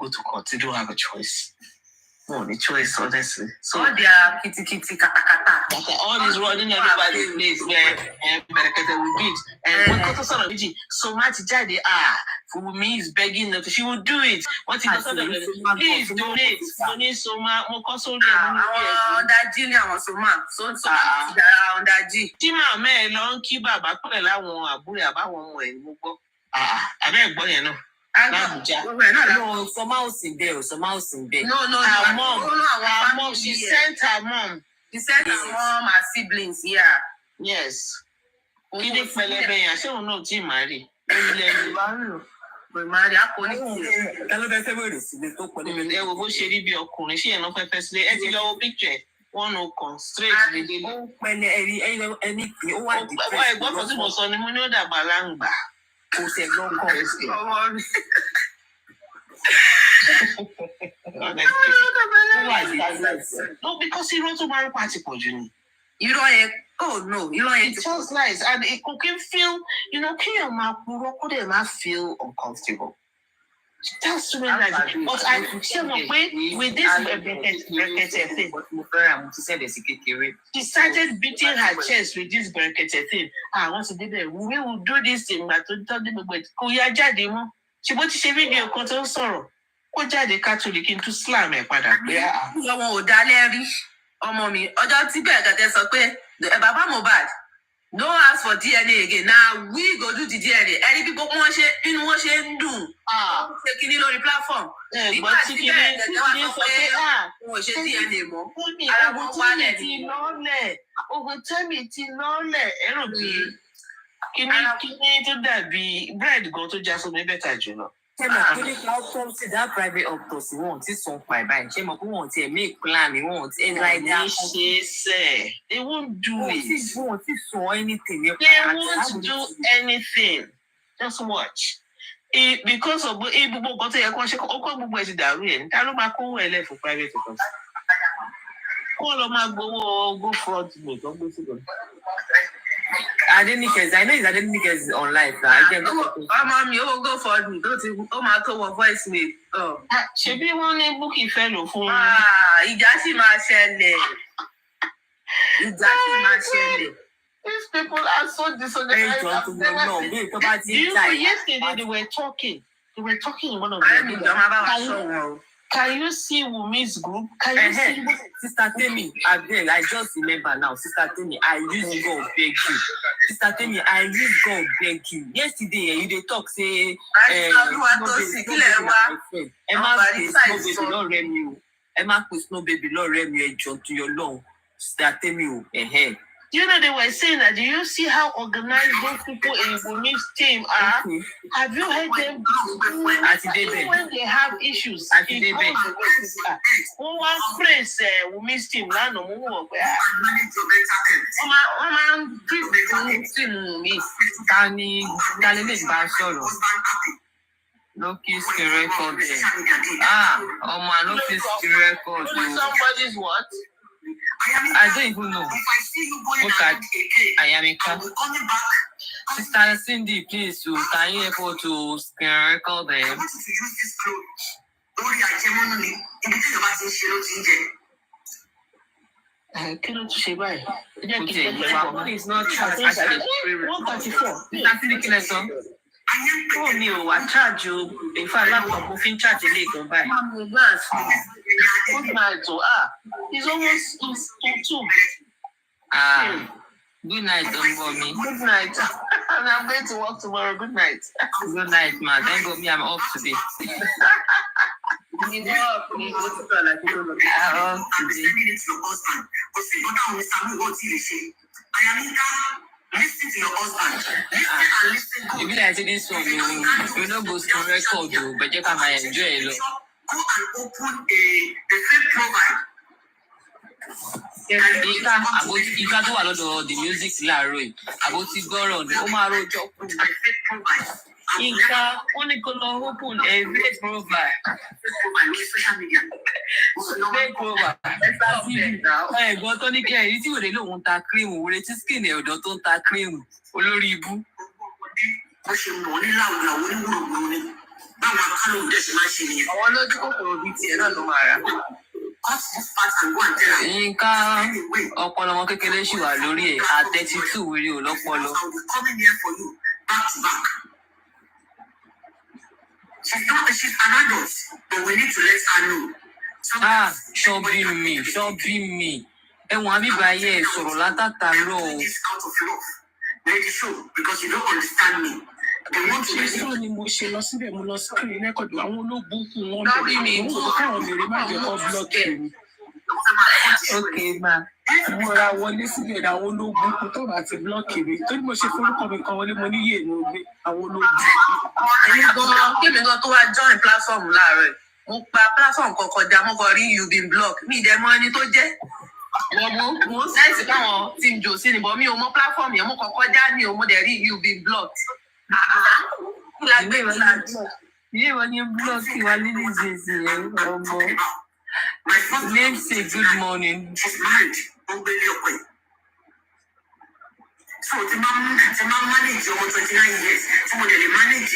go to court. They don't have a choice. No, the choice, honestly. So all their kitty kata. All is running everybody's place where Berekete will beat. And what comes out of it? So much Jadi for me is begging that she will do it. What is the please donate. Donate so much. More console. On that G now, so much. So on that G. Tima me long keep up. I put a lot of money about 1 way. I beg boy, you know. No, some house in there. No. Her mom. She sent her mom. She sent her mom, her siblings. Yeah. Yes. Kini pelebe yan se o no ti marry. We marry akoni. Hello, be February si le to po ni me. E wo bo se ri bi ọkùnrin se yan no fe sile. E ti lọ wo picture. One no come straight the day. O pele any o wa di. Wa egbo kan tí mo sọ ni mo ní ó dàgbà langba. Kò se lọ ko. No, because he wrote to marry party for Juni. You don't. Oh no, you don't. It sounds nice, and it can feel. You know, can you not feel uncomfortable? That's really nice. But I feel with this thing. She started beating her chest with this thing. I want to do that. We will do this thing, but to tell them about Kuya Jadimo. She wants to see video control sorrow. Ó jáde Catholic into slam ẹ̀ padà pé àwọn ò dálẹ́ rí ọmọ mi ọjọ́ tí Berekete sọ pé bàbá Mohbad no ask for DNA again na we go do the DNA ẹni bí gbogbo wọn ṣe inú wọn ṣe ń dùn ṣe kíní lórí platform nígbà tí Berekete wà sọ pé wọn ò ṣe DNA mọ́ ara wọn wálẹ̀ ní. Ogun tẹ́mi ti lọ́lẹ̀ ẹ̀rọ bí kíní tó dàbí bread gan tó já sómi bẹ́tà jùlọ. That private octopus won't see some by she won't make plan, they won't like that. They won't do it. They won't do anything. They won't do anything. Just watch. Because of Ibu got a question, Okobu Darwin, Talumako left for private octopus. Call on my go front me. Don't go to I know it's on live. Mom, you will go for me. Don't my to voice me. Oh, she be one a bookie fellow for Ijasi Marshall. These people are so disorganized. Yesterday they were talking. They were talking in one of them. Can you see Wumi's group? Can you see Sister Temi? I just remember now. Sister Temi, I used to go beg you. Sister Temi, I used to go beg you. Yesterday, you dey talk say Emma post no baby, Lord Remy, John to your long. Sister Temi, You know, they were saying that. Do you see how organized those people in Wumi's team are? Have you heard them when they have issues? One phrase, Wumi's team, no kiss can record there. No kiss can record. Somebody's what? I don't even know. Look at Ayamika. Sister Cindy, please, can you able to screen record them? It's not charged. 134. Oh, no, I charge you. In fact, laptop moving charge a little by. Good night. It's almost 2. Good night, don't bore me. Good night. And I'm going to work tomorrow. Good night. Good night, man. Don't go me, I'm off today. Listen to your husband. Listen and listen good. If you like this song, you don't go to record, but you can enjoy it. Go and open a fake profile. Ìka tó wà lọ́dọ̀ the music láàárọ̀ yìí àbótí gbọ́rọ̀ ni ó máa rojọ́ kù. Ìka wọ́n ní kó lọ open a fake profile. Fake profile. Ẹ̀gbọ́n tó ní kí ẹ̀rí tí òde lòun ta cream òwúrẹ́ tí skin ọ̀dọ́ tó ń ta cream olórí ibú. Wọ́n ṣe mọ̀ ní láwùláwù ní wúròwúrò ni. báwọn akálò dẹ̀ ṣe máa ṣe nìyẹn. àwọn lójú kòkòrò bíi tiẹ̀ náà ló máa rà. Cut this part and go and tell her. Yínká ọpọlọ wọn kékeré ṣì wà lórí ẹ̀ àtẹ̀títù wèrè ò lọ́pọlọ. I will be coming here for you back to back. She's an adult, but we need to let her know. Ṣọ́bí mi. Ẹ̀wọ̀n àbíbáyé ẹ̀ sọ̀rọ̀ látàtàrọ̀. This out of love. Let it show because you don't understand me. They want to ṣé ni mo ṣe lọ síbẹ̀ mo lọ screen rẹ́kọ̀dù àwọn olóògùn wọn Lórí mi, mo kọ́ káwọn mèrè má jẹ́ kọ́ blọ́ọ̀kì mi. Okay, ma. Mo ra wọlé síbẹ̀ àwọn olóògùn tó bá ti blọ́ọ̀kì mi torí mo ṣe forúkọ mi kan wọlé mo níyè mo gbé àwọn olóògùn. Kémi gan tó wá join platform láàárọ̀ mo pa platform kan kọjá mo kọ rí you been blocked mi ìdẹ mọ ẹni tó jẹ́. mo sẹ́ẹ̀sì káwọn tí ń jò sí ni bọ́ mi ò mọ platform yẹn mo kọ kọjá ní o mo dẹ̀ rí you been blocked. Ilé wọn ní búlọ́ọ̀kì wa lílì zèzè ọmọ. Name say good morning. She's married. So the mom manage over 29 years. Somebody they manage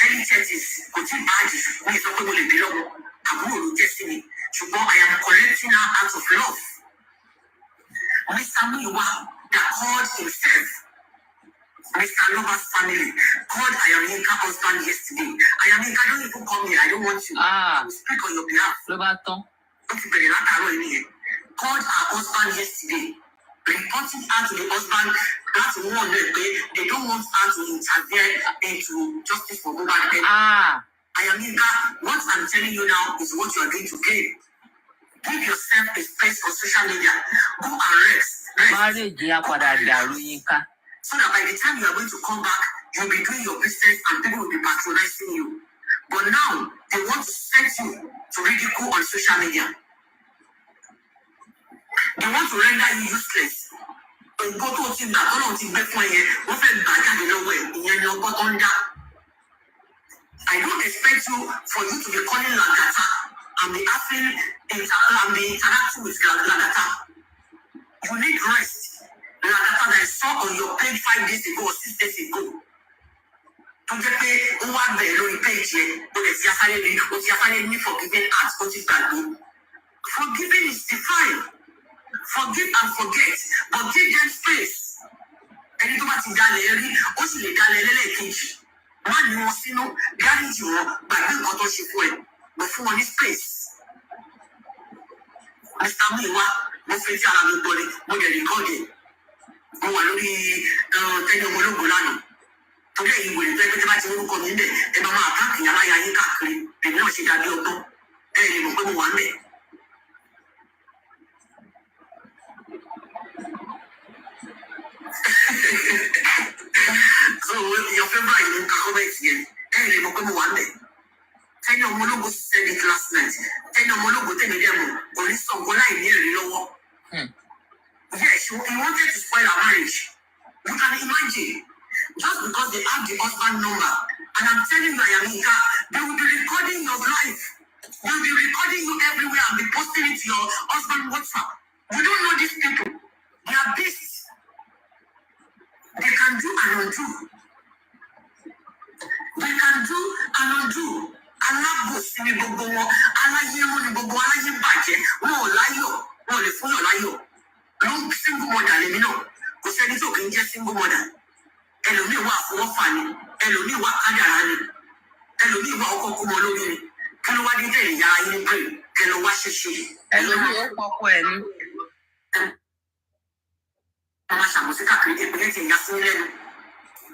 early 30s. Kò tí bad. Wọ́n sọ pé mo lè bí lọ́wọ́. Àbúrò ló jẹ́ sí mi. Ṣùgbọ́n I am collecting her out of love. Mr. Miwa that called himself Mr. Lover's family called Ayamika husband yesterday. Ayamika, don't even come here. I don't want you to speak on your behalf. Ló bá tán. Called her husband yesterday, reporting her to the husband. That's one that they don't want her to interfere into justice for MOHBAD. Ayamika, what I'm telling you now is what you are going to gain. Give yourself a space on social media. Go and rest. Marriage ya padà dàrú Yínká. So that by the time you are going to come back, you'll be doing your business and people will be patronizing you. But now, they want to set you to ridicule on social media. They want to render you useless. Go to a team that don't think back one year, what a bad way, I don't expect you for you to be calling Lagata and be asking and be interacting with Lagata. You need rest. Lagata that I saw on your page 5 days ago or 6 days ago. To get paid one day on the page here, but it's just me forgiving us, what is that? Forgiving is divine. Forgive and forget, but give them space. Ẹni tó bá ti dalẹ̀ rí, ó sì lè dalẹ̀ lẹ́lẹ́kejì. Má ní wọn sínú, dáríjì wọn, gbàgbé nǹkan tó ṣe fún ẹ, lọ fún wọn ní space. Mr. Miwa, mo fẹ́ tí ara mi gbọ́ ni, mo dẹ̀ rìkọ́ọ̀dì. Mo wà lórí tẹ́lẹ̀ ọmọ ológun lánàá. Torí ẹ̀yin wèrè tó ẹgbẹ́ tí bá ti orúkọ mi níbẹ̀, ẹ máa máa káàkiri aláya yín káàkiri. Èmi náà ṣe dàbí ọgbọ́n. Ẹ lè mọ̀ pé mo wà ń bẹ̀. So your favorite you can come back again. Hey, you come one day. Tell your monogo said it last night. Tell your monogo tell me them only some go lie near you know. Yes, he wanted to spoil our marriage. You can imagine. Just because they have the husband number. And I'm telling you, Ayamika, they will be recording your life. They will be recording you everywhere and be posting it to your husband WhatsApp. You don't know these people. They are beasts. They can do and undo. They can do and undo. Alábòsí ni gbogbo wọn, aláyéwò ni gbogbo aláyé bàjẹ́, wọn ò láyọ̀, wọn ò lè fún yàn láyọ̀. Ló ń single mother lèmi náà, kò sẹ́ni tó kì í jẹ́ single mother. Ẹlòmíì wà àfọwọ́fà ni, ẹlòmíì wà kádàrá ni, ẹlòmíì wà ọkọ̀ kú mọ lórí ni. Kí ló wá dé tẹ̀lé yàrá yín ní brain? Kí ló wá ṣẹṣẹ? Ẹlòmíì ó pọ̀pọ̀ ẹ̀ ní. Mama ṣàmùsí káàkiri ìpínlẹ̀ tí ìyá sí lẹ́nu.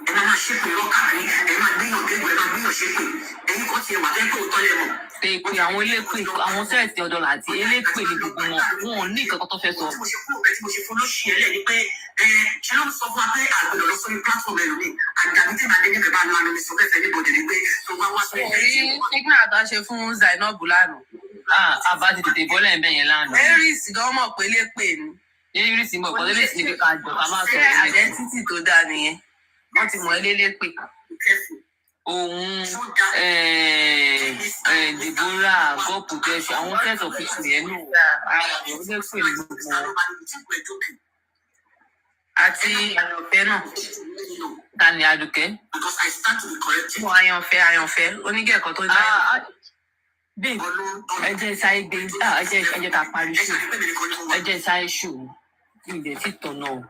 Ẹ máa ṣépè lọ káàkiri, ẹ máa gbéyàn gbégbé, ẹ máa gbéyàn ṣépè. Ẹ̀yin kan ti wà lẹ́kọ̀ọ́ òótọ́ lẹ́mọ̀. Èpè àwọn elépè, àwọn sẹ́ẹ̀tì ọ̀dọ́ láti elépè ní gbogbo wọn. Wọn ò ní nǹkan tó fẹ́ sọ. Tí mo ṣe kúrò bẹ́ẹ̀ tí mo ṣe fún lóṣì ẹlẹ́ ni pé ṣé ló ń sọ fún wa pé àgbẹ̀dọ̀ lọ sórí platform ẹ̀rù mi. Àdàbí tí màá dé ní bẹ̀bá lánàá mi sọ fẹ́fẹ́ ní bọ̀dẹ̀ ni pé tó bá wá sórí Orí sígbà tó ṣe fún Zainab lánàá. Àbá ti tètè bọ́lẹ̀ ń bẹ̀ yẹn lánàá. Aries gan mọ̀ pé lépè ni. Aries mọ̀ pọ̀ lórí ìsinmi ká jọ ká má sọ Ṣé àdẹ́títì tó dáa nìyẹn? Wọ́n ti mọ̀ ẹ́ lélépè. òun Deborah God protection àwọn set of people yẹn nù àwọn ilé pè ní gbogbo wọn. àti àyànfẹ́ náà. Ta ni Adùkẹ́? Because I stand to be corrected. Fún àyànfẹ́ onígẹ̀kọ́ tó dá. Babe, ẹ jẹ́ sáré gbé ẹ jẹ́ ká parí ṣù. Ẹ jẹ́ sáré ṣù. Ìdẹ̀ tí tọ̀nà o.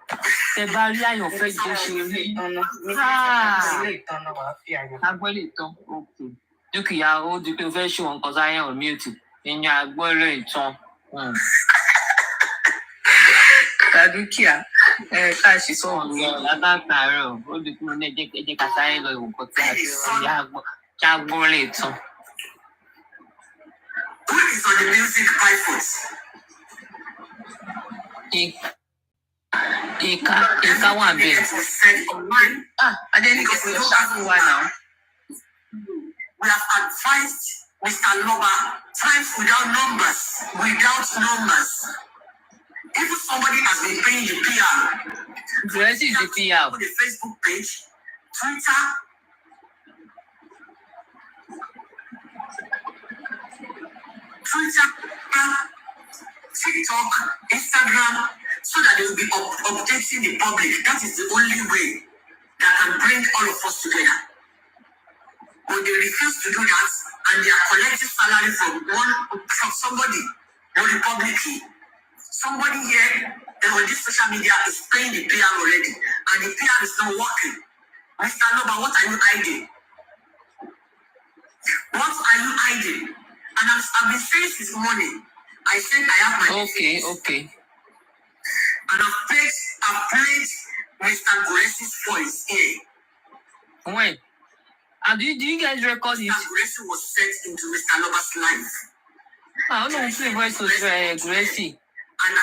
Tẹ bá rí àyànfẹ́ tó ṣe rí. Agbọ́ lè tán. Dúkìá ó di pé o fẹ́ ṣe wọn kan sáyẹn ọ̀ mute. Ìyẹn agbọ́rọ̀ ìtàn. Ká dúkìá ká ṣe sọ̀rọ̀. Látàtàárọ̀ ó di pé mo ní ẹ jẹ́ ká sáré lọ ìwọ̀n kan tí a ti rọ̀ ní agbọ́rọ̀ ìtàn. Who is on the music iPhones? Ìka wà bẹ́ẹ̀. Adéníkẹ́ ti ṣáàbù wa náà. We have advised Mr. Loba times without numbers. If somebody has been paying the PR, Grace is the PR. the Facebook page, Twitter, TikTok, Instagram, so that they will be updating the public. That is the only way that can bring all of us together. But they refuse to do that, and they are collecting salary from somebody or the public. Somebody here on this social media is paying the PR already, and the PR is not working. Mr. Loba, what are you hiding? What are you hiding? And I've been saying this morning. I said I have my Okay. And I've played Mr. Guresi's voice here. When? And do you guys record it? Mr. Guresi was set into Mr. Loba's life. I don't know if the voice was Gracie.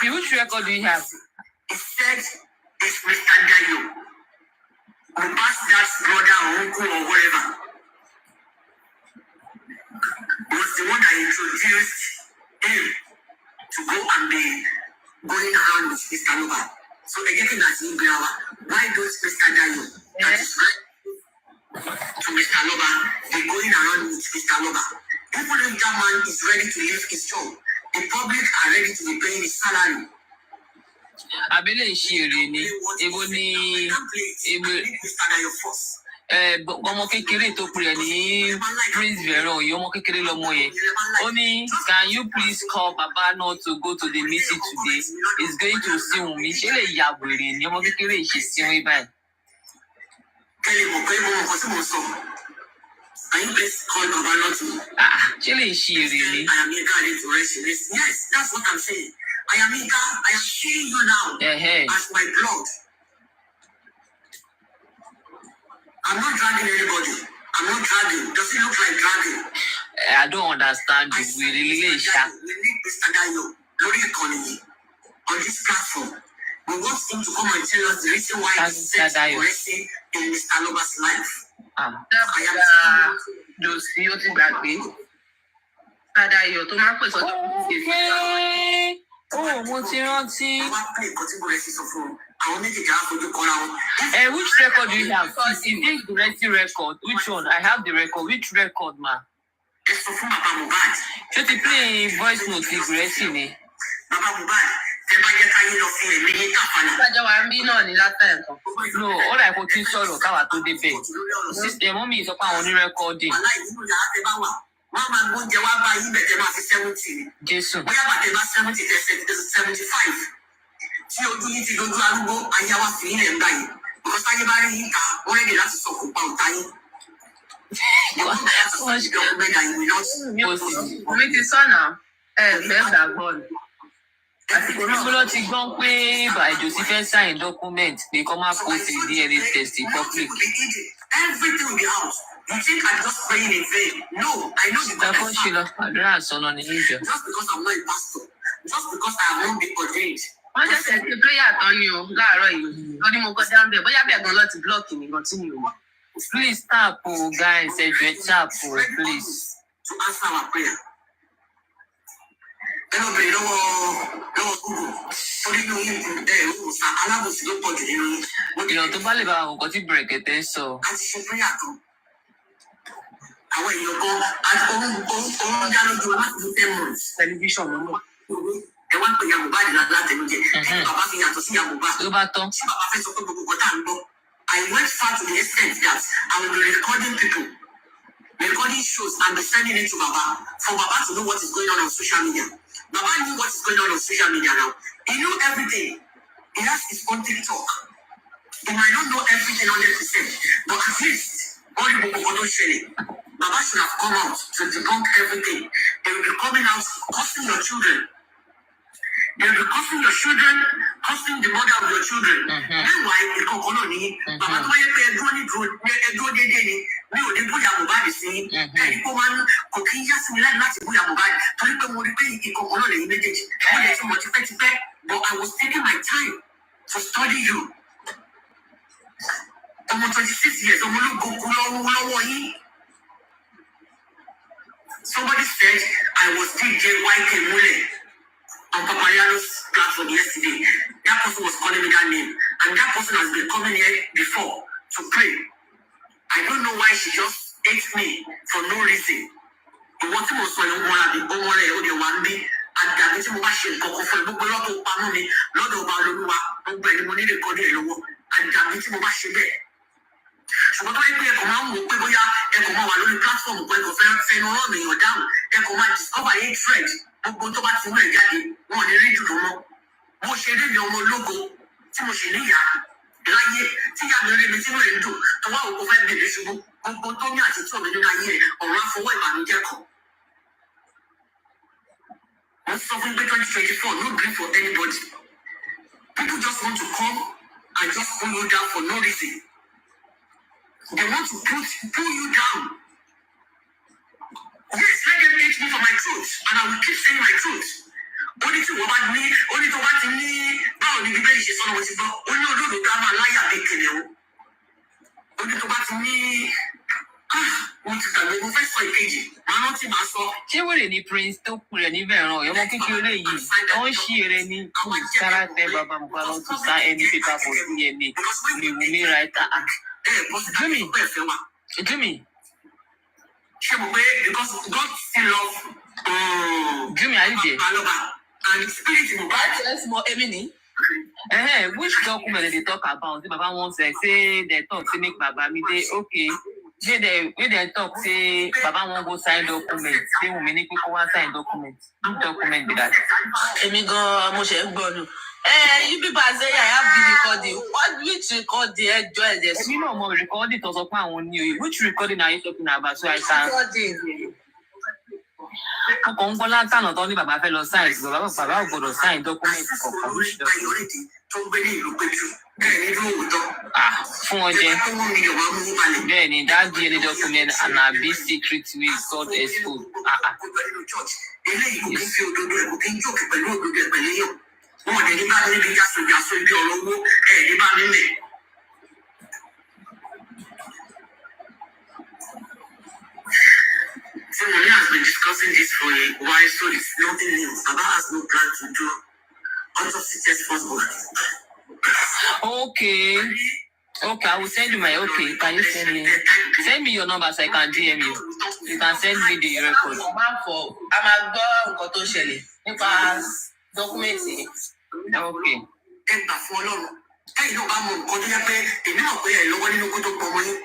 And Which record do you have? He said it's Mr. Dayo. Who passed that brother or uncle or whatever. Was the one that introduced him to go and be going around with Mr. Loba. So again, that's in Biawa. Why don't Mr. Dayo, that is right to Mr. Loba, be going around with Mr. Loba? Even if that man is ready to leave his job, the public are ready to be paying his salary. Abẹ́lẹ̀ ìṣeré ni, èwo ni Mr. Dayo first. ọmọ kékeré tó pè ní Prince Veron yìí ọmọ kékeré lọmọ yẹn ó ní can you please call Baba not to go to the meeting today he's going to see Wunmi ṣé lè ya wèrè ní ọmọ kékeré ìṣe síwìn báyìí. Kẹ́lẹ́ mọ̀ pé mo mọ̀ nǹkan tí mo sọ. Can you please call Baba not to? Ṣé lè ṣe èrè ni? I am eager to rest in this. Yes, that's what I'm saying. I am eager. I am seeing you now as my blood. I'm not dragging anybody. I'm not dragging. Does it look like dragging? I don't understand you. We really sharp. We need Mr. Dayo lórí ìkànnì yìí on this platform. We want him to come and tell us the reason why he set blessing in Mr. Loba's life. Dábàá Josie ó ti gbàgbé. Dayo tó máa ń pè sọ́dọ̀ mo ti rántí. Wọ́n á pè nǹkan tí mo rẹ̀ sí sọ fún un. Àwọn méjèèjì á fojú kọ́ra wọn. Which record do you have? Is this the Guresi record? Which one? I have the record. Which record, ma? Ẹ sọ fún bàbá Mohbad. Ṣé ti play voice note ti Guresi ni? Bàbá Mohbad, tẹ bá jẹ́ káyé lọ fún ẹ̀mí ní kàfàlà. ìgbàjọ wa ń bí náà ní látàrí nǹkan. No, ó dà kó tí ń sọ̀rọ̀ káwa tó débẹ̀. Mọ́mí sọ pé àwọn onírẹ́kọ́dì. Wàhálà ìdúró yàrá tẹ bá wà. Wọ́n á máa gbóúnjẹ wá bá yín bẹ̀tẹ̀ máa fi 70. Jésù. Bóyá bàtẹ̀ bá 70 tẹ̀sẹ̀ 75. Tí ojú yín ti dojú arúgbó, ayé wa fi ilẹ̀ ń gbà yín. Because táyé bá rí yín ká, wọ́n rẹ́dì láti sọ kó pa ọ̀tá yín. Omi ti sọ̀nà fẹ́ gbàgbọ́ ni. Mo lọ ti gbọ́ pé Bàjọ́ ti fẹ́ sign document pé kọ́ máa post the DNA test in public. Everything will be out. You think I'm just praying in vain? No, I know the God. Ìtàkùn ṣe lọ àdúrà àsọ̀nà ní ìjọ. Just because I'm not a pastor, just because I have not been ordained. Wọ́n ṣẹ̀ṣẹ̀ ṣe prayer tán ni o láàárọ̀ yìí. Wọ́n ní mo kọjá ń bẹ̀ bóyá bẹ̀ gan lọ́ti blọ́ọ̀kì mi gan tí mi ò mọ̀. Please tap o guys ẹjọ tap o please. To answer our prayer. Ẹ lọ bèrè lọ́wọ́ Google. Ó nínú ìwòsàn alábòsí ló pọ̀ jù nínú yín. Èèyàn tó bá lè bá àwọn nǹkan tí Brekete ń sọ. A ti ṣe prayer kan. Àwọn èèyàn kan orun já lójú láti do 10 months. Tẹlifíṣàn ló mọ̀. ẹ wá pé ìyá Mohbad látẹnujẹ kí bàbá fi yàtọ̀ sí ìyá Mohbad ló bá tán. tí bàbá fẹ́ sọ pé gbogbo nǹkan tá à ń gbọ́. I went far to the extent that I will be recording people, recording shows and be sending it to Baba for Baba to know what is going on social media. Baba knew what is going on social media now. He knew everything. He has his own TikTok. He might not know everything 100%, but at least all the people sharing. Baba should have come out to debunk everything. They will be coming out, cursing your children. They will be cursing your children, cursing the mother of your children. Meanwhile, the coconut ni, Baba tó yẹ pé ẹdúró dédé ni, mi ò ní bóyá Mohbad sí, ẹni kó máa ń kò kí ń yá sí mi láti bóyá Mohbad, torí pé mo rí pé ìkọ̀kọ̀ náà lẹ́yìn méjèèjì. Mo lè ti mọ̀ tipẹ́tipẹ́, but I was taking my time to study you. Ọmọ 26 years, ọmọ ológun kú lọ́wọ́ yín. Somebody said I was DJ YK Mule on Papayalo's platform yesterday. That person was calling me that name. And that person has been coming here before to pray. I don't know why she just hates me for no reason. The one thing was when àdàbí tí mo bá ṣe nǹkan kan fún ẹ gbogbo lọ́tọ̀ pamọ́ mi lọ́dọ̀ ọba olólùwà gbogbo ẹni mo ní lè kọ́ ní ẹ̀ lọ́wọ́ àdàbí tí mo bá ṣe bẹ́ẹ̀. Ṣùgbọ́n tó yẹ pé ẹ̀kọ́ máa ń wò pé bóyá ẹ̀kọ́ máa wà lórí platform pé ẹ̀kọ́ fẹ́nu ọ̀rọ̀ èèyàn dáhùn ẹ̀kọ́ máa discover hatred gbogbo tó bá ti mú ẹ̀ jáde wọn ò ní rí dùn mọ́. Mo ṣe rí mi ọmọ ológo tí mo ṣe níyà láyé tí ìyá mi rí mi tí mo lè dùn tó wá òkú fẹ́ bèbè ṣubú gbogbo tó ní àti tí òmí nínú ayé rẹ̀ ọ̀rọ̀ àfọwọ́ ìbànújẹ́ kan. I'm suffering 2024, no grief for anybody. People just want to come and just pull you down for no reason. They want to pull you down. Yes, let them hate me for my truth, and I will keep saying my truth. Only to what me, only to what me, how the baby is on what you got, only to do the drama liar big kid. Only to what me. Ṣé wèrè ni Prince tó kú rẹ̀ níbẹ̀ ràn ọmọ kékeré yìí ó ń ṣí eré ní sára tẹ bàbá mi lọ to sign any paper for DNA ní Wunmi writer act. Jimmy. Ṣé mo pé because God still love Jimmy, are you there? And spirit mo bá That's small Emily. Which document they talk about? The Baba wants to say they talk to make Baba me dey okay. They talk say Baba won't go sign document. Say we need to go and sign document. Which document be that? Èmi gan mo ṣe ń gbọ́ nu. You people say I have the recording. Which recording ẹjọ́ ẹ̀ dẹ̀ sùn? Èmi náà mo recording tó sọ pé àwọn ní o. Which recording are you talking about? So I can. Mo kàn ń gbọ́ látànà tó ní bàbá fẹ́ lọ sign. Bàbá ò gbọ́dọ̀ sign document kọ̀ọ̀kan. Which document? Fún ọjẹ. Bẹ́ẹ̀ ni that DNA document and a big secret we got exposed. Eléyìí kò kí n fi òdodo ẹ̀ kò kí n jókè pẹ̀lú òdodo ẹ̀ pẹ̀lú yẹn. Wọ́n ọ̀dẹ̀ ní bá mi níbi jásojàsó ibi ọ̀rọ̀ owó ẹ̀ ní bá mi lẹ̀. Timothy has been discussing this for a while, so it's nothing new. Baba has no plan to do autopsy test first born. Okay, I will send you my Can you send me your number so I can DM you? You can send me the record. A máa gbọ́ nǹkan tó ṣẹlẹ̀ nípa dọ́kúmẹ̀ntì. Okay. Ẹ gbà fún Ọlọ́run. Ẹ̀yin náà bá mọ nǹkan tó yẹ pé èmi náà pé ẹ̀ lọ́wọ́ nínú kó tó pọ̀ mọ́ yín.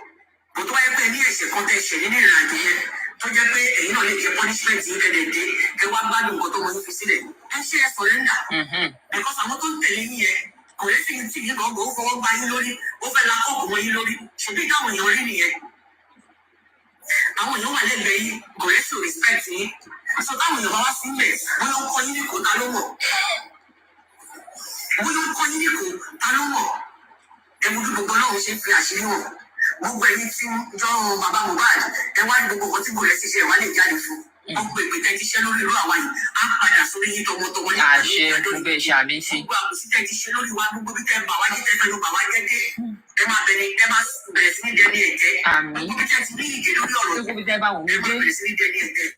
Bó tó bá yẹ pé ní ẹ̀ṣẹ̀ kan tẹ̀ ṣẹ̀ nínú ìrìnàjò yẹn tó jẹ́ pé ẹ̀yin náà lè jẹ́ punishment yín kẹ́dẹ̀ dé ẹ wá gbádùn nǹkan tó mọ yín fi sílẹ̀. Ẹ ṣe ẹ surrender. Because àwọn tó ń tẹ̀lé yín yẹn kò lè fi ti yín gbọ́ngbọ́n ó fọwọ́ gba yín lórí ó fẹ́ la kọ́ọ̀kù mọ́ yín lórí ṣùgbọ́n táwọn èèyàn rí nìyẹn. Àwọn èèyàn wà lẹ́gbẹ̀ẹ́ yín kò lè sí respect yín. So táwọn èèyàn bá wá sí ilẹ̀ wọ́n ló ń kọ́ yín ní kò ta ló mọ̀. Wọ́n ló ń kọ́ yín ní kò ta ló mọ̀. Ẹ mú bí gbogbo náà ṣe fi àṣírí wọn. Gbogbo ẹ̀yin tí jọ bàbá Mohbad ẹ wá ní gbogbo nǹkan tí gbòòrò ẹ ti ṣe ẹ wá lè jáde fún. Gbogbo ìpè tẹ́ ti ṣe lórí irú àwa yìí á padà sórí yín tọmọtọmọ ní àṣẹ gbogbo ẹ̀ṣẹ̀ àmì sí. Gbogbo àkùsí tẹ́ ti ṣe lórí wa gbogbo bí tẹ́ bà wá jẹ́ tẹ́ fẹ́ ló bà wá jẹ́ dé. Ẹ máa bẹ̀rẹ̀ sí ní dẹni ẹ̀jẹ̀. Àmì. Gbogbo bí tẹ́ ti ní ìdè lórí ọ̀rọ̀ Gbogbo bí tẹ́ bá wù mí dé. bẹ̀rẹ̀ sí ní dẹni ẹ̀jẹ̀.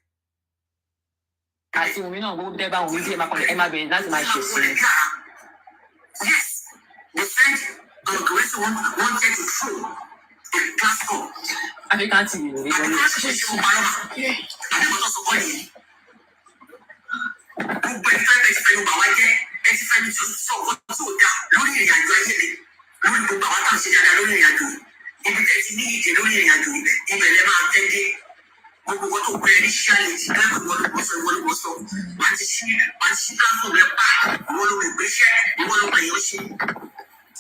Àti Wùmí náà gbogbo bí tẹ́ bá wù mí dé ẹ máa bẹ̀rẹ̀ láti máa ṣe sí. Yes, the friend wanted to throw a platform. African TV ló rí Àbí lórí. wọ́n ṣe ṣe ọmọ alọ́mà. Àbí wọ́n tó sọ kọ́ nìyí. Gbogbo ìfẹ́ fẹnu bà wá jẹ́ ẹ ti fẹnu sọ ọkọ tí ò dáa lórí ìrìn àjò ayé mi lórí gbogbo àwọn táwọn ṣe dáadáa lórí ìrìn àjò ibi tẹ́ ti ní ìdè lórí ìrìn àjò ibẹ̀ lẹ́ máa tẹ́ dé gbogbo wọn tó gbé ní ṣáàlì tí dáàbò ìwọlùwọsọ máa ti ṣí platform rẹ pa ìwọlùwọ ìgbésẹ̀ ìwọlùwọ èèyàn ṣe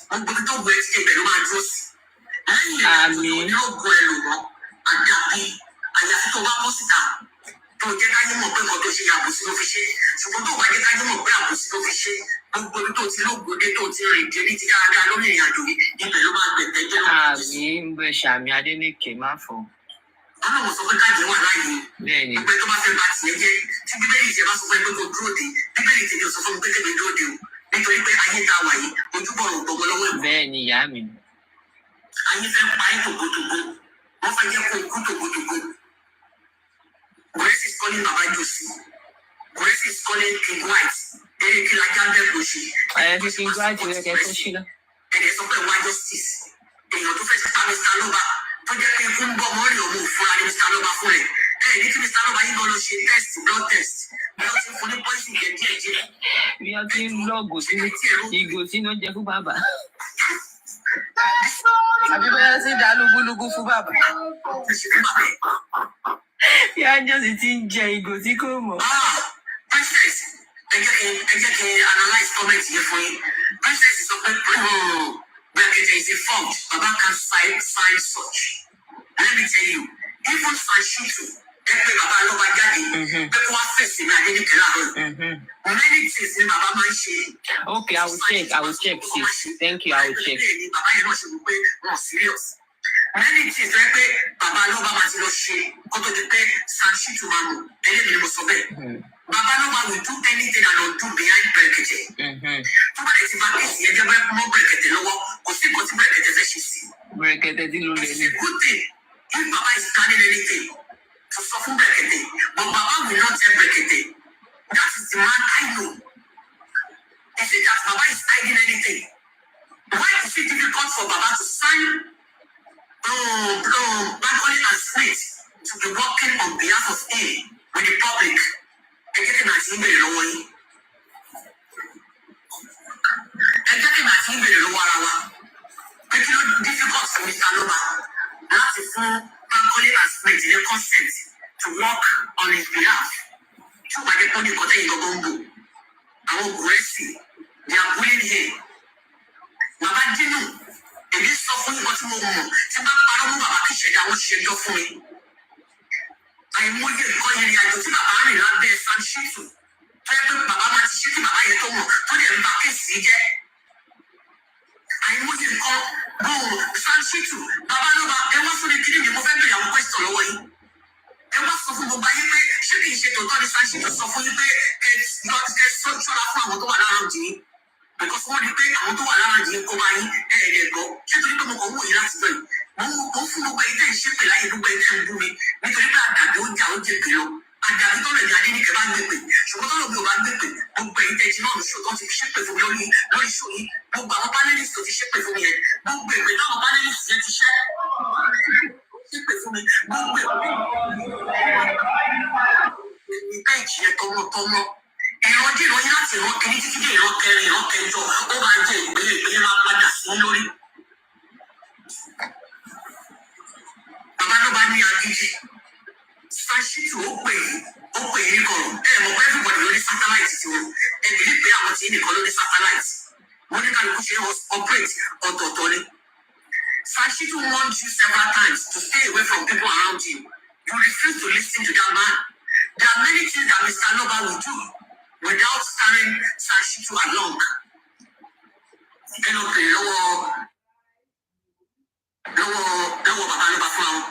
gbogbo tó gbé ti ibẹ̀ ló máa dúró sí lẹ́yìn ìrìn àjò ẹ lò mọ́ àdàbí àyàfi tó bá bọ́ síta tó jẹ́ káyé mọ̀ pé nǹkan tó ṣe àbòsí ló fi ṣe ṣùgbọ́n tó bá jẹ́ káyé mọ̀ pé àbòsí ló fi ṣe gbogbo ibi tó ti lóògbódé tó ti rìn dé ní ti dáadáa lórí ìrìn àjò yìí ibẹ̀ ló máa gbẹ̀tẹ̀ jẹ́ lọ́wọ́. àmì ń bẹ sàmì Adéníkè má fọ. Ọlọ́run sọ pé káàdì wà láàyè ìpẹ́ tó bá fẹ́ bá tiẹ̀ jẹ́ tí bíbélì tiẹ̀ bá sọ fún ẹ pé kò dúró de bíbélì tiẹ̀ sọ fún mi pé kébé dúró de o nítorí pé ayé tá a wà yìí ojúbọ̀rọ̀ gbọ̀gbọ̀ lọ́wọ́ ẹ̀. bẹ́ẹ̀ ni ìyá mi. ayé fẹ́ pa ẹ́ tògbótògbó wọ́n fẹ́ jẹ́ kó o kú tògbótògbó. Grace is calling Baba Josi. Grace is calling King White. Ẹni kí lajá bẹ́ẹ̀ kò ṣe. fi King White rẹ̀ kẹ́ tó ṣí lọ. Ẹni sọ pé wá justice. Èèyàn tó fẹ́ ta Mr. Loba tó jẹ́ pé ikú ń bọ̀ mọ́ rí òun fúnra ní Mr. Loba fún rẹ̀. Ní kí Mr. Loba yín lọ lọ ṣe test blood test. Bí wọ́n ti fún ní poison jẹ díẹ̀ díẹ̀. bí wọ́n ti ń lọ́gò sínú ìgò sínú oúnjẹ fún bàbá. àbí bóyá ti dá lúgúlúgú fún bàbá. bí Ájọ́sí ti ń jẹ ìgò tí kò mọ̀. Princess, ẹ jẹ́ kí analyse comment yẹn fún yín. Princess sọ pé Brekete is informed. Baba can sign such. Let me tell you, even Sanshitu, ẹ pé bàbá lọ́ba jáde, pé kó wá fèsì ní Adéníkè láàárọ̀. Many things ni bàbá máa ń ṣe. Okay, I will check, sis. Thank you, I will check. Bàbá yẹn náà ṣe wò pé wọ́n serious. Many things rẹ pé bàbá lọ́ba máa ti lọ ṣe kó tó di pé Sanshitu máa mọ̀. Ẹlẹ́mi ni mo sọ bẹ́ẹ̀. Baba Loba will do anything and undo behind Brekete. Tó bá lè ti máa kéèsì ẹjẹ́ bẹ́ẹ̀ mọ́ Brekete lọ́wọ́, kò sí nǹkan tí Brekete fẹ́ ṣe sí. Brekete tí ló lè ní. It's a good thing if Baba is planning anything to sọ fún Brekete, but Baba will not tell Brekete. That is the man I know. Is it that Baba is hiding anything? Why is it difficult for Baba to sign Bankole and Smith to be working on behalf of him with the public? Ẹ jẹ́ kí n àti ìbéèrè lọ́wọ́ yín. Ẹ jẹ́ kí n àti ìbéèrè lọ́wọ́ ara wa. Pé kí ló difficult for Mr. Loba láti fún Bankole and Smith ní consent to work on his behalf. Tí ó bá jẹ́ pé ó ní nǹkan tẹ́yìn gbọ́ngàn ń bò. Àwọn Gúrẹ́sì they are bullying him. Bàbá Dínú, èmi sọ fún nǹkan tí mo mọ̀ tí bá parọ́ mú bàbá kí ìṣẹ̀dá wọn ṣẹjọ́ fún mi. Àìmọye nǹkan ìrìn àjò tí bàbá rìn lábẹ́ Sanshitu tó yẹ pé bàbá máa ti ṣe kí bàbá yẹn tó mọ̀ tó lè ń ba kéèsì jẹ́. Àìmọye nǹkan Sanshitu bàbá Loba ẹ wá sórí kíní mi mo fẹ́ bèrè àwọn question lọ́wọ́ yín. Ẹ wá sọ fún gbogbo ayé pé ṣé kìí ṣe tòótọ́ ni Sanshitu sọ fún yín pé kẹ ṣọ́ra fún àwọn tó wà lára òdì yín. Because wọ́n rí pé àwọn tó wà lára òdì yín kó máa yín ẹ̀ẹ́dẹ̀gbọ́ ṣé torí pé mo kàn ń wò yín láti gbọ́ yìí. Mo fún gbogbo ẹ̀yin tẹ́ ń ṣépè láyé gbogbo ẹ̀yin tẹ́ ń bú mi nítorí pé àdàbí ó jà ó jẹ pé lọ àdàbí tọ́lọ̀ ní Adéníkè bá ń gbé pè ṣùgbọ́n tọ́lọ̀ mi ò bá ń gbé pè gbogbo ẹ̀yin tẹ́ ti náà ṣò tó ti ṣépè fún mi lórí ṣò yìí gbogbo àwọn panelist tó ti ṣépè fún mi yẹn gbogbo èpè táwọn panelist yẹn ti ṣépè fún mi gbogbo èmi bẹ́ẹ̀kì yẹn tọmọtọmọ ẹ̀rọ dé ìròyìn láti ìran kìíní títí dé ìran kẹrin ìran kẹjọ ó máa jẹ ìgbélé máa padà sí lórí. Bàbá Loba ní agídí. Sanshitu ó pè é kọ̀rọ̀. Mọ̀ pé everybody ló ní satellite ti wọn. Bìlí pé àwọn tí nìkan ló ní satellite. Wọ́n ní kálukú ṣe operate ọ̀tọ̀ọ̀tọ̀ ni. Sanshitu warned you several times to stay away from people around you. You refuse to listen to that man. There are many things that Mr. Loba will do without carrying Sanshitu along. Ẹ lọ bèrè lọ́wọ́ Baba Loba fún àwọn.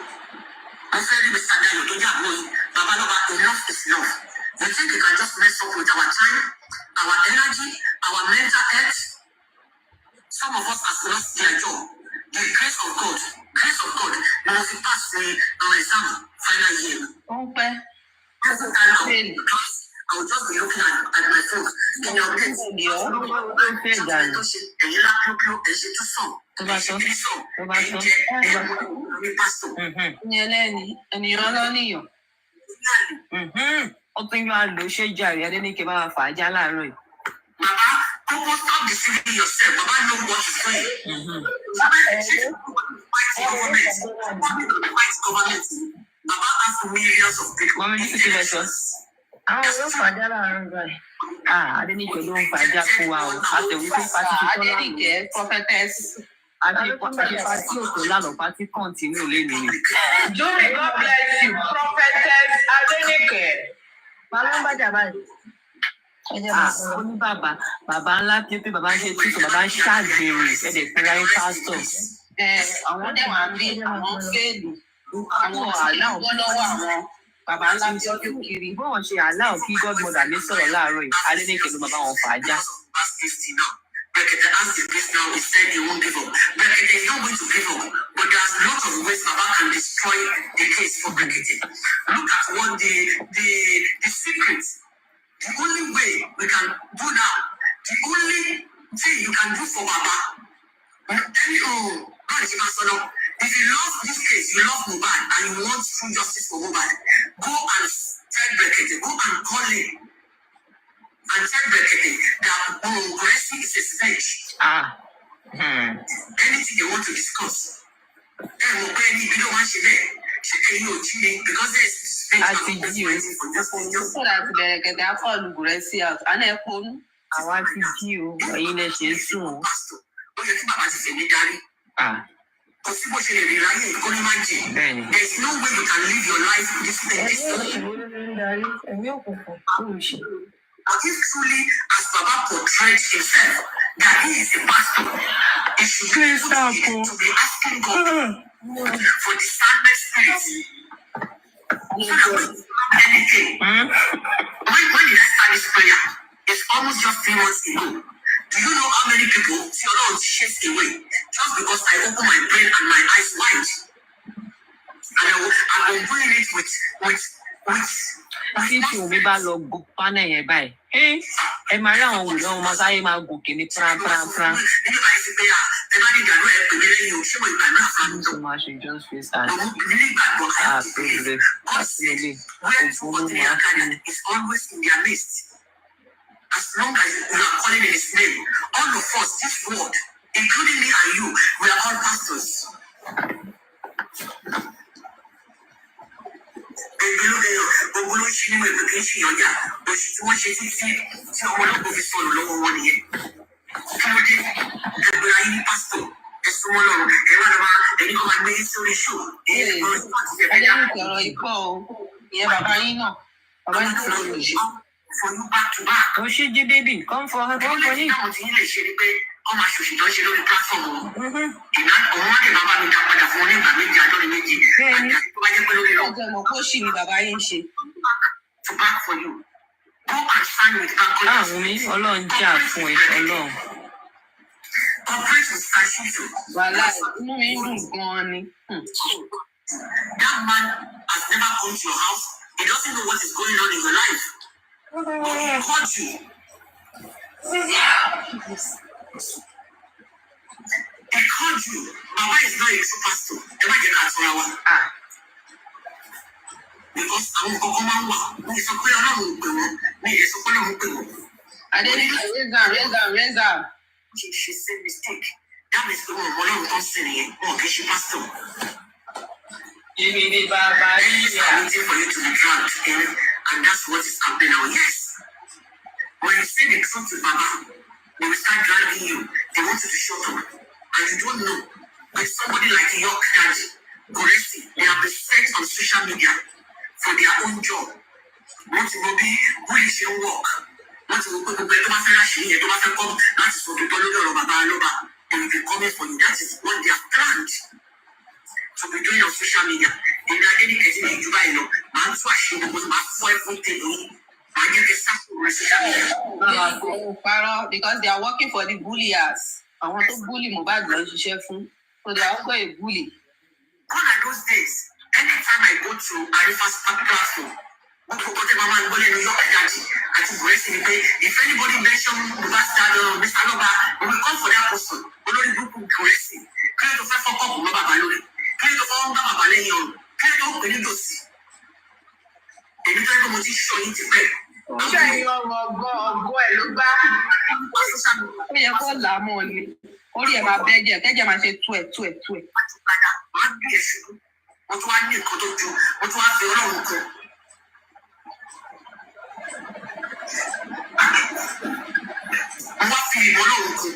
I said, Mr. Dayo, don't you have Baba Loba, enough is enough. You think you can just mess up with our time, our energy, our mental health? Some of us have lost their job. The grace of God, you must pass our exam final year. Okay. Every time I will class, I will just be looking at my phone. Can you update? Ènìyàn ọlọ́nìyàn. Ó tún yóò lò ṣé jàre Adéníkè bá wa fà á já láàárọ̀ yìí. stop deceiving yourself. Baba know what he's doing. Fight government. Baba has millions of people. Mami ní kíkí lẹ́sọ̀. Àwọn ló fàájà láàárọ̀ báyìí. Adéníkẹ́ ló ń fàájà fún wa o. Àtẹ̀wé tó pàtí tó lánàá. Adéníkẹ́ prophetess. Àti pàtí òkè lánàá pàtí kọ́ńtínú lé mi ni. Júmi, God bless you, prophetess Adéníkẹ́. Màá ló ń bàjá báyìí. Ó ní bàbá ńlá tí ó pé bàbá ń ṣe tútù, bàbá ń ṣàgbèrè ẹ̀dẹ̀ pẹ̀lú ayé pásítọ̀. Àwọn dẹ̀ wá bí àwọn fẹ́ẹ̀lì. Àwọn àlá ògbọ́n lọ́wọ́ àwọn bàbá ńlá tí ó dé kiri. Bọ́wọ̀n ṣe àlá òkí godmother mi sọ̀rọ̀ láàárọ̀ yìí, Adéníkẹ́ ló máa bá wọn fà á já. Bekete asked the priest now, he said he won't give up. Bekete is not going to give up, but there's lots of ways Baba can destroy the case for Bekete. Look at what the secret, the only way we can do now, the only thing you can do for Baba. If you love this case, you love MOHBAD, and you want true justice for MOHBAD, go and tell Bekete, go and call him. And tell Bekete that Gracie is a snitch. Anything you want to discuss. Because there's So that Bekete á call Gracie out. And ẹ ponu. Àwa ti jí o, ẹ̀yin lẹ ṣe é sùn o. There's no way you can live your life this way. But if truly, as Baba portrays himself, that he is a pastor, he should be able to be asking God for discernment spirit. So that when anything, when did I start this prayer? It's almost just 3 months ago. Do you know how many people see Lord chase away just because I open my brain and my eyes wide? And I've been doing it with Tí omi bá lọ gun pánẹ̀ yẹn báyìí, ẹ máa rí àwọn òwúrọ̀ wọn máa sáyé máa gòkè ní pran. So much you just face that. Privilege. Absolutely. It's always in their midst. As long as you are calling in his name, all of us, this world, including me and you, we are all pastors. For you back to back. Oh, she did, baby. Come for her. Come for him. Ọmọ aṣòṣì tó ń ṣe lórí platform o. Ìná òun wá dé bàbá mi dá padà fún wọn nígbà méjì àjọ ní méjì. Àti tó bá jẹ́ pé lórí lọ. Ọjọ́ ìmọ̀ kó ṣì ní bàbá yín ṣe. To back for you. Go and sign with Bankola. Àwọn mi Ọlọ́run jà fún ẹ Ọlọ́run. Operate with Sashizo. Wàhálà inú mi ń dùn gan-an ni. That man has never come to your house. He doesn't know what is going on in your life. But he called you. He called you. Baba is not a true pastor. Ẹ má jẹ́ ká tura wa. Because àwọn kọ̀ọ̀kan máa ń wà. Mi sọ pé Ọlọ́run ò pè wọ́n. Mi ì sọ pé Ọlọ́run pè wọ́n. Adéníkẹ́ raise am. She said mistake. That means pé wọn ò mọ Ọlọ́run tó ń sìn nìyẹn. Wọn kì í ṣe pastor. Èmi ni bàbá It's waiting for you to be dragged in, and that's what is happening now. Yes. When you say the truth to Baba, they will start dragging you. They want you to shut up. And you don't know. But somebody like your daddy, Goresi, they have been set on social media for their own job. What will be bullish and work? What will be the come? That is what people know about Baba. They will be coming for you. That is what they have planned to be doing on social media. In the dedicated in Dubai, man, swashing the my 5 I get the sample on social media. Because they are working for the bulliers. I want to bully MOHBAD lọ ṣiṣẹ́ fún. So they are also a bully. Gone are those days. Anytime I go to Arifa's platform, if anybody mention Mr. Loba, we will come for that person. Olórí burúkú Gracie. Kí ló tó fẹ́ fọ́kọ́ kò mọ́ bàbá lórí? Kí ló tó fọ́ ń bá bàbá lẹ́yìn ọ̀run? Kí ló tó pè ní dòsí? Èmi tó ń gbọ́ mo ti ṣọ́ yín ti pẹ́. Ṣé ìyọ̀ ọgọ́ ẹ̀ ló gbá? ó yẹ kó là á mọ́ ni orí ẹ̀ máa bẹ́ jẹ́ kẹ́jẹ́ máa ṣe tú ẹ̀. Má gbé ẹ̀ ṣubú. Mo tún wá ní nǹkan tó ju, mo tún wá fi Ọlọ́run kan. Mo wá fi ìmọ̀ Ọlọ́run kan.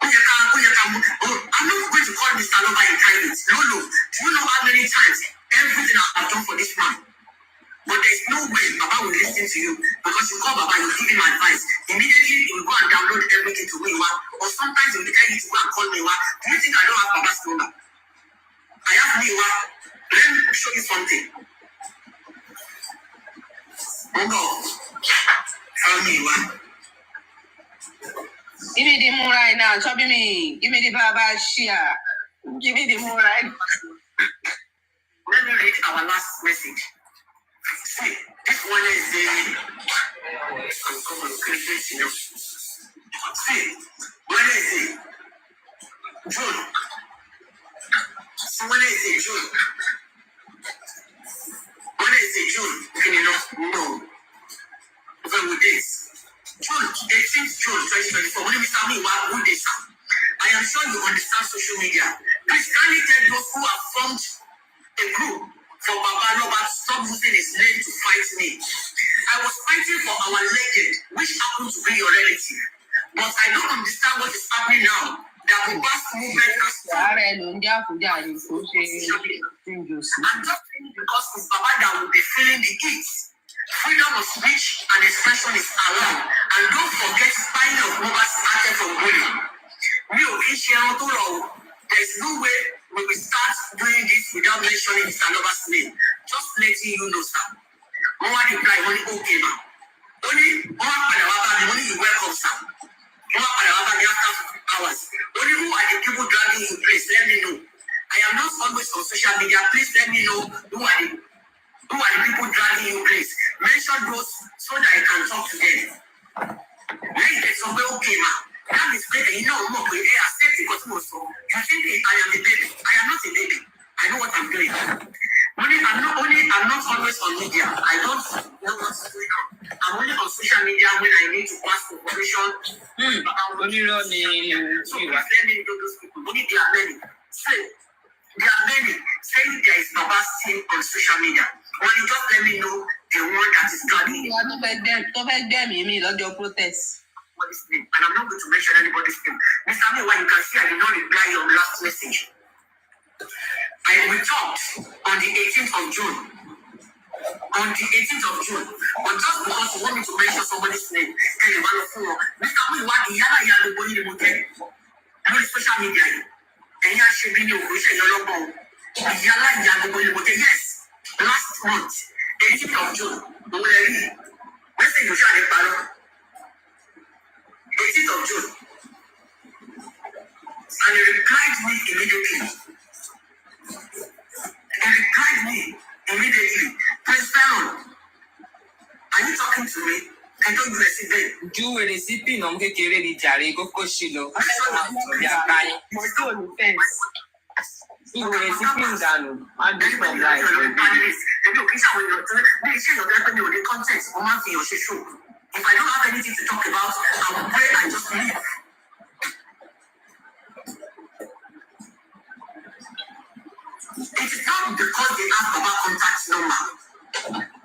I'm not going to call Mr. Loba in private. Lolo, do you know how many times everything I've done for this man? But there's no way Baba will listen to you because you call Baba, you give him advice. Immediately he will go and download everything to me, or sometimes he will tell you to go and call me. Do you think I don't have Baba's number? I have me. Let me show you something. Tell me what. Give me the moon right now. Chop me. Give me the Baba share. Give me the moon right now. Let me read our last message. See, this one is the See, when is it? June. So when is it June? When is it June? Can you know? No. When with this? June 18th June 2024. When you tell me what would this sound? I am sure you understand social media. Please kindly tell those who have formed a group for Baba Loba to stop using his name to fight me. I was fighting for our legend, which happened to be your relative. But I don't understand what is happening now. That the past movement has stopped. I'm just saying because it's Baba that will be feeling the heat. Freedom of speech and expression is allowed. And don't forget spying of Moba started from bullying. There's no way we will start doing this without mentioning Mr. Loba's name. Just letting you know, sir. Moba reply, only okay, ma. Only you welcome, sir. After hours. Only who are the people dragging you, please let me know. I am not always on social media. Please let me know who are the people dragging you, please. Mention those so that I can talk to them. It's okay, ma. That is better. You know, I said because also, you think I am a baby. I am not a baby. I know what I'm doing. I'm not always on media. I don't know what's going on. I'm only on social media when I need to pass information. Let me know those people. Only there are many. There are many saying there is Baba's team on social media. When you just let me know the one that is dragging you. Protest. Name. And I'm not going to mention anybody's name. Mr. Mewa, you can see I did not reply your last message. We talked on the 18th of June. On the 18th of June. But just because you want me to mention somebody's name, tell you one of you, Mr. Mewa, the Yala Yala Boni Motel, on social media. And you should be your question, your logo. The Yala Yala Boni Motel, yes. Last month, 18th of June, message you shall follow. 18th of June. And he replied me immediately. Please, Baron, are you talking to me? I don't receive it. Ju wèrè sí pin ọmọ kékeré ni jàre kókó sí lọ. Ju wèrè sí pin dànù. Má dùn pọ̀ láì pẹ̀lú. If I don't have anything to talk about, I will pray and just leave. It is not because they have Baba contact number.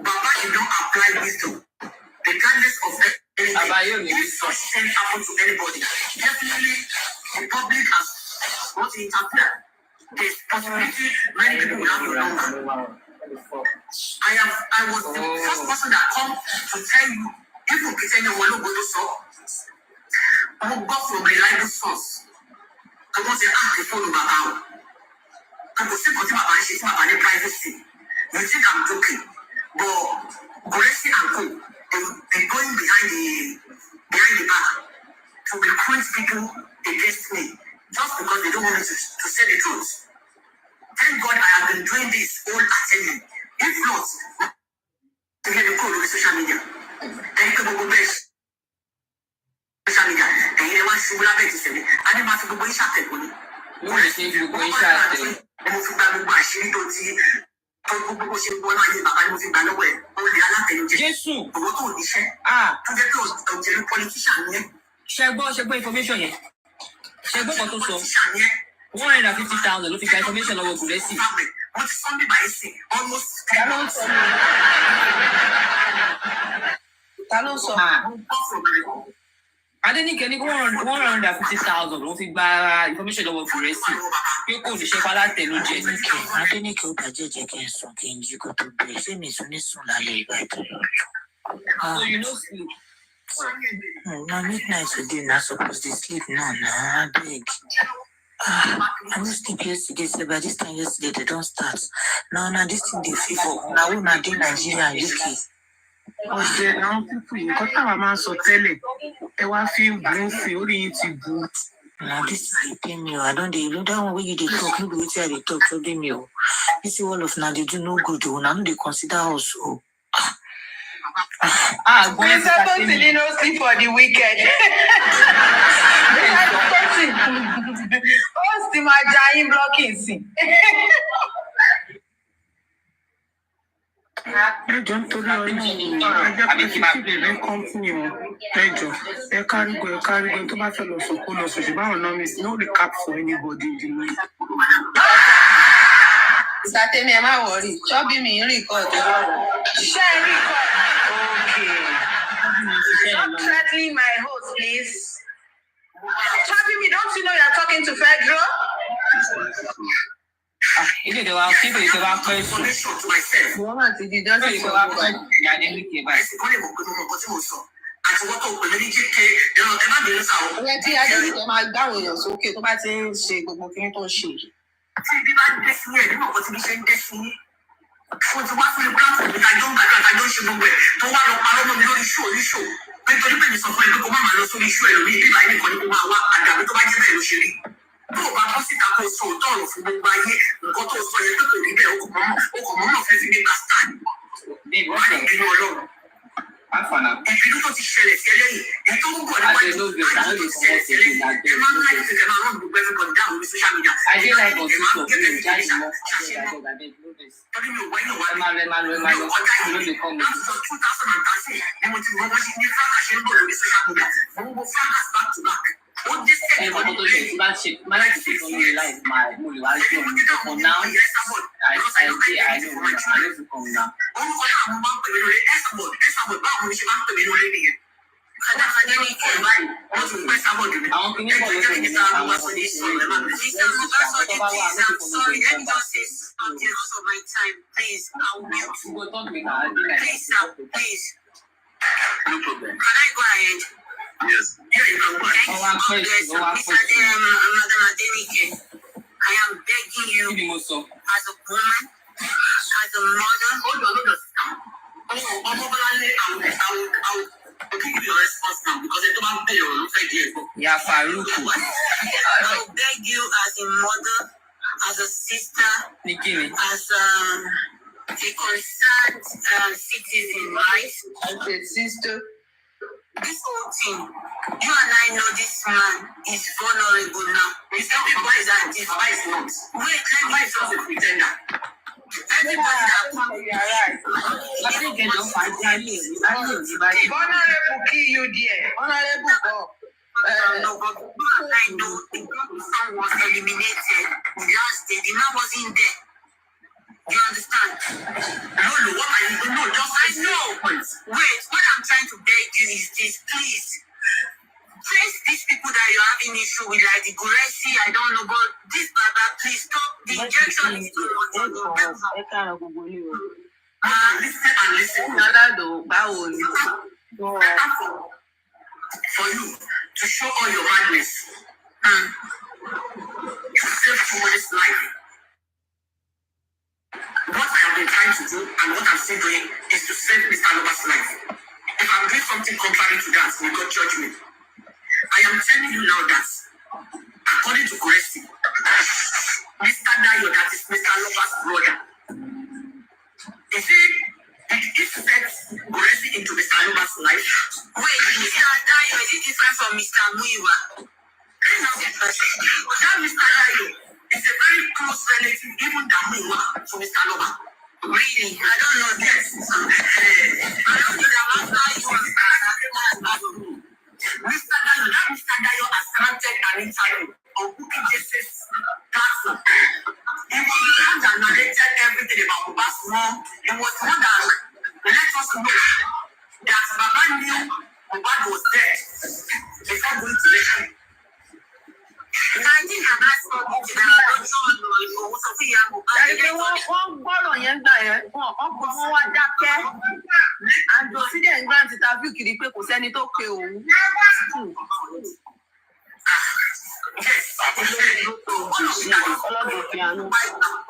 Baba did not apply wisdom. The kindness of anything. If such thing happen to anybody, definitely the public has not interfered. There's possibility many people will have your number. I was the first person that come to tell you. People pretend you want to go to source. I will go from reliable source. I want to ask the phone about. I will say what about she's about the privacy. You think I'm joking? But Goresi and Co, they're going behind the back to recruit people against me just because they don't want me to say the truth. Thank God I have been doing this all attending. If not, to get the code on social media. And you can go best. Social media. And you want to be able to say, I didn't want to go shot at money. You want to see if you go shot at money. I'm going to go back to the Jésù. Owó tó ní iṣẹ́. Tó jẹ́ pé òjèlú politician yẹn Ṣẹgbọ́n information yẹn. Ṣẹgbọ́n kan tó sọ. 150,000 ló fi gba information lọ́wọ́ Gùrẹ́sì. Ta ló sọ? Adéníkẹ́ ní 150,000 ló fi gba information lọ́wọ́ Gùrẹ́sì pé kò ní ṣe pálá tẹ̀lú jẹ ní. Adéníkẹ́ ó bàjẹ́ jẹ́ kí n sùn kí n jí kó tó bẹ̀rẹ̀ ṣé mi sùn ní sùn lálẹ́ ìgbà ìtọ́jú. So you no sleep. Na midnight today na suppose dey sleep now na abeg. I no sleep yesterday sef by this time yesterday they don start. Na this thing dey favour na who na dey Nigeria and UK. Ọ̀sẹ̀ àwọn pípù yìí nǹkan táwa máa ń sọ tẹ́lẹ̀ ẹ wá fi ń bù ú sí orí yín ti bù ú. Na this dey pain me o. I don dey that one wey you dey talk no be wetin I dey talk trouble me o. This all of una dey do no good o. Una no dey consider us o. Mr. Tosin no sleep for the weekend. Mr. Tosin ó sì máa ja yín blocking sí. Ẹjọ́ nítorí ọlọ́run ẹjẹ́ pé fífi bèbè kọ́ńpìnì wọn ẹjọ́ ẹ kárígo tó bá fẹ́ lọ sọ kó lọ sọ ṣùgbọ́n àwọn náà miss no recap for anybody in the night. Ìsàtẹ́mi ẹ má wọrí, ṣọ́bí mi ń rìkọ́ọ̀dù. Ṣé ẹ rìkọ́ọ̀dù? Okay. Stop threatening my host, please. Ṣọ́bí mi, don't you know you're talking to Fedro? Ilé ìjọba people ìjọba pẹ́ sùn. Wọ́n máa ti di dọ́sí Ìjọba pẹ́ ní Adéníkẹ́ báyìí. Ìwé tí Adéníkẹ́ máa gbáwọn èèyàn sókè tó bá ti ń ṣe gbogbo kíní tó ń ṣe. Tí ibi bá dé sí ẹ̀ nínú ọ̀pọ̀ tí bí ṣe ń dé sí yín. Mo ti wá fún mi platform mi kájọ́ ń gbàdúrà kájọ́ ń ṣe gbogbo ẹ̀ tó wá lọ parọ́ mọ́ mi lórí ṣó oníṣó. Nítorí pé mi sọ fún ẹ pé kó má máa lọ sórí ṣó ẹlòmíì bí báyìí nìkan ni kó máa wá àdàbí tó bá jẹ́ bẹ́ẹ̀ ló ṣe rí. Bí o bá bọ́ síta kó o sọ òótọ́ ọ̀rọ̀ fún gbogbo ayé nǹkan tó sọ yẹn pé kò rí bẹ́ẹ̀ o kò mọ́mọ́ fẹ́ fi gbé gbà stand. Wọ́n á lè bínú ọlọ́run. Ìbínú tó ti ṣẹlẹ̀ sí ẹlẹ́yìn èyí tó ń bọ̀ níwájú tó ti ṣẹlẹ̀ sí ẹlẹ́yìn ẹ máa ń láyé tètè máa rán gbogbo everybody down lórí social media. Torí mi ò wáyé wá mi ò kọjá yìí láti sọ 2013 ni mo ti gbọ́ bó ṣe ní Franca ṣe ń bọ̀ lórí social media. Mo ń wo Franca back to back. Ó dé sẹ́yìn Ẹ̀kọ́ tó ṣe tí bá ṣe máa láti ṣe fún mi láì máa mo lè wá sí ọ̀nà for now I know to come now. Orúkọ náà mo máa ń pè mí lórí Esabod báwo ni ṣe máa ń pè mí lórí nìyẹn. Kàdákàdá ní ìkọ̀ báyìí wọ́n ti pẹ́ Esabod mi. Àwọn kìíní pọ̀ lóṣù ní àwọn ọmọ ní ìṣòro ẹ̀ máa bẹ̀rẹ̀. Sorry, let me just say something because of my time, please. I'll mute. Please, sir, please. No problem. Can I go ahead? Yes. Yeah, you can go ahead. God bless you. Madam Adenike, I am begging you as a woman, as a mother. Hold on. I will give you your response now because I don't pay your look at you. Yeah, Farouk. I will beg you as a mother, as a sister, as a concerned citizen, right? As a sister. This whole thing, you and I know this man is vulnerable now. It's everybody that despises not. Wait, let me tell you, pretender. Everybody that Vulnerable kill you there. Vulnerable go. No, but I know the son was eliminated last day. The man wasn't there. You understand? No, what are you doing? No, just I know. Wait, what I'm trying to beg you is this, please. Trace these people that you're having issue with, like the Guresi, I don't know, but this Baba, please stop. The injection is too much. Listen and listen. For you to show all your madness. You save someone's life. What I have been trying to do and what I'm still doing is to save Mr. Loba's life. If I'm doing something contrary to that, you God judge me. I am telling you now that, according to Guresi, Mr. Dayo, that is Mr. Loba's brother, did he set Guresi into Mr. Loba's life? Wait, Mr. Dayo, is it different from Mr. Muiwa? That Mr. Dayo is a very close relative, even than Muiwa, to Mr. Loba. Really? I don't know this. I don't know that Mr. Dayo, Mr. Dayo, that yẹn gbà yẹn wọ́n wá dákẹ́ àjọ sídẹ̀ grant interview kiri pé kò sẹ́ni tó pe òun. Yes, ọlọ́dún fi àánú.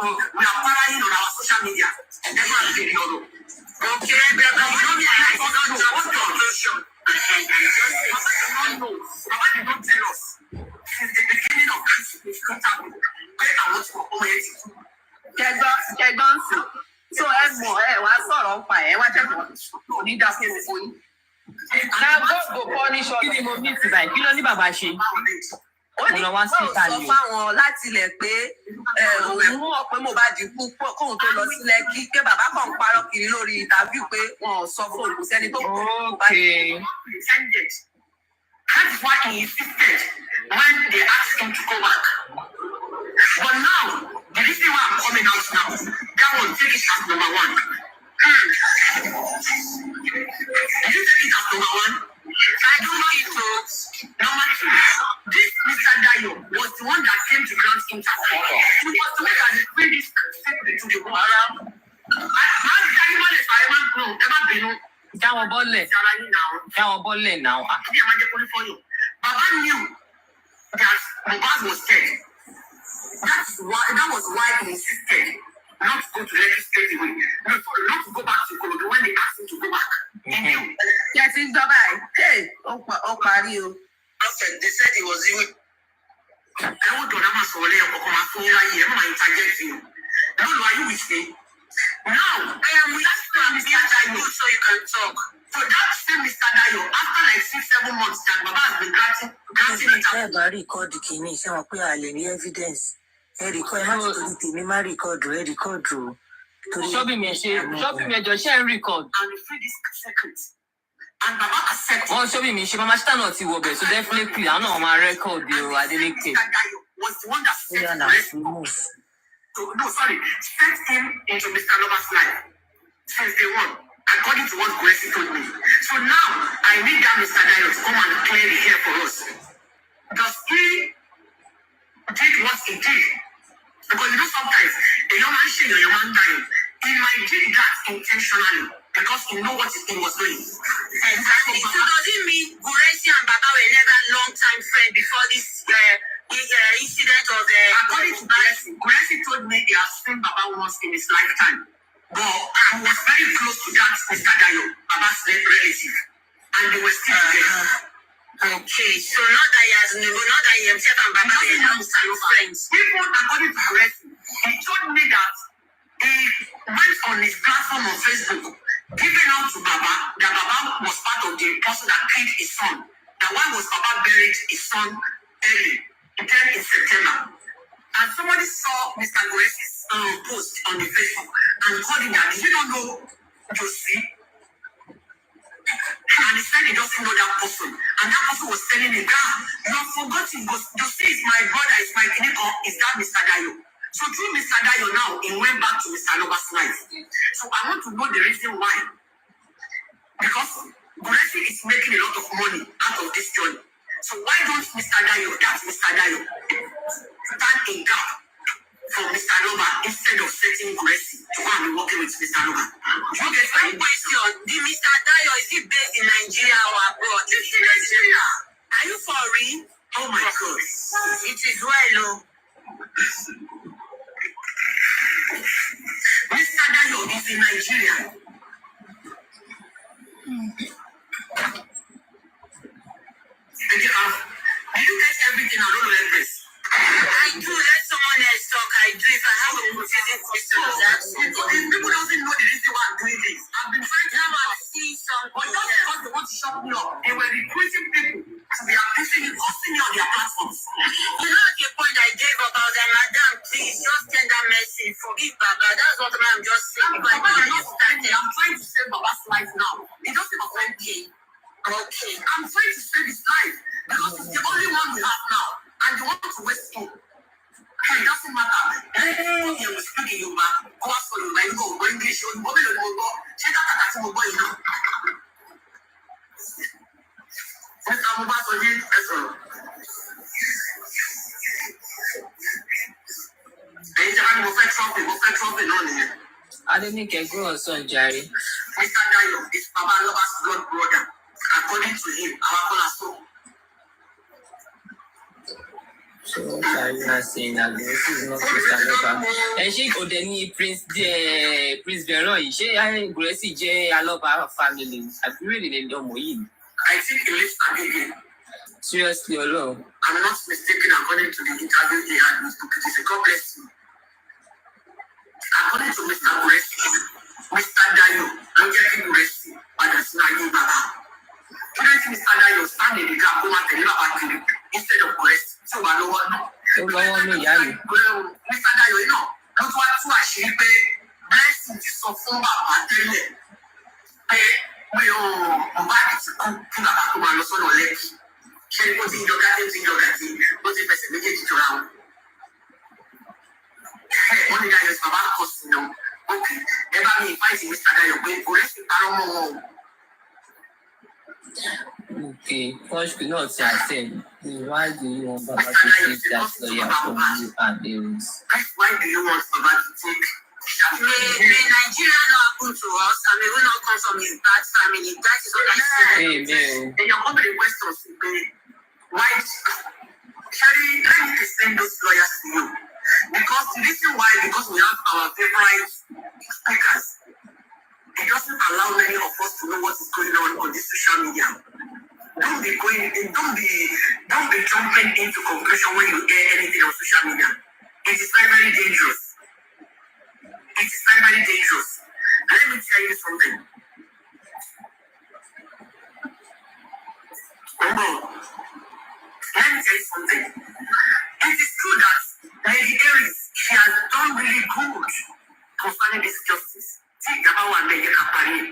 we are partying on our social media. That's not the video. Okay, we are not conclusion. Baba did not tell us since the beginning of this contact. Where I want to go home. Kẹgbọ́n sí. So ẹ mọ̀ ẹ wá sọ̀rọ̀ pa ẹ wá jẹ́kọ̀ọ́ onídàáfẹ́ òfò yín. Na God go punish us. Kí ni mo ní ti báyìí? Kí ló ní bàbá ṣe? Ó ní kó sọ fáwọn láti ilẹ̀ pé òun mọ̀ pé Mohbad kú kóun tó lọ sí Lẹ́kì pé bàbá kan ń parọ́ kiri lórí interview pé wọn ò sọ fún òkú sẹ́ni tó kú. That is why he insisted when they asked him to go back. But now, the reason why I'm coming out now, that one, take it as number one. Did you take it as number one? I don't know it. Number two, this Mr. Dayo was the one that came to grant interview. He was the one that explained this secret to the world. Jáwọ́ bọ́lẹ̀ now. Baba knew that Mohbad was dead. That was why he insisted not to go to Lekki straight away. Not to go back to Ikorodu when they asked him to go back. He knew. Yes, it's Dubai. Hey, ó parí o. After they said he was even. I want to never say what you're going to do. I'm interject you. Lulu, are you with me? Now, I am asking Mr. Dayo so you can talk. So that same Mr. Dayo, after like 6-7 months, that Baba has been granting it. Ẹ bá record kìíní ṣé wọn pé a lè ní evidence. Ẹ record ẹ má ti torí tèmi má record ẹ record o. Ṣọ́bì mi ẹjọ́ ṣe ń record. And free this secret. And Baba accepted. Wọ́n ṣọ́bì mi ṣe máa ṣítà náà ti wọ̀ bẹ̀ so definitely àwọn náà máa record o Adeleke. Mr. Dayo was the one that set him into Mr. Lover's life since day one, according to what Gracie told me. So now I need that Mr. Dayo to come and clear the air for us. Does he did what he did? Because you know sometimes a young man saying or a young man dying, he might do that intentionally because he know what his thing was doing. Exactly. So does it mean Gracie and Baba were never long-time friends before this incident of the... According to Gracie told me he has seen Baba once in his lifetime. But I was very close to that Mr. Dayo, Baba's relative. And they were still together. Okay, so not that he himself and Baba were long-time friends. Even according to Gracie, he told me that he went on his platform on Facebook, giving out to Baba that Baba was part of the person that killed his son. That why was Baba buried his son early, then in September. And somebody saw Mr. Gracie's post on the Facebook and called him that, did you not know Josie? And he said he doesn't know that person. And that person was telling him, God, you have forgotten, Josie is my brother, is my neighbor, is that Mr. Dayo? So through Mr. Dayo now, he went back to Mr. Lover's life. So I want to know the reason why. Because Gracie is making a lot of money out of this journey. So why don't Mr. Dayo, that's Mr. Dayo, stand in gap for Mr. Lover instead of setting Gracie to go and be working with Mr. Lover? You get my question. The Mr. Dayo, is he based in Nigeria or abroad? It's in Nigeria. Are you for real? Oh my God. It is well, Mr. Dayo is in Nigeria. Did you get everything I don't know like this? I do. Let someone else talk. I do. If I have a confusing question, people doesn't know the reason why I'm doing this. I've been trying to see something. But just because they want to shut me up, they were recruiting people to be abusing me, posting me on their platforms. You know, at the point I gave up, I was like, Madam, please just send that message. Forgive Baba. That's what I'm just saying. Baba, I'm not standing. I'm trying to save Baba's life now. It doesn't offend me. Okay. I'm trying to save his life because it's the only one we have now. And you want to waste him. It doesn't matter. Anything you speak in Yoruba, go ask for Yoruba, you go English, you go Yoruba, check out that you go, you know. Mr. Mohbad, so you, èyí tí a ní mo fẹ́ trọ́pì náà nìyẹn. I didn't get go on son, Jerry. Mr. Dayo is Baba Loba's blood brother. According to him, our caller so. So what are you not saying that this is not Mr. Loba? And she go then Prince Veron. She and Gracie J. Aloba family. I really didn't know more. I think he lives again. Seriously, alone. I'm not mistaken according to the interview he had with Bukiti. God bless you. According to Mr. Gracie, Mr. Dayo, I'm getting Gracie, but that's not you, Baba. Mr. Dayo stand in the gap, go and tell you about it instead of Gracie. So I know what. So long me, yeah. Mr. Dayo, you know, not what to actually pay. Blessing is so full of material. We all back to come to the son of Lake. She was in your garden, but if I said, we get it around. One of the guys about cost, no. Okay, never me fighting Mr. Dayo, go rest in Palomon. Okay, first, you know what I said. Why do you want Baba to take that lawyer from you and Aries? Why do you want Baba to take? May Nigeria not happen to us, and may we not come from his bad family. That is what I say. Amen. Then you're coming to questions to pay. Why? Sherry, I need to send those lawyers to you. Because the reason why, because we have our favorite speakers. It doesn't allow many of us to know what is going on this social media. Don't be jumping into conclusion when you hear anything on social media. It is very, very dangerous. It is very, very dangerous. Let me tell you something. Let me tell you something. It is true that Lady Aries, she has done really good concerning this justice. Take the power and make it happen.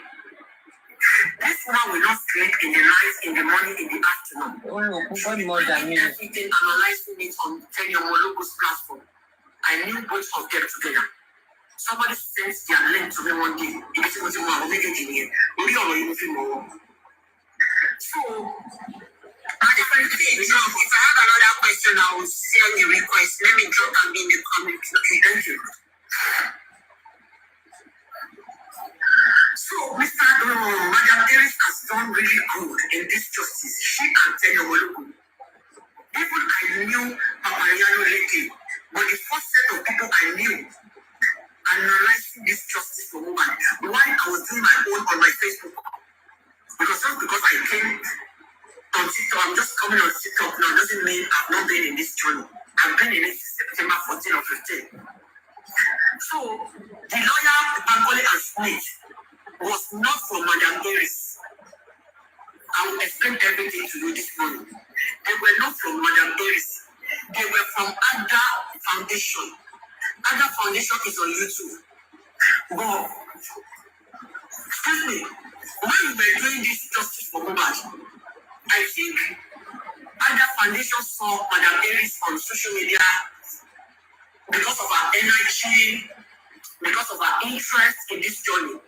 This woman will not sleep in the night, in the morning, in the afternoon. What more than me? Everything, analyzing it on Tenyo Mologo's platform. I knew both of them together. Somebody sent their link to me one day. It was going to make it in here. So, if I have another question, I will send the request. Let me drop and be in the comments. Okay, thank you. So, Madam Aries has done really good in this justice. She and Tenyo Mologo. People I knew Papariano lately, but the first set of people I knew analyzing this justice for women while I was doing my own on my Facebook. Because just because I came on TikTok, I'm just coming on TikTok now, doesn't mean I've not been in this journey. I've been in it since September 14 or 15. So, the lawyer, Bangole and Smith, was not from Madam Aries. I will explain everything to you this morning. They were not from Madam Aries. They were from Ada Foundation. Ada Foundation is on YouTube. But, excuse me, when we were doing this justice for MOHBAD, I think Ada Foundation saw Madam Aries on social media because of her energy, because of her interest in this journey.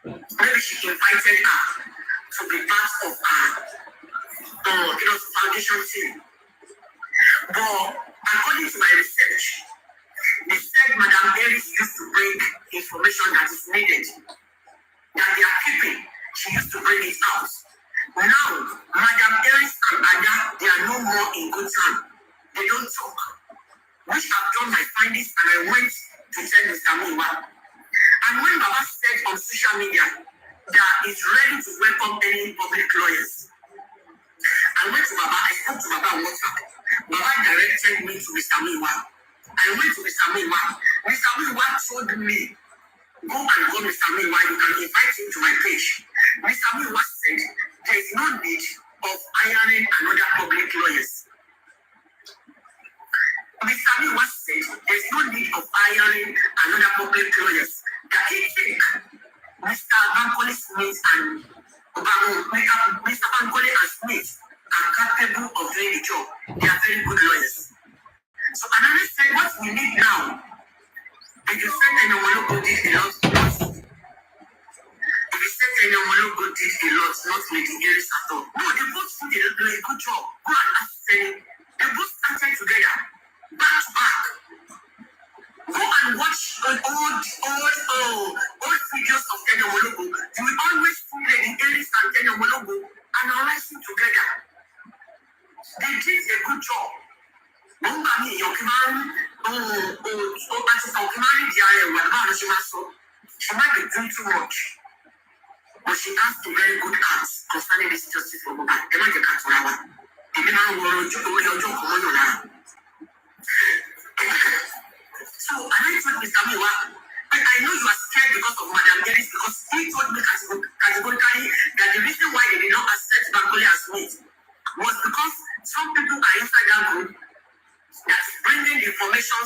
Maybe she invited her to be part of her foundation team. But according to my research, they said Madam Aries used to bring information that is needed, that they are keeping. She used to bring it out. Now, Madam Aries and Ada, they are no more in good time. They don't talk. Which I've done my findings and I went to tell Mr. Miwa. And when Baba said on social media that he's ready to welcome any public lawyers, I went to Baba, I spoke to Baba on WhatsApp. Baba directed me to Mr. Miwa. I went to Mr. Miwa. Mr. Miwa told me, go and call Mr. Miwa, you can invite him to my page. Mr. Miwa said, there is no need of hiring another public lawyers. Mr. Miwa said, there is no need of hiring another public lawyers. That he think Mr. Bankole Smith and Mr. Bankole and Smith are capable of doing the job. They are very good lawyers. So another said, what we need now, if you said Tenyo Mologo did a lot, if you said Tenyo Mologo did a lot, not Lady Aries at all. No, they both did a good job. Go and ask Tenyo. They both started together, back to back. Go and watch an old Logo analyzing together. They did a good job. Number me, your command, she might be doing too much. But she has a very good heart concerning this justice for Mohbad. They might get cut for our. So I told Mr. Miwa, but I know you are scared because of Madam Dennis, because he told me categorically that the reason why they did not accept Bankole as mate was because some people are inside that group that's bringing the information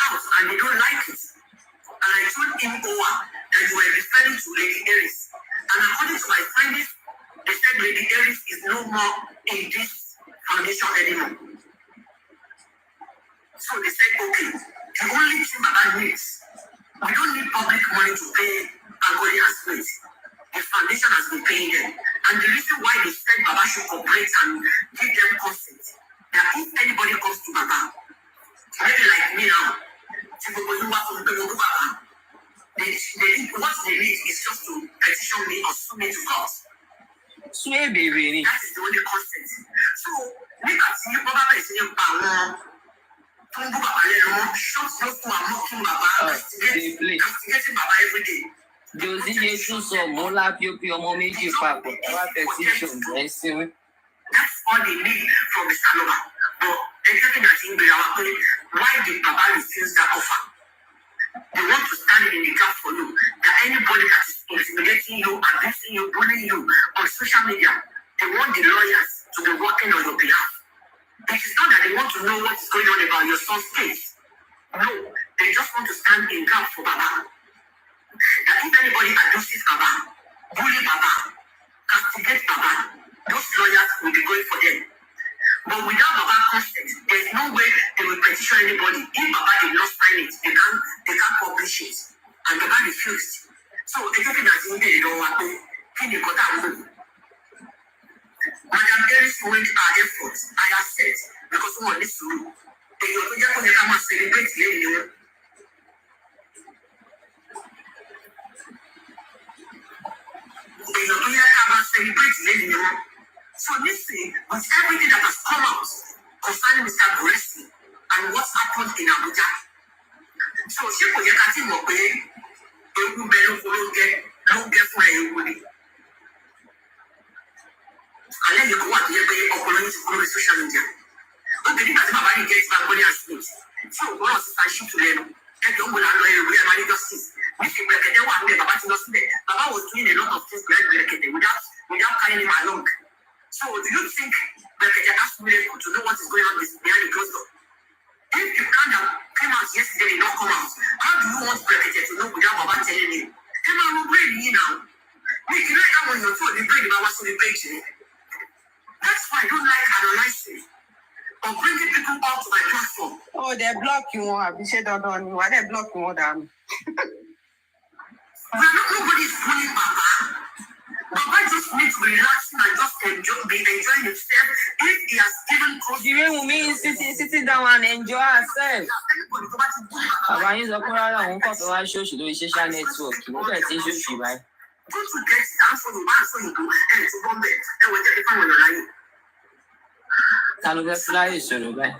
out and they don't like it. And I told him over that you were referring to Lady Aries. And according to my findings, they said Lady Aries is no more in this foundation anymore. So they said, okay, the only thing Baba needs, we don't need public money to pay Bankole as mate. The foundation has been paying them. And the reason why they said Baba should cooperate and give them consent, that if anybody comes to Baba, maybe like me now, what they need is just to petition me or sue me to court. Swear, baby. That is the only consent. So, look at you, Baba is in power. Shots those who are mocking Baba, castigating Baba every day. Josie Jesus or Mola Pio Mommy Papa, petition, I see. That's all they need from Mr. Loba. But everything that's in the why did Baba refuse that offer? They want to stand in the gap for you. That anybody that is intimidating you, abusing you, bullying you on social media, they want the lawyers to be working on your behalf. It is not that they want to know what is going on about your son's case. No, they just want to stand in gap for Baba. That if anybody abuses Baba, bully Baba, castigate Baba, those lawyers will be going for them. But without Baba consent, there's no way they will petition anybody. If Baba did not sign it, they can't publish it. And Baba refused. So everything that's in there, you don't want to got that move. Madam Aries went our efforts, I have said, because we want this to do. They are going to come and celebrate the So listen, with everything that has come out concerning Mr. Gressy and what's happened in Abuja. So she could get at him away, they will be don't get for everybody. And then you go out there by operating to follow social media. Okay, because my body gets back money and sleep. So one of the shit to them. Get the woman and lawyer money justice. If you break it, they want me, Baba was doing a lot of things without carrying him along. So do you think that they asked me to know what is going on behind the closed door? If the kind that came out yesterday did not come out, how do you want Brekete to know without Baba telling him? Emma will bring me now. Make you like that when you're told the brain about what's the brain. That's why I don't like analyzing or bringing people out to my platform. Oh, they block you. I've said that on you. Why they block you more than? Nobody's bullying Baba. Baba just needs to be relaxing and just enjoying himself. If he has given cause, You mean sitting down and enjoy ourselves? Baba yín sọ pé rárá òun kọ̀ fẹ́ wá ṣóòṣì lórí social network. Ó bẹ̀rẹ̀ sí ṣóòṣì báyìí. Don't you get it? I'm for you, and it's one bed. And we're taking fun on the line. Ta ló fẹ́ fúláyè ìṣòro báyìí?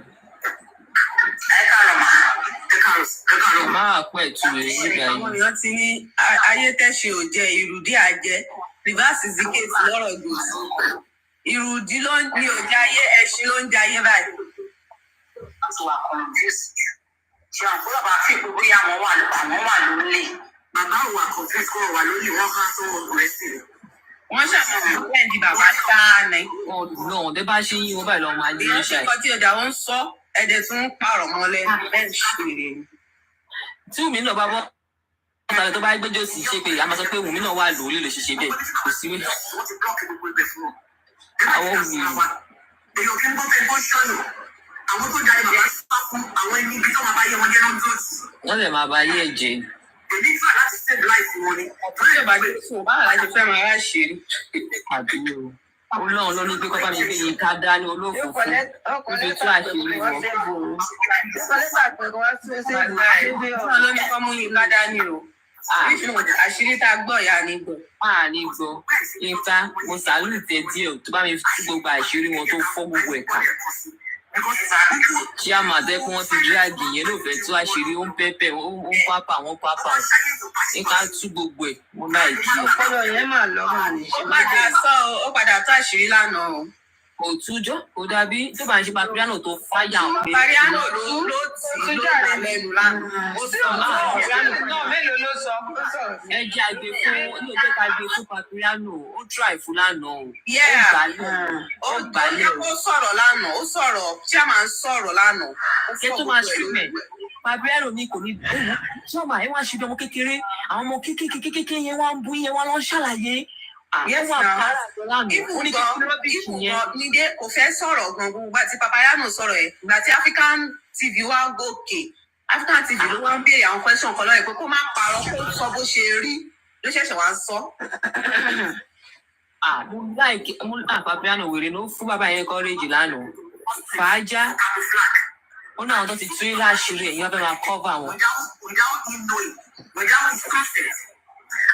Máa pẹ̀ tu rẹ̀ nígbà yìí. Àwọn èèyàn ti ní ayé tẹ̀sí ò jẹ́ ìrùdí àjẹ́. Reverse is the case lọ́rọ̀ gbòòsì. Ìrùdí ló ń ní òjá ayé, ẹṣin ló ń jẹ ayé báyìí. Ṣé àbúrò bá fi gbogbo yà wọ́n wà lórí? Bàbá wa confess kọ́ wà lórí wọ́n ká sọ́wọ́ Gressy. Wọ́n ṣàfihàn bẹ́ẹ̀ di bàbá sáà ní. Ọ̀nà ọ̀dẹ́ bá ṣe yín wọn báyìí lọ́wọ́ máa yí Èèyàn ní ṣe ṣáì. nǹkan tí ọjà wọn ń sọ, ẹ̀dẹ̀ tún ń pààrọ̀ mọ́ lẹ́nu. Bẹ́ẹ̀ ṣèrè ni. Tí Wùmí náà bá bọ́ ọ̀tàlẹ̀ tó bá gbẹ́jọ́ sí ṣe pé a máa sọ pé Wùmí náà wà lórí lè ṣiṣẹ́ bẹ́ẹ̀ kò sí wí. Wọ́n ti blọ́ọ̀kì gbogbo ibẹ̀ fún wọn. Àwọn Wùmí. Èèyàn kí n bọ́ bẹ́ẹ̀ bọ́ ṣọ́nù. Àwọn tó darí bàbá sábà fún àwọn ẹni ibi tó máa bá yẹ wọn jẹ́ lọ́dọ̀ọ̀sì. Wọ́n lè máa ba ayé ẹ̀jẹ̀. Èmi fà láti save life wọn ni. Tí ò bá dé fún báwo la ṣe fẹ́ máa rà ṣe rí? Àdúgbò. Ọlọ́run ló ní pé kọ́kọ́ mi gbé yín ká dání olófòfò. Ibi tó àṣírí wọn. Náà ló ní kọ́ mú yín ká dání o. àṣírí tá a gbọ́ ìyá ni gbọ́. ní gbọ́ Yínká mo sàlùtẹ díẹ̀ tó bá mi tú gbogbo àṣírí wọn tó fọ́ gbogbo ẹ̀ka ṣé àmọ́ àtẹ kí wọ́n ti dírágì yẹn ló fẹ́ tú àṣírí ó ń pẹ́pẹ́ ó ń pápá wọn pápá Yínká tú gbogbo ẹ̀ mo láì kí ọ. ọpọlọ yẹn mà lọ́wọ́ ni. ó padà tó àṣírí lánàá o. òtújọ́ kò dàbí tó bá ń ṣe Papiriano tó fáyà pé. Papiriano ló tì ló gbà lẹ́nu lánàá. ó sọ náà mélòó ló sọ. ẹ jẹ́ àgbẹ̀ fún ní ọjọ́ ká gbé fún Papiriano ó try fún lánàá o. ó gbálẹ̀ ó sọ̀rọ̀ lánàá ó sọ̀rọ̀ chairman sọ̀rọ̀ lánàá. ṣé tó máa ṣùgbọ́n Papiriano ní kò ní bẹ́ẹ̀ ṣọ́ọ̀mà ẹ wá ṣe bí ọmọ kékeré àwọn ọmọ kékeré yẹn wá ń bú yẹn wá lọ ṣàlàyé. Yes, Nídé kò fẹ́ sọ̀rọ̀ gbọ̀ngàn gbà tí Papiriano sọ̀rọ̀ ẹ̀ gbà tí African TV wá gòkè African TV ló wá ń béèrè àwọn question kan lọ́yẹ̀ pé kó má parọ́ kó sọ bó ṣe rí ló ṣẹ̀ṣẹ̀ wá sọ. mo láìkí Papiriano wèrè ló fún bàbá yẹn courage lánàá fàájà ó ní àwọn tó ti tún ilé àṣírí ẹ̀yìn wọn fẹ́ máa cover wọn.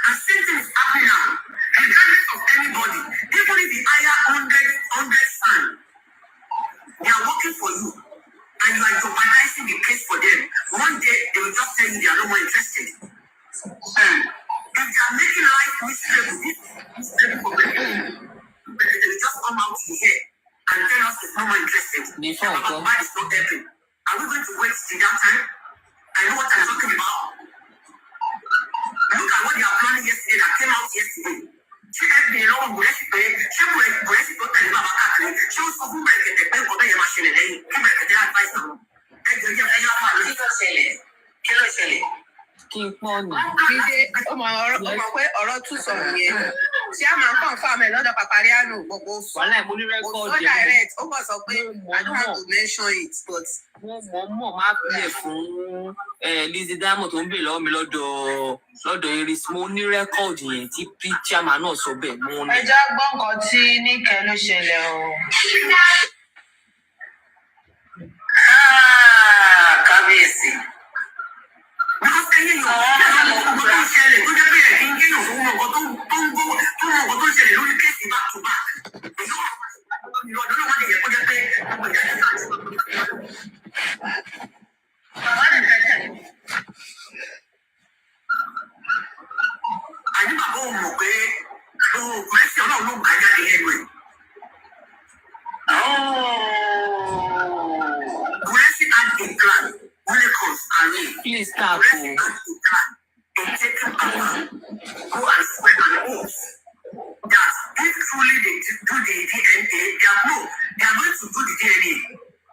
And same thing is happening now. Regardless of anybody, even if you hire 100 son, they are working for you, and you are jeopardizing the case for them. One day they will just tell you they are no more interested. If they are making life miserable for them, they will just come out here and tell us it's no more interested. MOHBAD is not helping. Are we going to wait till that time? I know what I'm talking about. Look at what they are planning yesterday that came out yesterday. She had been along with it. She was going to tell you about that. She was going to get the pen for the machine. She was going to advise them. Kí n pọ́n nù. Dídé ọmọ pé ọ̀rọ̀ tún sọ̀rọ̀ yẹn. Ṣé a máa ń kàn fáwọn ẹ̀ lọ́dọ̀ Papiriano gbogbo sọ? Wàhálà ìmú ní rẹ́kọ̀dì. Ó direct ó kàn sọ pé I don't have to mention it but. Wọ́n mọ̀ máa pìlẹ̀ fún Lizzy Diamond tó ń bè lọ́wọ́ mi lọ́dọ̀ Iris. Mo ní rẹ́kọ̀dì yẹn tí chairman náà sọ bẹ́ẹ̀ mo ní. Ẹ já gbọ́ nǹkan tí Níkẹ́ ló ṣẹlẹ̀ o. Kábíyèsí. Because ẹyẹ yóò ọmọ tó ń ṣẹlẹ̀ tó jẹ́ pé ẹ̀kí ń kéèyàn fún ọkọ̀ tó ń ọkọ̀ tó ń ṣẹlẹ̀ lórí kéèsì back to back. Èyí ọ̀dọ́ náà wọ́n lè yẹ kó jẹ́ pé ọmọ ìyá ti sáà ti sọ. Àní bàbá òun mọ̀ pé òògùn ẹ̀sìn ọlọ́run ló gbà jáde lẹ́nu ẹ̀. Blessing and a plan when it comes away. Please stop. Blessing and a plan to take him out. Go and swear an oath that if truly they do the DNA, they are going to do the DNA.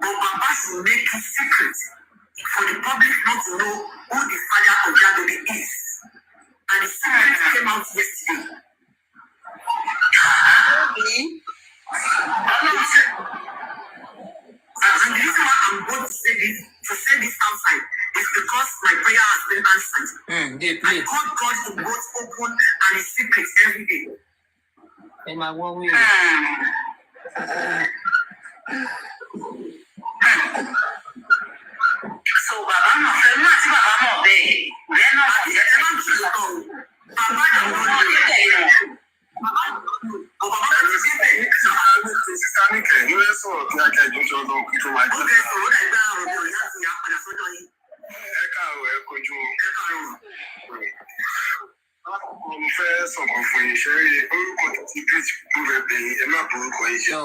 But Baba should make it secret for the public not to know who the father of that baby is. And the secret came out yesterday. And the reason why I'm going to say this outside is because my prayer has been answered. I call God to both open and in secret every day. In my one way. So Baba náà fẹ́ mú àti Baba mọ̀ bẹ́ẹ̀ náà sì ẹ máa ń fi ọ̀tọ̀ Baba náà ló ń lò ẹ̀. Baba náà ló ṣe bẹ́ẹ̀. Sísá ní kẹ̀lú ẹ̀ sọ̀rọ̀ kí akẹ́ ìjọsọ ọdún kí tó máa jẹ́. Ó kẹ́ sọ̀rọ̀ ẹgbẹ́ àrùn mi ò yá sí apàdà sọ́dọ̀ yìí. Ẹ káàárọ̀ ẹ kojú. Ẹ káàárọ̀. Mo fẹ́ sọ̀kan fún yín ṣe rí orúkọ tí bíríìtì kú rẹ̀ bẹ̀yìn ẹ má borúkọ yín jẹ́.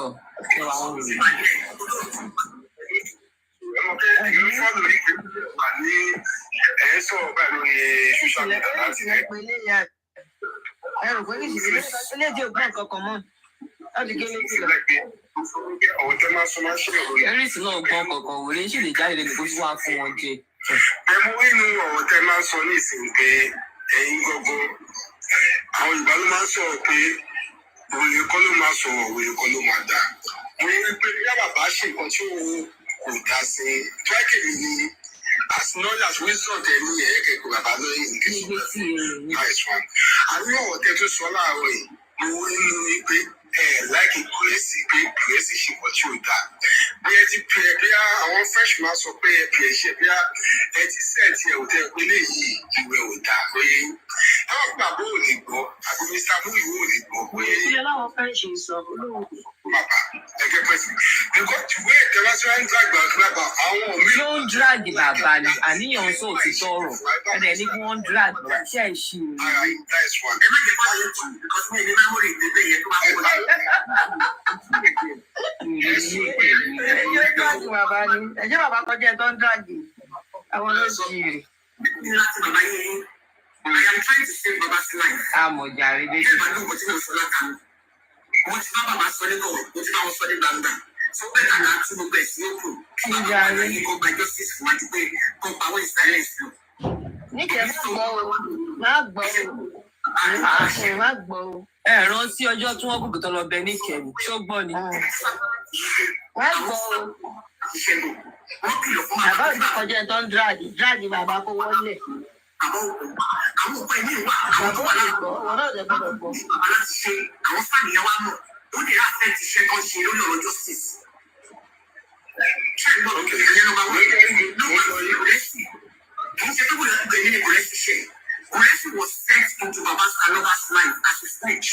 Ìlú fọ́ọ̀lù yìí pé wà ní ẹ̀ sọ̀rọ̀ báyìí lórí social media láti rẹ̀. Ẹ rò pé ní ìṣẹ̀lẹ̀ eléjì ògbọ́n kankan mọ́ láti gé létí lọ. Ọ̀wọ́ tẹ́ máa sọ máa ṣe ìròyìn. Ẹ̀rìsì náà gbọ́n kankan wò lè ṣì lè jáde lẹ́nu kó tí wàá fún wọn jẹ. Ẹ mú inú ọ̀wọ́ tẹ́ máa sọ ní ìsìn pé ẹ̀yin gbọ́gbọ́. Àwọn Yorùbá ló máa ń sọ̀rọ̀ pé òye kọ́ ló máa sọ̀rọ̀ òye kọ́ ló máa dá. Mo ní pé bí bàbá ṣe nǹkan tí òun kò dá sí tọ́kìlì ni as long as wisdom tẹ̀ ní ẹ̀ẹ́kẹ̀kọ̀ bàbá lóyìn ní kí n nice one. Àwọn ọ̀wọ́ tẹ́ tó sọ láàárọ̀ yìí mo ní pé láìkì kò kùrẹ́sì pé kùrẹ́sì ṣe wọ́n tí ò dáa bí ẹ ti pè é bí àwọn freshman sọ pé ẹ pè é ṣe bí ẹ ti sẹ́ẹ̀tì ẹ̀ ò tẹ́ pé léyìí ìwé ò dáa pé àwọn gbàgbọ́ ò lè gbọ́ àbí Mr. Muyiwa ò lè gbọ́ pé ilé láwọn fẹ́ ṣe sọ olóhùn. bàbá ẹgbẹ́ pẹ̀sì nǹkan ìwé ìtẹ́wá tí wọ́n ń dàgbà gbàgbà àwọn míì. ló ń dráàgì bàbá ni àníyàn sọ òtítọ́ ọ̀rọ̀ ẹ̀dẹ̀ ní kí wọ́n dráàgì bàbá tí ẹ̀ ṣì ń That is one. ẹ má jẹ́ kó ayé tù because mi ò ní memory ìdílé yẹn tó bá wọlé. ẹjọ́ dráàgì bàbá ni ẹjọ́ bàbá kọjá ẹ̀ tó ń dráàgì àwọn ló ṣì rè. láti bàbá yẹn I am trying to save Baba's life. àmọ̀jà rẹ̀ dé. ẹ bá dùn kó tí mo sọ látàmú mo ti bá bàbá sọ ní kọ̀wé mo ti bá wọn sọ ní gbangba tó bẹ́ẹ̀ kàkà tí mo bẹ̀ sí òkú kí bàbá wọn yìí kó gba justice fún wa ti pé kó pa àwọn ìsàlẹ̀ ìsìn. níkẹ́ má gbọ́ o má gbọ́ o. ẹ rántí ọjọ́ tí wọ́n gòkè tó lọ bẹ níkẹyìn ṣó gbọ́ ni. má gbọ́ o. bàbá ò ti kọjá ẹ̀ tó ń dráàgì bàbá kó wọlé. àwọn òkú ẹ̀mí wà bàbá ò lè gbọ́ wọn náà lè gbọ́dọ̀ gbọ́. bàbá láti ṣe àwọn fáàmì yẹn wá mọ̀ ó lè ráfẹ́ ti ṣe kan ṣe lórí ọ̀rọ̀ justice. ṣé ìgbọ́n òkè ìyẹn ló bá wọ́n ló wà sí kòrẹ́sì kì í ṣe tó wọlé gbẹ̀mí ní kòrẹ́sì ṣe kòrẹ́sì was set into Baba's Aloba's life as a snitch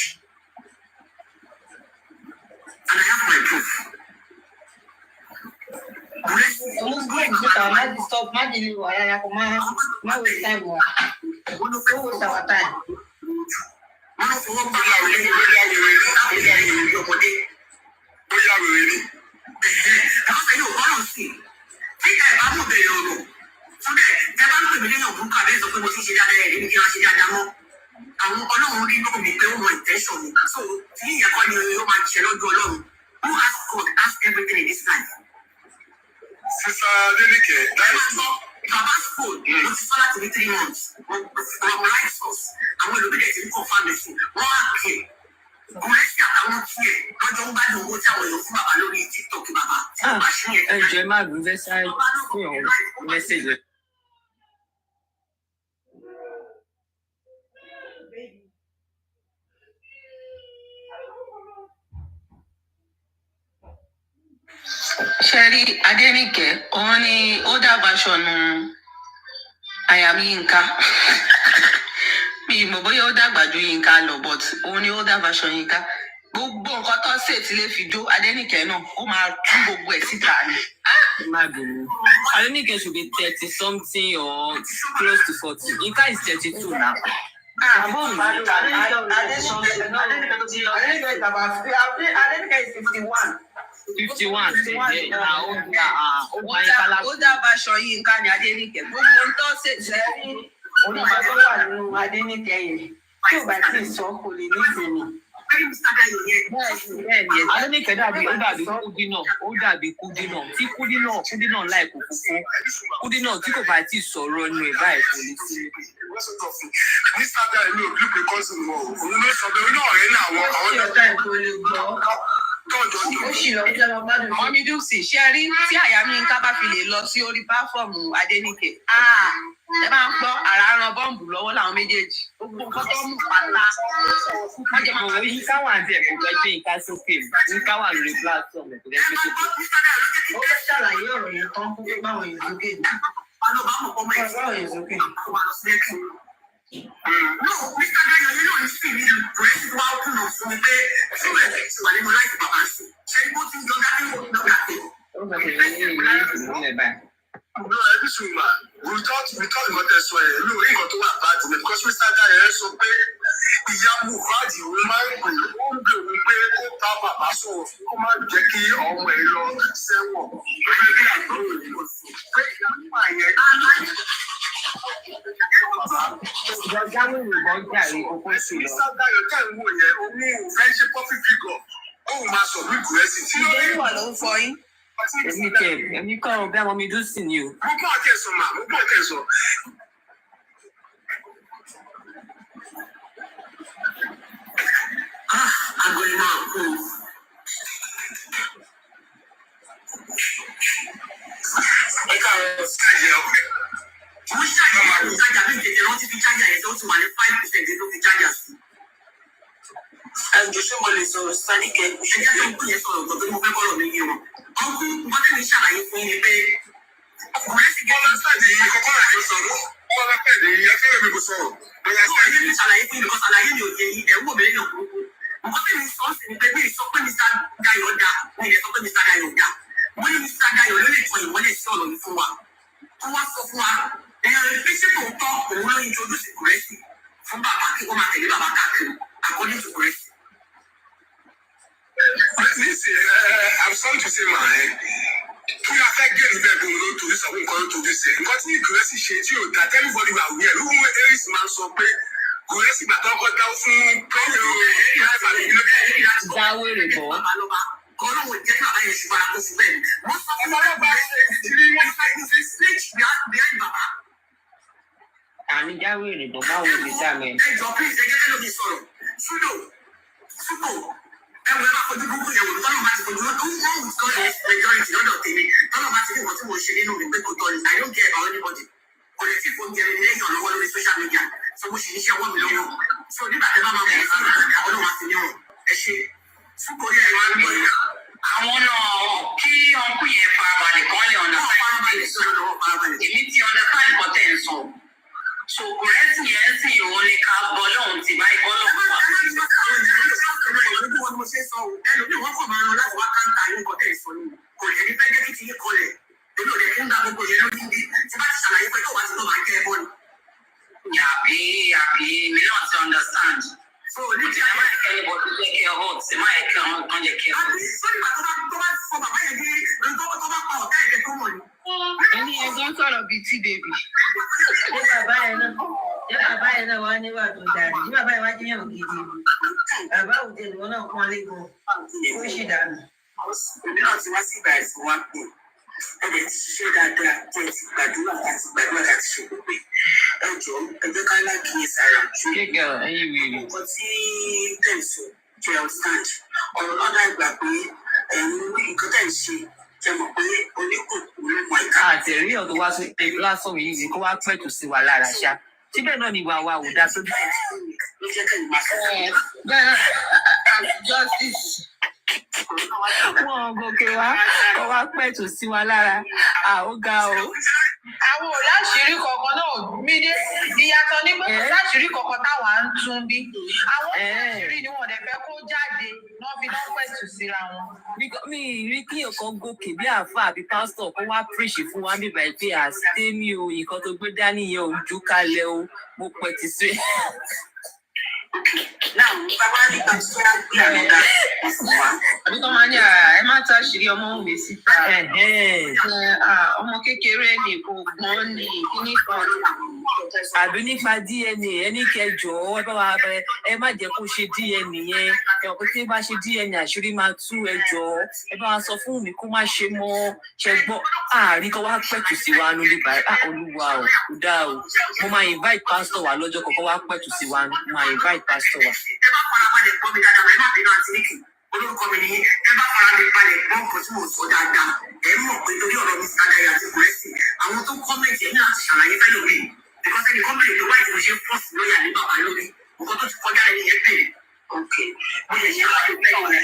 and I have my proof. Má disturb, má dìlì wà yára kò má waste time wà. Ó waste our time. wọ́n lọ fọwọ́ pa ìyá òye bóyá wèrè ní ọmọdé bóyá wèrè ní. ẹ̀rọ sẹ́yìn ò bọ́lọ̀ sí i tí ẹ̀ bá mú bẹ̀rẹ̀ ọ̀rọ̀ fún ẹ̀ ẹ bá ń pè mí lẹ́yìn òkú kàdé sọ pé mo ti ṣe dáadáa ẹ̀ níbi kí wọ́n ṣe dáadáa mọ́. àwọn ọlọ́run rí lóko mi pé ó mọ intention mi so tí ìyẹn kọ́ ni ó máa ṣe lọ́dún ọlọ́run who ask God ask everything in this life. Sister Adenike, that is not. Baba school, mo ti sọ láti ní 3 months. Ọmọ life source, àwọn olùbílẹ̀ ti ń kọ́ fámẹ́sì, wọ́n á kè. Kùrẹ́sì àtàwọn tiẹ̀ lọ́jọ́ ń bá ní owó tí àwọn èèyàn fún bàbá lórí TikTok bàbá. ẹ jẹ́ má dùn fẹ́ sáré fún ìyàwó mẹ́sẹ̀jì. Ṣẹ́rí Adéníkẹ́, òun ni ó dàgbà ṣọ̀nù àyàmí Yínká. Mi ì mọ̀ bóyá ó dàgbà ju Yínká lọ, but òun ni ó dàgbà ṣọ̀ Yínká. Gbogbo nǹkan tó ṣe tí lè fi jó Adéníkẹ́ náà, ó máa tú gbogbo ẹ̀ síta ni. Má bínú. Adenike should be 30 something or close to 40. Yinka is 32 now. Adéníkẹ́ is 51. 51. Ó dábàá aṣọ Yínká ni Adéníkẹ́. Gbogbo ń tọ́ ṣe jẹ́ rí. Onígbà tó wà nínú Adéníkẹ́ yẹn tí ò bá tí ì sọ kò lè ní ìsinmi. Adenike dàbí Kúdínà, ó dàbí Kúdínà. Tí Kúdínà láì kò fúnfún. Kúdínà tí kò bá tí ì sọ̀rọ̀ ẹnu ẹ̀ báyìí kò lè sí. Mr. Guy mi ò bí pé cousin mọ̀ òun ló sọ bẹ́ẹ̀ náà rẹ̀ ní àwọn ó sì lọ sí ọmọ gbádùn. Mọ́mí Dùsì ṣe rí tí àyàmí Yínká bá fi lè lọ sí orí pláfọ́ọ̀mù Adéníkẹ́. Ẹ máa ń gbọ́ ara ran bọ́ǹbù lọ́wọ́ làwọn méjèèjì. Gbogbo nǹkan tó mú pátá. Wọ́n jẹ́ mọ̀ wọ́n Yínká wà ní ẹ̀kọ́ fẹ́ gbé Yínká sókè. Yínká wà lórí platform ẹ̀kọ́ fẹ́ gbé sókè. Ó fẹ́ ṣàlàyé ọ̀rọ̀ yẹn tán kó gbé báwọn èèyàn sókè. Báwọn èèyàn sókè. No, Mr. Dayo, you know, it's still in grace to open up for me. So, it's one in life, Papa. Say, what is the guy who knows that? No, every swimmer. We thought about this way. No, we got to work bad because Mr. Guy so pay. Ìyá MOHBAD ìwé máa ń pè ó ń bè wípé kó bá bàbá sọ̀rọ̀ kó má jẹ́ kí ọmọ ẹ̀ lọ sẹ́wọ̀n. Gẹ́gẹ́ bí àgbọ̀rò ìlú sí. Pé ìyá MOHBAD yẹn Ìjọba mi ìbọn jàre kókó sí lọ. Mr. Dayo tẹ̀ ń wò yẹn, òun fẹ́ ṣe public figure. Òun máa sọ bí Gúrẹ́sì tí ó Ìdérí wà ló ń fọ yín. Èmi kọ́ ọ̀rọ̀ bí àwọn mi dùn sí ni o. Mo gbọ́ ọ̀kẹ́sọ̀ mà, mo gbọ́ ọ̀kẹ́sọ̀. Àgbẹ̀ máa kú. Ẹ káàárọ̀ ṣáàjì ọ̀kẹ́. Wọ́n ṣàyẹ̀wò àwọn ìtajà bí ìjẹjẹ wọ́n ti fi chájà yẹn tó ti wà ní 5% tó fi chájà sí. ṣé mo lè sọ̀rọ̀ Sádìkẹ́? Ẹ jẹ́ kí n kú yẹn sọ̀rọ̀ gbọ́dọ̀ tí mo fẹ́ kọ́rọ̀ mi yé wọn. Ọkùn nǹkan tí mi ṣàlàyé fún yín pé ọkùnrin sì gẹ́gẹ́ bí sọ̀rọ̀ yìí kọ́kọ́ rà tó sọ̀rọ̀. Wọ́n bá pẹ̀lú ẹgbẹ́ mi kò sọ̀rọ̀. Ọkùnrin mi ṣàlàyé fún yín nǹkan ṣàlàyé mi ò yé yín ẹ̀wọ́ mi lẹ́yìn òkúrúkú. Nǹkan tí mi sọ sí ni pé mi sọ pé Mr. Dayo dá mi lè sọ pé Mr. Dayo dá. Mo ní Mr. Dayo ló lè tọ ìmọ́lẹ̀ sí ọ̀rọ̀ yìí fún wa. Wọ́n wá sọ fún wa pé ṣé tòótọ́ òun ló introduce Kúrẹ́sì fún bàbá kí ó máa tẹ̀lé bàbá káàkiri according to Kúrẹ́sì. Listen, I'm sorry to say, man. Kí a fẹ́ gé níbẹ̀ bí mo torí sọ nǹkan ló torí sẹ̀. Nǹkan tí Kúrẹ́sì ṣe tí ò dá everybody wà wí ẹ̀. Lóhùn Eris máa ń sọ pé Kúrẹ́sì gbàtọ́ ọkọ̀ dáwọ́ fún Dáwèrè bọ̀. Ọlọ́run jẹ́ kí bàbá yẹn ṣùgbọ́n àkóso fún bẹ́ẹ̀ ni. Wọ́n sọ fún ọlọ́gbà snitch behind bàbá. Àní jáwèrè bọ̀ báwo ni sáàmì? Ẹ jọ please ẹ jẹ́ kí lómi sọ̀rọ̀. Súdò ẹwọ ẹ bá fojú burúkú yẹn wò tọ́lọ́ bá ti fojú wọ́n wù kọ́ ẹ majority lọ́dọ̀ tèmi tọ́lọ́ bá ti ní ìwọ̀n tí mo ṣe nínú mi pé kò tọ́ ni I don't care about anybody. Kò lè tí fún jẹrin ní èèyàn lọ́wọ́ lórí social media so mo ṣì ní iṣẹ́ ọwọ́ mi lọ́wọ́ so nígbà tẹ́ bá máa mọ̀ ọ́n ọlọ́run àti níwọ̀n ẹ ṣe fúnkọ́ yẹn wá ń gbọ́ yẹn. Àwọn náà kí ọkùn yẹn farabalẹ̀ kán lè ọ̀nà farabalẹ̀. Èmi ti ọ̀nà fáìlì kan tẹ̀ ń sọ. So Kúrẹ́sì yẹn sì òun ni ká bọ́ lọ́hùn tí báyìí bọ́ lọ́hùn wá. Ẹlòmíì wọ́n kọ̀ máa ń lọ láti wá káńtà ní nǹkan tẹ̀ sọ ni kò lè ní fẹ́ jẹ́ kí ti yín kọlẹ̀ èmi ò lè fi ń gba gbogbo yẹn lórí ibi tí bá ti ṣàlàyé pé tó wá sí tó máa jẹ́ ẹbọ ni. Yàbí mi náà ti understand. So ní ti Ẹ má yẹ kẹ́ ẹ bọ̀ tó jẹ́ kẹ́ ẹ hot, ẹ má yẹ kẹ́ ẹ hàn jẹ́ kẹ́ ẹ hot. sọ́ni bàtọ́ bá sọ bàbá yẹn bí tó bá pa ọ̀tá ẹ̀jẹ̀ tó mọ̀ ni. Ẹni ẹgbẹ́ sọ̀rọ̀ bíi tí bèbí. Ṣé bàbá yẹn náà wá níwà tó dára? Ṣé bàbá yẹn wá jẹ́yàn gidi? Bàbá òde ìwọ náà pọ́n lé gan. Ó ṣì dànù. Èmi náà ti wá sí ìgbà ẹ̀sìn wá pé ẹ̀jẹ̀ ti ṣiṣẹ́ dáadáa tí ẹ ti gbàdúrà láti ṣe gbogbo ẹ jọ ẹ jẹ́ ká lákìyèsí ara ju Gẹ́gẹ́ ẹyin wèrè. nǹkan tí tẹ̀sán jẹ́ ọ̀sán ọ̀rọ̀ náà dàgbà pé nǹkan tẹ̀ ń ṣe jẹ́ mọ̀ pé oníkùnkù ló mọ ìka. Àtẹ̀rí ọ̀dọ̀ wá sí platform yìí ni kó wá pẹ̀tù sí wa lára ṣá. Síbẹ̀ náà ni ìwà wa ò dá sójú. Ló jẹ́ kẹ́yìn máa sọ. Bẹ́ẹ̀ justice. Wọ́n gòkè wá kó wá pẹ̀tù sí wa lára. Ó ga o. Àwọn ò láṣìírí kankan náà mí dé ìyàtọ̀ ní pé kò láṣìírí kankan táwa ń tún bí. Àwọn láṣìírí ni wọ́n dẹ̀ fẹ́ kó jáde náà fi náà pẹ̀tù síra wọn. Mi rí kí ọ̀kan gòkè bí àáfàá àbí pásítọ̀ kó wá píríṣì fún wa bíbá ẹ̀ pé àstémi o nǹkan tó gbé dání yẹn ò ju kalẹ̀ o mo pẹ̀tù sí. Náà bàbá nígbà tí wọ́n gbé àmọ́dá ọ̀sán wa. Àbí kọ́ máa ní ẹ má ta àṣírí ọmọ òun mi síta. Ọmọ kékeré ni kò gbọ́n ní kíní kan. Àbí nípa DNA ẹni kẹjọ ẹ bá wa bẹ ẹ má jẹ́ kó ṣe DNA yẹn ẹ ò pé tí bá ṣe DNA àṣírí máa tú ẹjọ ẹ bá wa sọ fún mi kó má ṣe mọ́ ṣe gbọ́ àárín kan wá pẹ̀tù sí wa nílé báyìí olúwa o kò dáa o mo máa invite pastor wa lọ́jọ́ kọ̀ọ̀kan wá pẹ̀tù sí wa mo máa invite pastor wa. Ẹ bá farabalẹ̀ gbọ́ mi dáadáa, ẹ má bínú àti níkì. Olórúkọ mi nìyí. Ẹ bá farabalẹ̀ gbọ́ nǹkan tí mo sọ dáadáa. Ẹ mọ̀ pé torí ọ̀rọ̀ mi Sádàyà àti Kúrẹ́sì, àwọn tó kọ́mẹ̀ntì ẹ̀yìn àti ṣàlàyé fẹ́ lómi. Because ẹni kọ́mẹ̀ntì tó wáyé mo ṣe fọ́ọ̀sì lóyà ní bàbá lórí. Nǹkan tó ti kọjá ẹni yẹn bèrè. Ok. Mo lè ṣe láti fẹ́ ọ̀rẹ́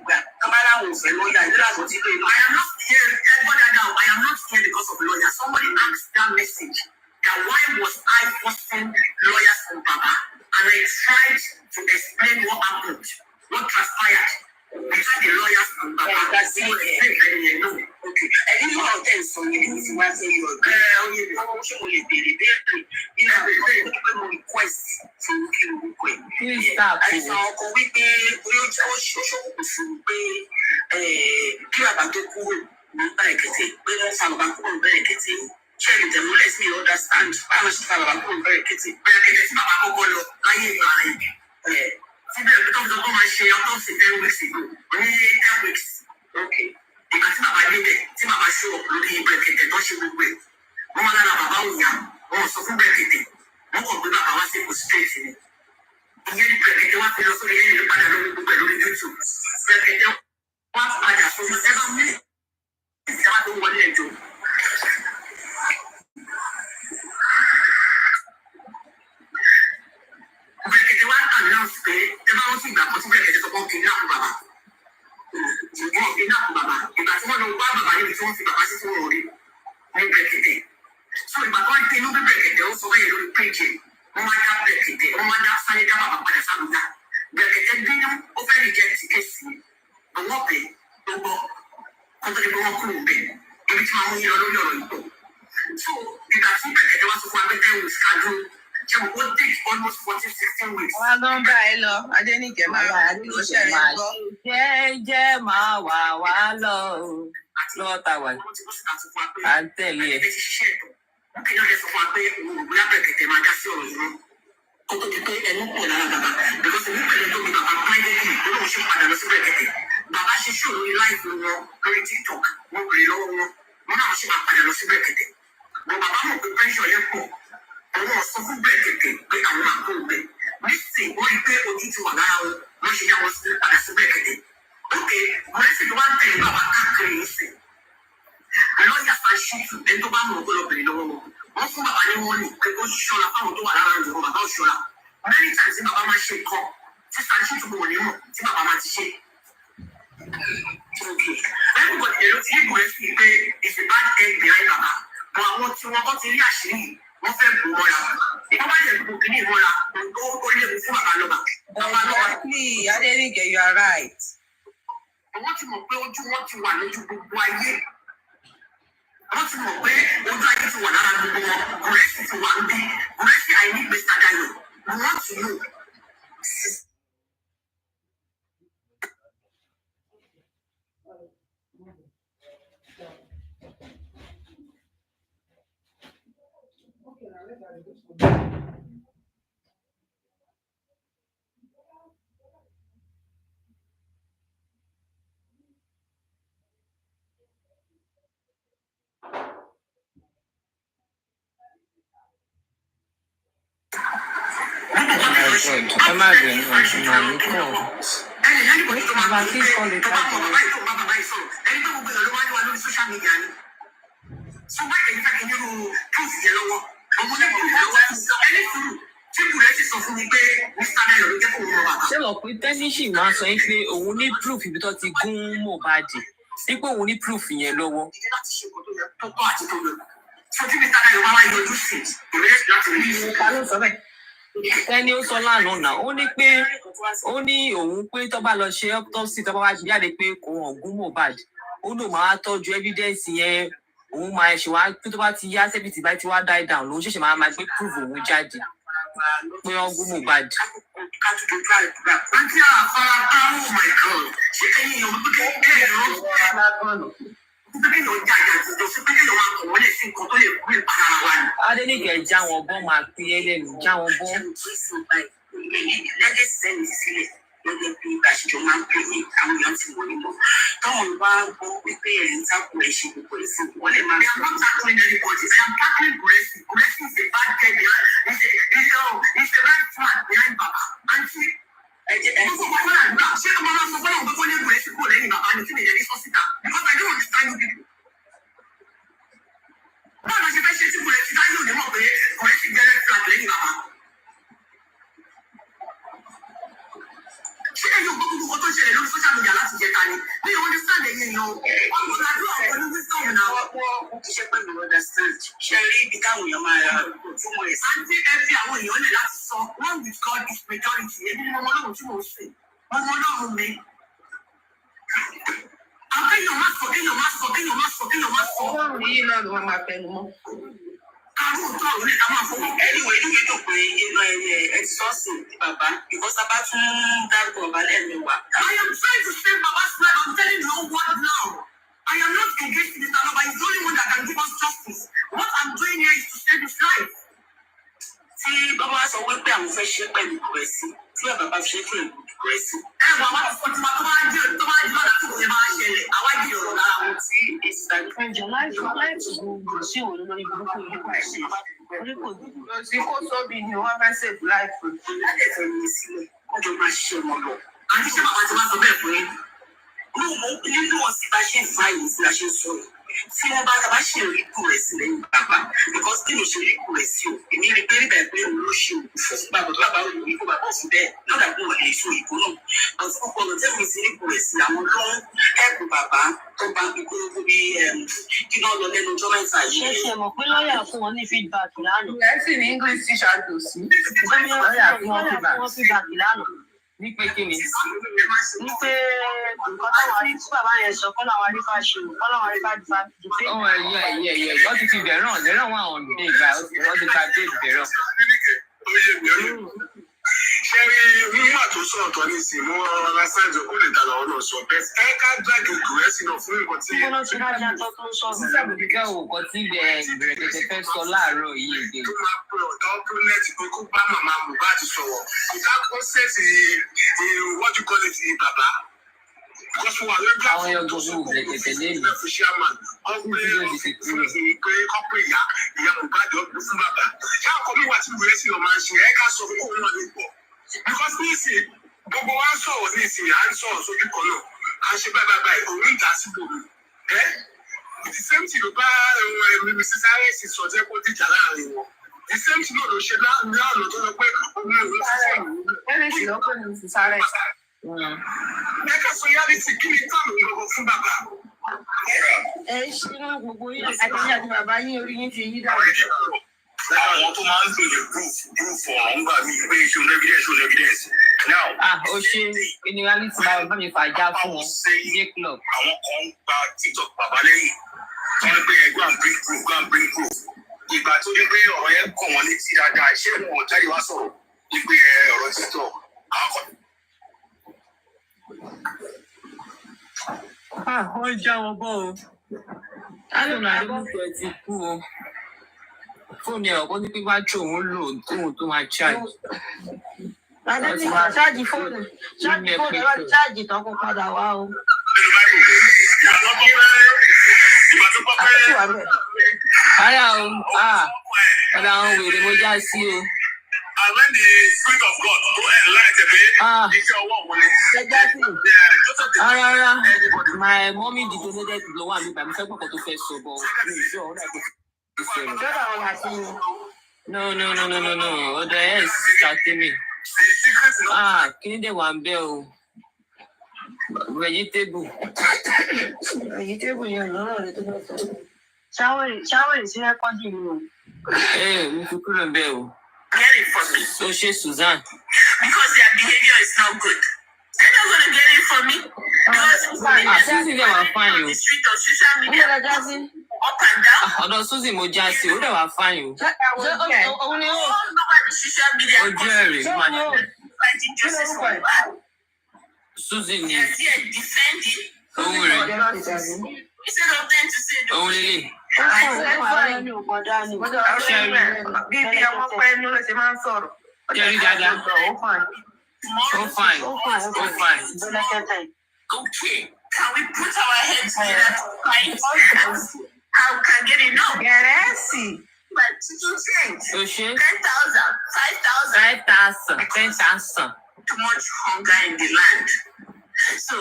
gbà. Kábàlà ò fẹ́ lọ́yà ìdílé àbọ̀ tí pé. I am not here. Ẹ gbọ́ dáadáa o. I am not here because of lawyer. Somebody asked that message that why was I forcing lawyers from Baba? And I tried to explain what happened, what transpired between the lawyers and Baba. That's the thing. No. Okay. And you know then so you need to answer your request for request. Please stop. I saw ko wí pé bóyá ó ṣòṣòkò fún pé kí bàbá tó kúrò ní bẹ̀rẹ̀kẹ̀tẹ̀ pé wọ́n fa bàbá kúrò ní bẹ̀rẹ̀kẹ̀tẹ̀. Ṣé the let me understand báwo ṣe fa bàbá kúrò ní bẹ̀rẹ̀kẹ̀tẹ̀. Bẹ̀rẹ̀kẹ̀tẹ̀ tí bàbá kọ́kọ́ lọ láyé ìgbà rẹ̀. Tí bẹ̀rẹ̀ tó ń sọ pé máa ṣe autopsy 10 weeks ago. Ní 10 weeks. Okay. Ìgbà tí bàbá débẹ̀ tí bàbá ṣó lórí bẹ̀rẹ̀kẹ̀tẹ̀ tó ṣe gbogbo ẹ̀. Wọ́n máa lára bàbá òyà. Wọ́n sọ fún bẹ̀rẹ̀kẹ̀tẹ̀. Wọ́n kàn gbé bàbá wá sí ipò straight ni. Ìyẹn bẹ̀rẹ̀kẹ̀tẹ̀ wá fi lọ sórí ẹ̀yìn padà lórí gbogbo ẹ̀ lórí YouTube. Bẹ̀rẹ̀kẹ̀tẹ̀ wá padà sórí ẹ̀rọ mi. Ìjọba tó wọlé ẹjọ́. Bẹ̀rẹ̀kẹ̀tẹ̀ wá announce pé ẹ bá wọ́n sì gbà kan sí bẹ̀rẹ̀kẹ̀tẹ̀ tí wọ́n fi bàbá sí fún wọn rí ní bẹ̀kẹ̀tẹ̀. So ìgbà tó ń tẹ inú bí bẹ̀kẹ̀tẹ̀ ó sọ bẹ́ẹ̀ lórí péjì wọ́n máa dá bẹ̀kẹ̀tẹ̀ wọ́n máa dá sáré dá bàbá padà sábùdá. Bẹ̀kẹ̀tẹ̀ bínú ó fẹ́ rí jẹ́ ti kéèsì àwọn ọ̀bẹ tó gbọ́ kó tó di pé wọ́n kúrò bẹ̀ ibi tí wọ́n mú yín lọ lórí ọ̀rọ̀ yìí pọ̀. So ìgbà tí bẹ̀kẹ̀tẹ̀ wá sọ fún abẹ́tẹ̀ wò ṣáájú ṣe mo take almost 14-16 weeks. Wá ló ń bá ẹ lọ, Adéníkẹ́ máa wà ló ṣẹlẹ̀ ń gbọ́. Jẹ́jẹ́ máa wà wá lọ lọ́wọ́ ta wà á ń tẹ̀lé ẹ. Wọ́n kì í lọ́dẹ sọ fún wa pé òun ò bóyá bẹ̀kẹ̀tẹ̀ máa dá sí ọ̀rọ̀ yìí náà. Kó tó di pé ẹnu pọ̀ lára bàbá. Because èmi pẹ̀lú tó bí bàbá privately ló lóun ṣe padà lọ sí bẹ̀kẹ̀tẹ̀. Bàbá ṣe ṣò lórí láìpẹ́ wọn lórí TikTok. Wọ́n bèrè lọ́wọ́ wọn. Wọ́n náà ṣe máa padà lọ sí bẹ̀kẹ̀tẹ̀. Bọ̀ bàbá mọ̀ pé pressure yẹn pọ̀. Àwọn ọ̀sán fún bẹ̀kẹ̀tẹ̀ pé àwọn àkó bẹ̀. Nísìnyí wọ́n rí pé ojú ti wà lára wọn. Wọ́n ṣe yá wọn sí padà sí bẹ̀kẹ̀tẹ̀. Ókè, mo lè ṣe tó wá ń tẹ̀lé bàbá káàkiri yìí sí. Lọ́ọ̀yà máa ṣíìtù ẹni tó bá mọ̀ ọ́ lọ́bìnrin lọ́wọ́ wọn. Wọ́n fún bàbá ní wọ́n ní pé ó ṣọ́ra fáwọn tó wà lára ìjọba bàbá ò ṣọ́ra. Many times tí bàbá máa ṣe nǹkan tí ṣáṣíìtù kò ní mọ̀ tí bàbá máa ti ṣe. Everybody ẹ̀ ló ti ní ìbúrẹ́ sí pé it's a bad egg behind bàbá. Bọ̀ àwọn tí wọ́n kọ́ ti rí àṣírí wọ́n fẹ́ bù mọ́ra. Ìjọba bá jẹ̀ bù kíní ìmọ̀ra ó lè mú fún bàbá lọ́ba. Please, Adéníkẹ́, you are right. Wọ́n ti mọ̀ pé ojú wọn ti wà lójú gbogbo ayé. Wọ́n ti mọ̀ pé ojú ayé ti wà lára gbogbo wọn. Gùrẹ́sì ti wà ń bí. Gùrẹ́sì àìní Mr. Dayo. We want to know. Ẹ má bẹ̀rù ọ̀sùn máa ní kọ̀. Bàbá kí kọ́ lè ká jù. Ẹni tó gbogbo ìyàlú wá ní wa lórí social media ni. Sọ wá èyí fẹ́ kí nínú proof yẹn lọ́wọ́. Ọmọ ní proof lọ́wọ́ ẹni sùúrù tí kùrẹ́ sì sọ fún mi pé Mr. Dayo ló jẹ́ kó wọn bàbá. Ṣé mọ̀ pé tẹ́níṣì máa sọ pé òun ní proof ibi tó ti gún MOHBAD dípò òun ní proof yẹn lọ́wọ́. Ìdí láti ṣe nǹkan tó yẹ tó tọ́ àti tó yẹ. Sọ tí Mr. Dayo bá wá yọjú sí ìrẹsì láti rí ìṣẹ́. Ta ló sọ bẹ́ẹ̀? Ẹni ó sọ lánàá náà ó ní òun pé tó bá lọ ṣe autopsy tó bá wá jáde pé kò hàn gún MOHBAD ó lò máa tọ́jú evidence yẹn òun máa ṣe wá pé tó bá ti yá sẹ́bìtì bá ti wá die down lòun ṣẹ̀ṣẹ̀ máa gbé proof òun jáde pé wọ́n gún MOHBAD. Àǹtí àfárá oh my God ṣé ẹ̀yin èèyàn wípé kí ẹ lọ wípé kí èèyàn jà àjàjì sí pé kí èèyàn máa kọ̀ wọ́n lè sí nǹkan tó lè kú ìpara wa ni. Adéníkẹ́ já wọn bọ́ máa pín ẹlẹ́nu já wọn bọ́. Lẹ́gẹ̀ẹ́sì sẹ́ni sílẹ̀ gẹ́gẹ́ bí àṣìjọ máa ń pè ní àwọn èèyàn tí wọ́n nímọ̀. Táwọn bá gbọ́ wípé ẹ̀ ń takò ẹ̀ ṣe gbogbo ẹ̀sìn wọ́n lè máa. I am not tackling anybody. I am tackling Guresi. Guresi is a bad guy behind. He's a red flag behind Baba. Àǹtí gbogbo kọ́kọ́ náà gbà ṣé ọmọ náà sọ fún ọ̀gbọ́n tó ní Guresi kúrò lẹ́yìn bàbá ni kí ni ìyẹn sọ́sítà because I don't understand you people. Báwo la ṣe fẹ́ ṣe tí Guresi dájú òní mọ̀ pé Guresi jẹ́ red flag lẹ́yìn bàbá? Ṣé ẹ̀yin ògbó gbogbo tó ṣẹlẹ̀ lórí social media láti jẹta ni? Mi ò understand ẹ̀yin yan. Ọmọ ìlàjú àwọn ní wisdom náà. Wọ́n kì í ṣe pé mi ò understand. Ṣé rí ibi táwọn èèyàn máa ra fún wọn ẹ̀sìn? Àǹtí ẹ fi àwọn èèyàn lè láti sọ one with God is majority. Èmi ni mo mọ Ọlọ́run tí mo ń sìn. Mo mọ Ọlọ́run mi. Àwọn kéèyàn má sọ. Ọlọ́run yìí náà ló máa fẹnu mọ́. Àwọn òótọ́ àwọn oníta máa fún mi. Anyway, inú mi dùn pé inú ẹ ti sọ́ọ̀sì bàbá because bàbá tún dárúkọ bàbá lẹ́ẹ̀mẹ́wàá. I am trying to save Baba's life. I'm telling you what now. I am not against Mr. Baba. He's the only one that can give us justice. What I'm doing here is to save his life. Tí bàbá sọ wípé àwọn fẹ́ ṣe pẹ̀lú Guresi, tí bàbá fi ṣe pẹ̀lú Guresi. Wà wá fún ọtí tó máa jẹ́ lọ́dà tí kò yẹ máa ṣẹlẹ̀. Àwa jẹ́ ọ̀rọ̀ lára wọn tí èsì tàbí. Ẹjọ́ láìpẹ́ gbogbo sí òun lórí burúkú yìí kò sí. Orí kò dùn. Lọ sí kó sóbì ni wọ́n fẹ́ save life. Láti ẹ̀fẹ̀ mi sílẹ̀, wọ́n jọ máa ṣiṣẹ́ wọn lọ. Àǹtí ṣé bàbá ti wá sọ bẹ́ẹ̀ fún yín? Nínú wọn sí bá ṣe ń fa ìwé sí la ṣe ń sọ̀rọ̀. tí wọ́n bá tàbá ṣe ìrìkú rẹ̀ sí lẹ́yìn bàbá because kí ló ṣe ìrìkú rẹ̀ sí o èmi rí pé nígbà pé òun ló ṣe òkú fún bàbá tó bàbá òun ìkó bàbá òfin bẹ́ẹ̀ lọ́dà kó wọ́n lè so ìkó náà àti púpọ̀ lọ tẹ́kùn sí ìrìkú rẹ̀ sí àwọn ló ń ẹ̀kú bàbá tó bá ìkó lóko bí kí náà lọ lẹ́nu ọjọ́ mẹ́ta yìí. ṣé ṣe mọ̀ pé lọ́ọ̀yà fún wọn ní feedback lánàá. Gẹ̀ẹ́sì ní English teacher tó sí. lọ́ọ̀yà fún wọn feedback lánàá. ní pé kí ni. ní pé nǹkan táwọn arí tí bàbá yẹn sọ kọ́ làwọn arí fà ṣe kọ́ làwọn arí fà dìde. ọmọ ẹ̀yẹ wọ́n ti fi bẹ̀rẹ̀ wọ́n àwọn ọ̀dẹ́ ìgbà wọ́n ti ta dé bẹ̀rẹ̀. ṣé rí nígbà tó sọ ọ̀tọ̀ ní ìsìn mú ọ̀rọ̀ sáńjọ kó lè dàgbà ọ̀nà sọ bẹ́ẹ̀ ẹ ká jáde gùrẹ́sì náà fún nǹkan tí. kọ́nà tí wọ́n já tó ń sọ̀rọ̀. sísàbò kíkẹ́ wò kọ́ tí ìbẹ̀rẹ̀ tètè fẹ́ sọ láàárọ̀ yìí èdè. tó máa pe ọ̀tá ọ́pọ́nẹ́tì pé kó bá màmá MOHBAD sọ̀rọ̀ ìdá kọ́sẹ̀tì what you call it bàbá. because wà lórí àwọn yóò gbogbo ìbẹ̀rẹ̀ tètè lẹ́nu. kọ́pẹ́ ìyá MOHBAD ọ̀gbìn fún bàbá. ṣé àkọ́bí wa ti gùrẹ́sì lọ máa ń ṣe ẹ ká sọ fún òun náà lè pọ̀. because ní ìsìn gbogbo wa ń sọ̀rọ̀ ní ìsìn à ń sọ̀rọ̀ sójú kan náà à ń ṣe báyìí òun ń dà sí gbòmù ẹ́ the same thing ló bá Mrs. Harris sọ jẹ́ kó dìjà láàrin wọn the same thing náà ló ṣe ní ọ̀nà tó lọ pé òun ò ní sọ̀rọ̀. Ẹ̀rẹ́sì ló pè ní Mrs. Harris. Mẹ́kà sọ reality kí ni táwọn ìgbọ̀ngàn fún bàbá. ẹ ṣe ní gbogbo yín àtẹ̀yìn àti bàbá yín orí yín ti yí dáhùn. Àwọn tó máa ń lò lè proof ọ̀rọ̀ ń gbà mí pé show evidence. Now. Ó ṣe generality máa bá mi fàájà fún wọn ní club. Àwọn kan ń gba TikTok bàbá lẹ́yìn. Wọ́n ní pé go and bring proof. Ìgbà tó dé pé ọ̀rọ̀ yẹn kàn wọ́n létí dáadáa, ṣé wọn ò jáde wá sọ̀rọ̀ wípé ọ̀rọ̀ TikTok àwọn kan. Wọ́n já wọn bọ́ o. Alóòrùn àdébùkọ̀ ti kú o. Fóònù ẹ̀ ọ̀pọ̀ ní pípa tí òun lò tóun tó máa charge. ṣáàjì fóònù ẹ̀rọ ṣáàjì tán kó padà wá o. Ara o, ọ̀dà àwọn wèrè mo já sí o. And when the spirit of God go enlighten me, iṣẹ́ ọwọ́ òun ni. Rárá, my mommy detonated the one mi bàmí fẹ́ gbọ́kọ̀ tó fẹ́ sọ bọ̀ ní ìṣọ́ ọ̀rẹ́ àti ìṣẹ̀lẹ̀. ṣọ́dọ̀ àwọn àti No, ọ̀dọ̀ ẹ̀ ṣàtẹ́ mi. Kí ni dẹ̀ wà ń bẹ́ o? Vegetable. vegetable yẹn lọ́rọ̀ rẹ tó bá sọ. ṣáwèrè sí rẹ́kọ́dì mi o. Mi fi kúrò ń bẹ́ o. Get it from me. So ṣe Susan. Because their behavior is not good. They're not going to get it from me. Because Susan dẹ̀ wà fine o. the street of social media, Ó lọ já sí. up and down. Ọ̀dọ̀ Susan mo já sí, ó dẹ̀ wà fine o. òun ni ó. All over the social media. Ojú ẹ̀rì máa ní. Fighting justice for MOHBAD. Susan ni They're there defending. òun rẹ̀. Instead of them to say, Òun lélẹ̀. Bíbí ọmọ pẹ́ ní ló ṣe máa ń sọ̀rọ̀. Jẹ́rí dáadáa. Ó fine. okay, can we put our heads together to fight? How can get enough? Gẹ̀ẹ́sì. But to change. Ó ṣe 10,000, 5,000. 5,000. Too much hunger in the land. So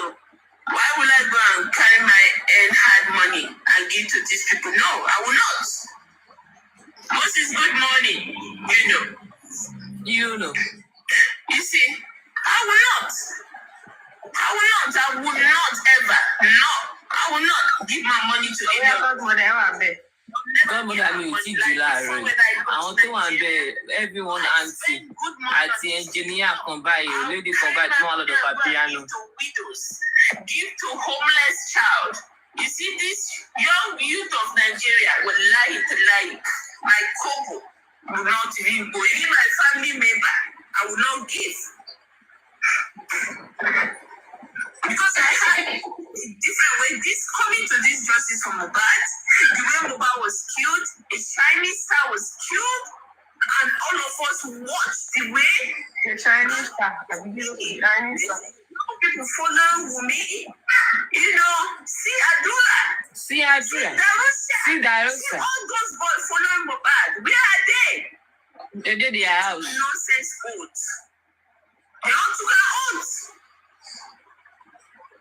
why will I go and carry my hard money and give to these people? No, I will not. Most is good money, You know. You see, I will not ever. No, I will not give my money to anyone. Godmother mi ò tí jù láàárọ̀ yìí. Àwọn tó wà ń bẹ everyone aunty àti engineer kan báyìí ò lédè kan báyìí tí wọ́n lọ́dọ̀ pa piano. Give to homeless child. You see, this young youth of Nigeria will lie. My couple will not even go. Even my family member, I will not give. Because I had a different way. This coming to this justice from MOHBAD, the way MOHBAD was killed, a Chinese star was killed, and all of us watched the way The Chinese star. people follow Wumi. See Adula. See Darussa. All those boys following MOHBAD. Where are they? They did their house. Nonsense oaths. They all took our oaths.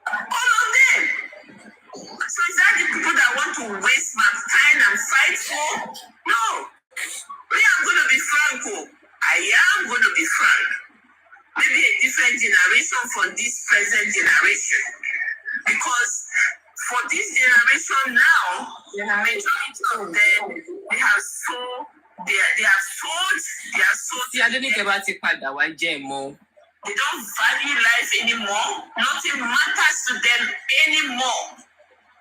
All of them. So is that the people that want to for this generation now, majority of them, they have sold. Tí Adéníkẹ́ bá ti padà wá jẹ́ ìmọ̀. They don't value life anymore. Nothing matters to them anymore.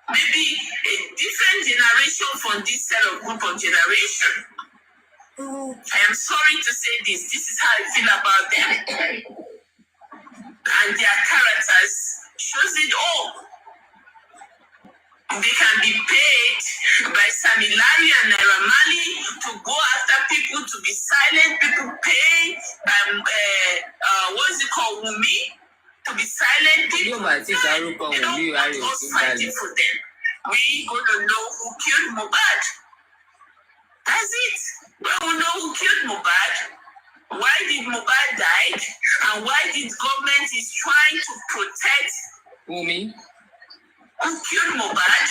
Maybe a different generation from this set of group of generation. I am sorry to say this. This is how I feel about them. And their characters shows it all. They can be paid by Sami Larry and Naira Marley to go after people to be silent. People pay what's it called, Wumi, to be silent. People they don't want us fighting for them. We gonna know who killed MOHBAD. That's it. We will know who killed MOHBAD. Why did MOHBAD die? And why did government is trying to protect Wumi? Who killed MOHBAD?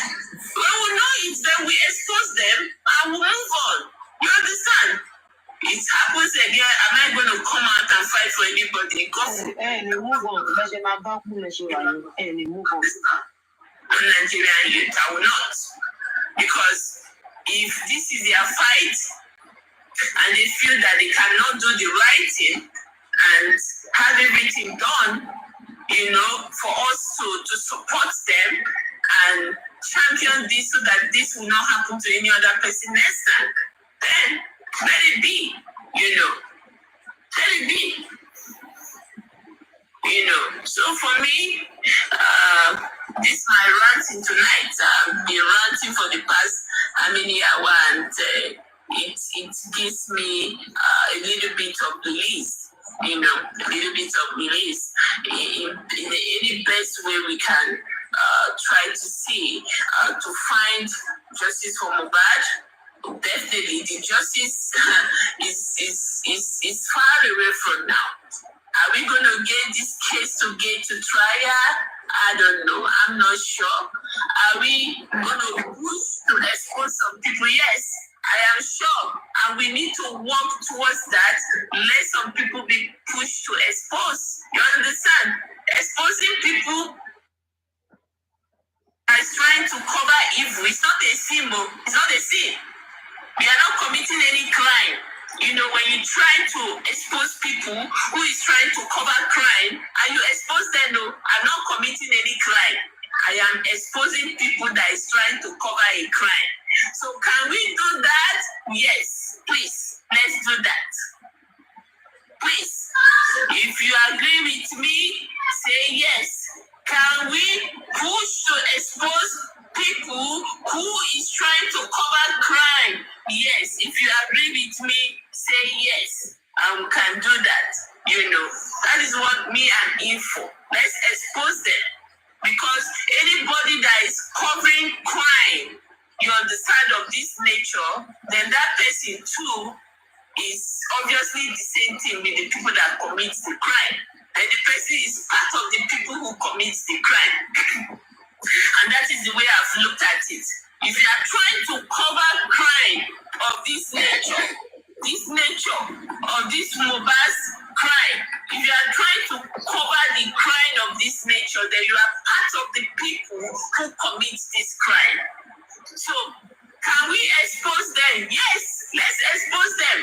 We will know it, then we expose them and we'll move on. You understand? It happens again. Am I going to come out and fight for anybody? Move on. Move on. Nigerian youth, I will not. Because if this is their fight and they feel that they cannot do the right thing and have everything done, you know, for us to support them and champion this so that this will not happen to any other person next time, then let it be, you know. Let it be. You know, so for me, this my ranting tonight. I've been ranting for the past how many hours, and it gives me a little bit of release. You know, a little bit of release in any best way we can try to see to find justice for MOHBAD. Definitely, the justice is far away from now. Are we going to get this case to get to trial? I don't know. I'm not sure. Are we going to push to expose some people? Yes, I am sure. And we need to work towards that. Let some people be pushed to expose. You understand? Exposing people is trying to cover evil. It's not a sin, it's not a sin. We are not committing any crime. You know, when you try to expose people who is trying to cover crime, and you expose them, no, I'm not committing any crime. I am exposing people that is trying to cover a crime. So can we do that? Yes, please, let's do that. Please, if you agree with me, say yes. Can we push to expose people who is trying to cover crime? Yes, if you agree with me, say yes. And we can do that. You know, that is what me I'm in for. Let's expose them. Because anybody that is covering crime, you understand, of this nature, then that person too is obviously the same thing with the people that commit the crime. And the person is part of the people who commit the crime. And that is the way I've looked at it. If you are trying to cover crime of this nature, of this MOHBAD crime, if you are trying to cover the crime of this nature, then you are part of the people who commit this crime. So, can we expose them? Yes, let's expose them.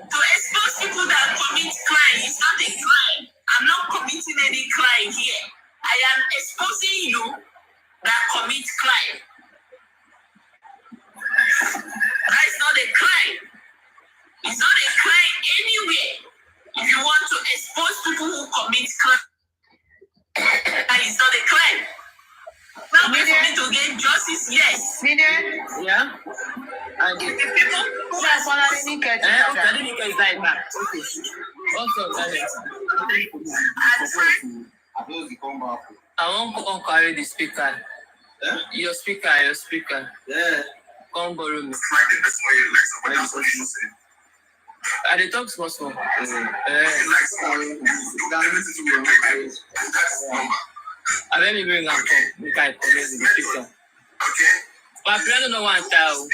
To expose people that commit crime is not a crime. I'm not committing any crime here. I am exposing you that commit crime. That is not a crime. It's not a crime anywhere. If you want to expose people who commit crime, and it's not a crime. Now, for me to get justice, yes. Yeah. And the people who are following me, okay, is like that. Okay. Also, I won't carry the speaker. Yeah? Your speaker. Yeah. Come borrow me. I dey talk small. I let me bring am come. Make I connect with the speaker. Okay. But I don't know one tell.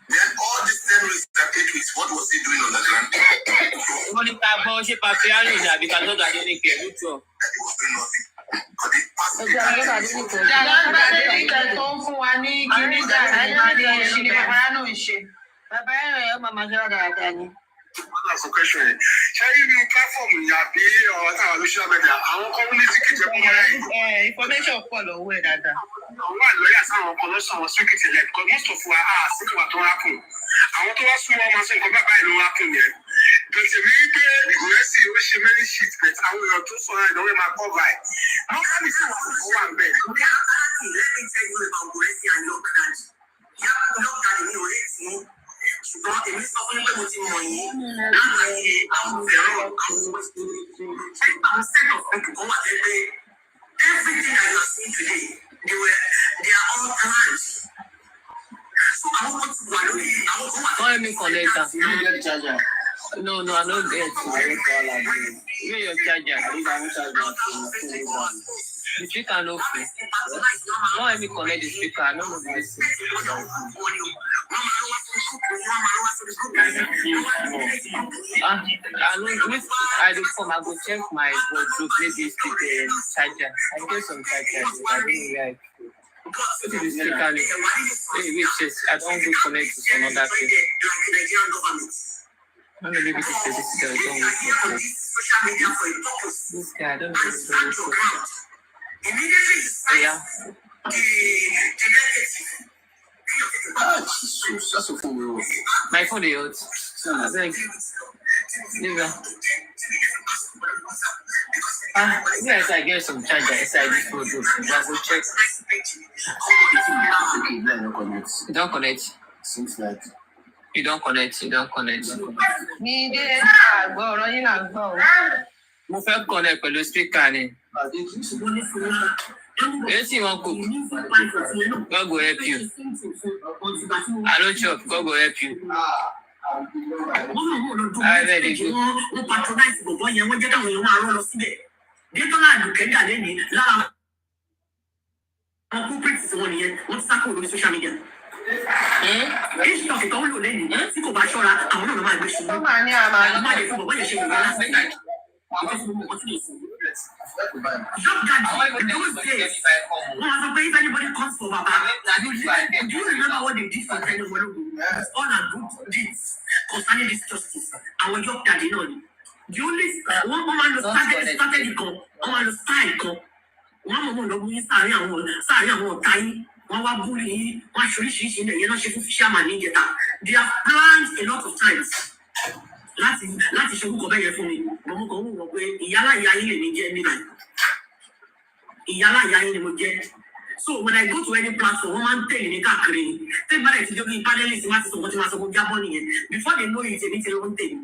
Then all these terrorists that ate with, what was he doing on the ground? Wọ́n ní ká gbọ́ ṣé Papiano ìjà àbí ká tọ́jú Adéníkẹ́ lójú ọ̀. He was doing nothing. tó ń fún wa ní kíní bàbá ẹ̀rọ màmá jẹ́ dáadáa ni. That's the question. Ṣé inú platform yàbí ọ̀rọ̀ táwọn social media àwọn community kìí jẹ́ kó Information pọ̀ lọ́wọ́ ẹ̀ dáadáa. àwọn àlọ́yà sáwọn kan lọ́sọ̀ àwọn circuit elect because most of wa síkì wà tó rákùn. Àwọn tó wá súnmọ́ ọmọ sọ nǹkan bábá ìlú rákùn yẹn. Bẹ̀tẹ̀ mi pé ìgbésí ó ṣe many shit bẹ̀tẹ̀ àwọn èèyàn tó sọ ẹ̀ lọ́wọ́ máa cover ẹ̀. Wọ́n ká mi sí àwọn ọkọ̀ wà bẹ́ẹ̀. Let me tell you about Goresi and Yokdad. Yokdad ni ọ̀rẹ́ tí ṣùgbọ́n èmi sọ fún pé mo ti mọ̀ yín láti àwọn fẹ́ràn àwọn set of people kan wà lẹ́gbẹ́ everything that you are seeing today they are all planned. So àwọn kan ti wà lórí àwọn kan wà. Let me connect that. You get the charger? No, I don't get it. Where your charger? The speaker no free. Don't let me connect the speaker. I don't know the listen. I do come. I go check my wardrobe. Maybe it's the charger. I get some charger. I don't know where. What is the speaker? Hey, wait, I don't go connect to some other thing. I don't know, maybe this is the don't go. This guy, I don't know. Yeah. My phone is out. I think. Yes, I get some charger inside this wardrobe. I will check. You don't connect. Seems like You don't connect. Ní dé àgbọ̀ ọ̀rọ̀ yín là ń gbọ́ o. Mo fẹ́ connect pẹ̀lú speaker ni. Yes, you want cook. God go help you. I don't chop. God go help you. I ready go. Wọ́n patronize bọ̀bọ̀ yẹn wọ́n jẹ́ káwọn èèyàn máa rán lọ síbẹ̀. Dẹ́tọ́lá àdùkẹ́jà lẹ́ni lára àwọn corporate wọn nìyẹn wọ́n ti sákò lórí social media. Èyí tó fi kọ́ lò lẹ́nu tí kò bá ṣọ́ra àwọn náà ló máa gbé ṣubú. Wọ́n máa ní àmà Àwọn máa lè fún bọ̀bọ̀ yẹn ṣe ìwé lásán. Yokdad, those days, when if anybody comes for Baba, do you remember what they did for Tene Mologo? All our good deeds concerning this justice. Our Yokdad, you know. The only one woman started the con, one man started con. One woman ló ní sáré àwọn ọ̀tá yín. Wọ́n wá búrú yín, wọ́n aṣoríṣiríṣi ilẹ̀ yẹn náà ṣe fún fisherman ní ìjẹta. They have planned a lot of times. Láti ṣe orúkọ bẹ́ẹ̀ yẹn fún mi mo kàn ń wò pé ìyálà ìyá yín lè ní jẹ́ nígbà ìyálà ìyá yín ni mo jẹ́ so when I go to any platform wọ́n máa ń tẹ̀lé ní káàkiri ni tẹ́lẹ̀ bá rẹ̀ ti jókòó panelist má ti sọ̀kọ́ tí wọ́n sọ fún jábọ́ nìyẹn before they know it èmi ti lọ́wọ́ ń tẹ̀lé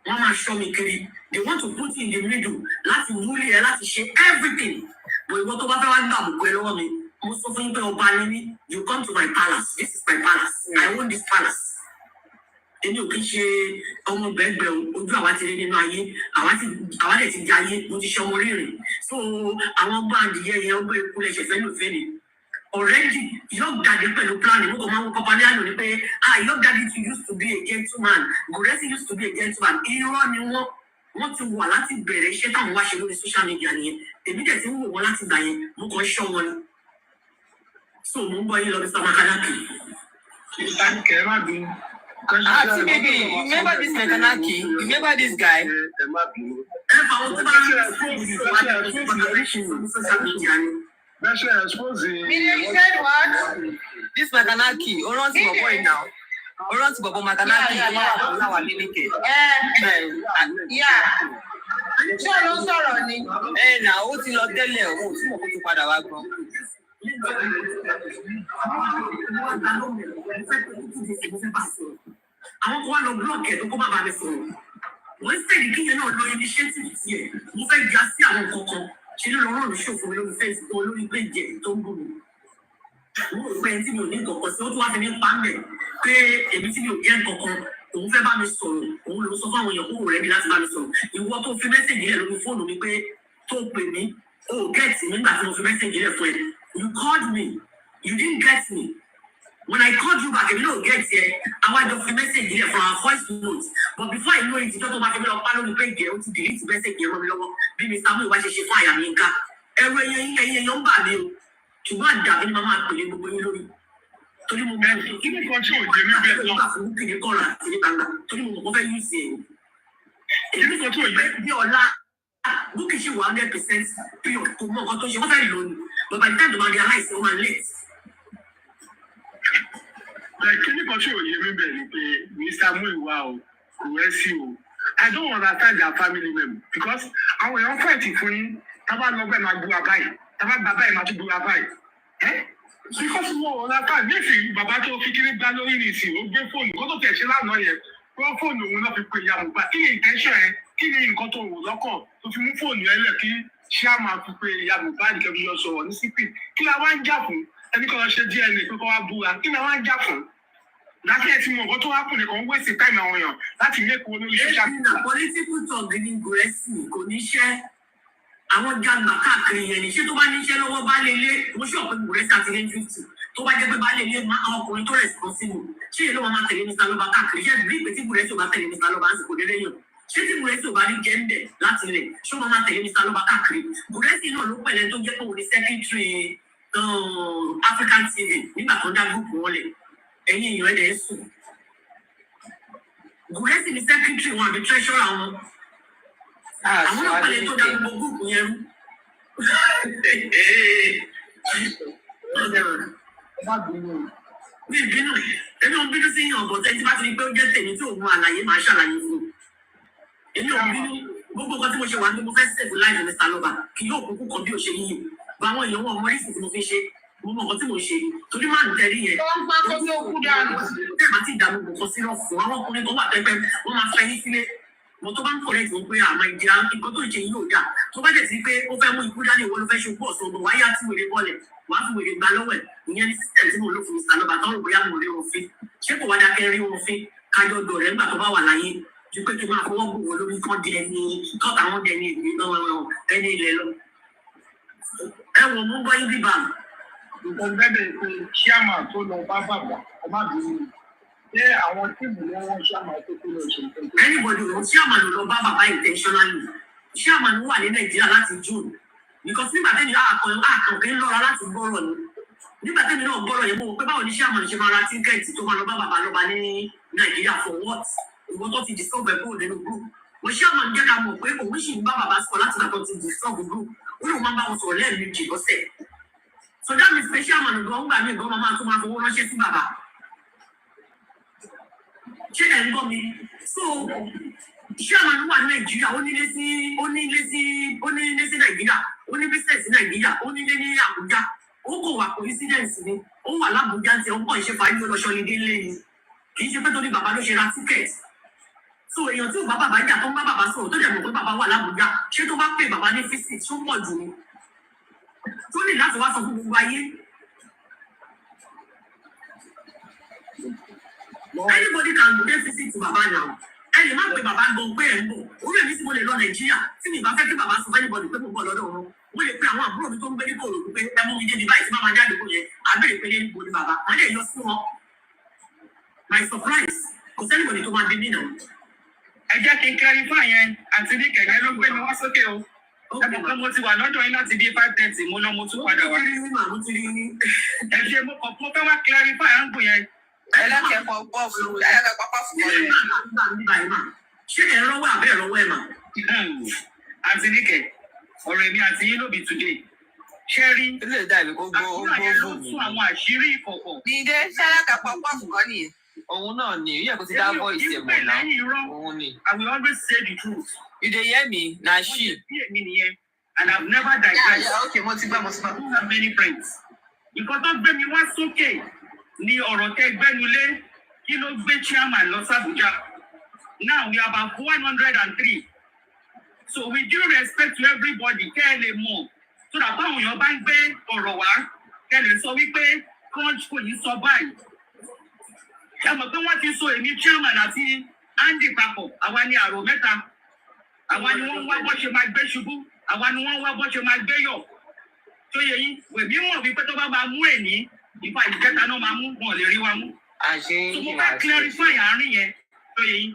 wọ́n máa ṣọ́ mi kiri they want to put in the middle láti wúlé ẹ láti ṣe everything but ìwọ tó bá fẹ́ wá gbà àbùkù ẹ lọ́wọ́ mi mo sọ fún yín pé ọba ni mí you come to my palace this is my palace I own this palace. Èmi ò kí ń ṣe ọmọ gbẹ̀gbẹ̀ ojú àwa ti rí nínú ayé àwa dẹ̀ ti di ayé mo ti ṣe ọmọ rírìn so àwọn ọgbà adìyẹ yẹn ọgbà eku lè ṣẹ̀fẹ̀ ní òfin ni already Yokdad pẹ̀lú planning mo kàn máa ń kọ́ pálí àná ni pé Yokdad used to be a gentleman Goresi used to be a gentleman irọ́ ni wọ́n ti wà láti bẹ̀rẹ̀ iṣẹ́ táwọn wá ṣe lórí social media nìyẹn èmi dẹ̀ ti ń wò wọ́n láti gbà yẹn mo kàn ṣọ́ wọn ni so mo ń bọ́ yín lọ bí samakanaki. Ìtàkẹ́ má bínú. Baby, you remember this Mekanaki? You remember this guy? You said what? This Mekanaki, Oranti boy now. Oranti bobo Mekanaki. Yeah. Ṣé ló ń sọ̀rọ̀ ni? Nà ó ti lọ tẹ́lẹ̀ o, tí mo kó tó padà wá gan. Àwọn kan wá lọ blọọkì ẹ̀ tó kó má bàa mi sọ̀rọ̀. Wọ́n sẹ́ni kí yẹn náà lọ initiative tiẹ̀. Mo fẹ́ já sí àwọn kankan. Ṣé ló lọ́rùn mi ṣòfò lórí Facebook olórí péjì tó ń bù mí? Mo rò pé ẹni tí mi ò ní nǹkan sí ó tún wá fi mí pa mẹ́ pé èmi tí mi ò jẹ́ nǹkan òun fẹ́ bá mi sọ̀rọ̀ òun ló sọ fún àwọn èèyàn kúrò rẹ̀ bí láti bá mi sọ̀rọ̀. Ìwọ tó fi mẹ́sẹ̀gì rẹ̀ lórí fóònù mi pé tó pè mí o gẹ́ẹ̀tì nígbà tí mo fi mẹ́sẹ̀gì rẹ̀ fún ẹ. You called me. You didn't get me. When I called you back, you don't get here. I want to message here from our voice notes. But before I know it, you don't know my family or follow the page here to delete the message here. Be Mr. Samuel, why she fire me? ẹ̀rọ ẹ̀yẹ yọ̀ ń bà mí o ṣùgbọ́n àdàbí ni màá máa pè é gbogbo yín lórí torí mo mọ̀ kí ni kan tí ò jẹ mí bẹ́ẹ̀ lọ. nígbà fún kìnìún kọ́ra àti ní gbangba torí mo mọ̀ kó fẹ́ yí sí ẹ̀. kí ni kan tí ò jẹ. bí ọ̀la búkì ṣì wà 100% period kò mọ nǹkan tó ṣe wọ́n fẹ́ lò ní but by the time tó máa realize ó máa late. kí ni kan tí ò yé mi bẹ́ẹ̀ ni pé Mr. Muiwa o kò rẹ́ sí o I don't understand their family member because àwọn èèyàn fẹ́ẹ̀tì fún yín tábà lọ bẹ́ẹ̀ máa búra báyìí tábà gba báyìí máa tún búra báyìí. Because mo understand nísìnyí bàbá tó fi kiri gbá lórí nìsín ó gbé fóònù kó tó tẹ̀ ṣe lánàá yẹn wọ́n fóònù òun náà fi pe ìyá Mohbad kí ni intention ẹ kí ni nǹkan tó wò lọ́kàn tó fi mú fóònù ẹ lẹ̀ kí ṣé a máa fi pe ìyá Mohbad kẹ́bi yọ sọ̀rọ̀ ní sípì kí la wá ń jà fún ẹni kan lọ ṣe DNA pé kó wá búra kí la wá ń jà fún láti ẹ̀ tí mo nǹkan tó wá kù nìkan wéṣì táìmù àwọn èèyàn láti mẹ́kọ̀ọ́ lórí social media. political talk ní gúrẹ́sì kò ní ṣẹ́ àwọn jàgbà káàkiri yẹn ni ṣé tó bá níṣẹ́ lọ́wọ́ bá lè lé mo ṣe ọ̀pẹ gúrẹ́sì àti lẹ́yìn 50 tó bá jẹ́ pé bá lè lé àwọn ọkùnrin tó responsible ṣé èlò wọn máa tẹ̀lé Mr. Lọ́ba káàkiri ṣé bí ìpè tí gúrẹ́sì ò bá tẹ̀lé Mr. Lọ́ba á sì kò dédé yàn ṣé tí gúrẹ́sì ò bá ní jẹ́ńdẹ̀ láti rẹ̀ ṣé wọn máa tẹ̀lé Mr. Lọ́ba káàkiri gúrẹ́sì náà ló pẹ̀lẹ́ tó jẹ́ pé òun ní secretary African TV nígbà tó dá gúúpù wọn lẹ̀ ẹ̀yìn èèyàn ẹ̀ sùn gúrẹ́sì ní secretary wọn àbí treasurer wọn àwọn náà pẹ̀lẹ́ tó dá gbogbo gúúpù yẹn rú. Mi bínú, èmi ò bínú sí yàn bọ̀ tẹ́tí bá ti rí pé ó jẹ́ tèmi tí òun àlàyé máa ṣàlàyé fún un. Èmi ò bínú gbogbo nǹkan tí mo ṣe wà ní mo fẹ́ sèfù láì ní Mr. Lọ́ba kì yóò kúkú kan bí ó ṣe yíyọ. Bá àwọn èèyàn wọn mọ́rí sì tí mo fi ṣe mo mọ nǹkan tí mo ṣe torí máa ń tẹ̀lé yẹn. Wọ́n ń pa kó ní òkú dànù. Tẹ́ bá ti dààmú nǹkan sí lọ́fún àwọn ọkùnrin kan wà pẹ́pẹ́ wọ́n máa fẹ́ yín sílé. Mo tó bá ń kọ̀rẹ́ ìtàn pé àmọ́ ìdí nǹkan tó ń ṣe yóò dà tó bá dẹ̀ sí pé ó fẹ́ mú ikú dání ìwọ ló fẹ́ ṣe pọ̀ sọ̀rọ̀ wáyà tí wèrè bọ́lẹ̀ wàá fi wèrè gbà lọ́wọ́ ẹ̀ ìyẹn ní system tí mo lò fún Mr. Lọ́ba tọ́rọ̀ bóyá mo rí wọn fín ṣé kò wá dákẹ́ rí wọn fín kájọ dọ̀ rẹ̀ nígbà tó bá wà láyé ju pé kí n máa fọwọ́ gbòòwò lórí kán di ẹni kọ́ta wọn di ẹni ẹni ilẹ̀ lọ. Ẹ wọ mú bọ́ yín bíbá. nǹkan bẹ́ẹ̀ pé ṣíàmà tó lọ bá bàbá ọmọ àbúrò ṣé àwọn tíìmù ni wọ́n ṣíàmà tó kó lọ ṣe nǹkan. Anybody ló ṣíàmà ló lọ bá bàbá intentionally ṣíàmà ló wà ní Nàìjíríà láti June because nígbà tẹ́ni àkànkẹ́ ń lọ́ra láti gbọ́rọ̀ ni nígbà tẹ́ni náà gbọ́rọ̀ yẹn mo wò pé báwo ni ṣíàmà ṣe máa ra tíkẹ́ẹ̀tì tó máa lọ bá bàbá Lọ́ba ní Nàìjíríà for what ìwọ́n tó ti disturb ẹ̀ kúrò nínú group mo ṣíàmà ń jẹ́ ká mọ̀ pé òun sì ń bá bàbá sọ láti gbàgbọ́ ti disturb group ó lóun máa ń bá wọn sọ̀rọ̀ lẹ́ẹ̀mejì lọ́sẹ̀ so that means pé ṣíàmà gan gbà mí gan máa tún máa fowó ránṣẹ́ sí bàbá ṣé ẹ̀ ń gbọ́ mi so ṣíàmà wà ní Nàìjíríà ó nílé sí Nàìjíríà ó ní business ní Nàìjíríà ó nílé ní Àbújá ó kò wà coincidence ni ó wà l'Àbújá tí ó ń kọ́ ìṣe fàáyé ó lọ ṣọ nídé lé ni kì í ṣe pé torí bàbá ló ṣe ra ticket so èèyàn tí ò bá bàbá jà tó ń bá bàbá sọ̀rọ̀ tó dẹ̀ mọ̀ pé bàbá wà l'Àbújá ṣé tó bá pè bàbá ní visit tó pọ̀ jù ni tó ní láti wá sọ fún gbogbo ayé. Anybody can pay visit to bàbá now ẹ lè má pe bàbá gan pé ẹ ń bọ̀ orí èmi tí mo lè lọ Nàìjíríà tí mi bá fẹ́ kí bàbá sọ fún anybody pé mo bọ̀ lọ́dọ̀ wọn mo lè pe àwọn àbúrò mi tó ń gbé ní kòròdú pé ẹ mú mi débi báyìí tí máa máa jáde kó yẹn àbẹ̀rẹ̀ pé ní ibo ni bàbá wọn lè yọ sí wọn my surprise kò sẹ́nìbọ̀dì tó máa bí mí náà. ẹ jẹ́ kí n clarify yẹn àti ní kẹ̀kẹ́ ló gbé mi wá sókè o ẹ̀bùn pé mo ti wà lọ́dọ̀ yín láti bí 5:30 mo lọ mo tún padà wá. ẹ ṣe mo kàn mo fẹ́ wá clarify àǹgù yẹn. ẹlẹ́kẹ̀ẹ́kọ̀ pọ̀ fún ṣé ẹ rọwọ́ àbẹ́ ìrọwọ́ ẹ̀ mà. àti níkẹ̀ ọ̀rọ̀ èmi àti yín ló bí today ṣé rí ilé ìdàbí kó gbó ló fún àwọn àṣírí ìkọ̀kọ̀. dídé ṣẹlẹ́kẹ̀ẹ́kọ̀ pọ̀ fún kan nìyẹn. òun náà ni ìyá kò ti dá voice ẹ̀ mọ̀ náà òun ni. I will always say the truth. You dey hear me? Na she. bí èmi nìyẹn and I have never digressed. Okay, mo ti gbọ́. I don't have many friends. nǹkan tó gbé mi wá sókè ni ọ̀rọ̀ tẹ́ gbẹ́nulé kí ló gbé chairman lọ sàbújá. Now we are about 103. So with due respect to everybody, kẹ́ ẹ lè mọ̀ so that báwọn èèyàn bá ń gbé ọ̀rọ̀ wá kẹ́ ẹ lè sọ wípé crunch kò ní sọ báyìí. Ẹ mọ̀ pé wọ́n ti so èmi chairman àti Andy papọ̀, àwa ni àrò mẹ́ta. Àwa ni wọ́n wá bó ṣe máa gbé ṣubú, àwa ni wọ́n wá bó ṣe máa gbé yọ̀. Tó yẹ yín, wèmí mọ̀ wípé tó bá máa mú èní, ìfà ìjẹta náà máa mú wọn lè rí wa mú. So mo fẹ́ clarify àárín yẹn tó yẹ yín.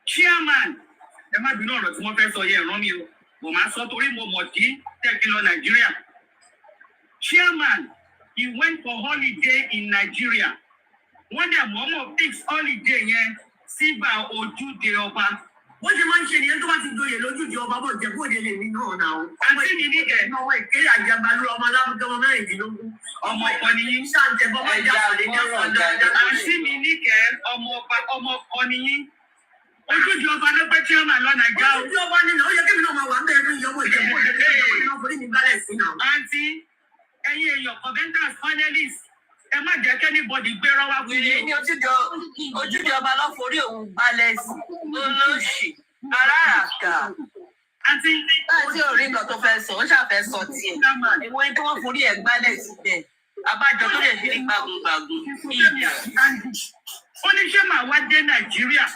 Chairman, ẹ má bínú ọ̀rọ̀ tí wọ́n fẹ́ sọ yẹn rán mi o. Mo máa sọ torí mo mọ̀ tí tẹ̀kí lọ Nàìjíríà. Chairman, he went for holiday in Nigeria. Wọ́n dẹ̀ mọ́mọ́ fix holiday yẹn sígbà ojúde ọba. Bó ṣe máa ń ṣe nìyẹn tó bá ti doyè lójúde ọba bó jẹ bóde lè mí náà náà. Àǹtí mi ní kẹ̀. Ọmọ ìkéyà àjàgbálú ọmọ alábùdó ọmọ mẹ́rìndínlógún. Ọmọ ọkọ nìyí. Ṣáǹtẹ̀ bọ́ máa jáde ní ọ̀sán dáadáa. Àǹtí mi ní kẹ̀ ọmọ ọkọ nìyí. Ojúde ọba ló pẹ́ chairman lọ Nàìjíríà. Ojúde ọba nínú ó yẹ kí mi náà máa wà ń bẹ̀rẹ̀ fún ìyọ́wọ́ ìjẹ́bú òde náà forí mi gbálẹ̀ sí náà. Àǹtí, ẹ̀yin èèyàn conventus finalist, ẹ má jẹ́ kẹ́ni bọ́dì gbé rọ́wá fún yín. Ní ojúde ọba lọ forí òun balẹ̀ sí olóṣì aráàkà. Àǹtí, Láti orí nǹkan tó fẹ́ sọ, ó ṣàfẹ́ sọ tiẹ̀. Ìwọ ẹni tí wọ́n forí ẹ̀ gbálẹ̀ síbẹ̀. Abájọ tó lè fi ní gbàgùngbàgùn. Ìyà. ó ní ṣé màá wá dé Nàìjíríà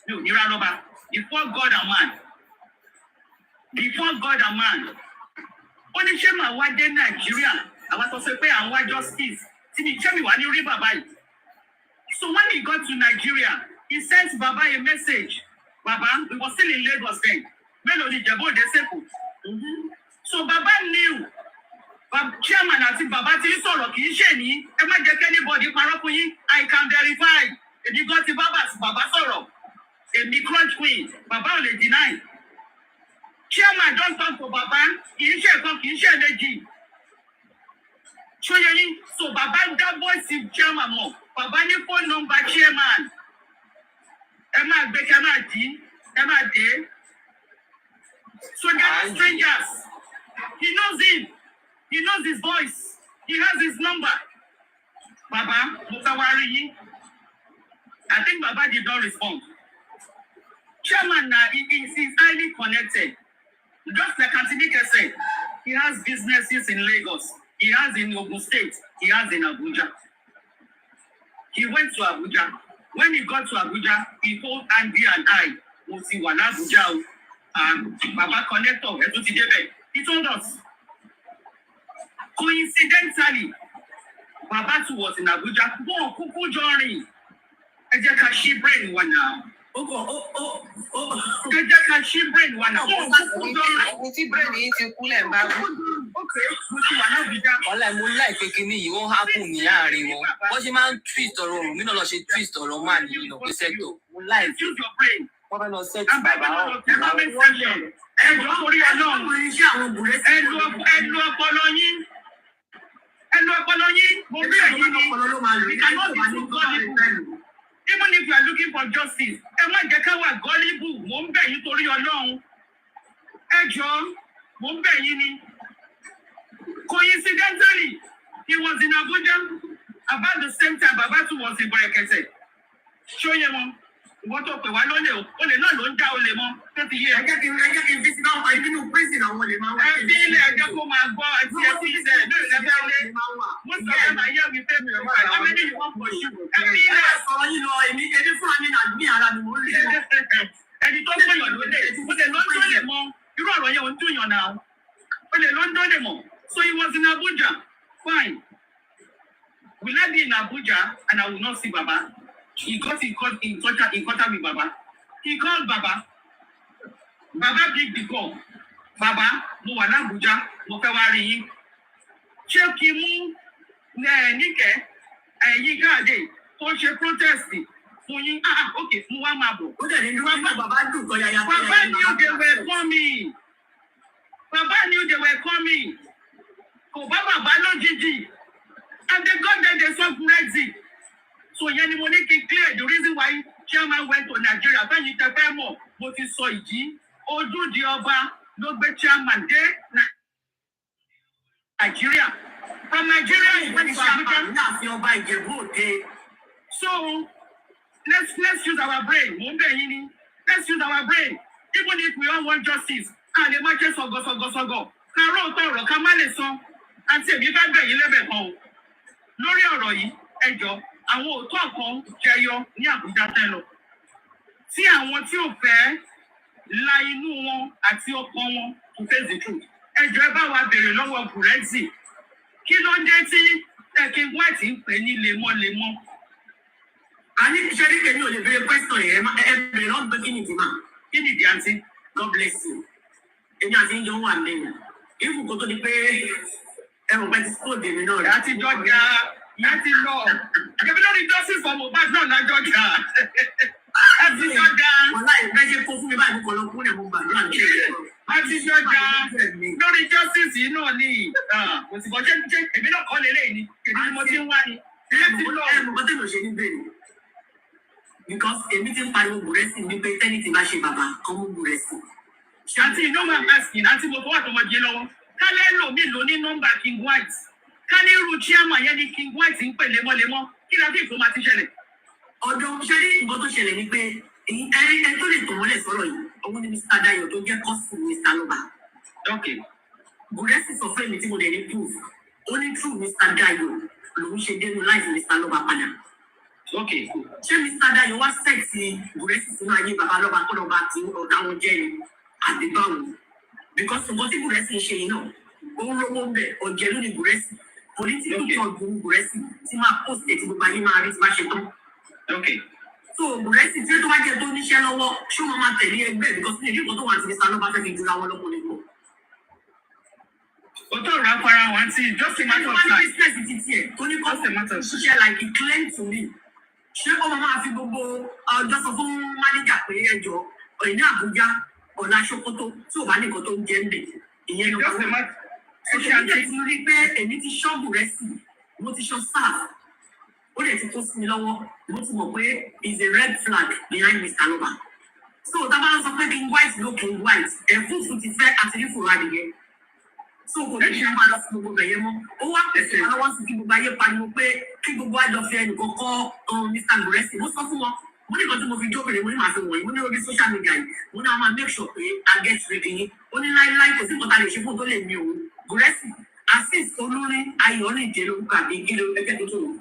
mi ò ní rá lọ́ba before God and man. Before God and man. Ó ní ṣé màá wá dé Nàìjíríà àwọn tó ṣe pé à ń wá justice tí mi ṣé mi wá ní rí bàbá yìí. So when he got to Nigeria, he sent Baba a message. Baba, we were still in Lagos then. Mélòó ni Ìjẹ̀bú Òde sẹ́kù. So Baba knew. Chairman àti Baba ti ń sọ̀rọ̀ kì í ṣe ní. Ẹ má jẹ́ kí anybody parọ́ fún yín. I can verify. Èmi gan ti Baba sọ̀rọ̀. Èmi crunch queen. Baba ò lè deny. Chairman don talk to Baba. Kì í ṣe kan kì í ṣe méjì. Ṣóyẹ yín. So Baba dá voice chairman mọ̀. Baba ní phone number chairman. Ẹ máa gbé kẹ́ máa dì. Ẹ máa dé. So they are strangers. He knows him. He knows his voice. He has his number. Baba, mo fẹ́ wá rí yín. I think Baba did not respond. Chairman na he is highly connected. Just like Antinike said, he has businesses in Lagos. He has in Ogun State. He has in Abuja. He went to Abuja. When he got to Abuja, he told Andy and I, mo ti wà l'Abuja o. Baba connector, ẹ tún ti débẹ̀. He told us. Coincidentally, Baba too was in Abuja. Bọ́ọ̀ kúkú jọ rìn. Ẹ jẹ́ ká ṣí brain wa náà. Ẹ jẹ́ ká ṣí brain wa náà. Bọ́ọ̀ kúkú jọ rìn. Ẹni tí bírèmì yìí ti kúlẹ̀ ń bá wù. Okay, mo ti wà l'Abuja. Ọlá mo láìpẹ́ kínní yìí ó hápù ní àárín wọn. Wọ́n ṣe máa ń twist ọ̀rọ̀ òun, mí náà lọ ṣe twist ọ̀rọ̀ máa ní ìlọ pé sẹ́tò. Mo láìpẹ́. Use your brain. Wọ́n fẹ́ lọ sẹ́tì bàbá ọ̀. Ẹjọ́ orí Ọlọ́run. Ẹnu ọpọlọ yín. Ẹnu ọpọlọ yín. Mo bí ẹ̀yin ni. We cannot be too gullible. Even if you are looking for justice, ẹ má jẹ́ ká wà gullible. Mo ń bẹ̀ yín torí Ọlọ́run. Ẹjọ́, mo ń bẹ̀ yín ni. Coincidentally, he was in Abuja about the same time Baba too was in Barekete. Ṣóyè wọn. Ìwọ́n tó pè wá lólè o, olè náà ló ń dá olè mọ́, tó ti yé. Ẹ jẹ́ kí n fi sí náà wà nínú prison àwọn olè máa wà. Ẹbí ilé ẹjọ́ kó máa gbọ́ àti ẹbí ilé ẹjọ́ ìrẹ́bẹ́lé. Mo sọ pé màá yẹ mi fẹ́ mi ò wá. Àwọn ẹni ìwọ́n pọ̀ sí. Ẹbí ilé sọ̀rọ̀ yìí lọ èmi ẹni fún mi náà ní ara mi mo rí i. ẹni tó pèyàn lólè. Olè ló ń dólè mọ́. Irú ọ̀rọ̀ yẹn ò ń dùnyàn náà. Olè ló ń dólè mọ́. So he was in Abuja. Fine. Will I be in Abuja and I will not see Baba? He got in contact with Baba. He called Baba. Baba picked the call. Baba, mo wà l'Abuja, mo fẹ́ wá rí yín. Ṣé kí mú Níkẹ́ yí káàdé tó ṣe protest fún yín? Okay, mo wá máa bọ̀. Ó dẹ̀ ní wọ́n bàbá dùn kan yàyà. Baba knew they were coming. Baba knew they were coming. Kò bá bàbá lójijì. And they got there, they saw Brexit. So yẹn ni mo ní kí clear the reason why chairman went to Nigeria. Fẹ́yìn tẹ fẹ́ mọ̀, mo ti sọ ìdí. Ojúde ọba ló gbé chairman dé Nigeria. From Nigeria, he went to Abuja. Láàfin ọba Ìjẹ̀bú Òde. So let's use our brain. Mo ń bẹ̀ yín ni. Let's use our brain. Even if we all want justice, a lè má ṣe sọ̀gọ̀sọ̀gọ̀sọ̀gọ̀. Ká róòtọ́ ọ̀rọ̀ ká má lè sọ. Àti èmi fẹ́ bẹ̀ yín lẹ́bẹ̀ kan o. Lórí ọ̀rọ̀ yìí, ẹ jọ̀ọ́. Àwọn òótọ́ kan jẹyọ ní Àbújá tẹ́lọ. Tí àwọn tí ò fẹ́ la inú wọn àti ọkàn wọn to face the truth. Ẹ jọ̀ọ́ ẹ bá wa béèrè lọ́wọ́ Bùrẹ́sì. Kí ló dé tí King White ń pè ní lemọ́lemọ́? Àní iṣẹ́ ní kẹ́mi ò lè béèrè question yẹn. Ẹ bèrè náà gbé kí ni ìdí máa. Kí ni ìdí àǹtí? God bless you. èmi àti ìjọ wà lẹ́yìn ìfún kó tó di pé ẹ̀rù pẹ́ ti kó dèmi náà rẹ̀. Láti jọjà, láti lọ. Ẹbí lórí justice for Mohbad náà lájọ jà. Láti jọjà. Wọ́n láì fẹ́ ṣe kó fún mi báyìí mo kọ̀ lọ kún ẹ̀ mo gbàdúrà ní ẹ̀rọ. Láti jọjà. Lórí justice yìí náà ni. Mo ti bọ́ ṣé èmi náà kọ́ lélẹ̀ ni. Èmi ni mo ti ń wá ni. Láti lọ. Mo kọ́ tẹ̀lé ṣe ní bẹ́ẹ̀ because èmi ti ń pariwo Bùrẹ́sì ní pé tẹ́ni ti bá ṣe bàbá kan mú Bùrẹ́sì. Àti iná máa bá sí àti mo fọwọ́ àtọmọdé lọ́wọ́. Kálẹ̀ lò mí lò ní nọ́mbà King White. Ká ní irú chairman yẹn ni King White ń pè lemọ́lemọ́. Kí ló dé ìfowó máa ti ṣẹlẹ̀? Ọ̀dọ̀ ṣé ní nǹkan tó ṣẹlẹ̀ ni pé ẹni tó lè tàn wọ́n lẹ̀ sọ̀rọ̀ yìí òun ni Mr. Dayo tó jẹ́ kọ́sì Mr. Loba. Bùrẹ́sì sọ fún èmi tí mo dẹ̀ ní proof. Ó ní true Mr. Dayo lòun ṣe dénú láìsí Mr. Loba padà. Ṣé Mr. Dayo wá sẹ́ẹ̀tì Bùrẹ́sì sínú ayé bàbá Loba kó lọ́ba àti ọ̀gá wọn jẹ́ ni àdébáwò? Because nǹkan tí Bùrẹ́sì ń ṣe yìí náà ó ń rówó ń bẹ̀ ọ̀jẹ̀ lónìí Bùrẹ́sì. Political talk gbogbo Bùrẹ́sì tí máa post ẹ̀ tí gbogbo ayé máa rí tí bá ṣe tán. So Bùrẹ́sì tí ó tó bá jẹ́ tó níṣẹ́ lọ́wọ́ ṣé wọ́n máa tẹ̀lé ẹgbẹ́ because ní ìdíkọ̀ tó wà àti Mr. Loba fẹ́ fi jura wọn lọ́kùnrin pọ̀. Ó tó rà para wọn tí just a matter of time. Wọ́n ní business ti tiẹ̀ tó ní kọ́sẹ̀ ṣiṣẹ́ like he claimed to me. Ṣé ọmọ máa fi gbogbo ọjọ́ sọ fún mánéjà pé ẹjọ́ ní Àbújá ọ̀la Ṣókótó tí ò bá ní nǹkan tó ń jẹ́ ń bẹ̀ ìyẹn ló bá wọ́n. Ṣé ti rí pé èmi ti ṣọ́ Bùrẹ́sì mo ti ṣọ́ sáà ó lè ti kó sí mi lọ́wọ́ mo ti mọ̀ pé is a red flag behind Mr. Loba. So tá a bá lọ sọ pé King White ló King White ẹ̀fúùfù ti fẹ́ àti ní fòrò adìyẹ. So kò ní ṣe máa lọ sí gbogbo ẹ̀yẹ mọ́. Ó wá pèsè lọ́wọ́ sí kí gbogbo ayé pariwo pé kí gbogbo àjọ fi ẹnìkan kọ́ Mr. Bùrẹ́sì. Mo sọ fún wọn mo ní nǹkan tí mo fi jókòó mo ní màá fi wọ̀nyí mo ní orí social media yìí mo ní àwọn máa make sure pé I get ready yín. Ó ní láíláí kò sí nǹkan tá a lè ṣe fún tó lè mi òun. Bùrẹ́sì assist olórin Ayọ̀rìndé lórúkọ àbí gílé ẹgbẹ́ tó tó wò.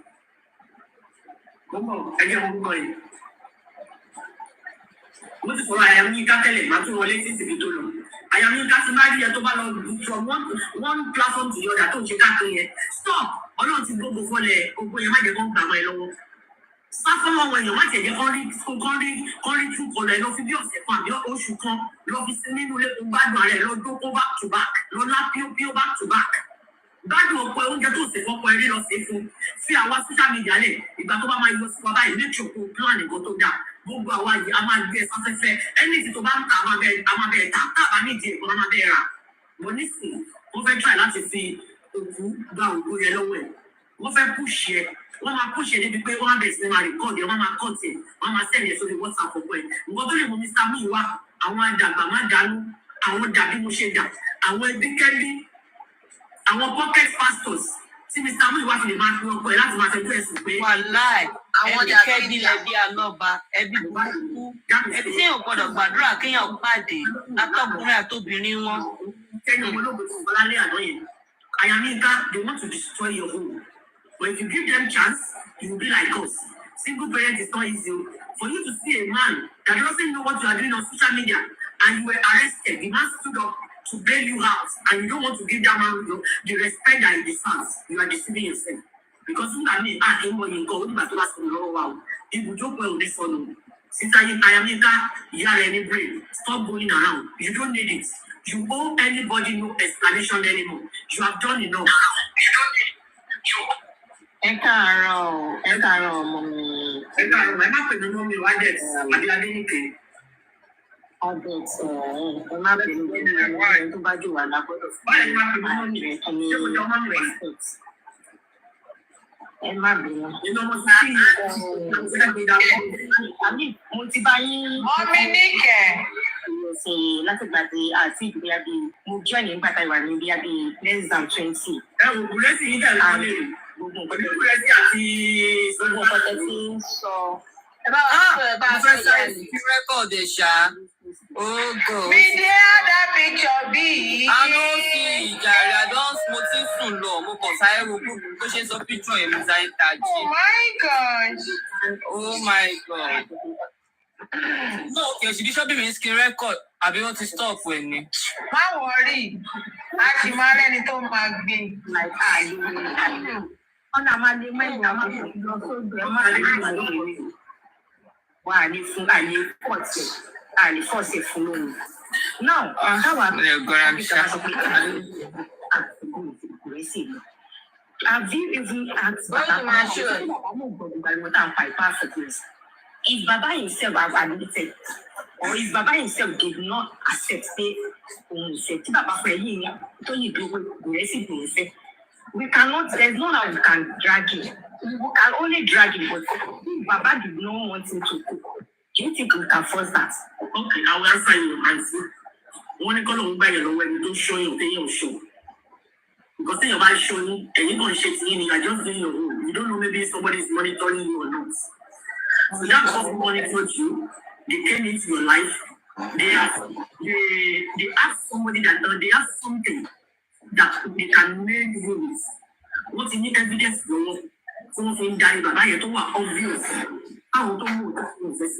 Mo mọ̀ ẹgbẹ́ wọn gbọ́ yìí. Mo ti sọ̀rọ̀ Àyàmíká tẹ́lẹ̀ máa tún wọlé sí ìsìnkú tó lọ. Àyàmíká ti máa rí ẹ tó bá lọ from one platform to the other tó ń ṣe káàkiri yẹn. Stop! Ọlọ́run ti gbogbo fọlẹ̀ ogun yẹn má jẹ́ kó ń gbà wọ́n ẹ lọ́wọ́. Sá fún àwọn èèyàn má tẹ̀jẹ́ kán rí tún kọlọ̀ ẹ lọ fi bí ọ̀sẹ̀ kan àbí oṣù kan lọ fi sí nínú ilé tó gbádùn ààrẹ lọ dókó back to back lọ lá píó back to back. Gbádùn ọ̀pọ̀ oúnjẹ tó ṣe fọ́pọ̀ eré lọ sí fún fi àwa social media lẹ̀ ìgbà tó bá máa yọ sí wa báyìí make sure kó plan nǹkan tó dáa gbogbo àwa yìí a máa gbé sáfẹ́fẹ́ ẹni tí tó bá ń ta a máa bẹ́ẹ̀ ta táàbà ní ìdí ẹ̀kọ́ a máa bẹ́ẹ̀ rà mo nísìnyí wọ́n fẹ́ try láti fi òkú gba òkú yẹn lọ́wọ́ ẹ̀ wọ́n fẹ́ push ẹ̀ wọ́n máa push ẹ̀ débi pé wọ́n á bẹ̀rẹ̀ sí máa record ẹ̀ wọ́n máa cut ẹ̀ wọ́n máa send ẹ̀ sórí WhatsApp ọ̀pọ̀ ẹ̀ nǹkan tó lè mú Mr. Muyiwa àwọn àdàgbà má dànù àwọn dàbí mo ṣe dà àwọn ẹbí kẹ́bí àwọn pocket pastors tí Mr. Muyiwa fi lè máa fi ọkọ ẹ̀ láti máa fẹ́ ẹ̀sùn pé. Wàláì àwọn ẹbí ẹbí alọ́ba ẹbí burúkú ẹbí tí èèyàn gbọ́dọ̀ gbàdúrà kéèyàn pàdé látọkùnrin àtobìnrin wọn. Kẹ́ni ọmọ olóògbé tó ń bọ́lá lé àná yẹn Àyàmíká they want to destroy your home but if you give them chance you will be like us. Single parent is not easy for you to see a man that doesn't know what you are doing on social media and you were arrested the man stood up to bail you out and you don't want to give that man the respect that he deserves you are deceiving yourself because nígbà míì àti ń wọ nǹkan onígbà tó bá sọ̀rọ̀ lọ́wọ́ wa o ibùjókòó ẹ̀ ò ní sọnù sísá Àyàmíká ìyá rẹ̀ ní brain stop going around you don't need it you owe anybody no explanation anymore you have done enough. Ẹ káàárọ̀ ọmọ mi. Ẹ káàárọ̀ ẹ má pè mí mọ́ mi wá dẹ̀ àbí Adéníkè. Adet ẹ má bínú bí ẹni tó bá jù wà lágbọ́dọ̀ fún mi ní respect. Ẹ má bínú. Mo ti bá yín. Mọ́mí níkẹ̀. Ṣe láti gbà tí àti ìgbéyà bíi mo jẹ́ nígbà tá ìwà ní bíyà bíi less than 20. Ẹ wò ó lẹ́sìn yín dàrú wọlé rè. Gbogbo nǹkan tẹ́ ti ń sọ. Ẹ bá wa sọ ẹ bá a sọ ìyá rẹ̀ kí rẹ́kọ̀dì ẹ̀ ṣá. Oh God. We dey have that picture bí. A ló fi ìjà rẹ̀ àdán mo ti ń sùn lọ mo kàn sáré wo bó ṣe ń sọ picture ẹ̀ mi sáré tají. Oh my gosh. Oh my God. No, kì í ṣe bí ṣọ́bí mi ń skin record àbí wọ́n ti stop ẹ̀ ni. Má wọrí, a sì máa rẹ́ni tó máa gbé. Ọ̀nà máa lè mẹ́rin àwọn lọ sóògbé ẹ̀ máa lè máa lè rí. Wà á ní fún àní fọ́ọ̀tì fún lóhùn. Now, how are have you even asked Baba? If Baba himself has admitted, or if Baba himself did not accept, we cannot, there's no how we can drag him. We can only drag him, but if Baba did not want him to cook, do you think we can force that? Okay, I will answer you, Nancy. When you call on by your when you don't show you, then you show. Because then you're about showing and you're going to shake in, you're just doing your own. You don't know maybe somebody's monitoring you or not. So that person monitored you, they came into your life, they ask somebody that they ask something that they can make you with. What you need evidence for something that is obvious. How to move that process.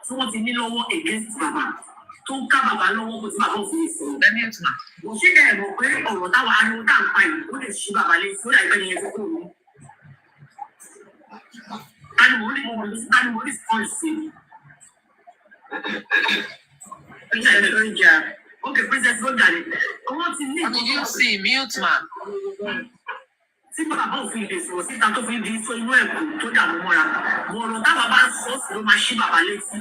So what you need against Baba. To cover Baba with Baba face. But she there no way or that one no can find. What is she Baba let so that when you and what is policy? Okay, Princess Gondari. What you need? Did you see mute man? Tí bàbá òfin lè sọ̀rọ̀ síta tó fi di fún inú ẹ̀kọ́ tó dààmú mọ́ra. Mo ọ̀rọ̀ tá bàbá sọ sí ló máa ṣí bàbá létí.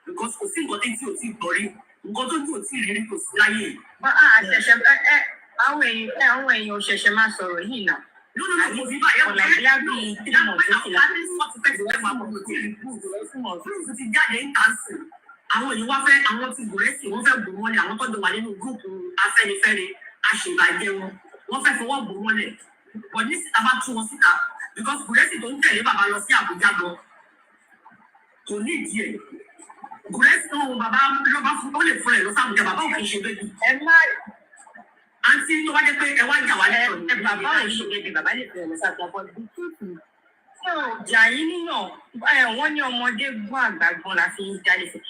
Because kò sí nǹkan tí ò tí ì gbọ́ rí. Nǹkan tó tí ò tí ì rí kò sí láyé. Àwọn èèyàn òṣèṣẹ́ máa sọ̀rọ̀ yìí náà. Lónìí mo fi báyọ̀ ọ̀nà ìyá bíi 3 months ó ti la. Fúrúùfù ti jáde ń kà sí. Àwọn èèyàn wá fẹ́ àwọn ti gòrẹ́sì wọ́n fẹ́ bò wọ́n lẹ̀ àwọn tó jọ wà nínú gúúpù Afẹ́nifẹ́re aṣèbàjẹ́ wọn. Wọ́n fẹ́ fọwọ́ bò wọ́n lẹ̀. But this is about 2 months ago because Guresi don't tell you Baba lọ sí Abuja gan. Kò ní ìdí ẹ̀. Guresi náà Baba ló bá fún ó lè fún ẹ̀ lọ sí Abuja Baba ò kì í ṣe bébì. Ẹ má àǹtí tó bá jẹ́ pé ẹ wá jà wá lẹ́yìn ẹ Baba ò ṣe bébì Baba lè fún ẹ̀ lọ sí Abuja but the truth is jà yín níyàn wọ́n ní ọmọdé gbọ́n àgbà gbọ́n la fi ń jáde sí.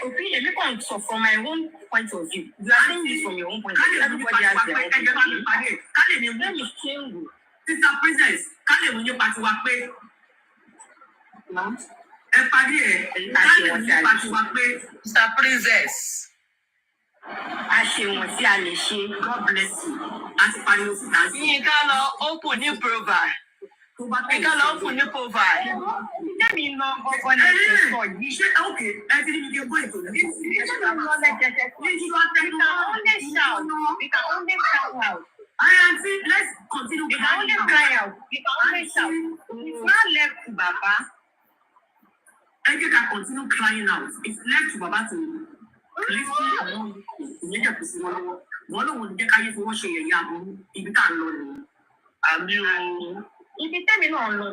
Opinion, you can so from my own point of view. You are saying this from your own point of view. Everybody has their own opinion. Let me change you. Sister Princess, kálẹ̀ mú ní pàtó wa pé. Ẹ parí ẹ̀ kálẹ̀ mú ní pàtó wa pé. Sister Princess. A ṣe wọ̀n tí a lè ṣe. God bless you. A ti pariwo síta sí. Yínká lọ open ní profile. Yínká lọ open ní profile. Let lọ ọkọ ní ìṣẹ̀kọ̀ yìí. Ṣé ok ẹ ti ní ibi gbọ́ ètò rẹ̀? We can only cry out. Let's continue. We can only cry out. We can only shout. It's not left to Baba. Ẹ jẹ́ ká continue crying out. It's left to Baba to listen àwọn ìyẹ́jẹ̀ kò sí wọn lọ́wọ́. Wọ́n lòun ò ní jẹ́ káyé fún wọn ṣe yẹ̀yẹ́ àbúrú ibi tá à ń lọ nìyẹn. Àmì o. Ibi tẹ́mi náà lọ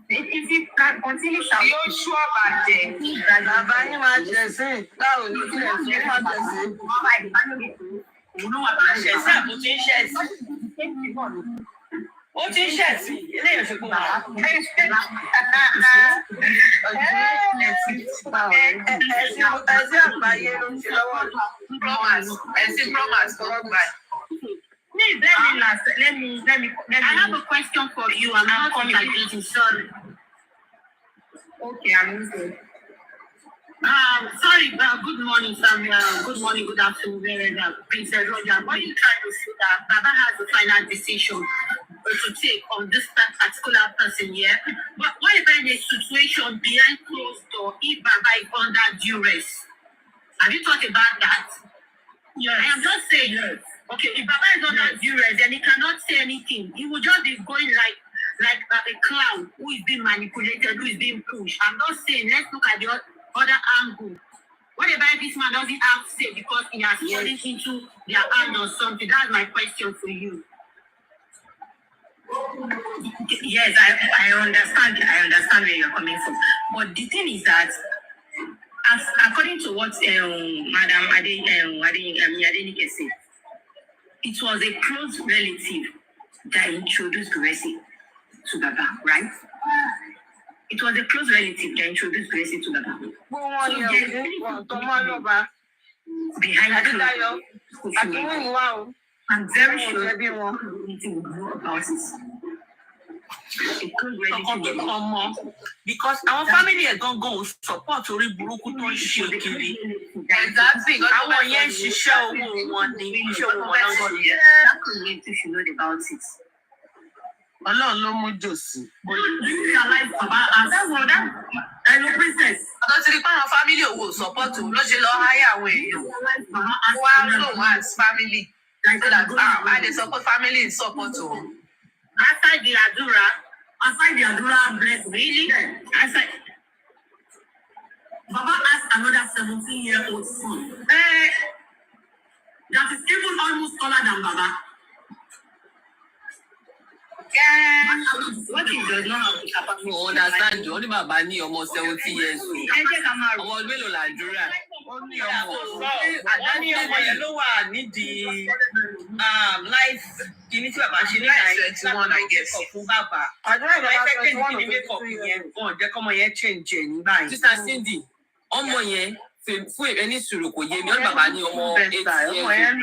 if you can continue shouting. Yóò ṣú ọ̀bàjẹ́. Bàbá yín máa jẹ sí. Báwo ni kí ẹ ṣe máa jẹ sí? Òun ló wà láti ṣẹ̀ sí àbò tí ń ṣẹ̀ sí. Ó ti ń ṣẹ̀ sí. Eléyìí ṣe kó wà. Ẹ̀sìn àgbáyé ló ń ṣe lọ́wọ́. Ẹ̀sìn promise kọ́ gbà. Please, let me. I have a question for you. I'm not communicating. Sorry. Okay, I'm listening. Sorry. Good morning, Samuel. Good morning. Good afternoon, Princess Roger. What are you trying to say that Baba has the final decision to take on this particular person here? But what about the situation behind closed door if Baba is under duress? Have you thought about that? Yes. I am just saying. Yes. Okay, if Baba is under duress, then he cannot say anything. He will just be going like a clown who is being manipulated, who is being pushed. I'm not saying, let's look at the other angle. What about this man doesn't have to say because he has fallen into their hand or something? That's my question for you. Yes, I understand. I understand where you're coming from. But the thing is that, according to what Madam Adenike said, it was a close relative that introduced Guresi to Baba, right? It was a close relative that introduced Guresi to Baba. Behind closed. I'm very sure everyone will know about it. Because our family are going to go support orí burúkú tó ń ṣe kiri. Exactly. Àwọn yẹn ṣiṣẹ́ owó wọn ní iṣẹ́ owó wọn náà ṣe. That community should know about it. Ọlọ́run ló mú jòsí. Realize Baba as that princess. Ọ̀dọ́ ti rí pé àwọn family owó support òun ló ṣe lọ háyà àwọn èèyàn. Wá lò wá as family. So that I dey support family in support òun. Aside the Adura bless really. Aside Baba has another 17-year-old son. That is even almost taller than Baba. What he does not have the capacity. No understand you. Only bàbá ní ọmọ 70 years old. Ọmọ mélòó làdúrà? Ó ní ọmọ yẹn ló wà nídìí life kìíní tí bàbá ṣe ní 21, I guess. Fún bàbá. Àdúrà ìbàbá 21 ní make up yẹn gan jẹ́ kọ́mọ yẹn change ẹ̀ ní báyìí. Sister Cindy, ọmọ yẹn fún ẹni sùúrù kò yé mi ọ̀n bàbá ní ọmọ 8 years old, right?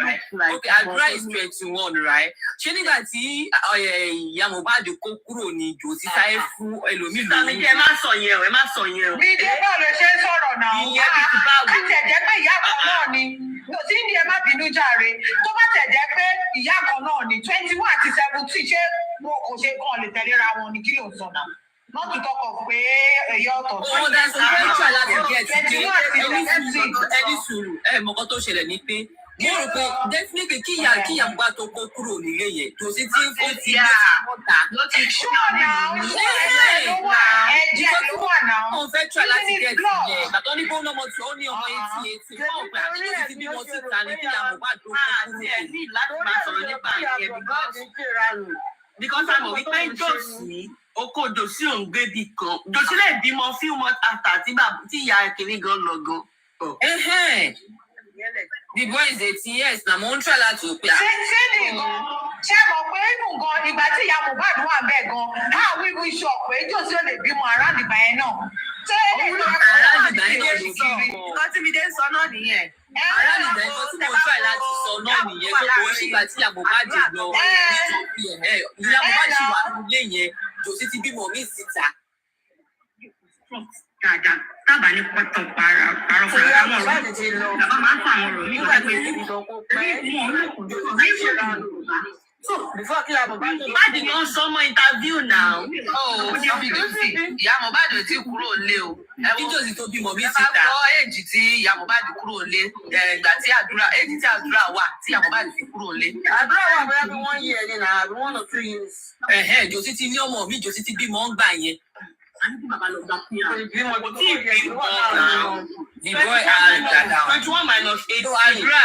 Okay, Adura is 21, right? Ṣé nígbà tí ìyá Mohbad kó kúrò ní ìjò sí táyé fún ẹlòmíì Sàmì jẹ́ ẹ má sọ yẹn o, ẹ má sọ yẹn o. Bí ìdí náà lè ṣe ń sọ̀rọ̀ náà. Ìyẹn bí ti bá wò. Ká tẹ̀ jẹ́ pé ìyá kan náà ni. Tí ní ẹ má bínú jàre. Tó bá tẹ̀ jẹ́ pé ìyá kan náà ni 21 àti 17 ṣé wọn kò ṣe kàn lè tẹ̀léra wọn ni kí ló ń sọ náà? Not to talk of pé ẹ̀yọ́ ọ̀tọ̀. Oh, that's a very try láti get ẹni sùúrù mọ̀kọ́ tó ṣẹlẹ̀ ní pé mo rò pé definitely kíyà bá tó kó kúrò nílé yẹn tó sì tí ó ti ní mọ́ta. Ṣọ́ọ̀nà ẹ̀jẹ̀ ló wà náà. Wọ́n fẹ́ try láti get yẹn gbàtọ́ ní bó lọ́mọ tí ó ní ọmọ 80 wọ́n gbà àti ti bímọ síta ní kíyà Mohbad tó kó kúrò. Ní láti máa sọ̀rọ̀ nípa ìyẹn because àmọ̀ wípé jòsí oko jòsí òun gbé bí kan jòsí lè bímọ few months after tí ìyá kìíní gan lọ gan. The boy is 18 years na mo ń try láti òpè. Ṣé nìkan ṣé mọ̀ pé inú gan ìgbà tí ìyá Mohbad wà bẹ́ẹ̀ gan how we wish up pé jòsí ò lè bímọ around ìgbà yẹn náà. Ṣé around ìgbà yẹn ló sọ Nǹkan tí mi dé sọ náà nìyẹn. around ìgbà yẹn tí mo try láti sọ náà nìyẹn tó kò ṣìgbà tí ìyá Mohbad lọ ìyá Mohbad ṣì wà nílé yẹn jòsí ti bímọ mí síta. Dáadáa, tábà ní pọ́tọ̀ parọ́ fún àwọn ọ̀rọ̀. Bàbá máa ń fa àwọn ọ̀rọ̀ nígbà pé Mohbad ló ń sọmọ interview now. Ìyá Mohbad ò tí kúrò lé o. Bí jòsí tó bímọ mí Ẹ bá síta. gbọ́ èjì tí ìyá Mohbad kúrò lé ìgbà tí èjì tí àdúrà wà tí ìyá Mohbad fi kúrò lé. Àdúrà wà bóyá bí 1 year ni náà àbí 1 or 2 years. Jòsí ti ní ọmọ mi jòsí ti bímọ ń gbà yẹn. bàbá lọ gbà fún yàrá. The boy has that down. 21 minus 18. So Adura.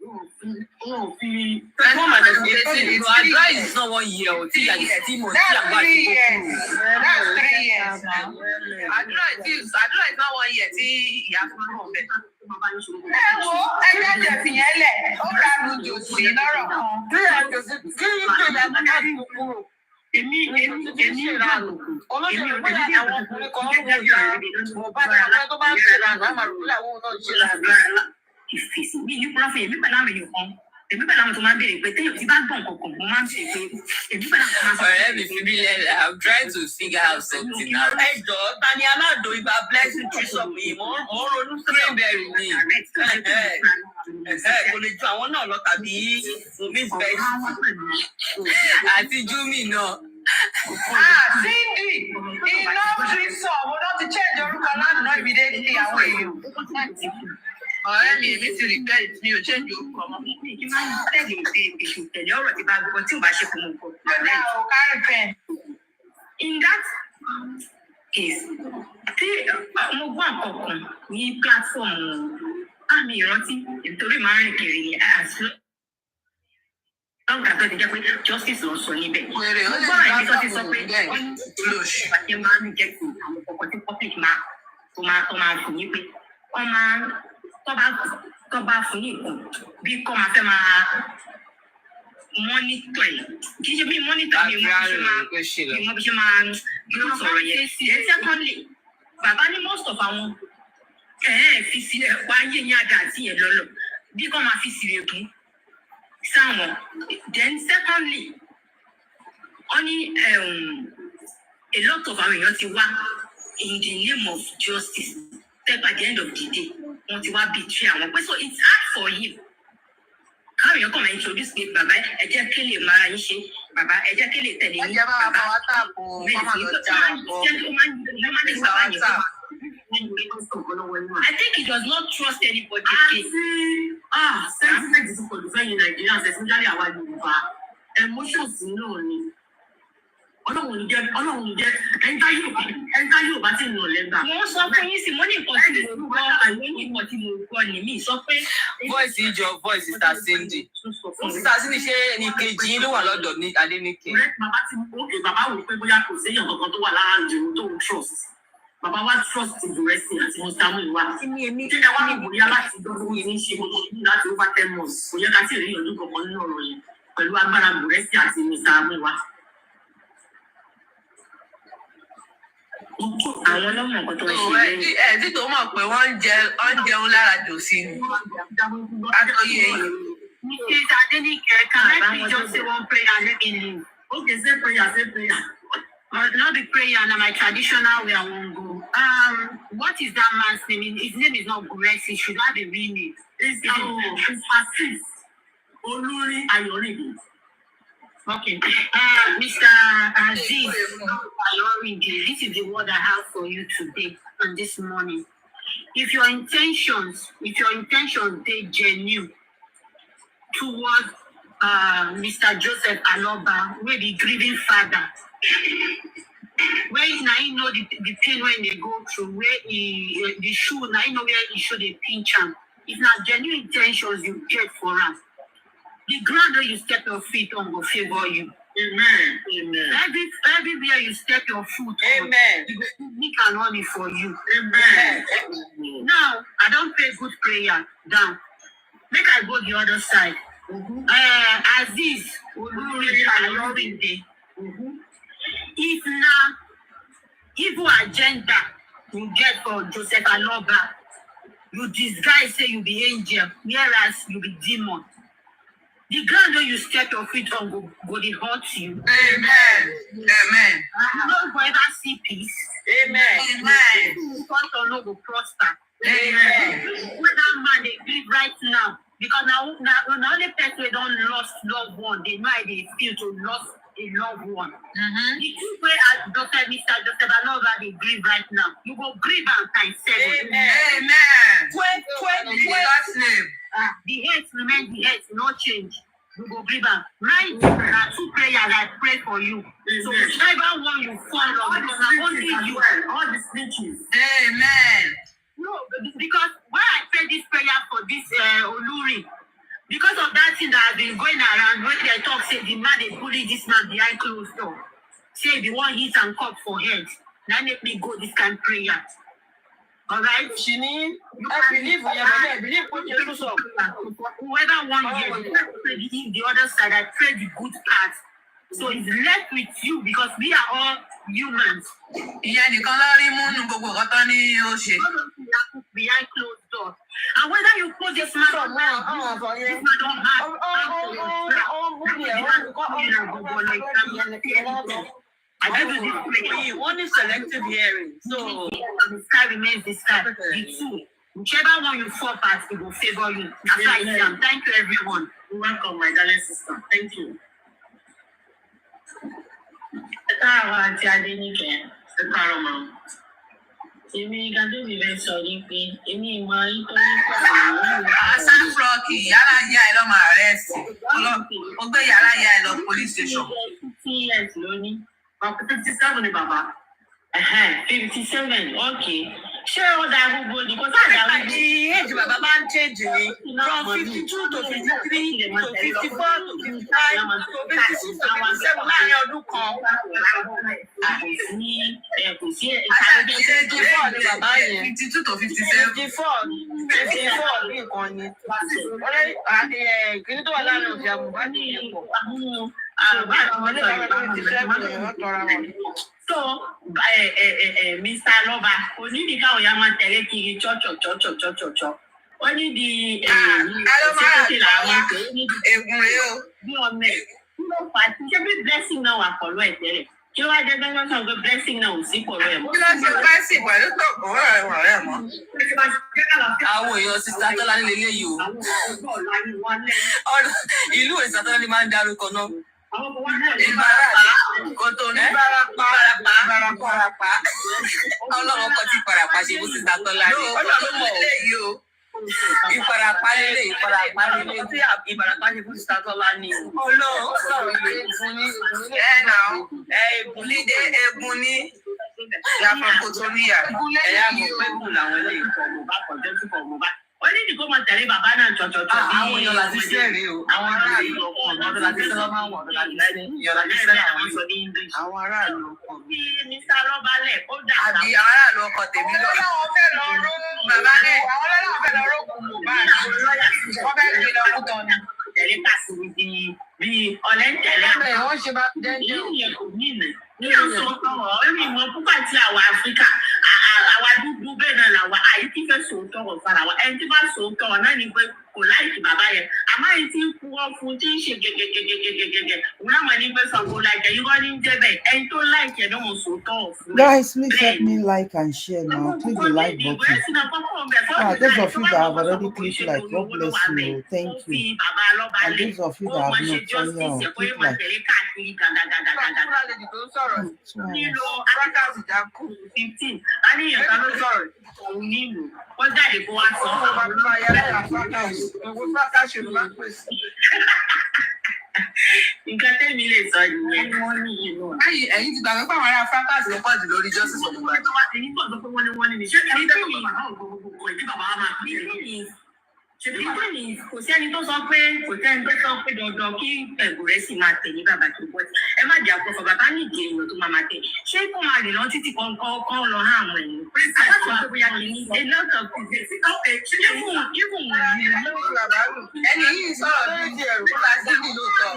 21 minus 18. No, Adura is not 1 year. That's 3 years. That's 3 years now. Àdúrà is not 1 year tí ìyá fún ọmọ bẹ́ẹ̀. Ẹ wo ẹgbẹ́ tẹ̀sí yẹn lẹ̀, ó ra lu jòsí lọ́rọ̀ kan. Kí ni àjọṣe kí ni ìgbéga Mohbad kò kúrò? Èmi Olóṣèlú bóyá àwọn ọkùnrin kan ń wò ya Mohbad àwọn tó bá ń ṣèlànà àmà rò láwọn náà ń ṣèlànà. Ìfèsì ní ìyíkúrọ́ fún èmi pẹ̀lú àwọn èèyàn kan. Èmi pẹ̀lú àwọn tó máa ń béèrè pé téèyàn ti bá gbọ̀n kankan mo máa ń ṣe pé èmi pẹ̀lú àwọn tó máa ń sọ. Ọ̀rẹ́ mi fi mí lẹ́lẹ̀, I'm trying to figure out something out. Ẹjọ́ Tani Aládò ibà blessing tree sọ mi, mo ronú sí Greenberry ni. kò lè ju àwọn náà lọ tàbí Miss Best. Àti Júmi náà. Cindy, iná tí sọ, mo náà ti change orúkọ lánàá immediately àwọn èèyàn. Ọ̀rẹ́ mi èmi ti regret mi ò change orúkọ ọmọ. Kí máa ń tẹ̀lé ọ̀rọ̀ tí bá gbọ́ tí ò bá ṣe fún mi kọ. Ọ̀dà ò carry pen. In that case, tí mo gbọ́ àkọ́kàn ní platform àmì ìrántí nítorí máa ń rìn kiri ní àṣọ. Lọ́gbà tó ti jẹ́ pé justice ló sọ níbẹ̀. Mo gbọ́ àìní tó ti sọ pé wọ́n ní ìpàdé máa ń jẹ́ kí àwọn kọ̀ọ̀kan tí public máa fún yín pé wọ́n máa tó bá fún yín nǹkan bí kò máa fẹ́ máa mọ́nítọ̀ ẹ̀. Kì í ṣe bí mọ́nítọ̀ mi mo bí ṣe máa sọ̀rọ̀ yẹn. Then secondly, bàbá ní most of àwọn fi sílẹ̀ wáyé ní àdá àti ẹ̀ lọ́lọ́ bí kò máa fi sílẹ̀ kún sáwọn. Then secondly, wọ́n ní a lot of our in the name of justice. Then by the end of the day, betray. So it's hard for him. How you come and introduce me, Baba? I just kill him, Baba. I just kill it. I think he does not trust anybody. Sentiment is for the in Nigeria, especially our emotions. Ọlọ́run jẹ́ ẹ̀ńtá yóò bá ti nà lẹ́gbà. Wọ́n sọ fún yín sí mo ní nǹkan tí mo gbọ́ àwọn onímọ̀ tí mo gbọ́ ni mí sọ pé. Voice ìjọ voice Sister Cindy. Sister Cindy ṣé ẹni kejì yín ló wà lọ́dọ̀ ní Adéníkè? Bàbá ti òkè bàbá wò pé bóyá kò séyàn kankan tó wà lára ìdìbò tó ń trust. Bàbá wa trust ìbúrẹ́sì àti Mùsàmù ìwà. Kí ni wá ìbòyá láti dọ́gbọ́n yìí ní ṣe gbogbo láti over 10 months. Kò yẹ ká sì rí ọdún kankan nínú ọ̀rọ̀ yẹn pẹ̀lú agbára ìbúrẹ́sì àti Mùsàmù ìwà. Àwọn ọlọ́mọ nǹkan tó ń ṣe lẹ́yìn. Tí tó mọ̀ pé wọ́n ń jẹun lára jòsí ni. Àtọ́yé yìí. Mrs. Adenike, can I just say one prayer and let me leave? Okay, say prayer. Not the prayer, and my traditional way I won't go. What is that man's name? His name is not Grace. He should have a real name. It's Asis. Oluri Ayoride. Okay. Mr. Aziz, this is the word I have for you today and this morning. If your intentions they genuine towards Mr. Joseph Aloba, where the grieving father, where now you know the pain when they go through, where the shoe, now you know where he should they pinch him. If not genuine intentions you get for him. The ground where you step your feet on will favor you. Amen. Everywhere you step your foot on, it will make an honor for you. Amen. Now, I don't pray good prayer down. Make I go the other side. Aziz, if now evil agenda you get for Joseph Aloba, you disguise say you be angel, whereas you be demon. The ground where you step your feet on go they hurt you. Amen. You don't go ever see peace. Amen. God no go prosper. Amen. When that man they grieve right now, because now only person they don't lost loved one, they know they feel to lost a loved one. The two way as Mr. Joseph Alova they grieve right now, you go grieve and times 7. Amen. 20 last name. The hate remains the hate, no change. You go grieve and right now, 2 prayers I pray for you. So whichever one you follow, because only you all the snitches. Amen. No, because why I pray this prayer for this Oluri, because of that thing that has been going around when they talk, say the man they bully this man behind closed door. Say the one hit and cut for head. Now make me go this kind of prayer. All right, Shini, I believe what you do. So whoever wants you, pray the other side. I pray the good part. So it's left with you because we are all humans. Behind closed doors. And whether you put this man on this man don't have I give you this prayer. One is selective hearing. So the sky remains the sky. The two. Whichever one you fall past, it will favor you. That's why I say thank you everyone. Welcome, my darling sister. Thank you. Àti Adéníkẹ́, èmi gàdé mi fẹ́ sọ ní pé èmi ìmọ̀ nítorí pé Sáfúrọ̀kì yàrá yá ẹ lọ́mọ àrẹ́sì. Ó gbé yàrá yá ẹ lọ police station. 50 years lónìí. 57 ni bàbá. 57, okay. Ṣé ó da gbogbo ní kó sáà da gbogbo? Age bàbá máa ń change ni from 52 to 53 to 54 to 55 to 56 to 57 láàrin ọdún kan. Kò sí Àṣàbí 54 ni bàbá yẹn. 52 to 57. 54 ní nǹkan ni. Ọ̀rẹ́ kìíní tó wà láàrin òfin àbùbá ní ìyẹ̀pọ̀. So, Mr. Aloba, onídìíká òyà máa tẹ̀lé kiri chọ́chọ̀. Ó ní di ṣẹ́kọ̀tì làwọn tó ní di Egun rẹ̀ o. bí ọmọ ẹ̀. Kí ló fà á? Ṣé bí blessing náà wà pọ̀lú ẹ̀ tẹ́lẹ̀? kí ló wá jẹ́ gbẹ́ngbẹ́ sọ pé blessing náà ò sí pọ̀ rẹ̀ mọ́. kí ló ṣe blessing pẹ̀lú tọ̀gbọ́n rẹ̀ mọ́. àwọn èèyàn sísá tọ́lá nílé eléyìí o. ìlú ìsá tọ́lá ni máa ń dárúkọ náà. Ìbarapá kòtò ní Ìbarapá. ọlọ́run kan tí Ìbarapá ṣe bó sísá tọ́lá ni. Ọlọ́run mọ̀ eléyìí o. Ìbarapá lélẹ̀ Ìbarapá lélẹ̀ tí Ìbarapá ṣe bó sísá tọ́lá ni. Ọlọ́run sọ̀rọ̀ ìgbésùn ní egun ní yàtọ̀ kòtò níyà. ẹ̀yà mọ̀ pé kù làwọn ilé ìkọ̀ ó ní ìdíkó máa tẹ̀lé bàbá náà jọjọjọ. àwọn èèyàn láti sẹ́rẹ̀ o àwọn aráàlú ọdún láti sẹ́rẹ̀ máa ń wọ̀ ọdún láti sẹ́rẹ̀ èèyàn láti sẹ́rẹ̀ àwọn sọ ní English. Àwọn aráàlú ọkọ̀ bí Mr. Rọ́bálẹ̀ ó dà àbí àwọn aráàlú ọkọ̀ tèmi lọ. Àwọn fẹ́ lọ ró Bàbá rẹ̀. àwọn ọlọ́run fẹ́ lọ ró kù Mohbad. Wọ́n fẹ́ gbé lọ kú tán ni. tẹ̀lé káàkiri bí ọ̀lẹ́ntẹ̀lẹ́ Wọ́n ṣe bá èyí yẹn kò ní ìnà ní ọ̀sán ọ̀rọ̀ ẹ̀mí mọ púpà tí àwa Áfíríkà àwa dúdú bẹ́ẹ̀ náà làwa àyè tí fẹ́ sòótọ́ ọ̀rọ̀ fara wa ẹni tí bá sòótọ́ ọ̀rọ̀ náà ni pé kò láìkì bàbá yẹn àmọ́ èyí tí ń kú ọ́ fún tí ń ṣe gẹ́gẹ́gẹ́gẹ́gẹ́gẹ́ òun náà mọ̀ ní pé Ṣàngó láìkẹ́ yìí wọ́n ní ń jẹ́ bẹ́ẹ̀ ẹni tó láìkì ẹ̀ náà mọ̀ sòótọ́ ọ̀ fún ẹ̀. Guys, please help me like and share now. Click the like button. Those of you that have already clicked like, God bless you. Thank you. And those of you that have not, turn click like. nílò arákàtì dákú 15 láníyàn ká ló sọ̀rọ̀ òun nílò wọ́n jáde kó wá sọ nǹkan tẹ́mi lè sọ nìyẹn ni wọ́n ní ìlú. Ẹ̀yin ti gbàgbé pàwọn ará fracas ló pọ̀ jù lórí justice of Mohbad. èyí tó sọ pé wọ́n ní ṣé kí ní tẹ́lẹ̀ bàbá náà gbogbo ìdí bàbá wa máa pín in. kò sẹ́ni tó sọ pé kò sẹ́ni tó sọ pé dandan kí ẹ̀bùn rẹ̀ sì máa tẹ̀lé bàbá tó bọ́ ẹ má jẹ́ àpọ̀fọ̀ bàbá ní ìdí èèyàn tó máa tẹ̀ ṣé kó máa rìn lọ títí kan lọ hàn àwọn ẹ̀yìn. aláṣọ tó bóyá kì í ní a lot of things Ẹni yìí sọ̀rọ̀ lórí ẹ̀rù kó bá sí ní lóòótọ́.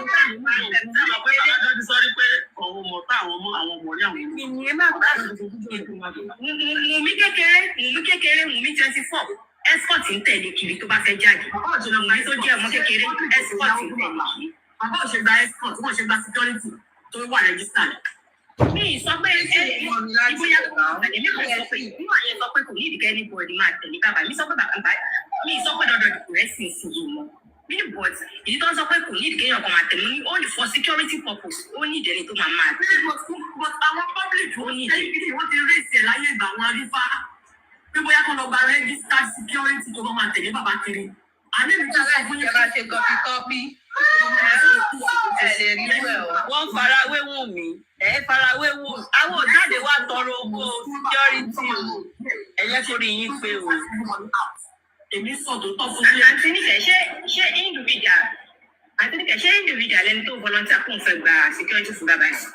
Mùmí kékeré Mùmí 24 escort ń tẹ̀lé kiri tó bá fẹ́ jáde. Mùmí tó jẹ́ ọmọ kékeré escort ń tẹ̀lé kiri. Bàbá ò ṣe gba escort, wọ́n ṣe gba security tó wà registered. Mi sọ pé ìbóyá èmi kò sọ pé ìbúwà yẹn sọ pé kò ní ìdíkẹ́ ní bọ̀dì máa tẹ̀lé bàbá mi sọ pé bàbá mi sọ pé dandan kò rẹ́ sí ìsinyìí mọ́. Mi ní bọ̀d ìdí tó ń sọ pé kò ní ìdíkẹ́ yẹn kan máa tẹ̀lé ní only for security purpose ó ní ìdẹ́ni tó máa tẹ̀lé. But àwọn public ó ní ìdí wọ́n ti rí ìsẹ̀ láyé ìgbà wọn arífá pé bóyá kó lọ gba registered security tó bá máa tẹ̀lé bàbá kiri. Àní mi tó sọ fún yín Ìjọba ṣe kọ́pí. wọ́n farawé wù mí farawé wù àwọn òjáde wa tọrọ owó security o ẹ̀yẹ kò rí yín pé o. èmi sọ tó tọ́ fún yín. Àǹtí níkẹ̀ ṣé individual ẹni tó volunteer kó n fẹ́ gba security fún bàbá yìí.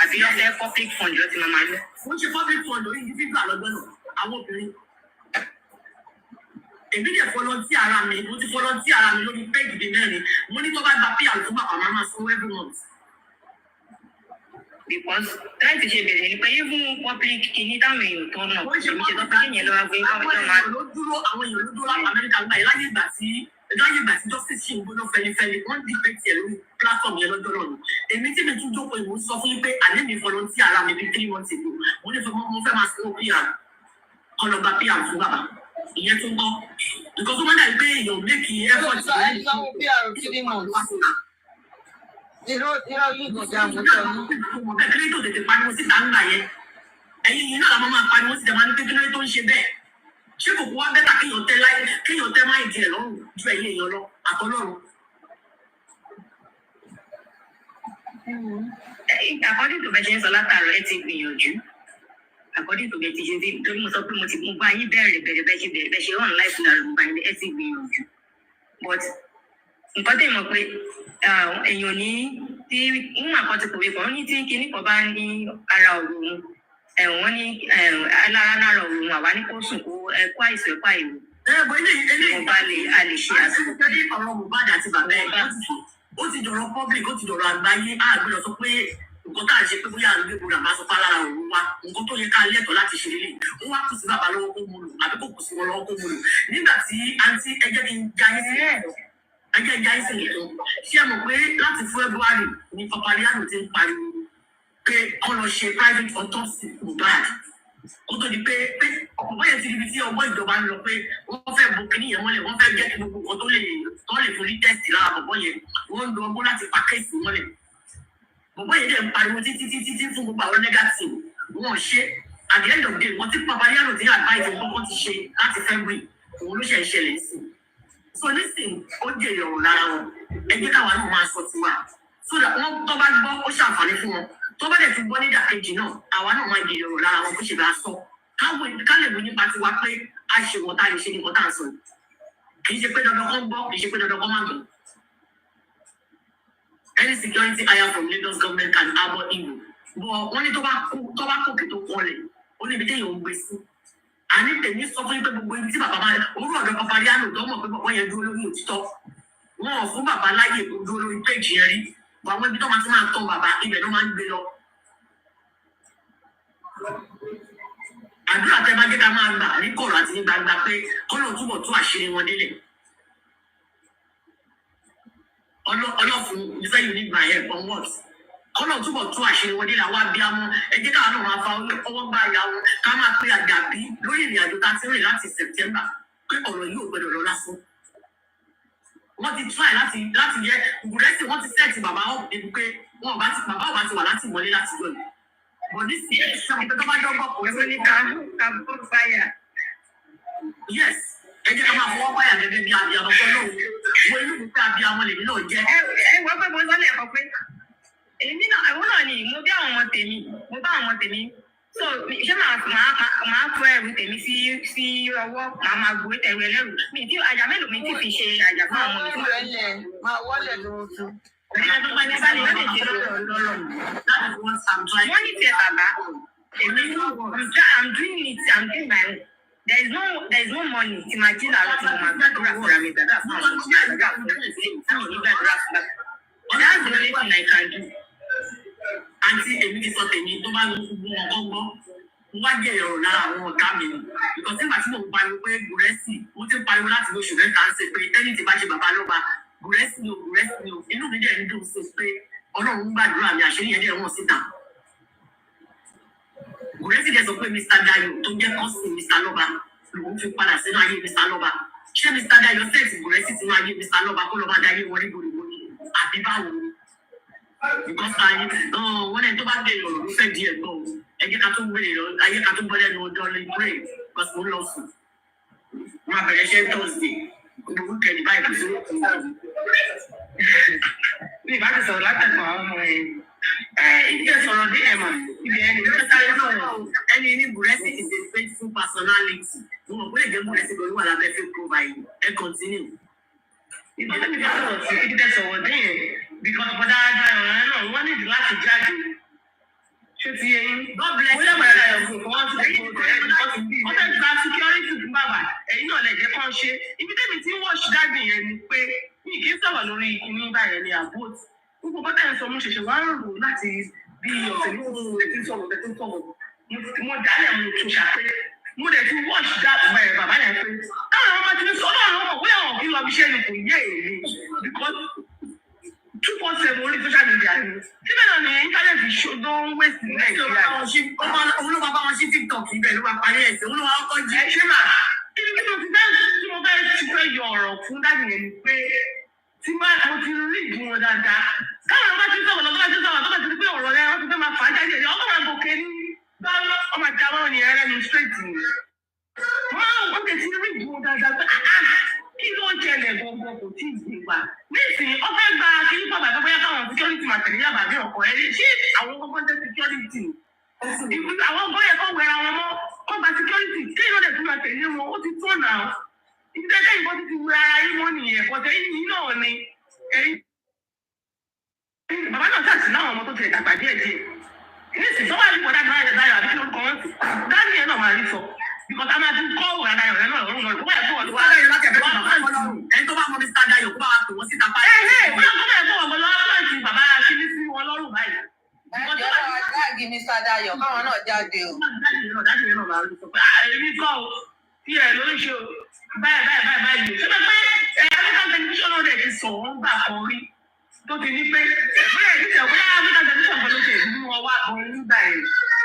Àbí ọ̀fẹ́ public fund ló ti máa lọ. Wọ́n ṣe public fund lórí individual lọ́gbọ́n náà àwọn obìnrin. Èmi dẹ̀ volunteer ara mi, mo ti volunteer ara mi lórí page di mẹ́rin. Mo ní tó bá gba PR fún bàbá máa máa sanwó every month. Because láti ṣe bẹ̀rẹ̀ ni pé even public kìíní táwọn èèyàn tó náà kò ṣe mí ṣe tó fi kéèyàn lọ́wọ́ pé káwọn tó máa. Àwọn èèyàn ló dúró láti Amẹ́ríkà gbà yẹn láyé ìgbà tí justice ṣì ń gbóná fẹlifẹli wọ́n dìbò tiẹ̀ lórí platform yẹn lọ́jọ́ náà ni. Èmi tí mi tún jókòó ìwò sọ fún yín pé àlẹ́ mi volunteer ara mi bíi 3 months ago. Mo ní mo fẹ́ máa sanwó PR ọlọ́gba PR fún bàbá. Ìyẹn tún gbọ́. Nǹkan tó máa ń dà gbé èèyàn méjì effort. sanwó PR 3 months. irọ́ yìí kò já mo sọ ní. Kékeré tó tètè pariwo síta ńgbà yẹn. Ẹ̀yin yìí náà la máa pariwo síta máa ní kékeré tó ń ṣe bẹ́ẹ̀. Ṣé kò kó wá bẹ́tà kéèyàn tẹ́ máa ìdí ẹ̀ lọ́rùn ju ẹ̀yin èèyàn lọ àtọ́lọ́run. According to bẹ́ẹ̀ ṣe ń sọ látàrọ ẹ ti gbìyànjú. According to bẹ́ẹ̀ ti ṣe torí mo sọ pé mo bá yín bẹ̀rẹ̀ bẹ́ẹ̀ ṣe run life náà mo bá yín ẹ ti gbìyànjú. But nǹkan tẹ̀ mọ̀ pé èèyàn ní tí wọ́n máa kọ́ ti kòwé kan ní tí kinní kan bá ní ara òun wọ́n ní alára náà òun àwa ní kó sùn kó ẹ̀kọ́ àìsàn ẹ̀kọ́ àìwò. Mo bá a lè ṣe àsìkò. Ọ̀rọ̀ Mohbad àti bàbá ẹ̀ ó ti dọ̀rọ̀ public ó ti dọ̀rọ̀ àgbáyé àgbẹ̀rọ̀ sọ pé nǹkan tá à ń ṣe pé bóyá àgbẹ̀ gbọdọ̀ máa sọ pé alára òun wá nǹkan tó yẹ ká lẹ́tọ̀ọ́ láti ṣe lélẹ̀ ó wá kù sí bàbá lọ́wọ́ kó mu lò àbí kò kù sí wọn lọ́wọ́ kó mu lò nígbà tí àǹtí ẹjẹ́ kí n jayé sílẹ̀ ṣé ẹ mọ̀ pé láti February ní Papaliano ti ń pariwo pé kọ́ lọ ṣe private autopsy Mohbad kó tó di pé ọ̀pọ̀ yẹn ti di ibi tí ọgbọ́n ìjọba ń lọ pé wọ́n fẹ́ bo kínní yẹn mọ́lẹ̀ wọ́n fẹ́ jẹ́ kí gbogbo nǹkan tó lè fún ní tẹ́sítì lára bọ̀bọ́ yẹn wọ́n ń lo ọgbọ́n láti pa kéèsì mọ́lẹ̀ bọ̀bọ́ yẹn dẹ̀ ń pariwo títí fún gbogbo àwọn negative wọn ṣe at the end of the day wọ́n ti pàpà yàrá tí advice kọ́kọ́ ti ṣe láti February òun ló ṣe ìṣẹ̀lẹ̀ sí so nísìnyí ó jèrè ọ̀rọ̀ lára wọn ẹ jẹ́ káwa náà máa sọ tiwa so that wọ́n tó bá gbọ́ ó ṣàǹfààní fún wọn tó bá dẹ̀ ti gbọ́ nídàkejì náà àwa náà máa jèrè ọ̀rọ̀ lára wọn bó ṣe bá sọ ká lè mú nípa tiwa pé a ṣe wọn tá a lè ṣe nǹkan tá à ń sọ kì í ṣe pé dandan kan gbọ́ kì í ṣe pé dandan kan má gbọ́ any security hire from Lagos government can harbor evil but wọ́n ní tó bá kókè tó kọlẹ̀ ó níbi téèyàn ń gbé sí àní tèmi sọ fún yín pé gbogbo ibi tí bàbá máa orú ọ̀dọ́ Papariano tó mọ̀ pé bàbá yẹn dúró lórí òtítọ́ wọn ò fún bàbá láyè kó dúró lórí péjì yẹn rí àwọn ibi tó máa ti máa tọ́ bàbá ibẹ̀ ló máa ń gbé lọ. àdúrà tẹ́ bá jẹ́ ká máa gbà ní kọ̀rọ̀ àti ní gbangba pé kọ́lọ̀ túbọ̀ tú àṣírí wọn délẹ̀. ọlọ́fun you say you need my help on what? kọ́lọ̀ túbọ̀ tú àṣírí wọn délẹ̀ àwọn abiyamọ ẹ jẹ́ káwọn náà máa fa ọwọ́ gbá ìyá wọn ká máa pé àdàbí lórí ìrìn àjò tá a ti rìn láti September pé ọ̀rọ̀ yìí ò gbọdọ̀ lọ lásán. wọ́n ti try láti yẹ Bùrẹ́sì wọ́n ti sẹ́ẹ̀tì bàbá ọ̀ débi pé bàbá ọba ti wà láti wọlé láti lọ yìí. bọ̀dí sí ìpè tó bá dọ́gbọ̀ kò sí ní ká fún fáyà. yes ẹ jẹ́ ká máa fọwọ́ fáyà gẹ́gẹ́ bí abiyamọ tó lóun wo inú mi pé abiyamọ lèmi náà jẹ́. ẹ wọ́n pẹ́ mo sọ́lẹ̀ ẹ̀kọ́ pé èmi náà àwọn náà ni mo bí àwọn ọmọ tèmi mo bá àwọn ọmọ tèmi so ṣé màá fọ ẹrù tèmi sí ọwọ́ màá máa gbé ẹrù ẹlẹ́rù mi tí àjà mélòó mi ti fi ṣe àjà fún àwọn ọmọ mi. máa wọlé lóòótọ́. wọ́n ní tiẹ̀ bàbá èmi I'm doing it I'm doing my own there is no money tí màá jí làárọ̀ tí mo máa gbàdúrà fúnra mi gbàdúrà fún àwọn ọmọ mi gbàdúrà fún mi gbàdúrà fún mi. That's the only thing I can do. àǹtí èmi ti sọ tèmi tó bá lọ fún wọn gbọ́ wá jẹ́ ọ̀rọ̀ lára àwọn ọ̀gá mi ni because nígbà tí mo ń pariwo pé Bùrẹ́sì mo ti ń pariwo láti oṣù mẹ́ta ń ṣe pé tẹ́lẹ̀ tí bá ṣe bàbá lọ́ba Bùrẹ́sì ni o inú mi dẹ̀ ń dùn sí pé Ọlọ́run ń gbàdúrà mi àṣírí yẹn dẹ̀ wọ́n síta. Bùrẹ́sì dẹ̀ sọ pé Mr. Dayo tó jẹ́ kọ́sìn Mr. Lọ́ba lòun fi padà sínú ayé Mr. Lọ́ba ṣé Mr. Dayo sẹ́ẹ̀tì Bùrẹ́sì sínú ayé Mr. Lọ́ba kó lọ́ba dá ayé wọn ní gbòdìgbò ni àbí báwo ni because wọ́n ní tó bá dé ọ̀rọ̀ ló fẹ́ di ẹ̀gbọ́n o ẹ jẹ́ ká tó gbé lọ ayé ká tó bọ́ lẹ́nu ọjọ́ lè pray because mo ń lọ sùn wọn àbẹ̀rẹ̀ ṣe Thursday gbogbo kẹ́ni báyìí kò sí òkú ní ìbá ti sọ̀rọ̀ látẹ̀kọ̀ àwọn ọmọ ibi tẹ̀ sọ̀rọ̀ dé ẹ̀mọ̀ ibi ẹni ló sáré sọ̀rọ̀ ẹni ní Bùrẹ́sì is a faithful personality mo mọ̀ pé èdè Bùrẹ́sì kò ní wà lábẹ́ fẹ́ provide ẹ continue. ibi tẹ̀ sọ̀rọ̀ sí ibi tẹ̀ sọ̀rọ̀ dé yẹn because bọ́dá ọ̀rẹ́ náà wọ́n nídìí láti jáde ṣé ti yẹ yín. God bless you. wọ́n yẹ bàrà ẹ̀kọ́ kò wọ́n ti kó wọ́n fẹ́ gba security fún bàbá ẹ̀yin náà lẹ́jẹ̀ kan ṣe ibi tẹ́mi tí wọ́n ṣì dágbé yẹn ni pé mi kì í sọ̀rọ̀ lórí ìkíní báyẹn ní àbóòtù gbogbo bọ́dá ẹ̀ sọ mo ṣẹ̀ṣẹ̀ wá ń rò láti bí ọ̀sẹ̀ ní oṣù tẹ̀tí sọ̀rọ̀ mo dálẹ̀ mo tún ṣàpé mo dẹ̀ ti wọ́ọ̀ṣ dáàbò báyẹn bàbá yẹn pé táwọn ọmọ ti ń sọ ọlọ́run ọmọ bóyá wọn kì í lọ bí iṣẹ́ ni kò yé èmi because 247 orí social media ni síbẹ̀ náà ni íńtánẹ́ẹ̀tì ṣòdó ń wé sí Nàìjíríà. òun ló máa bá wọn sí TikTok ibẹ̀ ló máa parí ẹ̀sìn òun ló máa kọ́ jí. ẹ ṣé mà kí mo fẹ́ yọ ọ̀rọ̀ fún dáàbì yẹn ni pé tí mo ti rí ìdí wọn dáadáa káwọn ọmọ ti sọ̀rọ̀ lọ́wọ́ ti sọ̀rọ̀ tó bá ti rí pé ọ̀rọ̀ yẹn wọ́n ti fẹ́ máa fà á jáde ẹ̀yọ́ ọkọ̀ máa gòkè ní báwọn ọmọ àti àwọn ènìyàn rẹ̀ ní straight ni. wọ́n ti rí ìdí wọn dáadáa pé kí ló ń ṣẹlẹ̀ gbọ̀ngàn kò tí ì gbé wa nísìnyí ó fẹ́ gba kí ní bàbá tó bóyá káwọn security máa tẹ̀lé yàrá bí ọkọ̀ ẹ̀ ṣé àwọn gbọ́ngàn jẹ́ security àwọn gbọ́n yẹn kọ́ wẹra wọn mọ́ kọ́ gba security kí ló dé tún máa tẹ̀lé wọn ó ti tó náà ìdílé ìbọn ti ti wẹ ara yín mọ́ nìyẹn bọ́tẹ́ yín náà ni bàbá náà ṣàṣì láwọn ọmọ tó ti dàgbà díẹ̀ díẹ̀ nísìnyí tó bá rí bọ́dá náà yẹn dáyọ̀ àbí kí lórúkọ wọn sì dáàbì yẹn náà máa rí sọ because a máa ti kọ́ òun àdáyọ̀ rẹ̀ náà lọ́rùn lọ́rùn kó báyìí fún ọ̀dọ́ Dayo láti ẹ̀fẹ́ bàbá ọlọ́run ẹni tó bá mọ Mr. Dayo kó bá wa pè wọ́n síta pa ẹ̀. bóyá kó báyìí fún ọ̀gbọ́n lọ́wọ́ láti bàbá aṣíní sí wọn lọ́rùn báyìí. ẹjọ́ wa jáàgì Mr. Dayo káwọn náà jáde o. dájú yẹn náà máa rí sọ pé èmi kọ́ o tí ẹ ló ń ṣe o báyìí ṣé pé African television náà dẹ̀ ti sọ wọ́n gbà kan rí tó ti ní pé bóyá ìdíje bóyá African television kan ló ṣe ìlú wọn wá gan nígbà yẹn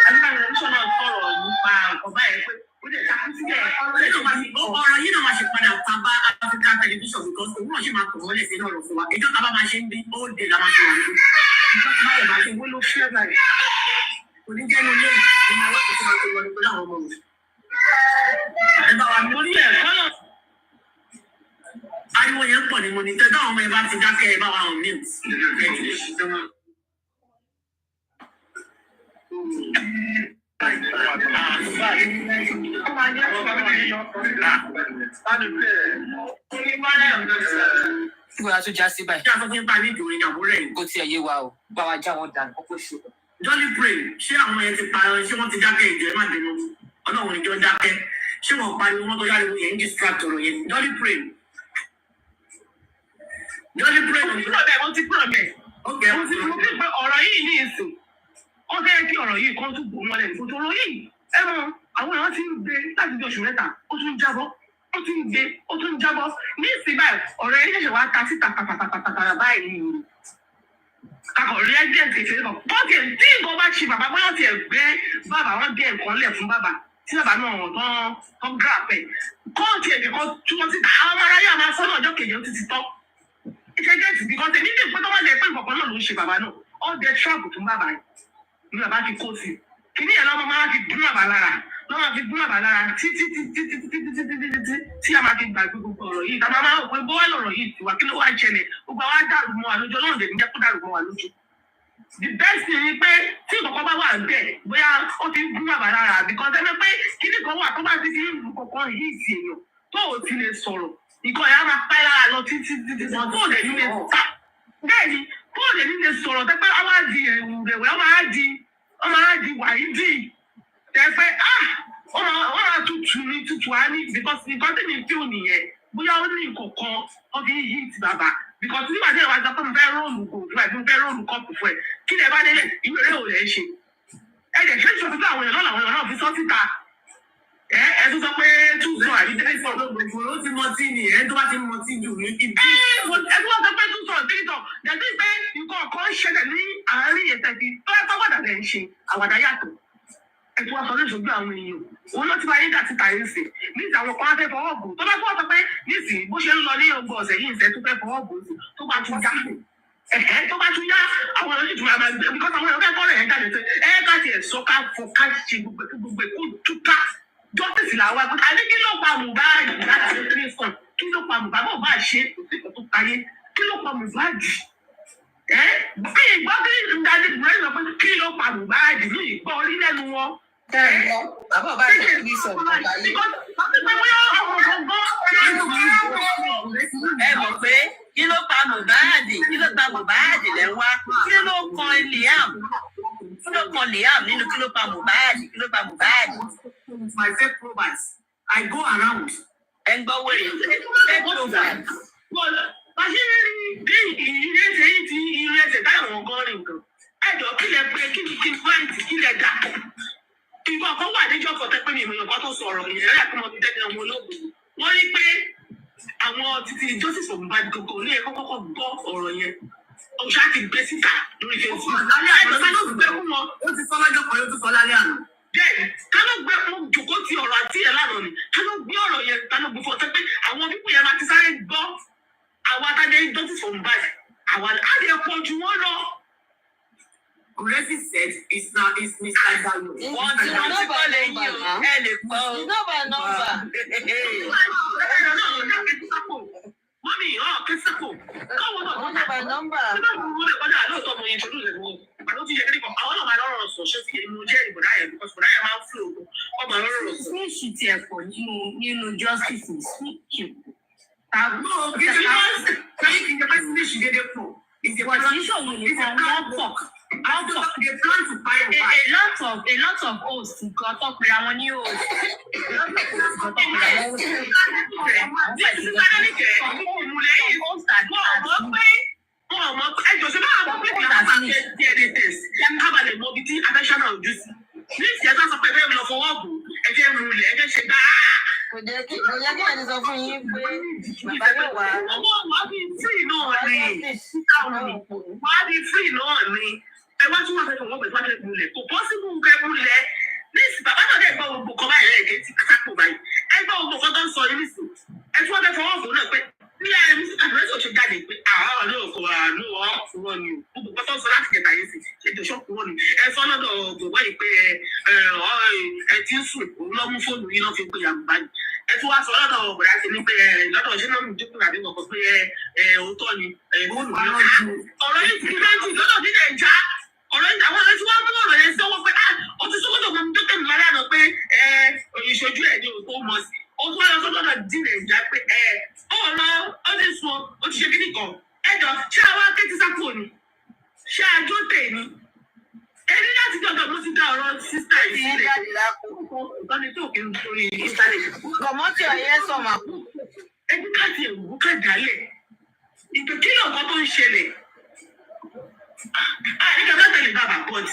agbára ìrẹsọ̀ náà sọ̀rọ̀ nípa ọba ẹ̀ pé ó lè ta sí ẹ̀ ọ̀rọ̀ yìí náà máa ṣe padà ta bá African television because òun náà ṣì máa tọ̀ wọ́n lẹ̀ sí náà lọ fún wa ìjọ tá bá máa ṣe ń bí ó dé la máa ṣe wà ní ìjọ tá bá máa ṣe wó ló fẹ́ báyìí kò ní jẹ́ ní ilé ìgbìmọ̀ wá kó tó máa tó wọlé pẹ̀lú àwọn ọmọ mi. ẹ̀bá wa mo rí ẹ̀ kọ́nà ariwo yẹn pọ̀ ní mo ní tẹ́tọ́ àwọn ọmọ ẹ̀ bá ti dákẹ́ ẹ̀ bá wa hàn mí Ìgbà tó já sí báyìí. Ṣé àfọ́fẹ́ bá ní ìdòwò ìyàwó rẹ̀? Kò tiẹ̀ yé wa o, bá wa já wọn dànù kókó ṣe. Jolly Brain, ṣé àwọn yẹn ti parọ́? Ṣé wọ́n ti dákẹ́ ìjẹ́ má bínú? Ọlọ́run ìjọ dákẹ́. Ṣé wọ́n pariwo wọ́n tó yára yẹn ń distract ọ̀rọ̀ yẹn? Jolly Brain. Jolly Brain. Wọ́n ti kúrò bẹ́ẹ̀. Wọ́n ti kúrò pé ọ̀rọ̀ yìí ní ìsìn. Wọ́n fẹ́ kí ọ̀rọ̀ yìí kan tún bò wọ́n lẹ́nu. Kòtò ọ̀rọ̀ yìí ẹ mọ àwọn èèyàn ti ń gbé láti di oṣù mẹ́ta ó tún ń jábọ́ ó tún ń gbé ó tún ń jábọ́ ní ìsìn báyìí ọ̀rọ̀ yẹn ṣẹ̀ṣẹ̀ wá ta síta pàtàkàtàkàtà báyìí ni kakọ̀ rí ẹgbẹ́ kékeré kan bọ́ọ̀kì tí nǹkan bá ṣe bàbá bóyá ti ẹ̀ gbé bàbá wọn gbé nǹkan lẹ̀ fún bàbá tí bàbá náà tán gírà pẹ̀ kọ́ọ̀tì ẹ̀kẹ́ kan tí wọ́n ti ta àwọn ọmọ aráyé àmọ́ sọ́nà ọjọ́ kejì ó ti ti tọ́ ìṣẹ́jẹ́sì bí kan tẹ̀ níbi ìpín tó wá jẹ́ pé nǹkan náà ló ń ṣe bàbá náà all the trouble fún bàbá yìí ni bàbá fi kó sí kìíní ẹ̀ lọ́mọ máa fi gún bàbá lára lọ́mọ fi gún bàbá lára títí a máa fi gbàgbé gbogbo ọ̀rọ̀ yìí tàbí a máa wò pé bó wà lọ̀rọ̀ yìí tiwa kí ló wá ṣẹlẹ̀ gbogbo àwa dàrú mọ́ wa lójú ọlọ́run lè ní jẹ́ kó dàrú mọ́ wa lójú. The best thing ni pé tí ìkọ̀kọ̀ bá wà bẹ́ẹ̀ bóyá ó ti gún bàbá lára because ẹni pé kíní kan wà tó bá ti fi ìlú kọ̀ọ̀kan yìí sí èèyàn tó ò ti lè sọ̀rọ̀ ìkọ̀ yà máa pẹ́ lára lọ títí tó ò lè ní lè sà bẹ́ẹ̀ ni tó ò lè ní lè sọ̀rọ̀ pé á máa di ẹ̀rù rẹ̀wẹ̀ ó máa di wàhídì tẹ́ pé wọ́n máa tutù á ní because nǹkan tí mi fi ò nìyẹn bóyá ó ní nǹkan wọ́n fi yí ti bàbá because nígbà tí ìwà sọ pé mo fẹ́ róòlù kò nígbà tí mo fẹ́ róòlù kọ́ọ̀pù fún ẹ kí lè bá délé ìwé rẹ̀ ò lè ṣe ẹ̀jẹ̀ ṣé ìṣòro tó àwọn èèyàn náà fi sọ síta ẹ tún sọ pé túùsọ àbí tẹ́lẹ̀ sọ gbogbo ó ti mọtí ni ẹ tó bá ti mọtí jù ní ibi. ẹ tún wọ́n sọ pé túùsọ tẹ́lẹ̀ dẹ̀bí pé nǹkan kan ṣẹlẹ̀ ní àárín ìtẹ̀sí tó ẹ tọ́wọ́dà lẹ̀ ń ṣe àwàdà yàtọ̀ ẹ tún wọ́n sọ lóṣooṣù àwọn èèyàn òun ló ti bá yín dàtí tàyè sí níìsì àwọn kan á fẹ́ fọwọ́ bò tó bá tún wọ́n sọ pé níìsì bó ṣe ń lọ ní ọgbọ̀n ọ̀sẹ̀ yìí ìṣẹ́ tó fẹ́ fọwọ́ bò sí tó bá tún yá tó bá tún yá àwọn èèyàn ìtura máa gbé because àwọn èèyàn fẹ́ kọ́ rẹ̀ yẹn jáde pé ká tiẹ̀ sọ ká fọ ká ṣe gbogbo èkó túká justice làwọn àgbẹ̀ àní kí ló pa Mohbad láti ṣe three song kí ló pa Mohbad bó bá ṣe kò sí ìkọ̀ tó káyé kí ló pa Mohbad bí ìgbọ́ kí ndadi bùrẹ́ lọ pé kí ló pa Mohbad ní ìgbọ́ orí lẹ́nu wọn. bàbá bá ṣe three song kọ̀ọ̀kan yìí. ẹ mọ̀ pé kí ló pa Mohbad lẹ́ wá kí ló kan Liam nínú kí ló pa Mohbad. My fake profiles. I go around. ẹ ń gbọ́ wẹ̀rẹ̀ fake profile. Bàṣírí bí ìrẹsẹ̀ yìí ti ìrẹsẹ̀ táwọn gan rìn gan. Ẹ̀jọ̀ kílẹ̀ pé kí fáìntì kílẹ̀ dà. Ìgbà kan wà níjọ́ kan tẹ́ pé mi ìmọ̀yàn kan tó sọ̀rọ̀ ìyẹn rẹ̀ kí wọ́n ti tẹ́tẹ́ ọmọ olóògùn. Wọ́n ní pé àwọn títí Joseph Mohbad gbogbo ní ẹ̀kọ́ kọ́kọ́ gbọ́ ọ̀rọ̀ yẹn. Ọ̀ṣà ti gbé síta lórí Facebook. Ẹ̀jọ̀ ká ló gbé fún wọn. Ó ti sọ lọ́jọ́ kan, ó ti sọ lálẹ́ àná. Bẹ́ẹ̀ni, ká ló gbé fún jòkó ti ọ̀rọ̀ àti ẹ̀ lánàá ni. Ká ló gbé ọ̀rọ̀ yẹn ká ló gbé fún ọ̀tẹ́ pé àwọn pípọ̀ yẹn máa ti sáré gbọ́. Àwọn adájọ́ Joseph Mohbad. Àwọn àdé pọ̀ jù wọ́n lọ. Already said it's Mr. Dayo. Wọ́n ti kọ́ lẹ́yìn o, ẹ lè pọ̀ o. Nọ́mbà. Mọ́mí kẹ́sìkò. Káwọn náà Wọ́n nọ́mbà. Ṣé bá wọ́n lè kọjá lóòótọ́ mo yẹn ṣolú rẹ̀ wọ́n? Àdó ti yẹ kí nìkan àwọn náà máa lọ́rọ̀ sọ ṣé ti mo jẹ́ ìbòdá yẹn because bòdá yẹn máa ń fún òògùn ọmọ lọ́rọ̀ sọ. Snitch ti ẹ̀pọ̀ nínú justice snitch. No, kì í ṣe pé snitch dédé pọ̀. But kì í ṣòwò nìkan wọ́n pọ̀. They plan to buy A lot of hosts nǹkan tó pera wọn ní hosts. Ẹjọ́ ṣe máa mọ̀ pé kí a máa ṣe DNA test kábàlẹ̀ mọ ibi tí abẹ́ṣẹ́ náà ojú sí. Ní ìṣẹ́ tó sọ pé ẹgbẹ́ lọ fọwọ́ bò ẹgbẹ́ múlẹ̀ ẹgbẹ́ ṣe gbá. Kò jẹ́ kí ẹni sọ fún yín pé bàbá yóò wá. Wọ́n á di free náà ni. Wọ́n á di free náà ni. Ẹ wá tún wá fẹ́ wọ́n pẹ̀lú wá fẹ́ múlẹ̀ kò pọ́sibú kẹ́ múlẹ̀ níìsì bàbá náà dẹ̀ gbọ́ gbogbo kan báyìí rẹ̀ kẹ́tì kápò báyìí ẹ gbọ́ gbogbo kan tó ń sọ yìí níìsì ẹ tún wá fẹ́ fọwọ́ fún náà pé bí àdúrẹ́sì òṣè jáde pé àwọn ọ̀rẹ́ òkò àánú ọ̀fùrọ̀ ni gbogbo kan tó ń sọ láti kẹta yìí sì ètò ìṣọ́kù wọn ni ẹ sọ lọ́dọ̀ gbogbo yìí pé ẹ ti ń sùn òun lọ́ mú fóònù yìí lọ́ fi pé àgbà ni ẹ tún wá sọ lọ́dọ̀ ọ̀gbọ̀dá sí ni pé lọ́dọ̀ ṣé náà dínkù àbí kọ̀ọ̀kan pé òótọ́ ni ọ̀rọ̀ yìí ti méjì lọ́dọ̀ nílẹ̀ ìjà ọ̀rọ̀ yìí àwọn ọ̀rẹ́ tí wọ́n mú ọ̀rọ̀ yẹn sọ́wọ́ pé ó ti sọ́wọ́ tó mọ̀ tó tẹ̀mí lálẹ́ àná pé ìṣojú ẹ̀ ní òótọ́ mọ̀ sí ó tún wá lọ sọ́dọ̀ nílẹ̀ ìjà pé ọ̀rọ̀ ó ti sùn ó ti ṣe kíní kan ẹ̀jọ̀ ṣé àwa kétí sápò ni ṣé àjọ tẹ̀ ni ẹni láti dọ̀dọ̀ mo ti dá ọ̀rọ̀ sísá yìí sílẹ̀ ìtọ́ni tó kí n torí íńtánẹ̀tì. Kọ̀mọ́tì ọ̀yẹ́ sọ̀mà kù. Ẹni káàtì ẹ̀wù ká dálẹ̀. Ìpè kí ló nǹkan tó ń ṣẹlẹ̀? Àyíká bá tẹ̀lé bàbá bọ́ọ̀dì.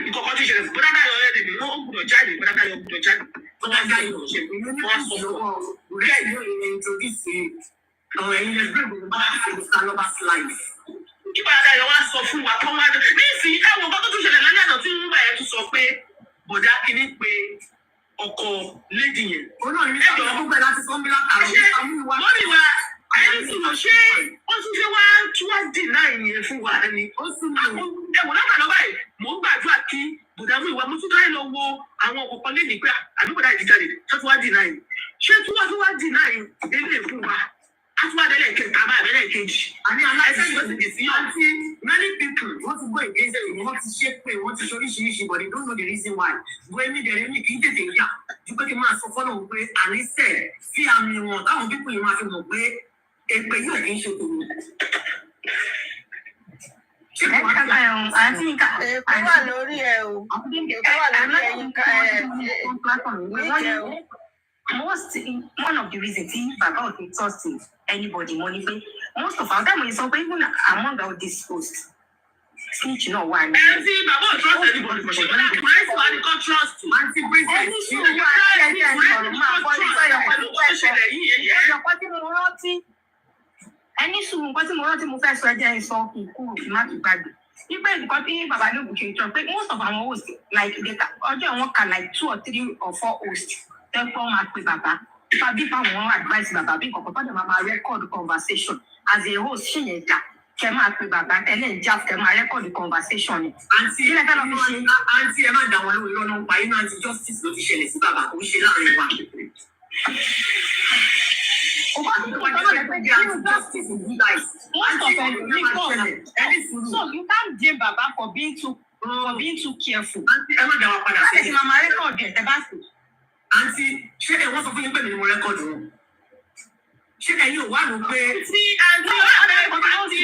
Ìkọ̀kọ̀ tó ṣẹlẹ̀ bọ́dá Dáyọ̀ ọ̀rẹ́ mi ó gbúdọ̀ jáde bọ́dá Dáyọ̀ gbúdọ̀ jáde. Bọ́dá Dáyọ̀ ṣe wọ́n sọ fún ọ. Orí ẹ̀yọ́ ìrìn introduce ọ̀rọ̀ ẹ̀yin ẹgbẹ́ gbogbo bá ṣe Saloba slide. Kí bọ́dá Dáyọ̀ wá sọ fún wa kó wá dé. Nísìnyí ẹ̀wọ̀n kan tó tún ṣẹlẹ̀ lálẹ́ àná tí ń bá ẹ̀ tún sọ pé bọ̀dá kìíní pé ọkọ lédi yẹn. Olóòrùn ní ẹjọ́ gbogbo láti sọ mí látàrí mọ́mí wa ẹni tí mo ṣe wọ́n tún ṣe wá tún wá dì náà yẹn fún wa ni. Ó sì mú ẹ̀wọ̀n látàrí báyìí mò ń gbàdúrà kí bọ̀dá mú ìwà mo tún dáhìn lọ wo àwọn ọkọ̀ lédi pé àbí bọ̀dá ìdíjáde tó tún wá dì náà yẹn. Ṣé tí wọ́n tún wá dì náà yẹn délé fún wa? Atúwádẹ́lẹ̀ kẹta bá àbẹ́lẹ̀ kejì. Àní aláìsàn yóò ti dì sí àti many people wọ́n ti gbọ́ ìgbésẹ̀ yìí wọ́n ti ṣe pé wọ́n ti ṣoríṣiríṣi but they don't know the reason why. Bó ẹni dẹ̀rẹ̀ mi kì í tètè yà ju pé kí n máa sọ fọ́nà pé àníṣe sí àmì wọn táwọn pípọ̀ yìí máa fi mọ̀ pé èpè yóò kì í ṣe tòun. Àǹtí Nǹkan èpè wà lórí ẹ o. Èpè wà lórí ẹ Nǹkan one of the reasons Baba ò ti trust anybody mo ní pé most of our time sọ pé even among all these posts speech náà wà ní. Ẹni Baba ò trust anybody for sure. Price wa ni kan trust. Àǹtí Princess. Ẹni sùn wá ẹni sọ̀rọ̀ máa bọ́ ní sọ̀rọ̀ pẹ̀lú ìṣẹ̀lẹ̀ yìí yẹn. ọ̀pọ̀ tí mo rántí ẹni sùn nǹkan tí mo rántí mo fẹ́ sọ ẹjẹ́ sọ kúrò kí má tún gbàgbé. Nígbà nǹkan tí Baba Lóògùn ṣe sọ pé most of our hosts like ọjọ́ wọn kà like 2 or 3 or 4 hosts. Therefore, máa pe bàbá. Tàbí fáwọn advice bàbá bí kọ̀ọ̀kan tọ́jà máa record conversation as a host ṣì yẹn dà. Kẹ máa pe bàbá tẹ́lẹ̀ já kẹ máa record conversation ni. Àǹtí ẹ máa dà wọn lórí lọ́nà pa iná àti justice ló ti ṣẹlẹ̀ sí bàbá kò ń ṣe láàrin wa. So you can't blame Baba for being too careful. Àǹtí ẹ máa dà wọn padà sí. Ẹ ti máa record ẹ̀ tẹ́ bá sì. Àǹtí ṣé ẹ wọ́n sọ fún yín pé mi ni mo rẹ́kọ̀dù wọn? Ṣé ẹ̀yin ò wá rò pé. Tí àǹtí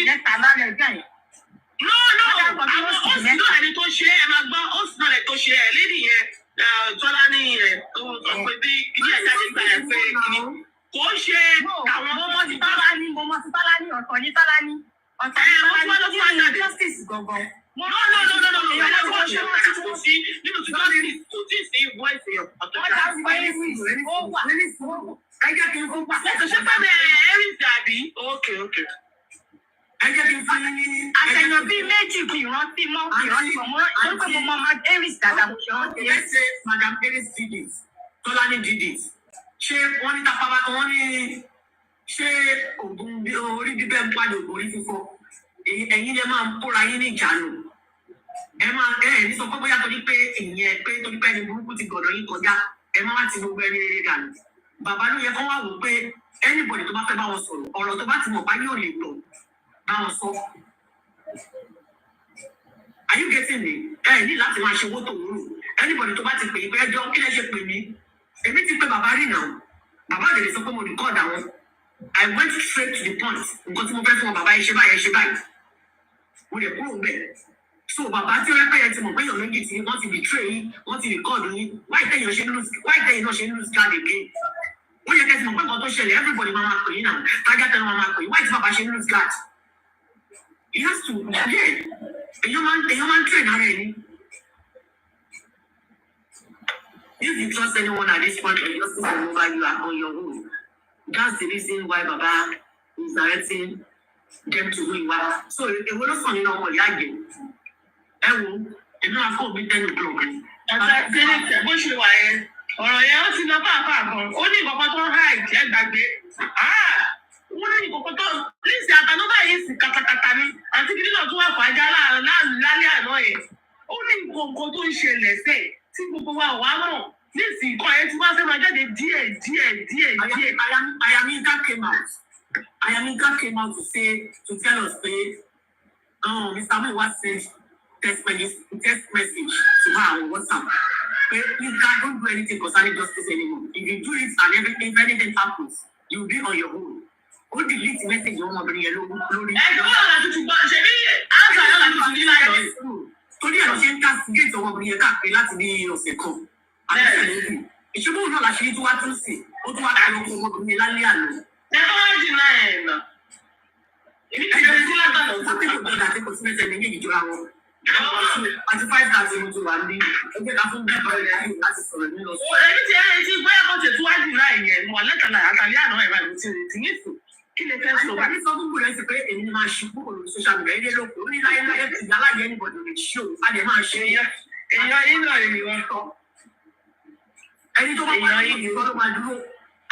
mẹ́ta lálẹ́ ẹgbẹ́ yẹn. No, àwọn ọ̀sìn náà ẹni tó ṣe ẹ máa gbọ́ ọ̀sìn náà ẹni tó ṣe ẹ lédi yẹn Tọ́lá ní ẹ̀ sọ pé bí ilé ẹ̀já ti gbà ẹ̀ pé kìíní kò ṣe àwọn ọmọ ti Tọ́lá ní ọ̀tọ̀ ní Tọ́lá ní ọ̀tọ̀ ní Tọ́lá ní justice gangan. No. Ẹ̀rọ ṣe wọ́n ti tún sí nínú tí wọ́n ti kò tí ì sí voice yẹn ọ̀tọ̀ ẹ jẹ́ kí n fún pa. Lẹ́tọ̀ ṣé pẹ́ bẹ́ẹ̀ ẹ̀rí dàbí. Okay. Ẹ jẹ́ kí n fún yín. Àtẹ̀yàn bíi méjì kì í rántí mọ́ ìrántí mo mọ Aries dada mo ṣe rántí. Ẹ ṣe Madam Aries did it. Tọ́lání did it. Ṣé wọ́n ní tapaba wọ́n ní ṣé oògùn orí bíbẹ́ ń pàdé oògùn orí fífọ́? Ẹ̀yin lè máa ń kóra yín ní ìjánu. Ẹ ní sọ pé bóyá torí pé ìyẹn pé torí pé ẹni burúkú ti gbọ̀dọ̀ yín kọjá. Ẹ má wá ti gbogbo ẹni rere dànù. Bàbá ló yẹ kó wá wò pé anybody tó bá fẹ́ bá wọn sọ̀rọ̀ ọ̀rọ̀ tó bá ti mọ̀ bá yóò lè lọ bá wọn sọ. Are you getting me? Ẹ ní láti máa ṣe owó tó wúrò. Anybody tó bá ti pè é pé ẹjọ́ kí lẹ ṣe pè mí. Èmi ti pè bàbá rí náà. Bàbá àdèlè sọ pé mo record àwọn. I went straight to the point. Nǹkan tí mo fẹ́ fún wọn bàbá yẹn ṣe báyìí. Mo lè kúrò bẹ́ẹ̀. So bàbá tí ó rẹ́ pé ẹ ti mọ̀ pé èèyàn méjì tí wọ́n ti betray yín, wọ́n ti record yín. Why tẹ̀yìn náà ṣe lose card again? Ó yẹ kẹ́sì mọ̀ pé nǹkan tó ṣẹlẹ̀ everybody máa pè yín náà. Tájá tẹnu máa pè yín. Why tí bàbá ṣe lose card? He has to èèyàn máa ń train ara ẹ̀ ní. If you trust anyone at this point and justice is over, you are on your own. That's the reason why Baba is directing them to who you are. So, èwo ló sàn nínú ọmọ ìyá àgbẹ̀? ẹ wo èmi náà kó mi tẹ́lẹ̀ blog. ẹ̀ka bó ṣe wà yẹn ọ̀rọ̀ yẹn ó ti lọ pàápàá kan ó ní ìkọ̀kọ̀ tó ń há ìjẹ́ gbàgbé wọ́n ní ìkọ̀kọ̀ tó lísì àtànúbà yìí sì katakata ni àti kí nígbà tó wà fàájà lálẹ́ àná yẹn ó ní nǹkan tó ń ṣẹlẹ̀ sẹ́ẹ̀ tí gbogbo wa wà mọ̀ lísì nǹkan yẹn tí wọ́n fẹ́ máa jáde díẹ̀. Ayaminka came out to tell us Mr. Mowa sent text message to her on WhatsApp. You don't do anything concerning justice anymore. If you do it and everything, if anything happens, you'll be on your own. Ó delete message wọn ọmọbìnrin yẹn lórí. Ẹ̀gbọ́n náà láti tún gbọ́ ṣe bí áńsà náà láti tún ní láyọ̀. Torí ẹ̀rọ ṣe ń ká sí géètì ọmọbìnrin yẹn káàkiri láti ní ọ̀sẹ̀ kan. Ìṣubú náà làṣírí tó wá tún sí. Ó tún wá kọ́ ọkọ̀ ọmọbìnrin yẹn lálẹ́ àná. Ẹ̀gbọ́n wá jìnnà ẹ̀ nà. Èmi ti bẹ̀rẹ̀ sí lágbàdo. Sọ́kè kò gbọdọ̀ àti kò sí mẹ́sẹ̀ ní méjì jọra wọn. Àti 5,000 mo ti wà ní ẹgbẹ́ ká fún bíbọ̀ ilẹ̀ ayé láti sọ̀rọ̀ nínú. Èmi ti ẹ̀rẹ̀ tí bóyá kò tètú wá jìnnà ìyẹn mọ̀ lẹ́tàlá àtàlẹ́ àná ẹ̀rọ ìrètí rètí nísìn. Kí lè fẹ́ sọ wá? Ní sọ fún Bùrẹ́ sí pé èmi ni máa ṣe kúrò lórí social media ilé lóko. Ó ní láyé ti yálà yẹn ní bọ̀dọ̀ lè ṣó. A lè máa ṣe èèyàn yín náà lè wọ́n tọ́. Ẹni tó bá wà ní ìgbọ́ tó máa dúró,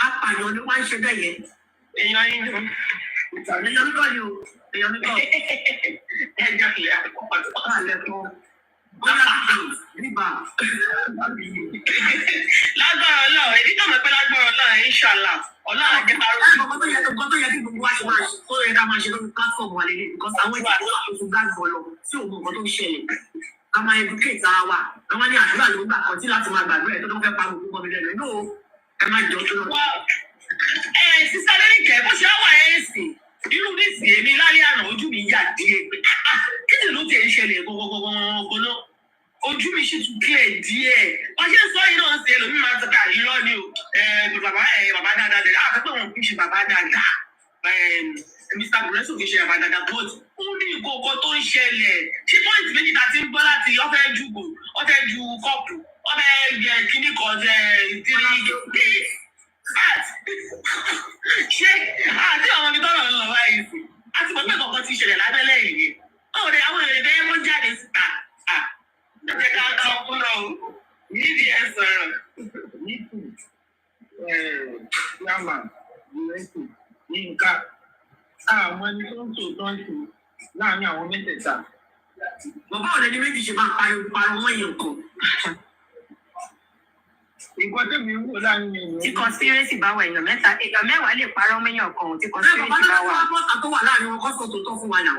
apààyàn ló máa ń ṣe bẹ́ẹ̀ yẹn. Èèyàn yín ni. Èèyàn nígbà ni o. Èèyàn nígbà. Ẹja kìí àkókò pàtó. Lágbára Ọlọ́run, èdè náà mọ̀ pé lágbára Ọlọ́run, inshallah. Ọlọ́run jẹ́ àrùn. Ọkọ̀ tó yẹ kí gbogbo wa ṣe máa ṣe tó yẹ ká máa ṣe lórí platform wa lélẹ̀ because àwọn ìgbà tó wà tó gbàgbọ́ lọ tí òun nǹkan tó ń ṣẹlẹ̀. A máa educate ara wa. A máa ní àdúrà ló ń gbà kan tí láti máa gbàdúrà ẹ̀ tó fẹ́ pa gbogbo ọmọ mi lẹ́nu. No, ẹ má jọ tó lọ. Sísá lẹ́nìkẹ́ bó ṣe wà ẹ̀ sì. Irú nísìnyí èmi lálẹ́ àná ojú mi yà díẹ̀ pé kí ni ló tẹ̀ ń ṣẹlẹ̀ gbọ̀ngbọ̀ngbọ̀ngbọ̀n náà ojú mi sì tún kílẹ̀ díẹ̀ wọ́n ṣe sọ yìí náà ṣe lómi máa ń sọ́kà irọ́ ni o bàbá dáadáa dẹ̀ láti pé wọn kì í ṣe bàbá dáadáa Mr. Buresu kì í ṣe bàbá dáadáa but ó ní ìkókó tó ń ṣẹlẹ̀ ṣé pọ́ìntì méjì tá a ti ń gbọ́ láti ọ̀fẹ́ jùgbò ọ̀fẹ́ ju kọ́ọ̀pù ọ̀fẹ́ yẹ kíní kan ìdírí ṣé àti àwọn ibi tọ́lọ̀ ń lọ báyìí sí àti pẹ̀lú ìkọ̀kọ̀ ti ṣẹlẹ̀ lábẹ́lẹ̀ yìí ọ̀rẹ́ àwọn èrè bẹ́ẹ̀ wọ́n jáde síta jẹ́ ká kọ́ kúrò níbi ẹ̀ sọ̀rọ̀. Yàmà ìrẹsì Yínká àwọn ẹni tó ń tòótọ́ sí láàárín àwọn mẹ́tẹ̀ẹ̀ta. Bàbá ọ̀rẹ́ ni méjì ṣe máa pariwo wọ́n yẹn kan. Nǹkan tó mi ń wò láàárín èèyàn. Tí conspiracy bá wà èèyàn mẹ́ta, èèyàn mẹ́wàá lè parọ́ mẹ́yàn kan tí conspiracy bá wà. Bàbá náà tó wà láàárín wọn kọ́ sọ tòótọ́ fún wa náà.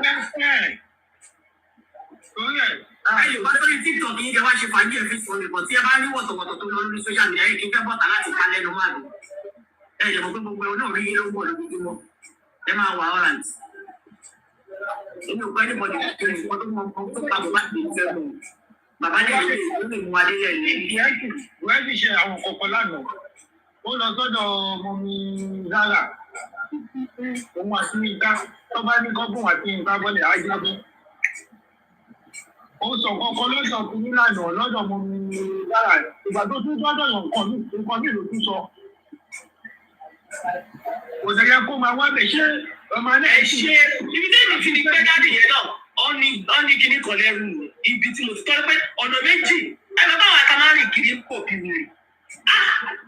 Ẹ̀yìn bá sórí TikTok yìí kẹ́ wá ṣe fàájì ẹ̀fí sọ nìkan tí ẹ bá rí wọ̀tọ̀wọ̀tọ̀ tó lọ lórí social media yìí kí n fẹ́ bọ́ta láti pa lẹ́nu máa dùn. Ẹ lè mọ̀ pé gbogbo ẹ̀ náà rí yé lóògùn lójoojúmọ́. Ẹ máa wà ọ́rà ní. Èmi ò pẹ́ ní bọ́dì tó ní ìfọ́ tó mọ nǹkan tó pa bàbá tó ń fẹ́ mọ̀. Bàbá ní ìlú ìlú lè mú adé lẹ̀ lé. Wọ́n ti ṣe àwọn kọ̀ọ̀kan lánàá. Ó lọ sọ́dọ̀ mọ́mí Zara. Òun àti Yínká tó bá ní kọ́kùn àti Yínká bọ́lẹ̀ á jábọ́. Ó sọ kọ́kọ́ lọ́dọ̀ fún nílànà lọ́dọ̀ mọ́mí Zara. Ìgbà tó tún gbọ́dọ̀ yàn nǹkan mi ló tún sọ. Kò sì yẹ kó máa wá bẹ̀ ṣé ọmọ náà ṣe ibi tẹ́lẹ̀ fi ni pé dáàdì yẹn náà ó ní kíní kan lẹ́rù ibi tí mo ti tọ́ pé ọ̀nà méjì ẹ bá báwa ká máa rìn kiri pò bí mi rè.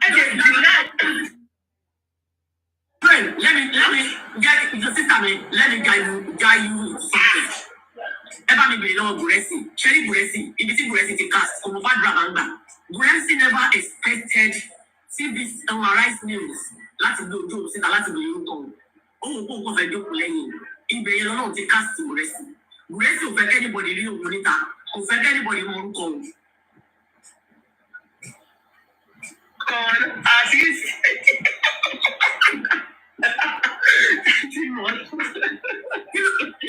Ẹ jẹ́ ìdìbò náà. Let me get your sister me. Let me guide you something. Ẹ bá mi bèrè lọ́wọ́ Bùrẹ́sì. Ṣẹ́rí Bùrẹ́sì, ibi tí Bùrẹ́sì ti cast, ọmọ bá dra bàǹgbà. Bùrẹ́sì never expected TV Arise News láti gbé ojú òun síta láti bèrè orúkọ òun. Òun kò kọ́ fẹ́ jókòó lẹ́yìn. Ibẹ̀ yẹn lọ́nà ti cast Bùrẹ́sì. Bùrẹ́sì ò fẹ́ kẹ́ anybody rí òun níta. Kò fẹ́ kẹ́ anybody mọ orúkọ òun. Àti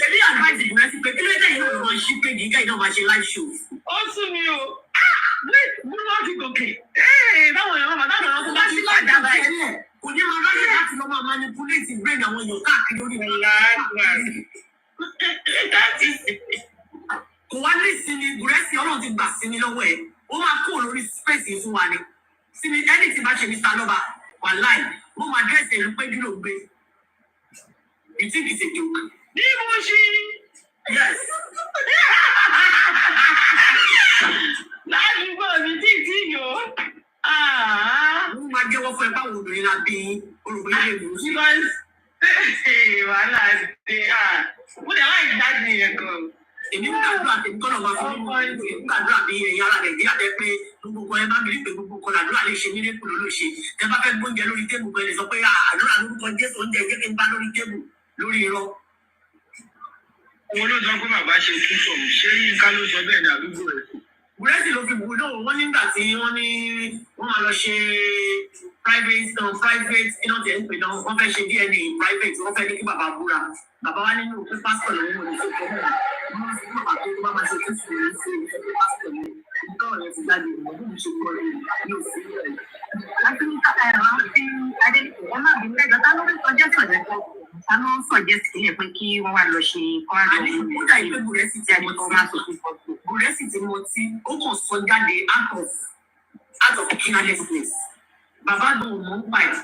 Ẹbí advice Bùrẹ́sì pé kí ló dé yìí ló ń ṣí pé gíga ìnáwó máa ṣe live show. Ó sún mi o. Bí wọ́n ti gòkè. Báwo ni wọ́n máa dáhùn ọkọ̀ bá ti padà báyìí? Kò ní máa ráyè láti lọ máa manipulate brain àwọn èèyàn káàkiri orí rẹ̀ láàárín. Kò wá ní ìsinmi Bùrẹ́sì Ọlọ́run ti gbà sí mi lọ́wọ́ ẹ̀. Ó máa kó lórí space fún wa ni. Sinmi ẹni tí bá ṣe Mr. Lọ́ba wà láì. Mo máa dẹ́sẹ̀ ìlú pé dúró gbé. You think it's a joke? Ní mo ṣí. Yes. ládùúgbò mi títí yòó. Wọ́n máa jẹ́wọ́ fún ẹ báwo obìnrin la bí olùgbé ilé ìlú sí. Wàhálà ṣe mo dẹ̀ láì dájú yẹn gan. Èmi ń gbàdúrà tèmi kọ́ lọ́wọ́ fún mi. Ń gbàdúrà bí ẹ̀yin ara Nàìjíríà tẹ́ pé gbogbo ẹ bá mi rí pé gbogbo kan àdúrà lè ṣe nílé kúrò ló ṣe. Tẹ bá fẹ́ gbóúnjẹ lórí tébù kan lè sọ pé àdúrà lórúkọ Jésù oúnjẹ jẹ́ kí n bá lórí tébù lórí irọ́. Òun ló sọ pé bàbá ṣe tún sọ, ṣé Yínká ló sọ bẹ́ẹ̀ ní àdúgbò rẹ̀? Gúrẹ́sì ló fi wúlò wọ́n nígbà tí wọ́n ní wọ́n máa lọ ṣe private iná tẹ̀ ń pè náà wọ́n fẹ́ ṣe DNA private wọ́n fẹ́ ní kí bàbá búra bàbá wa nínú pé pásítọ̀ lòun ò ní ṣe fọ́ mọ́ wọ́n fi bàbá tó bá máa ṣe kí sùn ní ṣe ìṣẹ́ pásítọ̀ ní ìtọ́rọ̀ yẹn ti jáde ìmọ̀bí mi ṣe gbọ́ rẹ̀ yóò fi rẹ̀. láti ní ẹ̀rọ tí adé ẹ má bí lẹ́jọ́ tá ló ń sọjẹ́ sọ̀jẹ́ tó ta ló ń sọjẹ́ sí ẹ̀ pé kí wọ́n wá lọ ṣe kọ́ àlọ́ kódà ìpè Gúrẹ́sì ti mọ Gúrẹ́sì ti mọ tí ó kàn sọ jáde out of carelessness bàbá ló mọ̀ ń pa ẹ̀.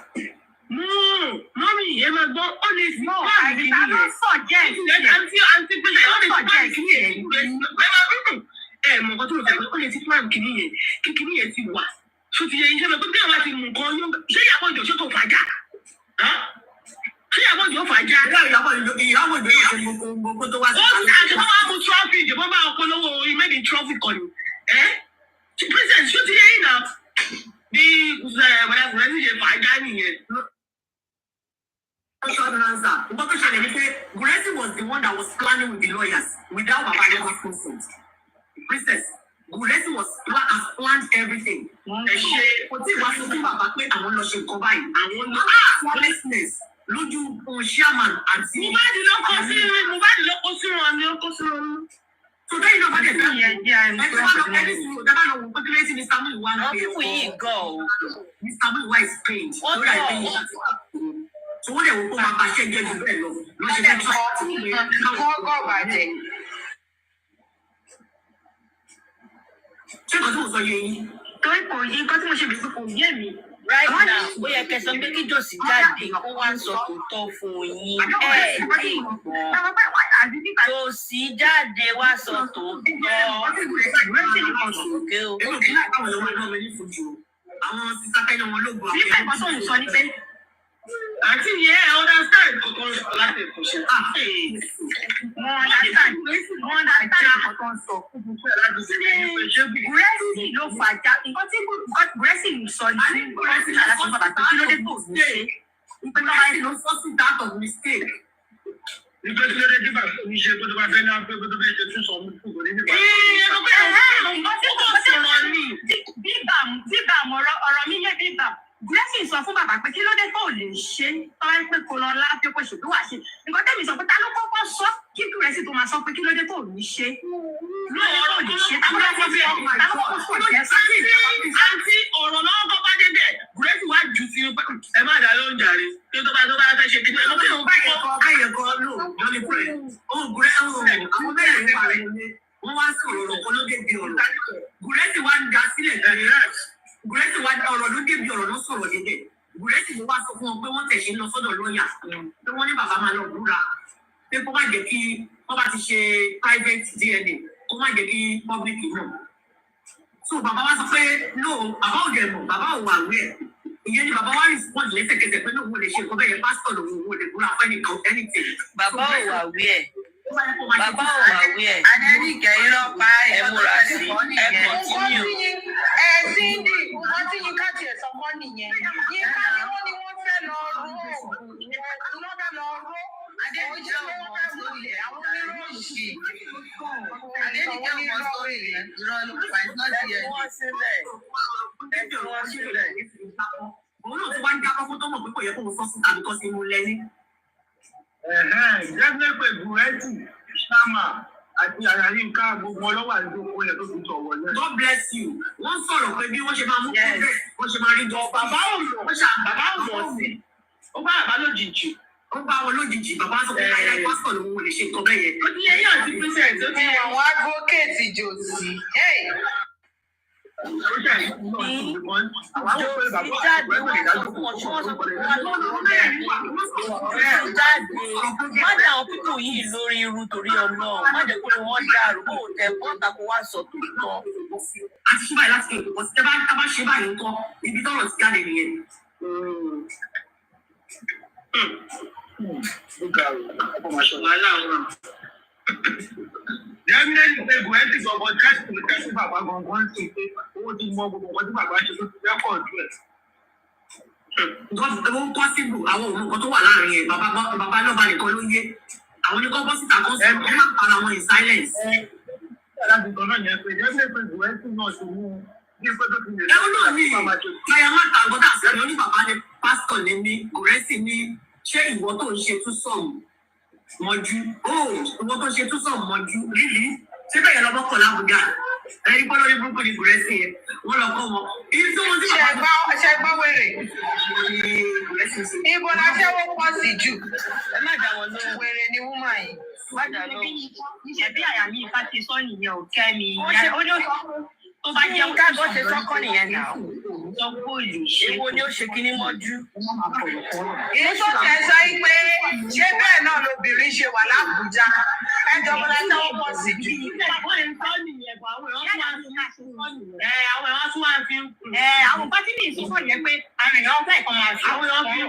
Mọ́mí yẹn máa gbọ́ ó lè fi náà àìsàn ló sọjẹ́ àǹtí pílẹ̀ ó lè fi plan kìíní yẹn mọ̀ nǹkan tó lọ fẹ́ ó lè fi plan kìíní yẹn kí kìíní yẹn ti wà ṣó ti yẹ iṣẹ́ lọ pé bí àwọn ti mú nǹkan yóò ṣé ìyàwó ìjọ ṣé tó fàájà ṣé ìyàwó ìjọ fàájà. ìyàwó ìjọ yóò ṣe gbogbo tó wá sí. ó ti àti wọ́n máa mú traffic ìjọba máa polówó ìmẹ́ni traffic kan ni president ṣó ti yẹ yìí náà bí wàdàkùnrin ti ṣe fàájà nìyẹn. Nǹkan tó ṣẹlẹ̀ ni pé Gúrẹ́sì was the one that was planning with the lawyers without Baba Yoruba consent. Princess, Gúrẹ́sì has planned everything. Ẹ ṣe kò tí ì wá sọ fún bàbá pé àwọn lọ ṣe nǹkan báyìí. Àwọn lọ flawlessness lójú chairman àti. Mohbad ló kó sí wọn ni ó kó sí wọn. So bẹ́ẹ̀ náà bá dẹ̀ fẹ́ yẹn jẹ́ àìmọ́ tó wà lọ́wọ́ ẹni sùn dábàá lọ wò pé kí lẹ́sìn Mr. Muiwa ń pè é fún. Mr. Muiwa is paid. Lórí àìpé yìí láti wà. So wọ́n lè wò kó máa bá ṣẹ́ jẹ́ jù bẹ́ẹ̀ lọ. Lọ́sẹ̀ fẹ́ tó àti ìwé kọ́ bàjẹ́. Ṣé nǹkan tí mo sọ yé yín? torí kò yí nǹkan tí mo ṣe bí kò yé mi. right now ó yẹ kẹsàn pé kí jòsì jáde kó wá ń sọ tòótọ́ fún yín jòsì jáde wá sọ tòótọ́ òkè o. Èmi ò kí láì báwọn ọmọ ẹgbẹ́ mi ní fojú o. Àwọn sísákẹ́ni wọn ló gbọ́. nípa ẹ̀kọ́ tó ń sọ ní pé Àǹtí yẹn understand kankan láti ẹ̀kọ́ ṣe. wọ́n understand nǹkan tó ń sọ. Gúrẹ́sì ló fàájà nǹkan tí Gúrẹ́sì ń sọ ní Gúrẹ́sì láti fún bàbá tó kí ló dé tó ṣe Ìpè náà báyìí ló sọ sí that of mistake. Nígbà tí lóde dìbà tó ní ṣe gbọdọ̀ bá fẹ́ náà pé gbọdọ̀ bẹ́ẹ̀ ṣe tún sọ mú kúrò ní nígbà. Bíbà ọ̀rọ̀ mi yé bíbà. Gúrẹ́sì sọ fún bàbá pé kí ló dé tó lè ṣe tọ́wọ́ pé kò lọ láti kó ṣètò wà ṣe. Nǹkan tẹ́mi sọ pé ta ló kọ́kọ́ sọ kí Gúrẹ́sì tó máa sọ pé kí ló dé tó ní ṣe. Lóde tó lè ṣe ta ló kọ́kọ́ sọ jẹ́ sí. Àǹtí ọ̀rọ̀ lọ́wọ́ tó bá débẹ̀ Gúrẹ́sì wá jù sí ẹ má dá lóúnjẹ rẹ kí tó bá fẹ́ ṣe kí tó Káyọ̀kọ́ lò lórí pẹ̀. Àwọn bẹ́ẹ̀ ni wọ́n wá sọ̀rọ̀ ọ̀rọ̀ kan ló dé bí ọ̀rọ̀. Gúrẹ́sì wá ń da sílẹ̀ Gúrẹ́sì wá ọ̀rọ̀ ló débi ọ̀rọ̀ ló sọ̀rọ̀ dédé. Gúrẹ́sì ló wá sọ fún wọn pé wọ́n tẹ̀sí lọ sọ́dọ̀ lọ́ọ̀yà pé wọ́n ní bàbá máa lọ búra pé kó má jẹ́ kí wọ́n bá ti ṣe private DNA kó má jẹ́ kí public náà. So bàbá wa sọ pé no bàbá ò dẹ̀ mọ̀ bàbá ò wà wẹ̀. Ìyẹn ni bàbá wa respond lẹ́sẹ̀kẹsẹ̀ pé lóun ò lè ṣe nǹkan bẹ́ẹ̀ yẹn pásítọ̀ lòun ò lè búra fún anything. bàbá ò wà wí ẹ̀ bàbá ò wà wí ẹ̀ Adéníkẹ́ irọ́ pa ẹ múra sí ẹ kàn tí mi ò. Cindy nǹkan tí Yínká tiẹ̀ sọ mọ́ nìyẹn. Yínká ni wọ́n fẹ́ lọ ró Adéníkẹ́ ọmọ sórí ẹ̀ àwọn oníròyìn ṣe Adéníkẹ́ ọmọ sórí ẹ̀ irọ́ ló pa iná sí ẹ̀. wọ́n sílẹ̀ wọ́n sílẹ̀. Òun náà ti wá ń jábọ́ fún tọ́mọ̀ pé kò yẹ kó mo sọ síta bíkọ́ sí mo lẹ́ni. Jẹ́gbẹ́ pé Gúrẹ́sì Ṣámà àti Àyàyínká gbogbo ọlọ́wà ìjókòó yẹn tó fi tọ̀ wọlé. God bless you. Wọ́n sọ̀rọ̀ pé bí wọ́n ṣe máa mú progress wọ́n ṣe máa rí jọ. Bàbá ò mọ̀ sí. Ó bá bàbá lójijì. Ó bá wọn lójijì bàbá sọ pé ayé pásítọ̀ lòun ò lè ṣe nǹkan bẹ́ẹ̀ yẹn. Ó ti yẹ yín àti Princess ó ti yẹ. àwọn advocate jòsì. Ó ṣàyí fún náà sí ìgbìmọ̀. Àwọn àwọn òpin bàbá jáde wá sọ fún ọ tí wọ́n sọ pé wọ́n lọ jáde má dá àwọn pípò yìí lórí irú torí Ọlọ́run má jẹ́ pé wọ́n dàrú kó tẹ bọ́ta kó wá sọ tòótọ́. àti ṣe báyìí láti fi èkó sí tẹ́bá tábà ṣe báyìí ń kọ́ ibi tọ́rọ̀ ti jáde nìyẹn. Definitely pé Gùrẹ́sì gbọ̀ngàn tẹ́sí bàbá gbọ̀ngàn sí pé owó ti mọ gbogbo nǹkan tí bàbá ṣe tó ti rẹ́kọ̀dù ẹ̀. Nǹkan tó ń pọ́sibù àwọn òun nǹkan tó wà láàrin ẹ̀ bàbá lọ́ba nìkan ló yé. Àwọn oníkọ́ bọ́sìtà kan sọ ọ́ máa para wọn in silence. Láti sọ náà yẹn pé definitely pé Gùrẹ́sì náà ti mú bí pé tó ti lè Ẹ̀rọ náà ní Mayamata àgọ́dà àṣírí oní bàbá ní pásítọ̀ ní ní Gùrẹ́sì ní ṣé ìwọ tó ń ṣe tún sọ̀mù mọ́jú ìwọ tó ń ṣe tún sọ̀mù mọ́jú lílí síbẹ̀ yẹn lọ́mọ kọ̀ lábùjá ẹni pé lórí burúkú ní Gùrẹ́sì yẹn wọ́n lọ kọ́ wọn. Ibi tí wọ́n ti ṣe gbọ́ wèrè. Ibo la ṣẹ́wó pọ̀ sí jù. Ẹ má dà wọ́n lóhùn. Wèrè ni wúmà yìí. Má dà lóhùn. Ṣebí àyà mi ìfà ti sọ nìyẹn ò kẹ́ mi. Ó ní tó bá jẹ́ Ká bó ṣe sọ́kọ́ nìyẹn nà ó. sọ pé ò lè ṣe. Èwo ni ó ṣe kíní mọ́jú? Èyí tó tẹ̀ sọ yìí pé ṣé bẹ́ẹ̀ náà lobìnrin ṣe wà lábùjá. Ẹjọ́ bọ́lá ṣẹ́wó pọ̀ sí jù. Àwọn èèyàn sọ nìyẹn bọ̀ àwọn èèyàn tún wá fi ń kùn. Àwọn pátí ní ìsúnkọ̀ yẹn pé àwọn èèyàn fẹ́ ìkan máa fi. Àwọn èèyàn fi ń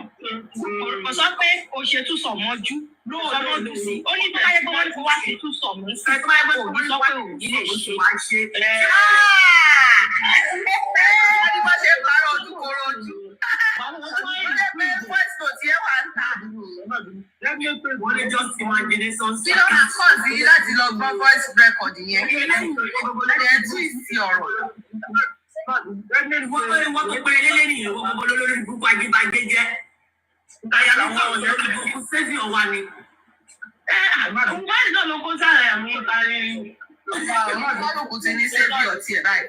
kùn. Kò sọ pé o ṣe tún sọ mọ́jú. Lóòótọ́ sí. Ó ní tó bá yẹ pé wọ́n ti wá sí tún sọ mọ́ sí. Tó bá yẹ pé kò ní sọ pé òun lè ṣe. Wọ́n ní bá ṣe ń parọ́ ojú koro ojú. wọ́n ní just imagination. Kí ló máa kọ̀ sí láti lọ gbọ́ voice record yẹn? Ẹ tú ìsì ọ̀rọ̀. Wọ́n tó pé lélẹ́ nìyẹn wọ́n gbogbo lórí gbogbo ajíbájé jẹ́. Àyà ló kọ̀ wọ́n lórí gbogbo sẹ́fì ọ̀wá ni. Wọ́n náà ló kó sára ẹ̀mí parí. Ọlọ́run ti ní sẹ́fì ọtí ẹ̀ báyìí.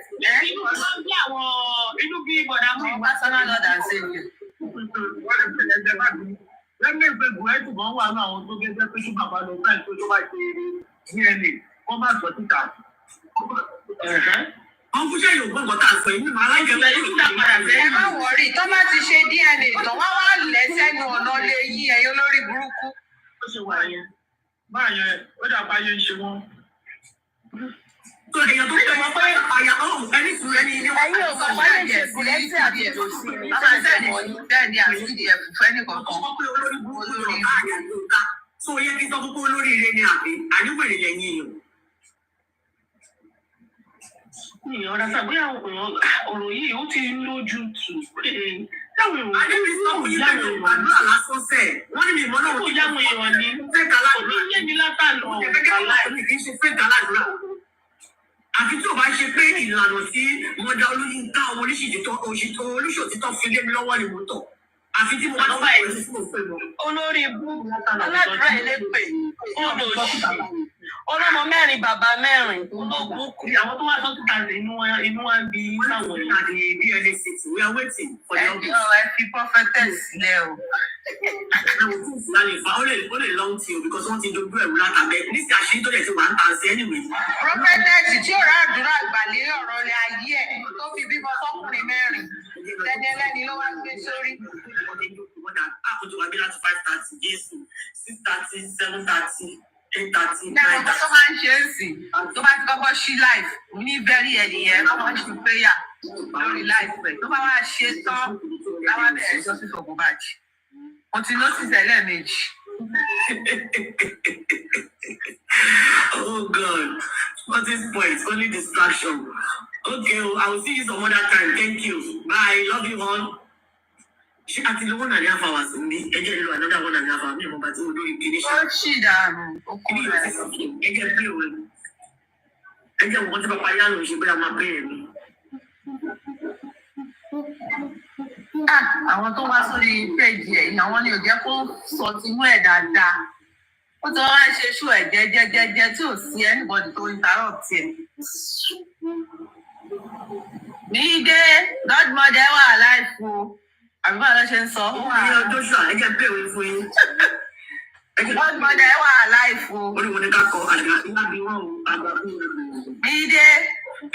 Inú bí bọ̀dá mú ìwà Personal Lord and Savior. Lẹ́gbẹ̀ẹ́ pé Gùrẹ́sì kan wà ní àwọn tó gẹ́gẹ́ pé kí bàbá lọ sáì tó bá ṣe DNA kó má sọ síta. Wọ́n fún ṣẹ́yìn ògbọ́n kan tá a sọ yìí nínú aláìjẹun ẹ̀yìn tó padà Ẹ sẹ́yìn. má wọrí, tó bá ti ṣe DNA tán, wọ́n wá lẹ̀ sẹ́nu ọ̀nà lè yí ẹ̀yọ́ lórí burúkú. Ó ṣe wà yẹn. Báyẹn ó dàgbà yẹn ń ṣe wọ́n. Tó èèyàn tó fẹ́ mọ̀ pé àyà ọ̀hún ẹni sùn ẹni ilé wọn. Ẹ̀yin ò mọ̀ bá lè ṣe Gùrẹ́sì àti Èdòsí ni. Bẹ́ẹ̀ni àti ẹ̀fùfẹ́ nìkan kan. Ọkọ pé olórí burúkú lọ bá àyà ló ká. So yẹ kí sọ fún pé olórí ire ni àbí àdúgbèrè lẹ́yìn èèyàn. Ọ̀rọ̀ sàgbé ọ̀rọ̀ yìí ó ti lójú tù. Táwọn èèyàn Adébí sọ̀rọ̀ yìí bẹ̀rẹ̀ àdúrà lásán sẹ̀. Wọ́n ní mi ìmọ̀ náà kò yáwọn èèyàn ní. fẹ́ gàládùra. Ó ní yé mi látàlọ́ Gẹ́gẹ́ kì í ṣe fẹ́ gàládùra. Àfi tí ò bá ṣe pé ìlànà tí wọ́n dá olóyún ká ọmọ olóṣòtítọ́ fi lé mi lọ́wọ́ ni mo tọ̀. Àfi tí mo bá bá ẹ̀rọ sí òfin lọ. Olórí ibú aládùúrà elépè olóòṣì ọlọ́mọ mẹ́rin bàbá mẹ́rin ológun kù. Àwọn tó wá sọ́kítà rẹ̀ inú wa ń bí sáwọn èèyàn. Àti DNA city we are waiting for the update. Ẹ fi prophetess sílẹ̀ o. Ó lè long till because wọ́n ti dojú ẹ̀rù látàbẹ́. Nísìnyí àṣírí tó lè ti wà ń tàn sí anyway. Prophetess tí ò rà àdúrà gbàlẹ́ ọ̀rọ̀ rẹ̀ ayé ẹ̀ tó fi bímọ sọ́kùnrin mẹ́rin. Lẹ́ni ẹlẹ́ni ló wá gbé sórí. Àkójọ wa bí láti 5:30 Jésù 6:30 7:30 8:30 Lẹ́kọ̀ọ́ 9:30. tó máa ń ṣe é sí tó bá ti kọ́kọ́ ṣí live ní very early yẹn wọ́n máa ń ṣe prayer lórí live rẹ̀ tó bá wá ṣe tán láwa bẹ̀rẹ̀ sọ sí MOHBAD. Mo ti notice ẹ̀ lẹ́ẹ̀mejì. Oh God, what is point? Only distraction. Okay, I will see you some other time. Thank you. Bye. Love you all. Ṣé àti lówó náà ní àfàwà sí mi? Ẹ jẹ́ ìlú another one ní àfàwà mi ìmọ̀ bàtí mo lórí kìíní ṣe. Ó ṣì dànù okùn Kìíní rẹ̀. yóò ti sọ fún ẹ jẹ́ bí òwe. Ẹ jẹ́ nǹkan tí bàbá Yánà ṣe bóyá máa bẹ̀rẹ̀ mi. Àwọn tó wá sórí péjì ẹ̀ àwọn ni ò jẹ́ kó sọ tinú ẹ̀ dáadáa. Ó ti wá ṣe ṣú ẹ̀ jẹ́jẹ́jẹ́jẹ́ tí ò sí anybody tó interrupt ẹ̀. Mídé godmother wà láìfo. Àbí báwo ló ṣe ń sọ? Ní ọjọ́ ṣùà, ẹ jẹ́ bí òwe fún yín. Godmother wà láìfo. Ó ní wọn ní ká kọ àgbà ńlá bí wọ́n àgbà fún mi. Mídé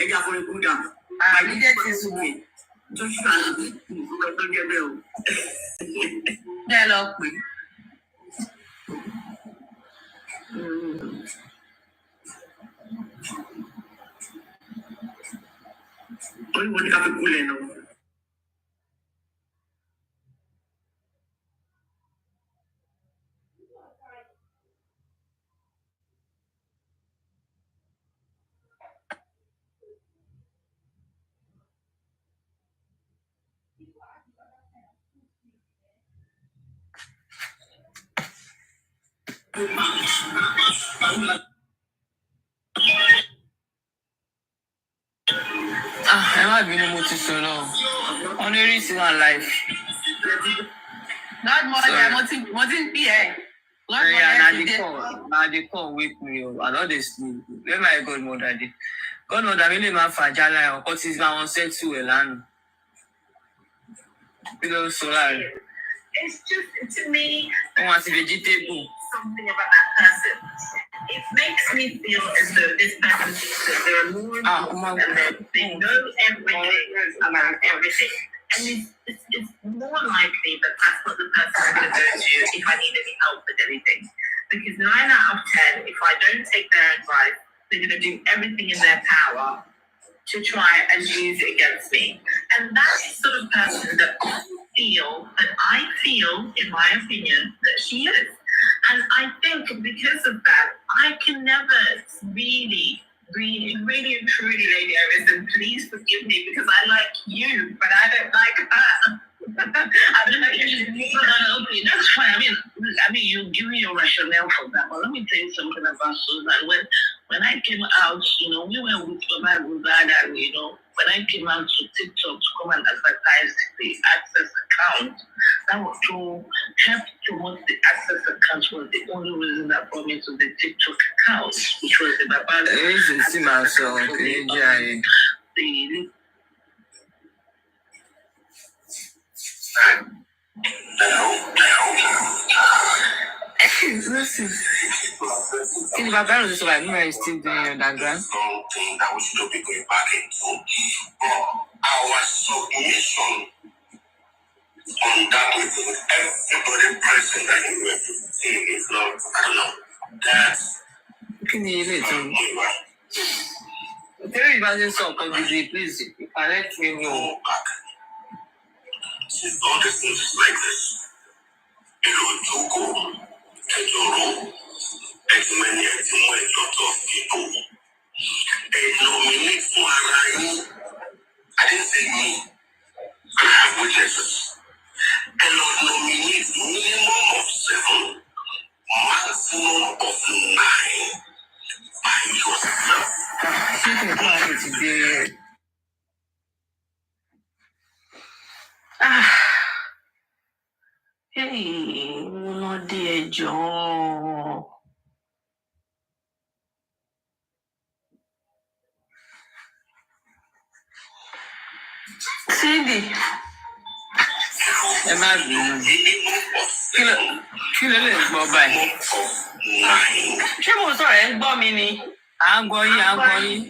Ẹ jẹ́ àforí kú dà. Mídé ti sùn. Joshua ní ìfúnpẹ́ tó jẹ́ bẹ́ẹ̀ o. Bẹ́ẹ̀ lọ pè. torí wọn ní ká fi kúlẹ̀ náà. ẹ má bínú mo ti sọ̀rọ̀ wọn ní rí sí one life. Godmother, mo ti ń pè ẹ́. Na the call wake me up. I no dey sleep. Where my godmother dey? Godmother mi lè máa fàjà lára ọkọ tí bá wọn settle ẹ̀ lánàá. Kí ló ń sọ láàrin? It's just, to me, Wọ́n àti vegetable. something about that person. It makes me feel as though this person thinks that they're more important and that they know everything about everything. And it's more likely that that's not the person I'm going to go to if I need any help with anything. Because 9 out of 10, if I don't take their advice, they're going to do everything in their power to try and use it against me. And that's the sort of person that I feel, in my opinion, that she is. And I think because of that, I can never really and truly, Lady Iris, and please forgive me because I like you, but I don't like her. I don't know if you okay, that's fine. I mean, you give me your rationale for that, but let me tell you something about Susan. When I came out, we went with MOHBAD, and when I came out to TikTok to come and advertise the Access account, that was to help promote the Access account was the only reason that brought me to the TikTok account, which was the MOHBAD. Listen. In Babylon, so like me, still doing underground. Something that we should be going back into, but our submission on that with everybody present that you were saying is not, I don't know. That's Can you hear it? Tell me about this song, please. You can let me know. back. Since all these things is like this, Joko, Ejoro, Ejumeni, Ejumwe, a lot of people. They nominate for Arai. I didn't say me. I have witnesses. A lot nominate minimum of 7, maximum of 9 by yourself. Something about it today. Hey, no dear John. Cindy. Ẹ má bínú. Kí ló lè gbọ́ báyìí? Ṣé mo sọ̀rọ̀ ẹ̀ ń gbọ́ mi ni? À ń gbọ́ yín.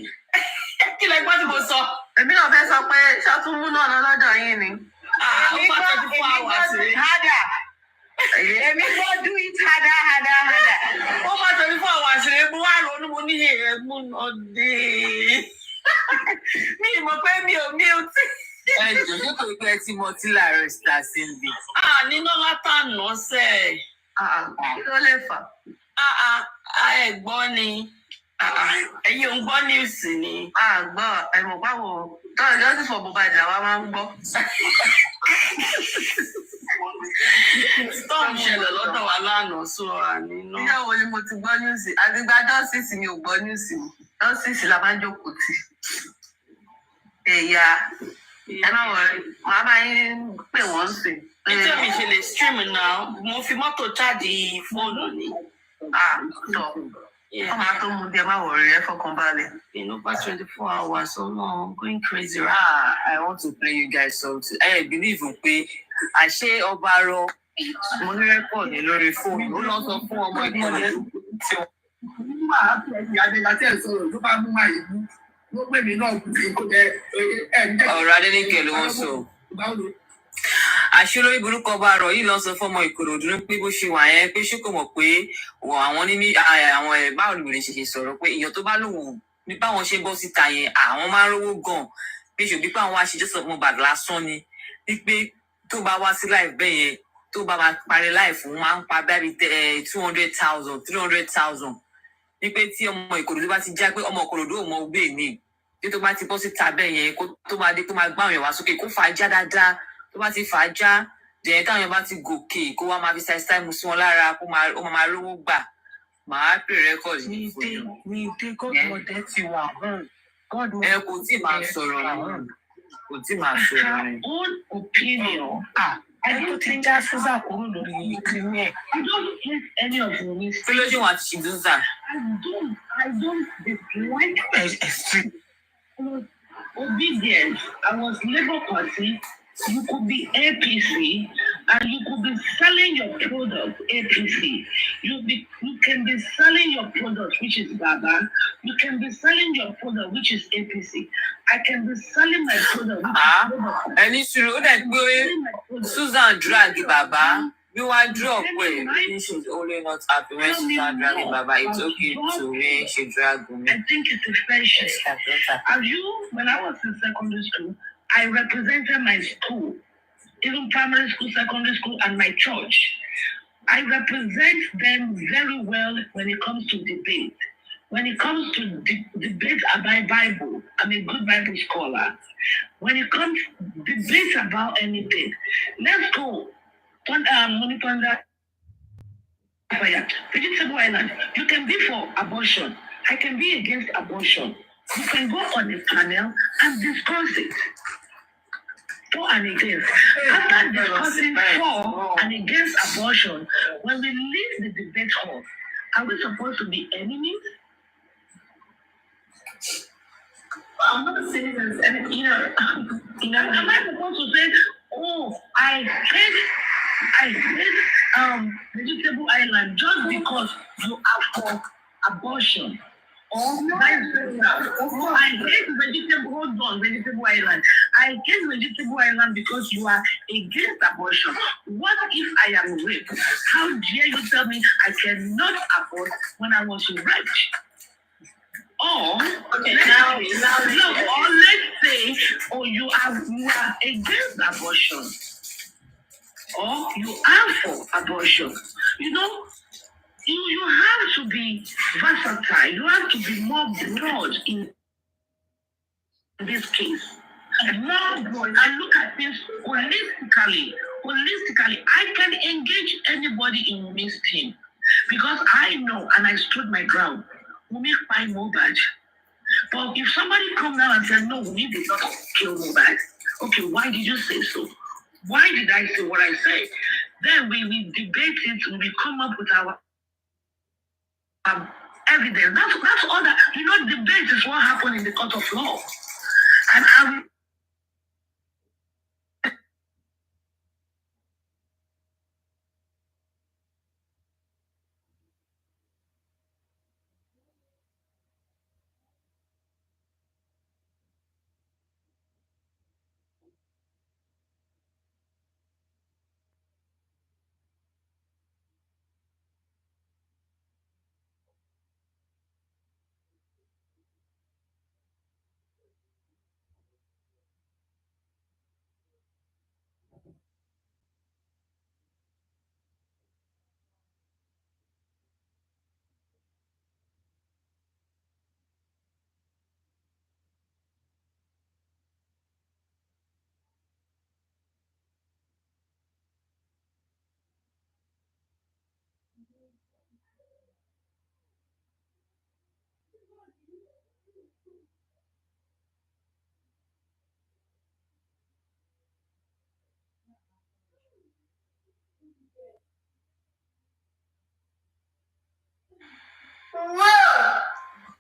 Kí lẹ gbọ́ tí mo sọ? Èmi náà fẹ́ sọ pé ṣọ́tún mú náà lọ lọ́dọ̀ yín ni. Ó bá 24 hours rẹ̀. Èmi gbọ́ do it hada. Ó bá 24 hours rẹ̀ mo wá ronú mo ní ẹ̀ mú náà dé. Mi ì mọ̀ pé mi ò tí. Ẹ jọ ṣé kò gbẹ tí mo ti láàárọ̀ star Cindy. Níná látànà sẹ̀. Kí ló lè fà? Ẹ gbọ́ ni. Ẹ̀yin ò ń gbọ́ news ni. Gbọ́ ẹ̀mọ̀ báwo tọ́lá justice for MOHBAD làwa máa ń gbọ́. Storm ṣẹlẹ̀ lọ́dọ̀ wa lánàá sọ àníná. Nígbà wo ni mo ti gbọ́ news? Àgbègbè justice mi ò gbọ́ news mi. Justice la máa ń jókòó tì. Ẹ̀yà ẹ má wọrí, màá bá yín pè wọ́n sí. Nítorí mi ṣe lè stream náà, mo fi mọ́tò cháàjì fóònù ni. Tọ́. Ọmọ tó mú bí ẹ má wọrí ẹ fọkàn balẹ̀. In over 24 hours, so no, I'm going crazy. I want to play you guys something. I believe pé àṣé ọba rọ mo ní rẹ́kọ̀dì lórí fóònù. Ó lọ sọ fún ọmọ ẹ̀gbọ́n rẹ̀. Ọ̀rọ̀ Adéníkẹ̀ ló ń sọ. Àṣírí burúkú ọba àrọ̀ yìí lọ sọ fọmọ Ìkòròdú pé bó ṣe wà yẹn pé ṣé kò mọ̀ pé àwọn ní àwọn báwo ló lè ṣe sọ̀rọ̀ pé èèyàn tó bá lòun ní báwọn ṣe bọ́ síta yẹn àwọn máa ń rówó gan pé ṣòbí pé àwọn àṣìjọsọ MOHBAD lásán ni wípé tó bá wá sí live bẹ́ẹ̀ yẹn tó bá máa parí live fún máa ń pa bẹ́ẹ̀ 200,000 300,000 wípé tí ọmọ Ìkòròdú bá ti já pé ọmọ Ìkòròdú ò mọ gbé ní tí tó bá ti bọ́ síta bẹ́ẹ̀ yẹn kó tó máa dé tó máa gbá àwọn èèyàn wá sókè kó fà á já dáadáa tó bá ti fà á já dẹ̀yẹn táwọn èèyàn bá ti gòkè kó wá máa fi ṣàìsítáìmù sí wọn lára kó máa rówó gbà màá pè rẹ́kọ̀dì ní ìfòyàn. ní ìdè gọ́dọ̀ ti wà ẹ kò tí máa sọ̀rọ̀ kò tí máa sọ̀rọ̀ her own opinion. I don't think that Susan kúrò lórí ìkíní ẹ̀. I don't hate any of the mistakes. kí ló ṣe wọn àti ṣìdúnṣà. I don't dislike extreme. Obedience. I was Labour Party. You could be APC and you could be selling your product APC. You can be selling your product, which is Baba. You can be selling your product, which is APC. I can be selling my product, which is Baba. Ẹni sùúrù ó dẹ̀ gbé Susan drag Baba bí wàá drop ẹ̀ bí she's only not happy when Susan drag Baba it's okay to when she drag me. I think it's a fair share. As you, when I was in secondary school, I represented my school, even primary school, secondary school, and my church. I represent them very well when it comes to debate. When it comes to debate about Bible, I'm a good Bible scholar. When it comes to debate about anything, let's go. Vegetable Island, you can be for abortion. I can be against abortion. You can go on a panel and discuss it. For and against. After discussing for and against abortion, when we leave the debate hall, are we supposed to be enemies? I'm not saying this, and am I supposed to say, oh, I hate Vegetable Island just because you are for abortion? Oh, vice versa. Oh, I hate Vegetable Island. I hate Vegetable Island because you are against abortion. What if I am raped? How dare you tell me I cannot abort when I was raped? Or okay, or let's say, oh, you are against abortion, or you are for abortion. You know, you have to be versatile. You have to be more broad in this case. More broad. I look at things holistically. I can engage anybody in this thing because I know and I stood my ground. We make by MOHBAD. But if somebody come down and says, no, we did not kill MOHBAD. Okay, why did you say so? Why did I say what I say? Then we debate it, we come up with our evidence. That's all that, debate is what happened in the court of law. And I will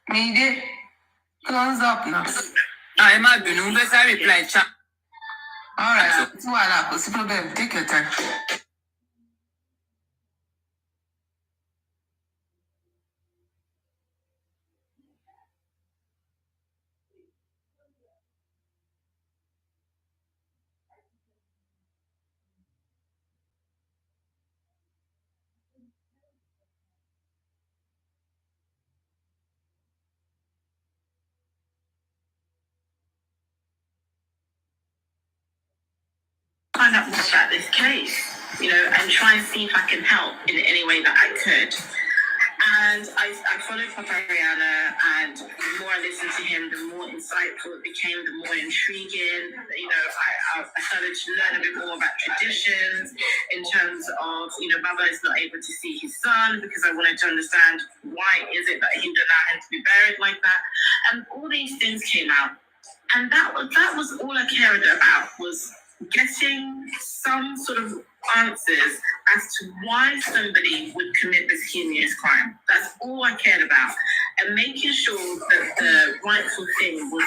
Mide, thumbs up now. ẹ má bínú ń fẹ́ sáré reply chat. All right, so what's the problem? Take your time. find out more about this case, and try and see if I can help in any way that I could. And I followed Papa Rihanna, and the more I listened to him, the more insightful it became, the more intriguing. I started to learn a bit more about traditions in terms of, Baba is not able to see his son, because I wanted to understand why is it that he did not have to be buried like that. And all these things came out. And that was all I cared about, was getting some sort of answers as to why somebody would commit this heinous crime. That's all I cared about. And making sure that the rightful thing was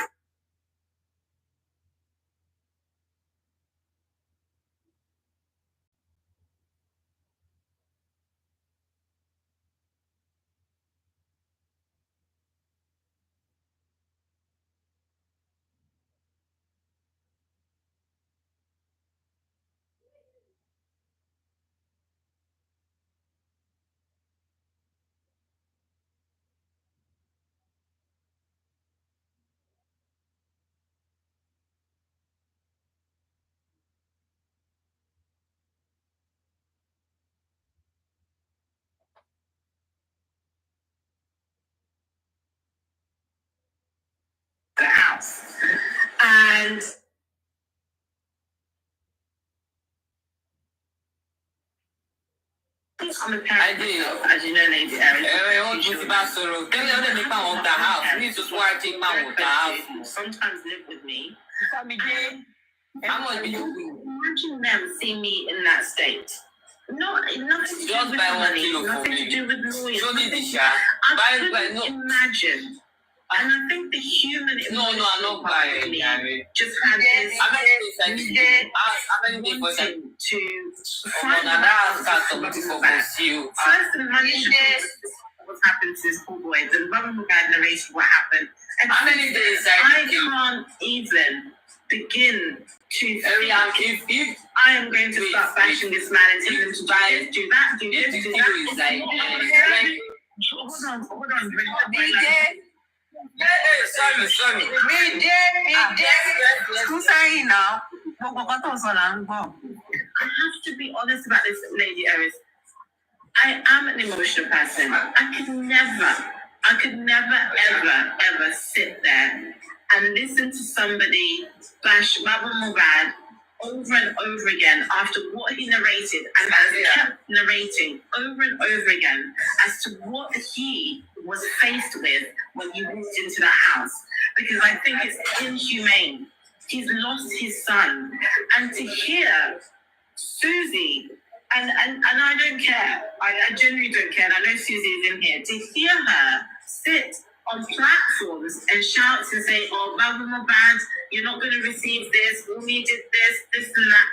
the house. And I'm a parent myself, as you know, Lady Erin. Sometimes live with me. Imagine them seeing me in that state. Nothing to do with money, nothing to do with lawyers. I couldn't imagine. And I think the human just had this wanting to find first the money what's happened to this poor boy. The Baba MOHBAD narrated what happened. And I can't even begin to if I am going to start bashing this man and telling him to do that. Hold on. Sorry. I have to be honest about this, Lady Eris. I am an emotional person. I could never, ever sit there and listen to somebody bash Baba MOHBAD over and over again after what he narrated, and he kept narrating over and over again as to what he was faced with when he walked into that house. Because I think it's inhumane. He's lost his son. And to hear Susie, and I don't care. I genuinely don't care. And I know Susie is in here. To hear her sit on platforms and shout and say, oh, Baba MOHBAD, you're not going to receive this, we did this and that.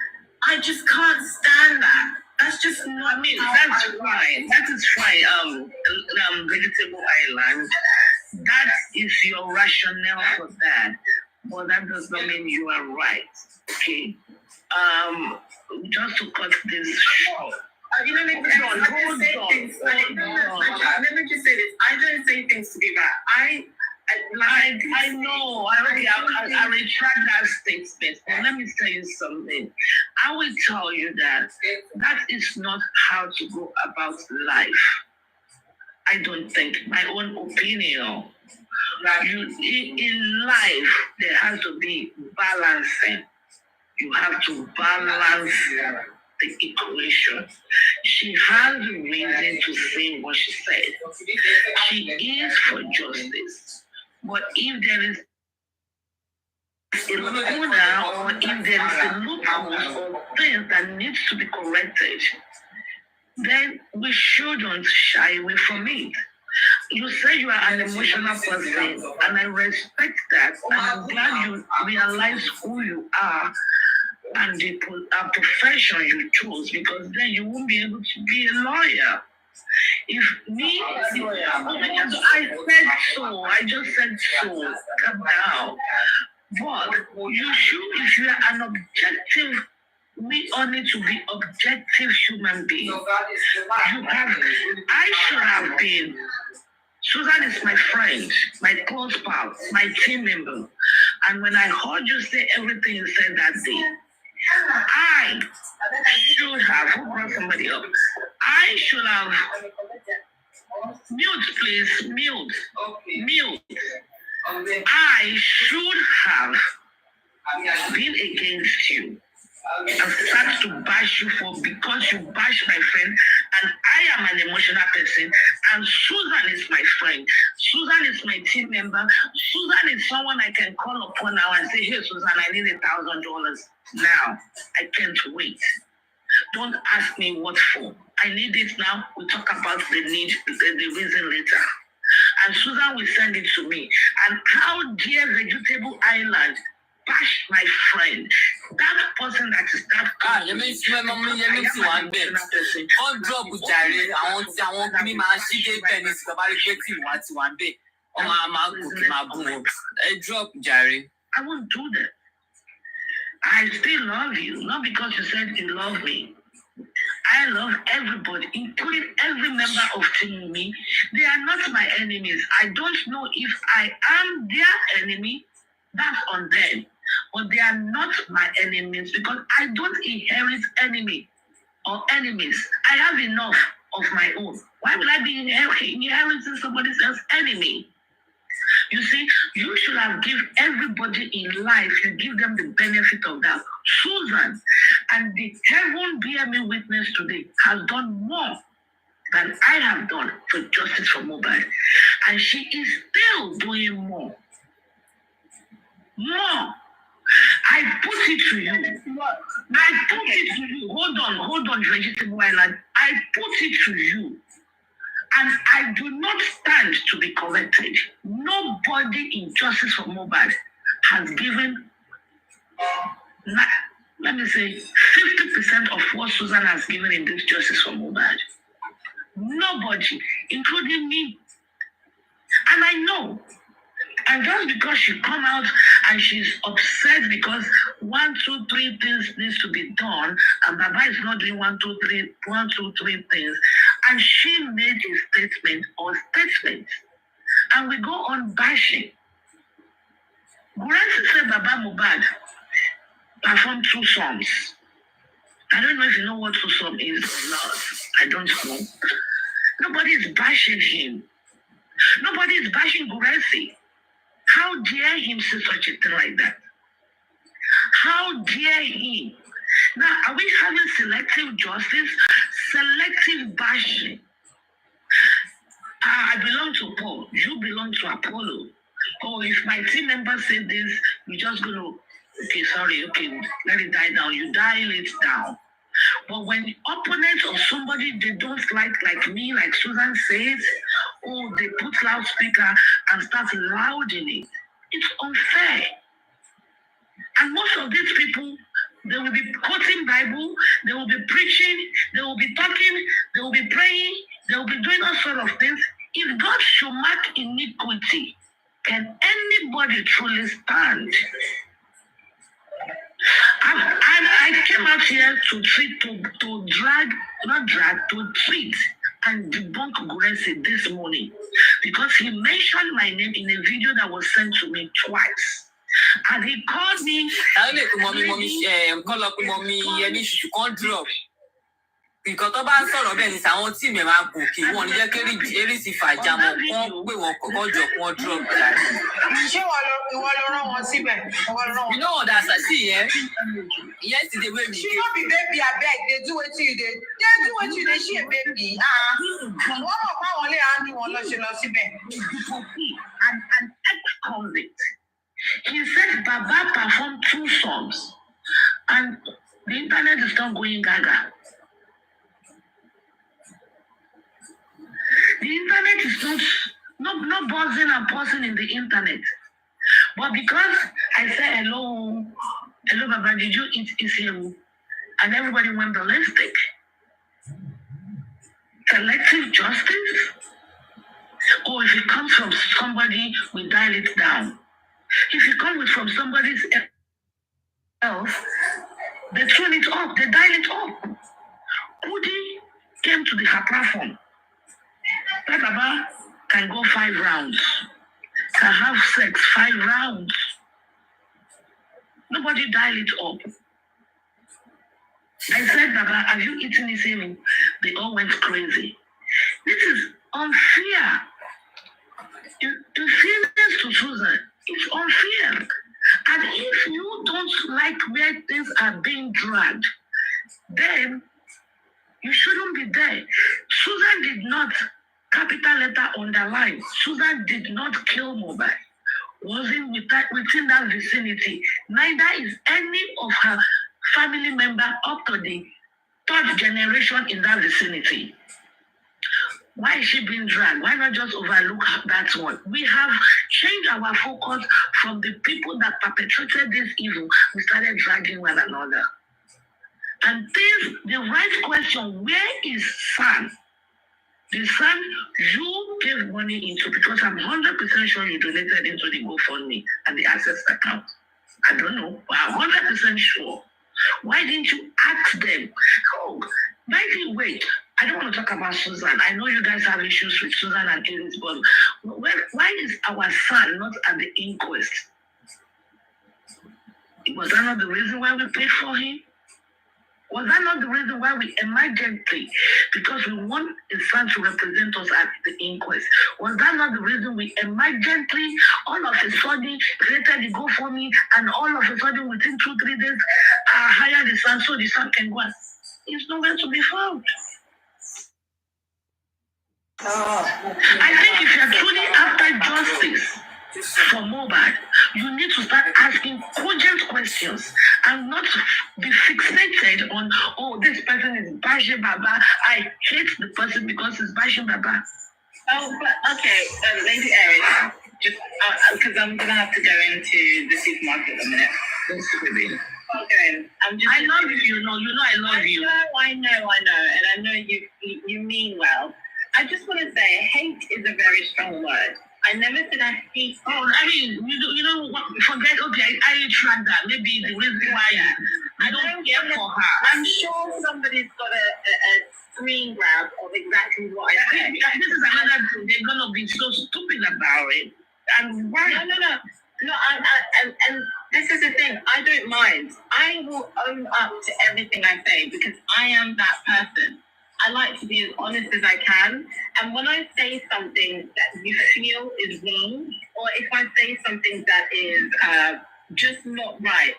I just can't stand that. That's just not me. That's fine. That is fine. Vegetable Island. That is your rationale for that. But that does not mean you are right. Okay? Just to cut this short. Let me just say this. I don't say things to be bad. I know. I retract that statement. But let me tell you something. I will tell you that is not how to go about life. I don't think. My own opinion. In life, there has to be balancing. You have to balance the equation. She has a reason to say what she said. She is for justice. But if there is a lacuna or if there is a loophole or things that needs to be corrected, then we shouldn't shy away from it. You say you are an emotional person, and I respect that. And I'm glad you realize who you are and the profession you chose, because then you won't be able to be a lawyer. If me, I just said so, calm down. But you should, if you are an objective, we all need to be objective human beings. I should have been. Susan is my friend, my close pal, my team member. And when I heard you say everything you said that day, I should have, who brought somebody up? I should have, mute please, mute. I should have been against you and start to bash you for because you bash my friend, and I am an emotional person, and Susan is my friend. Susan is my team member. Susan is someone I can call upon now and say, hey Susan, I need $1,000 now. I can't wait. Don't ask me what for. I need it now. We'll talk about the need, the reason later. And Susan will send it to me. And how dear Vegetable Island bash my friend. That person that is that Yemi ti wà ń bẹ̀. Wọ́n drop jàre àwọn kìíní máa ṣí dé bẹ́ẹ̀ ní ìsìnkú bá rí pé tí ìwà ti wà ń bẹ̀. Wọ́n máa gòkè máa bú wọn. Ẹ drop jàre. I won't do that. I still love you, not because you said you love me. I love everybody, including every member of Team Me. They are not my enemies. I don't know if I am their enemy. That's on them. But they are not my enemies because I don't inherit enemy or enemies. I have enough of my own. Why would I be inheriting somebody else's enemy? You see, you should have given everybody in life, you give them the benefit of that. Susan, and the heaven bear me witness today, has done more than I have done for justice for MOHBAD. And she is still doing more. More. I put it to you. I put it to you. Hold on, Vegetable Island. I put it to you. And I do not stand to be corrected. Nobody in Justice for MOHBAD has given, let me say, 50% of what Susan has given in this Justice for MOHBAD. Nobody, including me. And I know. And just because she come out and she's upset because 1, 2, 3 things needs to be done, and Baba is not doing 1, 2, 3 things, and she made a statement or statements, and we go on bashing. Gracie said Baba MOHBAD performed 2 songs. I don't know if you know what 2 songs is or not. I don't know. Nobody is bashing him. Nobody is bashing Gracie. How dare him say such a thing like that? How dare he? Now, are we having selective justice? Selective bashing. I belong to Paul. You belong to Apollo. Oh, if my team member said this, we're just going to, okay, sorry, okay, let it die down. You dial it down. But when the opponents or somebody they don't like me, like Susan says, oh, they put loudspeaker and start louding it. It's unfair. And most of these people, they will be quoting Bible, they will be preaching, they will be talking, they will be praying, they will be doing all sort of things. If God should mark iniquity, can anybody truly stand? I came out here to treat and debunk Gracie this morning because he mentioned my name in a video that was sent to me twice. And he called me. Nǹkan tó bá ń sọ̀rọ̀ bẹ́ẹ̀ ni sàwọn tí mi máa gòkè wọn ní jẹ́ kí eré ti fàjà mọ́ wọ́n pé wọn kọ́kọ́ jọ kí wọ́n drop jáde. Ṣé ìwọ ló rán wọn síbẹ̀? You know what I see, eh? Yesterday wey we She no be baby abeg, dey do wetin you dey. Dey do wetin you dey, she a baby. Wọ́n mọ̀ fáwọn lè handle wọn lọ ṣe lọ síbẹ̀. An ex-convict. He said Baba performed 2 songs and the internet is not going gaga. The internet is not buzzing and pausing in the internet. But because I said, hello, Baba, did you eat Isiru? And everybody went ballistic. Selective justice? Or if it comes from somebody, we dial it down. If it comes from somebody else, they tune it up, they dial it up. Kudi came to her platform. That Baba can go 5 rounds, can have sex 5 rounds. Nobody dial it up. I said, Baba, have you eaten the same? They all went crazy. This is unfair. In fairness to Susan, it's unfair. And if you don't like where things are being dragged, then you shouldn't be there. Susan did not, capital letter underline, Susan did not kill MOHBAD. Wasn't within that vicinity. Neither is any of her family member up to the third generation in that vicinity. Why is she being dragged? Why not just overlook that one? We have changed our focus from the people that perpetrated this evil. We started dragging one another. And this, the right question, where is Sam? The son you gave money into, because I'm 100% sure you donated into the GoFundMe and the Access account. I don't know, but I'm 100% sure. Why didn't you ask them? Oh, by the way, I don't want to talk about Susan. I know you guys have issues with Susan and Iris, but why is our son not at the inquest? Was that not the reason why we paid for him? Was that not the reason why we emergently, because we want a son to represent us at the inquest? Was that not the reason we emergently, all of a sudden, created the GoFundMe, and all of a sudden, within 2-3 days, hired the son so the son can go? It's nowhere to be found. I think if you're truly after justice for MOHBAD, you need to start asking cogent questions and not be fixated on, oh, this person is bashing Baba. I hate the person because he's bashing Baba. Oh, but okay, Lady Erin, just because I'm gonna have to go into the supermarket in a minute. Okay, I love you. You know I love you. I know, and I know you mean well. I just want to say, hate is a very strong word. I never said I hate. Oh, I mean, you know what? Forget. Okay, I retract that. Maybe the reason why I don't care for her. I'm sure somebody's got a screen grab of exactly what I said. This is another thing. They're gonna be so stupid about it. And why? No. And this is the thing. I don't mind. I will own up to everything I say because I am that person. I like to be as honest as I can. And when I say something that you feel is wrong, or if I say something that is just not right,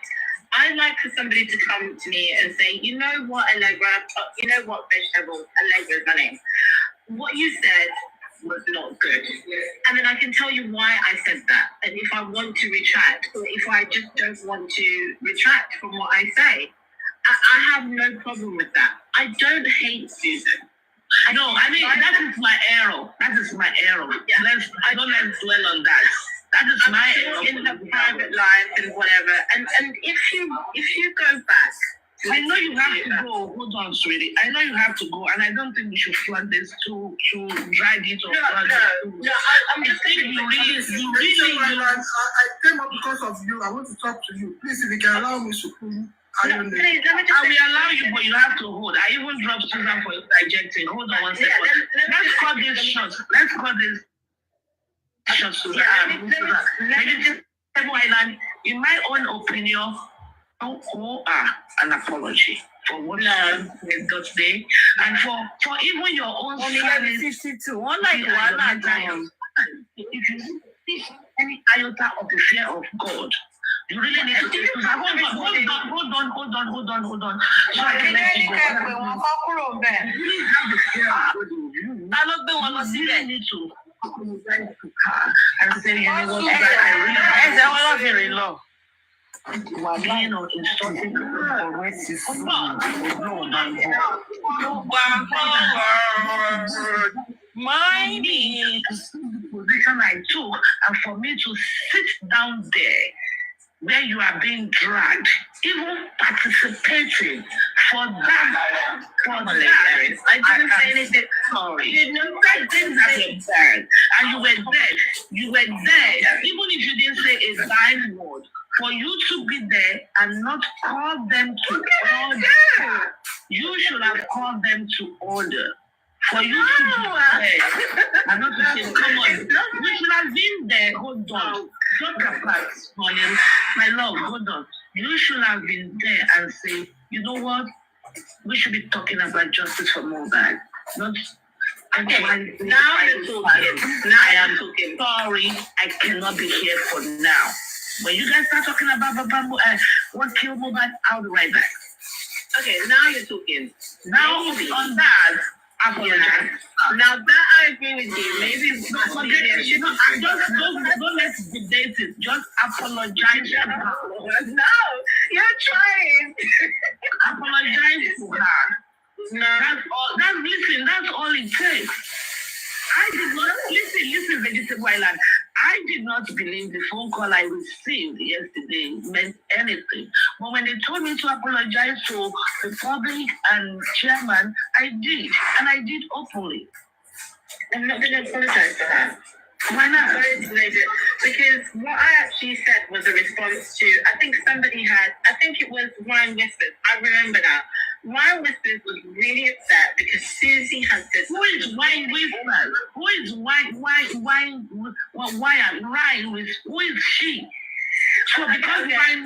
I like for somebody to come to me and say, you know what, Allegra, you know what, vegetable, Allegra is my name. What you said was not good. And then I can tell you why I said that. And if I want to retract, or if I just don't want to retract from what I say, I have no problem with that. I don't hate Susan. That is my error. That is my error. Yeah. I don't let dwell on that. That is my error. In her private life and whatever. And if you go back, I know you have to go. Hold on, sweetie. I know you have to go, and I don't think we should flag this to drag it or flag it. No, I'm just thinking you really. I came up because of you. I want to talk to you. Please, if you can allow me to. Please, let me just I will allow you, but you have to hold. I even dropped Susan for digesting. Hold on one second. Let's cut this short. Susan. Island, in my own opinion, don't owe an apology for what you got today, and for even your own family. 52. Unlike one, if you see any iota of the fear of God, you really need to hold on. So I can let you go. You really have the fear of God in you. You really need to apologize to her and say, you know what, I really love. Being or insulting my position I took, and for me to sit down there where you are being dragged, even participating for that. I didn't say anything. Sorry. You know that things that were bad, and you were there. Even if you didn't say a bad word, for you to be there and not call them to order, you should have called them to order. For you to be there and not to say, come on, you should have been there. Hold on. Talk about morning. My love, hold on. You should have been there and say, you know what? We should be talking about justice for MOHBAD, not. Okay, now you're talking. Now I am talking. Sorry, I cannot be here for now. When you guys start talking about what killed MOHBAD, I'll be right back. Okay, now you're talking. Now on that, I apologize. Yeah. Now that I agree with you, maybe don't forget it. You know, don't let's debate it. Just apologize. No, you're trying. Apologize to her. No, that's all. That's all it takes. I did not listen, Vegetable Island. I did not believe the phone call I received yesterday meant anything. But when they told me to apologize to the public and chairman, I did, and I did openly. I'm not going to apologize for that. Why not? Because what I actually said was a response to, I think it was Ryan Whispers. I remember that. Ryan Whispers was really upset because Susie had said, who is Ryan Whispers? Who is Ryan Whispers? Who is she? So because Ryan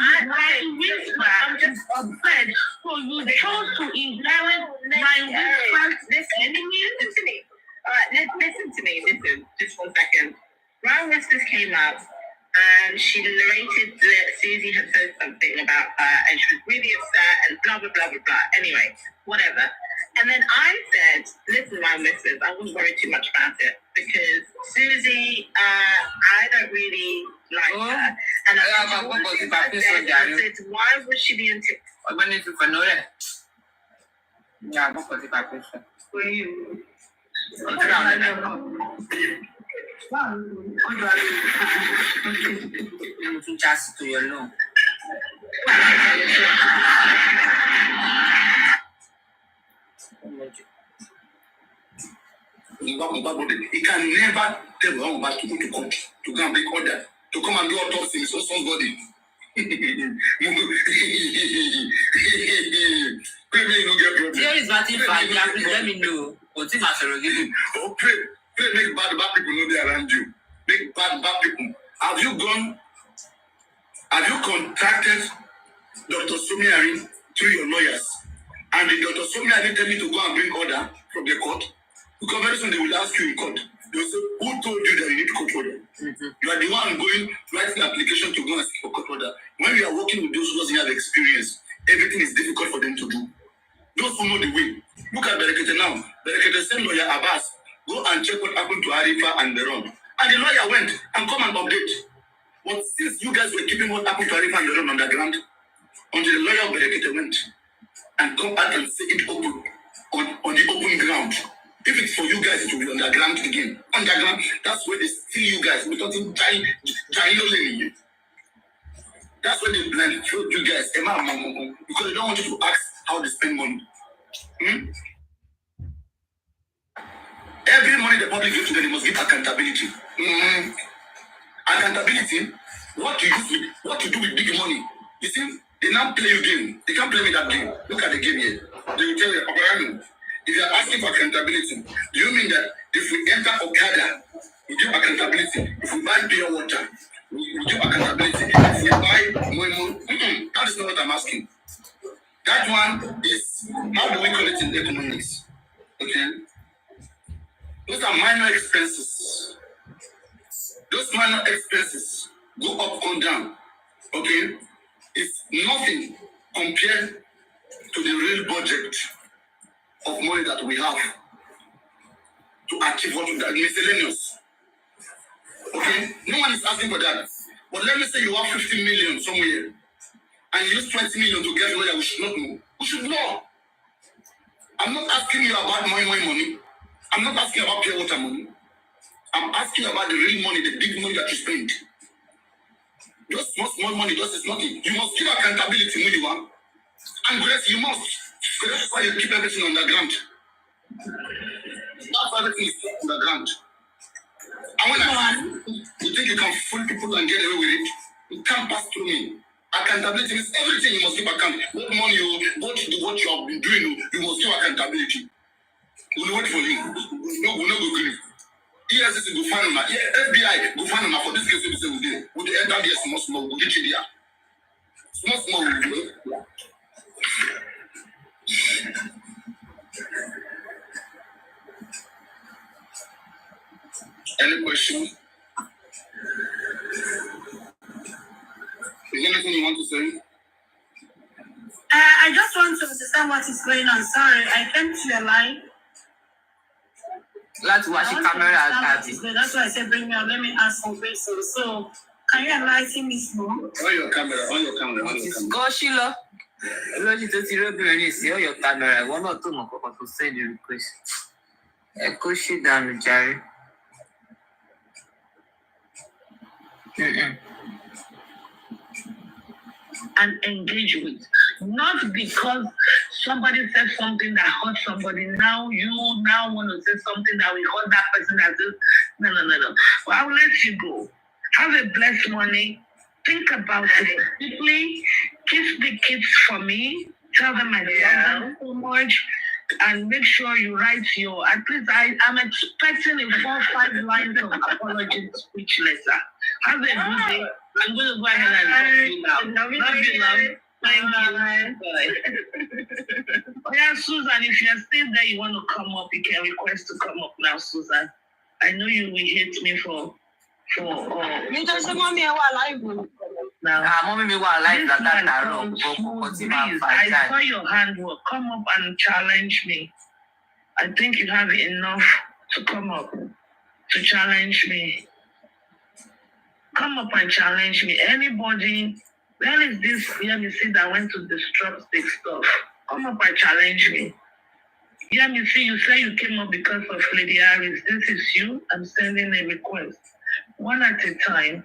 Whispers is upset, so you chose to inherit Ryan Whispers' enemy? Listen to me. All right, listen to me. Listen, just 1 second. Ryan Whispers came up and she narrated that Susie had said something about her and she was really upset and blah, blah, blah, blah, blah. Anyway, whatever. And then I said, listen, Ryan Whispers, I wouldn't worry too much about it because Susie, I don't really like her. And I said, why would she be in TikTok? For you. Just to your law. He can never tell MOHBAD to go to court to go and make order to come and do autopsy in somebody. Here is Martin Fabia, please let me know. Oh, pray, make bad people know they are around you. Make bad people. Have you contacted Dr. Somiari through your lawyers? And the Dr. Somiari tell me to go and bring order from the court? Because very soon they will ask you in court. They will say, who told you that you need court order? Mm-hmm. You are the one writing the application to go and seek for court order. When you are working with those who doesn't have experience, everything is difficult for them to do. Those who know the way. Look at Berekete now. Berekete sent lawyer Abbas. Go and check what happened to Arifa and Beron. And the lawyer went and come and update. But since you guys were keeping what happened to Arifa and Beron underground, until the lawyer of Berekete went and come out and say it open on the open ground. If it's for you guys, it will be underground again. Underground, that's where they steal you guys. We're talking giant. That's where they blindfold you guys. Because they don't want you to ask how they spend money. Every money the public gives to them, they must give accountability. Accountability, what to do with big money. You see, they now play your game. They can't play with that game. Look at the game here. They will tell you, if you are asking for accountability, do you mean that if we enter Okada, we give accountability? If we buy pure water, we give accountability? If we buy Moimo, that is not what I'm asking. That one is, how do we call it in economics? Okay? Those are minor expenses. Those minor expenses go up and down. Okay? It's nothing compared to the real budget of money that we have to achieve what we got. Miscellaneous. Okay? No one is asking for that. But let me say you have 50 million somewhere and you use 20 million to get lawyer, we should not know. We should know. I'm not asking you about money. I'm not asking about pure water money. I'm asking about the real money, the big money that you spend. Just small money, just is nothing. You must give accountability when you want. And Grace, you must. So that's why you keep everything on the ground. That's everything is on the ground. And when you think you can fool people and get away with it, you can't pass through me. Accountability means everything you must give account. What money what you have been doing, you must give accountability. We'll wait for you. No, we'll not go green. ESS go find on that. FBI go find on that for this case. Would they enter there small, would they cheat there? Small, will do. question. Is there anything you want to say? I just want to understand what is going on. Sorry, I came to your line. Láti wá ṣe kámẹ́rà àbí. That's why I said bring me on. Let me ask some questions. So, can you enlighten me more? On your camera. Kọ́ sí lọ. Olójú tó ti róbìnrin ní ìsìn ọ̀yọ́ kámẹ́rà ìwọ náà tó mọ̀ kọ́kọ́ tó send request. Ẹ kó ṣì dànù jàre. And engage with. Not because somebody said something that hurt somebody. Now you want to say something that will hurt that person. No. Well, I will let you go. Have a blessed morning. Think about it deeply. Kiss the kids for me. Tell them I love them so much. And make sure you write your, at least I'm expecting a 4 or 5 lines of apology speech letter. Have a good day. I'm going to go ahead and talk you now. Love you, love. Thank you. Oh yeah, Susan, if you're still there, you want to come up, you can request to come up now, Susan. I know you will hate me for You just say, Mommy, I want live. now. Mommy mi wà láì This látàtàrọ̀ man kókó tí please, máa fà I jáde. saw your handwork. Come up and challenge me. I think you have enough to come up to challenge me. Come up and challenge me. Anybody, where is this Yemisi that went to disrupt the stuff? Come up and challenge me. Yemisi, you say you came up because of Lady Harris. This is you. I'm sending a request. One at a time.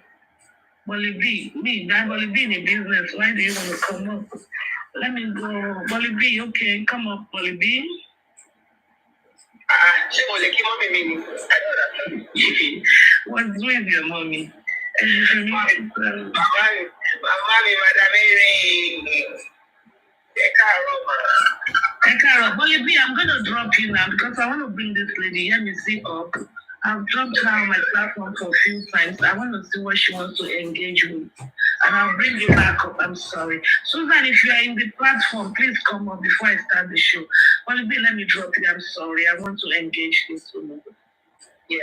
Bolly B, that Bolly B in the business. Why do you want to come up? Let me go. Bolly B, okay, come up, Bolly B. What's with your mommy? Bolly B, I'm going to drop you now because I want to bring this lady, Yemisi, up. I've dropped her on my platform for a few times. I want to see what she wants to engage with. And I'll bring you back up. I'm sorry. Susan, if you are in the platform, please come up before I start the show. Well, let me drop you. I'm sorry. I want to engage this woman. Yeah.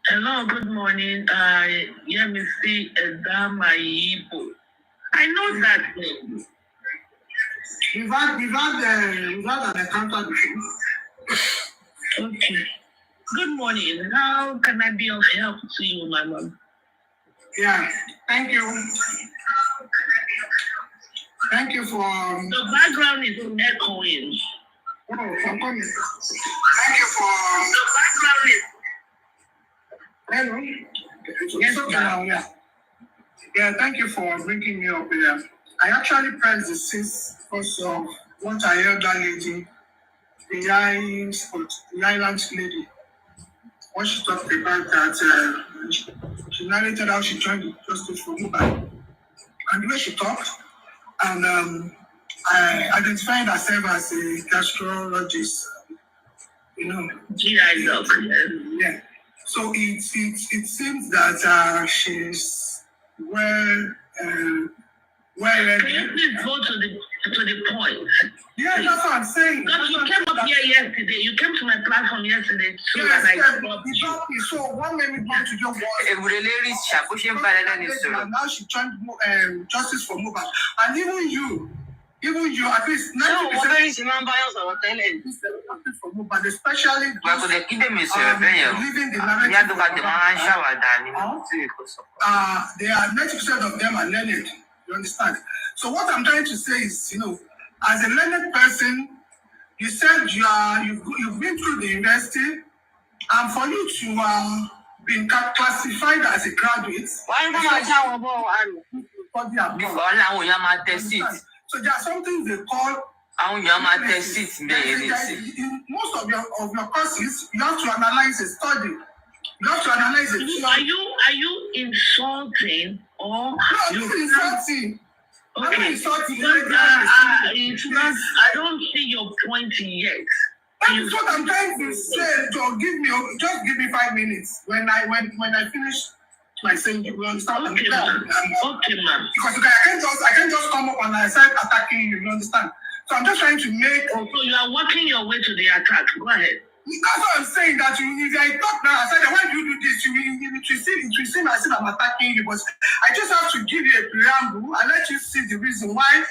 Hello, good morning. Yemisi Edamayibo. I know that name. We've had an encounter before. Okay. Good morning. How can I be of help to you, my mom? Yeah, thank you. Thank you for. The background is echoing. Oh, I'm coming. Thank you for. The background is. Hello. Yes, okay now, yeah. Yeah, thank you for bringing me up here. I actually pressed the 6th because of what I heard that lady, the island lady, what she talked about that she narrated how she joined the justice for MOHBAD. And the way she talked, and I identified herself as a gastrologist, GI doctor. Yeah. So it seems that she's well ready. Can you please go to the point? Yeah, that's what I'm saying. Because you came up here yesterday. You came to my platform yesterday too. Yes, and yes, so what made me want to just watch? Now she joined Justice for MOHBAD. And even you, at least 90% Justice for MOHBAD, especially living the narrative. They are 90% of them are learned. You understand? So what I'm trying to say is, as a learned person, you said you've been through the university, and for you to be classified as a graduate. Why not? So there are something they call. Most of your courses, you have to analyze a study. You have to analyze it. Are you insulting or? No, I'm not insulting. Okay. It's not. I don't see your point yet. That's what I'm trying to say. Just give me 5 minutes. When I finish my saying, you will understand. Okay, ma'am. Because I can't just come up and I start attacking you. You understand? So I'm just trying to make. So you are working your way to the attack. Go ahead. That's what I'm saying. That if I talk now, I said, why do you do this? It will seem as if I'm attacking you, but I just have to give you a preamble and let you see the reason why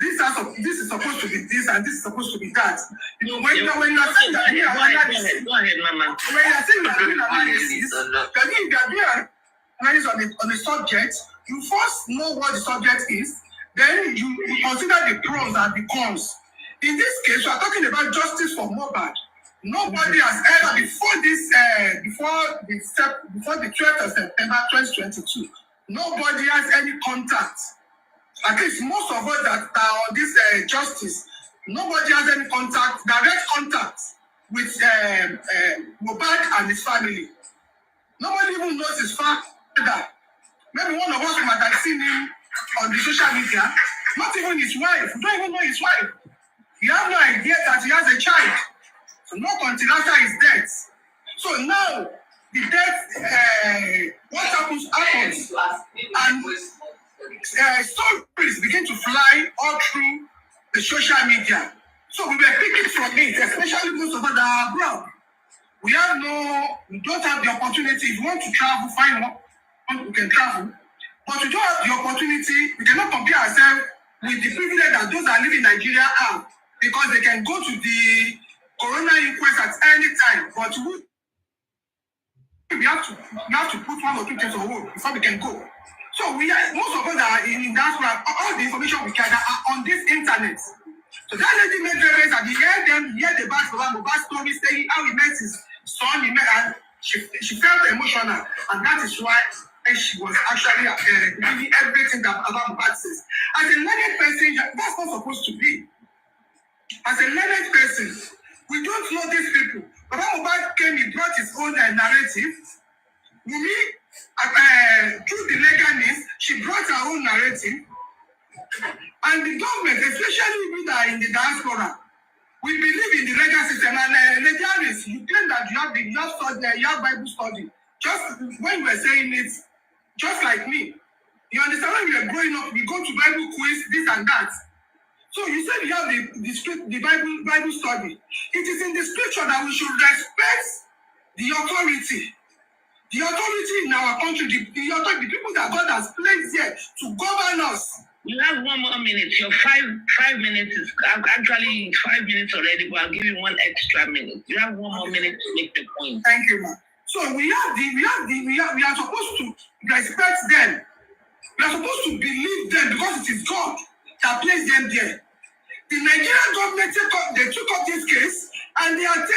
this is supposed to be this and this is supposed to be that. You know, when you're saying that, go ahead, Mama. When you're saying you're doing analysis, if you're doing analysis on the subject, you first know what the subject is, then you consider the pros and the cons. In this case, we are talking about justice for MOHBAD. Nobody has ever before the 12th of September 2022. Nobody has any contact. At least most of us that are on this justice, nobody has any direct contact with MOHBAD and his family. Nobody even knows his father. Maybe one of us might have seen him on the social media. Not even his wife. We don't even know his wife. We have no idea that he has a child. Not until after his death. So now, the death, what happens. And stories begin to fly all through the social media. So we were picking from it, especially most of us that are abroad. We don't have the opportunity. If you want to travel, find one, we can travel. But we don't have the opportunity. We cannot compare ourselves with the privilege that those that live in Nigeria have, because they can go to the corona inquest at any time. But we have to put 1 or 2 things on hold before we can go. So most of us that are in diaspora, all the information we gather are on this internet. So that lady made reference at the end, hear the bad story saying how he met his son, and she felt emotional, and that is why she was actually giving everything that about MOHBAD says. As a learned person, that's not supposed to be. As a learned person, we don't know these people. But MOHBAD came, he brought his own narrative. Through the legal means, she brought her own narrative. And the government, especially we that are in the diaspora, we believe in the legal system. And legalists, you claim that you have Bible study. Just when you were saying it, just like me. You understand, when we were growing up, we go to Bible quiz, this and that. So you said you have the Bible study. It is in the scripture that we should respect the authority. The authority in our country, the people that God has placed here to govern us. You have 1 more minute. Your five minutes is actually 5 minutes already, but I'll give you 1 extra minute. You have 1 more minute to make the point. Thank you, ma'am. So we are supposed to respect them. We are supposed to believe them because it is God that placed them there. The Nigerian government took up this case and they are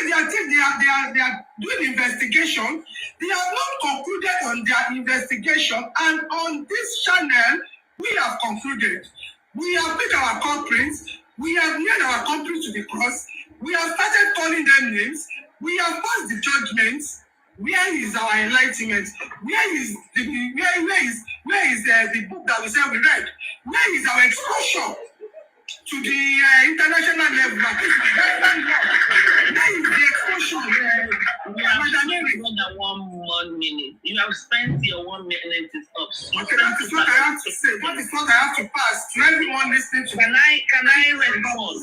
doing investigation. They have not concluded on their investigation, and on this channel we have concluded. We have picked our culprits. We have nailed our culprits to the cross. We have started calling them names. We have passed the judgments. Where is our enlightenment? Where is the book that we said we read? Where is our exposure to the international level? Where is the exposure? You have more than 1 more minute. You have spent your 1 minute is up. Okay, that is what I have to say. That is what I have to pass to everyone listening to. Can I respond?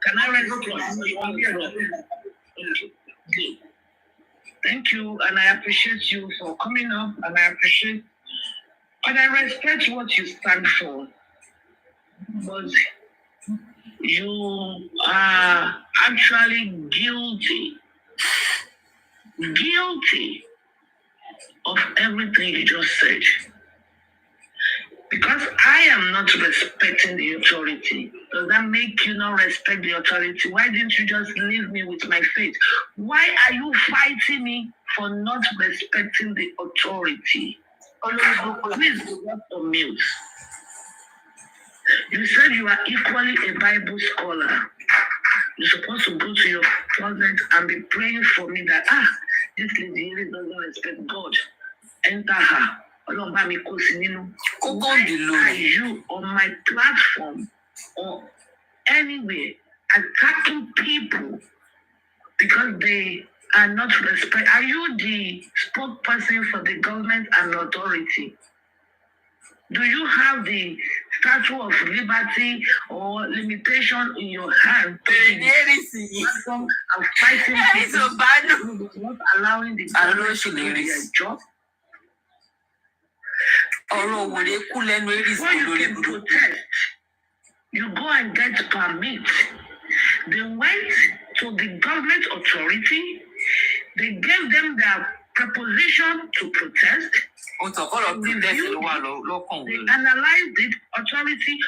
Can I respond? Okay. Thank you, and I appreciate you for coming up, and I respect what you stand for. But you are actually guilty of everything you just said. Because I am not respecting the authority. Does that make you not respect the authority? Why didn't you just leave me with my faith? Why are you fighting me for not respecting the authority? Please go back on mute. You said you are equally a Bible scholar. You're supposed to go to your closet and be praying for me that, this lady really doesn't respect God. Enter her. Why are you on my platform or anywhere attacking people because they are not respect? Are you the spokesperson for the government and authority? Do you have the statue of liberty or limitation in your hand. And fighting people, not allowing the government to do their job. When you can protest, you go and get permit. They went to the government authority. They gave them their preposition to protest. They analyzed it. Authority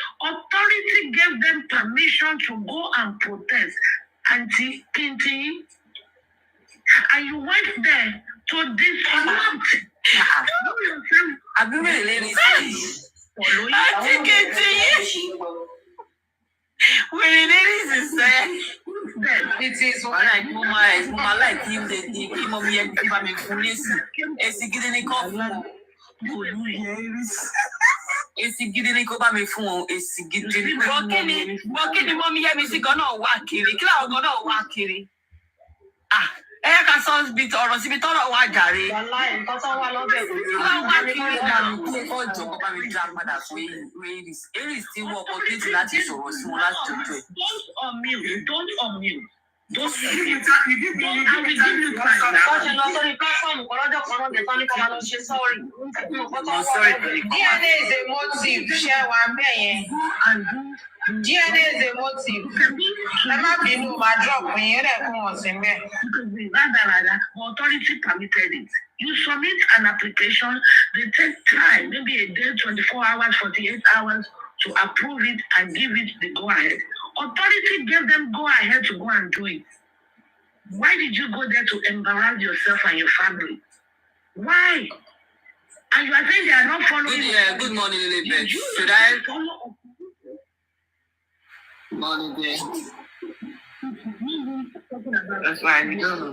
gave them permission to go and protest anti-Pinty. And you went there to disrupt. It is what I do. My life, him, the mommy, and give me police. It's getting a coffee. It's getting a coffee. Me phone. It's getting walking the mommy. Hear me say, "Gonna walk kiri. Kila gonna walk kiri." Ah, can sounds bit or si bit or wa jare. Wallahi, nǹkan tó wà lọ́bẹ̀ kò sí. Wa kiri da mi ko jo ko ba mi grandmother so Aries still work opportunity láti sọ̀rọ̀ sí wọn láti jojo. Don't unmute. Don't unmute. Don't unmute. I will give you time now. Wọ́n lọ sórí platform kan lọ́jọ́ kan náà gẹ̀tọ́ ní kọ́ máa lọ ṣe sọ́ọ̀rì. DNA is a motive. Ṣé wà ń bẹ̀ yẹn? DNA is a motive. Ẹ má bínú, máa drop yín, ó dẹ̀ kún wọn sí mbẹ̀. Authority permitted it. You submit an application, they take time, maybe a day, 24 hours, 48 hours to approve it and give it the go-ahead. Authority gave them go-ahead to go and do it. Why did you go there to embarrass yourself and your family? Why? And you are saying they are not following. Good morning, Elizabeth. Should I follow? Morning, dear. That's fine. You don't know.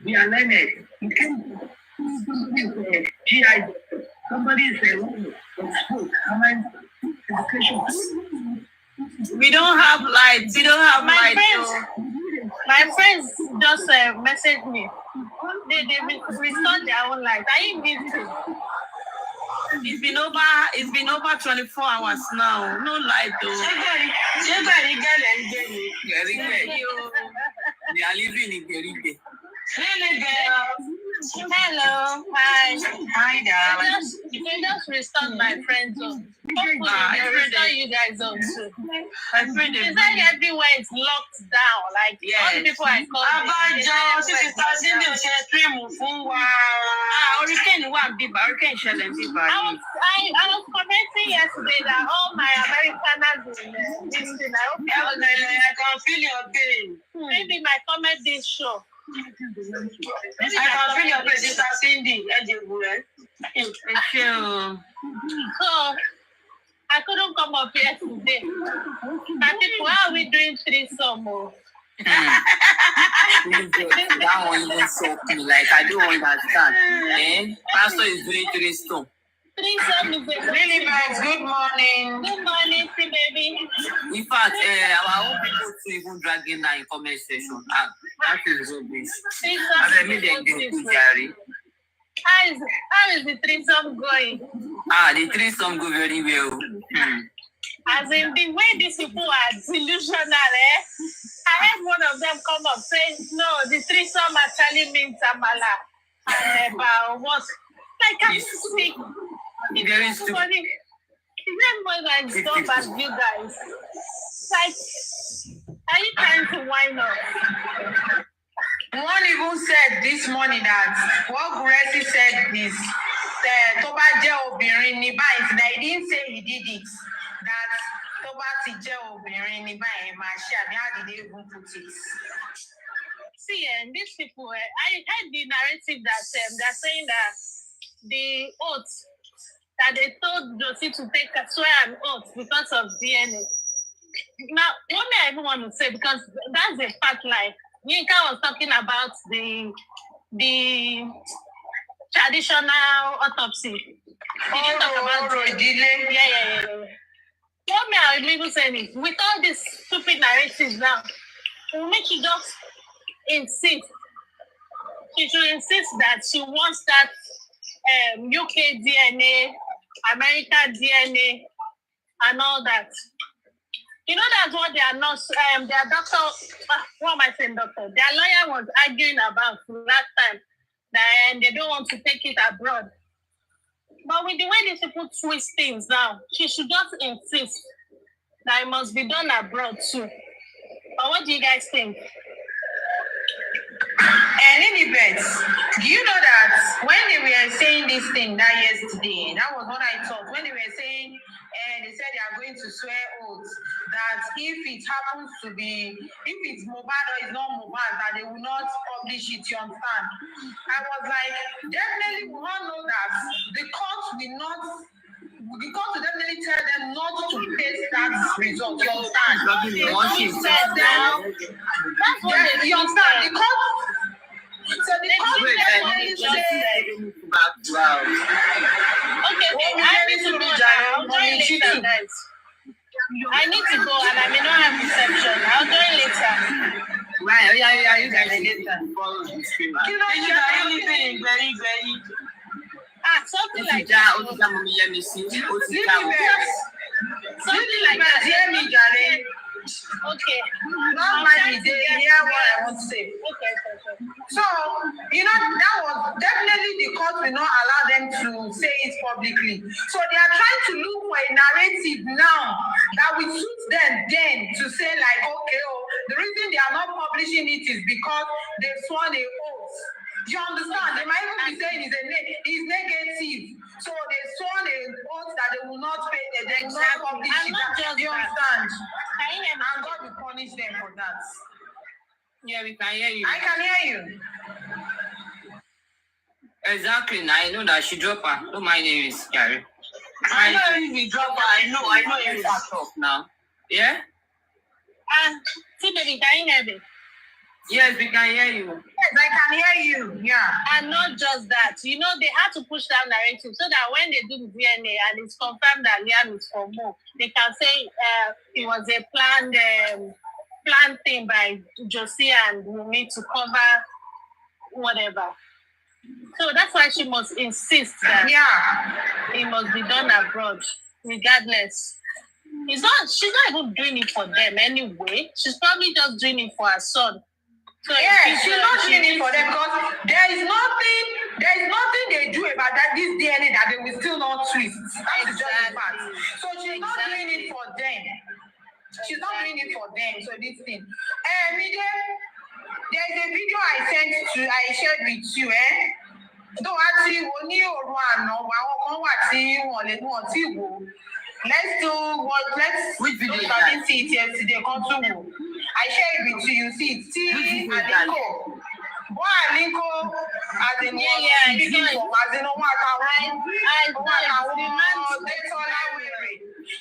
We are learned. GI. Somebody said, we don't have lights. We don't have lights. My friends just messaged me. They restored their own light. Are you busy? It's been over 24 hours now. No light though. They are living in Gerige. Hello. Hi. Hi, darling. They just restored my friend's home. Hopefully they restore you guys' home too. They said everywhere is locked down. Like all the people I called. Hurricane one big, hurricane challenge big. I was commenting yesterday that all my Americaners in this thing. I can feel your pain. Maybe my comment this show. I can feel your pain, Sister Cindy. So I couldn't come up here today. But people, how are we doing threesome? That one even soaked me. Like I don't understand. Pastor is doing threesome. Threesome is a Really nice. Good morning. Good morning, baby. In fact, our own people to even drag in that in comment section. That is rubbish. I mean, they do Jerry. How is the threesome going? The threesome go very well. As in the way these people are delusional, I heard one of them come up saying, no, the threesome actually means Amala. And about what? Like, I speak. It's Very so funny. Is that more than dumb as you guys? Like, are you trying to wind up? One even said this morning that what Guresi said is tó bá jẹ́ obìnrin ní báyìí. He didn't say he did it. That tó bá ti jẹ́ obìnrin ní báyìí máa ṣe àmì. How did they even put it? See, these people, I heard the narrative that they're saying that the oath that they told Josie to take a swear an oath because of DNA. Now, what may I even want to say, because that's a fact. Like Yinka was talking about the traditional autopsy. He didn't talk about yeah. What may I even say is, with all these stupid narratives now, we'll make you just insist she should insist that she wants that UK DNA, America DNA, and all that. You know, that's what their nurse, their doctor, what am I saying, doctor? Their lawyer was arguing about last time that they don't want to take it abroad. But with the way these people twist things now, she should just insist that it must be done abroad too. But what do you guys think? And in event, do you know that when they were saying this thing that yesterday, that was what I thought, when they were saying, they said they are going to swear oaths, that if it happens to be, if it's MOHBAD or it's not MOHBAD, that they will not publish it, you understand? I was like, definitely we all know that the court will not, the court will definitely tell them not to paste that result, you understand? What you said now, that's what they you understand? The court, so the court will definitely say, okay, I need to go now. I'll join later, guys. I need to go and I may not have reception. I'll join later. Right, yeah, you guys later. you know, Anything very, very. Something like that. Something like that. Hear me, darling. Okay. Not mind me, they hear what I want to say. Okay. So, you know, that was definitely the court will not allow them to say it publicly. So they are trying to look for a narrative now that will suit them then to say like, okay, the reason they are not publishing it is because they sworn a oath. You understand? They might even be saying it's negative. So they sworn a oath that they will not pay, they will not publish it. You understand? And God will punish them for that. Yeah, we can hear you. I can hear you. Exactly. Now I know that she dropped her. Don't mind Aries, Gary. I know if you drop her, I know Aries is up now. Yeah? See, baby, can you hear me? Yes, we can hear you. Yes, I can hear you. Yeah. And not just that, you know, they had to push down narrative so that when they do the DNA and it's confirmed that Liam is for more, they can say it was a planned thing by Josie and Wumi to cover whatever. So that's why she must insist that it must be done abroad, regardless. She's not even doing it for them anyway. She's probably just doing it for her son. So yeah, she's not doing it for them because there is nothing they do about this DNA that they will still not twist. That's just the fact. So she's not doing it for them. She's not doing it for them. So this thing. There's a video I shared with you, Don't actually only one no Which video is that? See it yesterday. I share it with you. See it. See Alinko. Boy Alinko as in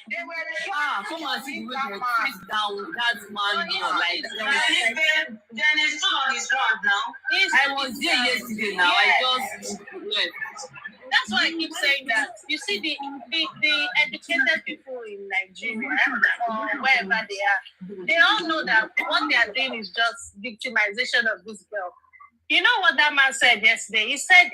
they were come on, see the way they twist down that man like Then it's still on his ground now. I was there yesterday now. I just left. That's why I keep saying that. You see, the educated people in Nigeria or wherever they are, they all know that what they are doing is just victimization of this girl. You know what that man said yesterday? He said,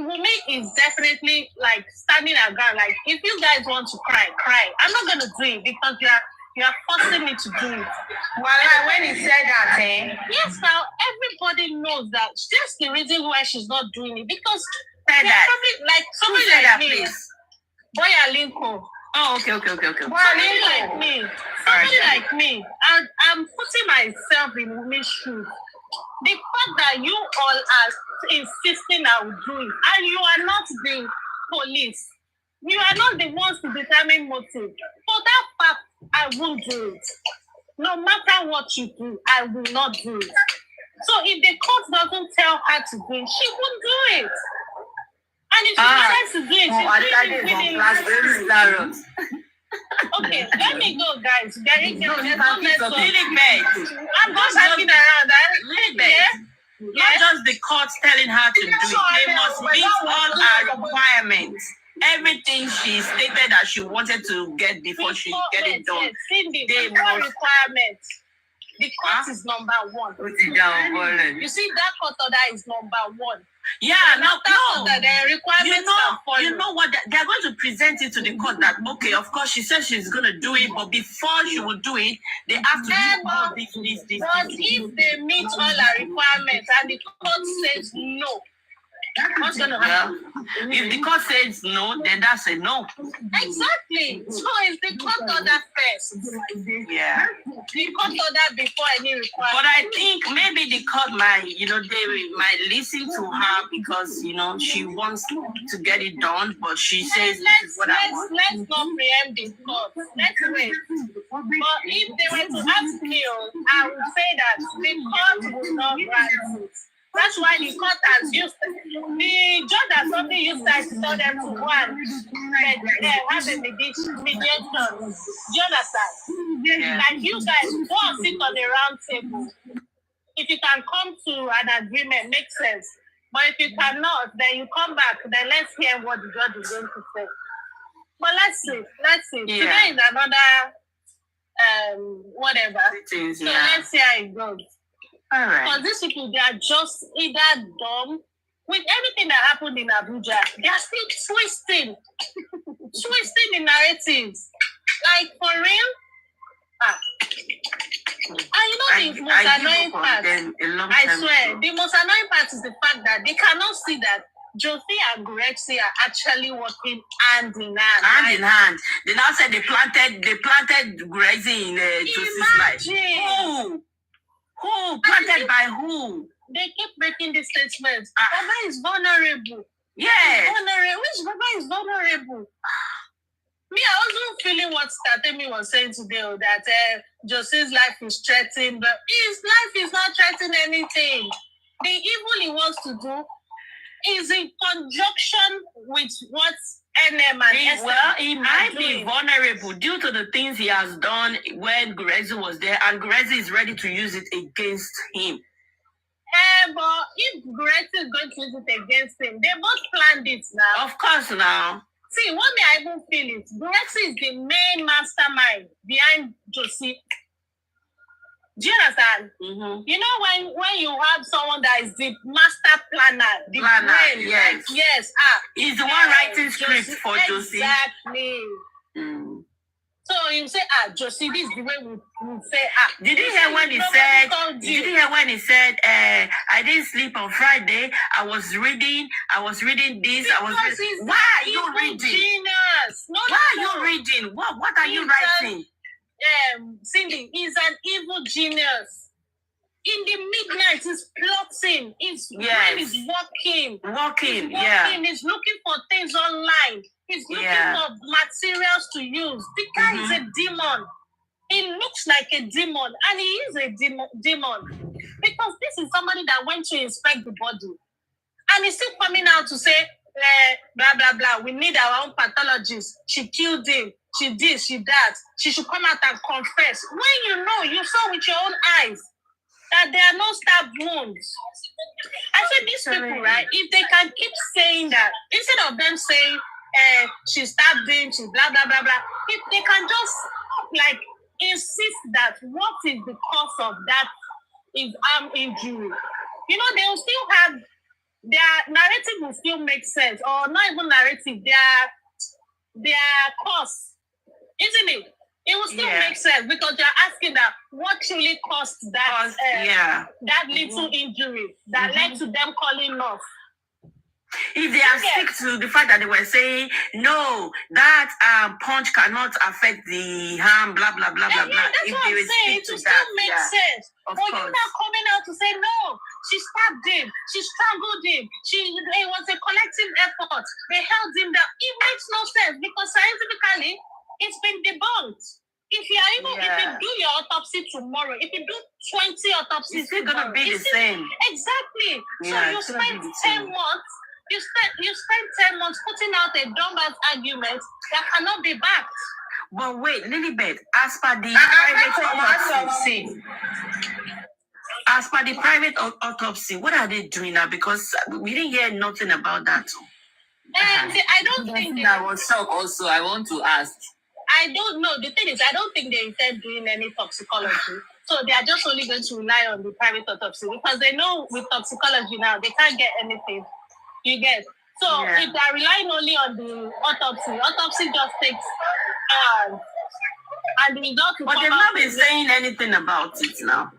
Wumi is definitely like standing her ground. Like, if you guys want to cry, cry. I'm not going to do it because you are forcing me to do it. Well, when he said that, yes, now everybody knows that. That's the reason why she's not doing it because. Probably like somebody like that, me, please. Boy Alinko. Oh, okay. Somebody like me. Somebody like me. And I'm putting myself in women's shoes. The fact that you all are insisting I will do it, and you are not the police. You are not the ones to determine motive. For that fact, I won't do it. No matter what you do, I will not do it. So if the court doesn't tell her to do it, she won't do it. And if she decides to do it, she's doing it. Okay, let me go, guys. I'm just hanging around. Not just the court telling her to do it. They must meet all her requirements. Everything she stated that she wanted to get before she get it done. Cindy, they must requirements. The court is number one. You see, that court order is number one. Yeah, the requirements you know what? They're going to present it to the court that, okay, of course, she says she's going to do it, but before she will do it, they have to do all this. But if they meet all our requirements and the court says no, what's going to happen? If the court says no, then that's a no. Exactly. So it's the court order first. Yeah. The court order before any requirement. But I think maybe the court might, they might listen to her because, she wants to get it done, but she says, let's not preempt the court. Let's wait. But if they were to ask me, I would say that the court will not grant it. That's why the court has used the judge has only used that to tell them to go and have a mediation. Do you understand? Yeah. Like you guys go and sit on a round table. If you can come to an agreement, makes sense. But if you cannot, then you come back. Then let's hear what the judge is going to say. But let's see. Yeah. Today is another whatever. So let's see how it goes. All right. Because these people, they are just either dumb. With everything that happened in Abuja, they are still twisting the narratives. Like, for real? And the most annoying part, I swear, the most annoying part is the fact that they cannot see that Josie and Gurexi are actually working hand in hand. Hand in hand. They now said they planted Gurexi in Josie's life. Who? Planted by who? They keep making these statements. Baba is vulnerable. Yeah. Which Baba is vulnerable? Me, I wasn't feeling what Statemi was saying today, that Josie's life is threatened, but his life is not threatening anything. The evil he wants to do is in conjunction with what NM and well, he might be vulnerable due to the things he has done when Gurexi was there, and Gurexi is ready to use it against him. But if Gurexi is going to use it against him, they both planned it now. Of course, now. See, what me I even feel it, Gurexi is the main mastermind behind Josie. Do you understand? Mm-hmm. You know when you have someone that is the master planner, the brain, yes. like, yes, he's the one writing scripts for Josie. Exactly. Mm. So you say, Josie, this is the way we say, Did you hear when he said? Did you hear when he said, I didn't sleep on Friday. I was reading this. Why are you reading? Genius. Why are you reading? What are you writing? Cindy, he's an evil genius. In the midnight, he's plotting. His brain is working. He's looking for things online. He's looking for materials to use. The guy is a demon. He looks like a demon, and he is a demon. Because this is somebody that went to inspect the body. And he's still coming out to say, blah, blah, blah. We need our own pathologist. She killed him. She this, she that. She should come out and confess. When you saw with your own eyes that there are no stab wounds. I said, these people, right, if they can keep saying that, instead of them saying, she stabbed him, she blah, blah, blah, blah, if they can just, like, insist that what is the cause of that is arm injury, they will still have, their narrative will still make sense, or not even narrative, their cause. Isn't it? It will still make sense because you're asking that what truly caused that that little injury that led to them calling off. If they are stick to the fact that they were saying no, that punch cannot affect the harm, blah blah blah blah blah. That's if what they I'm saying. It will still make sense. But you're not coming out to say no. She stabbed him. She strangled him. It was a collective effort. They held him down. It makes no sense because scientifically, it's been debunked. If you do your autopsy tomorrow, if you do 20 autopsies, it's still gonna be the same. Exactly. So you spend 10 months. You spend 10 months putting out a dumbass argument that cannot be backed. But wait, Lilibet, as per the private autopsy, what are they doing now? Because we didn't hear nothing about that. And I don't think I was shocked. Also, I want to ask. I don't know. The thing is, I don't think they intend doing any toxicology. So they are just only going to rely on the private autopsy because they know with toxicology now they can't get anything. You get. So if they are relying only on the autopsy just takes hours. And the result will But they've not been saying anything about it now.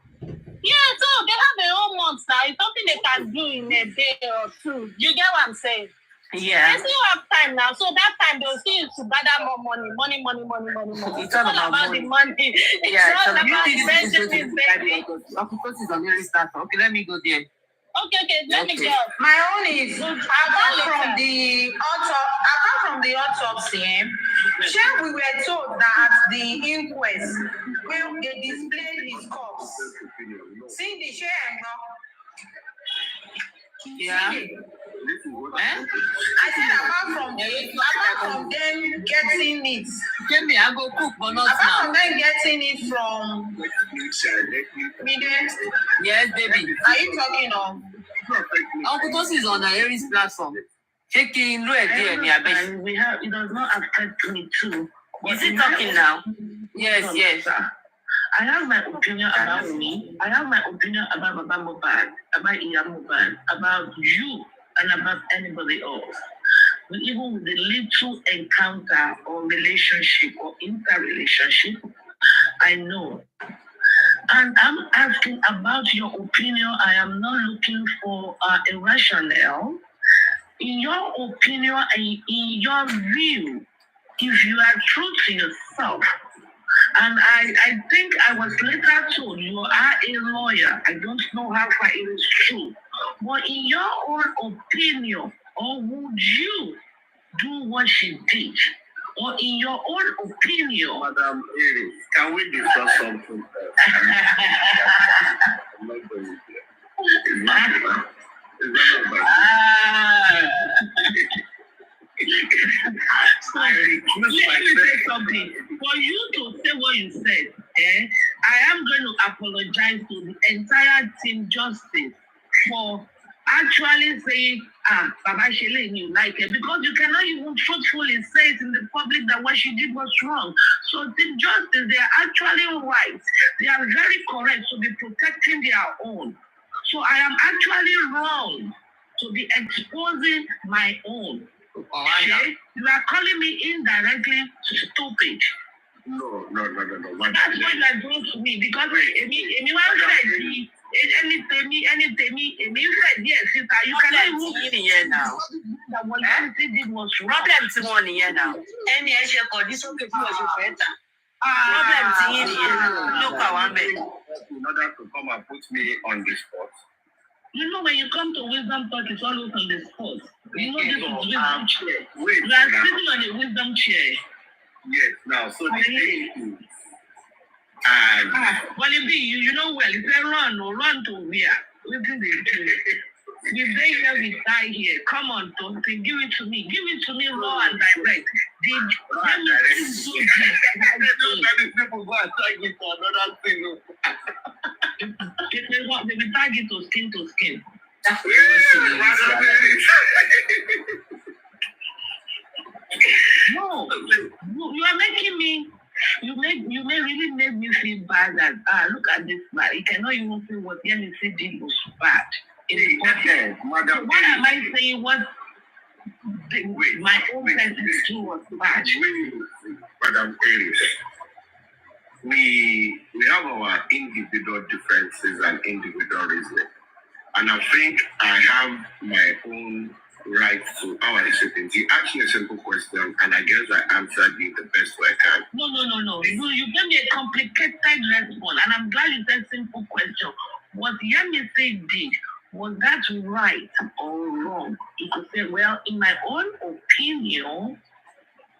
Yeah, so they have a whole month now. It's something they can do in a day or two. You get what I'm saying? Yeah. They still have time now. So that time they'll still use to gather more money. It's all about the money. It's Yeah, all so about you think this is Benjamin, baby. Octopus is on your start. Okay, let me go there. Okay, let me go. My own is apart from the autopsy, sure, we were told that the inquest will they displayed his corpse. See the share Yeah. I said apart from them getting it. Tell me, I go cook, but not Apart now. from them getting it from Yes, baby. are you talking of? Octopus is on the Aries platform. Checking low there, And we have, it does not affect me too. Is he talking now? Yes. I have my opinion about me. I have my opinion about Baba MOHBAD, about Iya MOHBAD, about you, and about anybody else. Even with the little encounter or relationship or interrelationship, I know. And I'm asking about your opinion. I am not looking for a rationale. In your opinion and in your view, if you are true to yourself, and I think I was later told you are a lawyer. I don't know how far it is true. But in your own opinion, or would you do what she did? Or in your own opinion, Madam Iris, can we discuss something? I'm not going to. It's not Let me say something. For you to say what you said, I am going to apologize to the entire team justice for actually saying, Baba Shele, you like it, because you cannot even truthfully say it in the public that what she did was wrong. So the justice, they are actually right. They are very correct to be protecting their own. So I am actually wrong to be exposing my own. Okay? You are calling me indirectly stupid. No. That's what you are doing to me, because anyone said anything, yes, sister, you cannot even here now. that what you did was wrong. Problem to one here now. Any issue called this okay was better. Problem to you here. Look how I'm in order to come and put me on the spot. You know, when you come to wisdom talk, it's always on the spot. You know, this is wisdom chair. Wait, You are sitting on a wisdom chair. Yes, now, so the thing is, Well, you know well, if they run to where? What do they do? We stay here, we die here. Come on, don't give it to me. Give it to me raw and direct. Let me do this. people go and tag it for another thing. They will tag it to skin. No, you are making me. You may really make me feel bad that look at this man. He cannot even say what Yemi did was bad. Madam, What am I saying? What my own person too was bad. Madam Iris, we have our individual differences and individual reasoning. And I think I have my own right to how I say things. You asked me a simple question, and I guess I answered you the best way I can. No. You gave me a complicated response, and I'm glad you said simple question. What Yemi did, was that right or wrong? You could say, well, in my own opinion,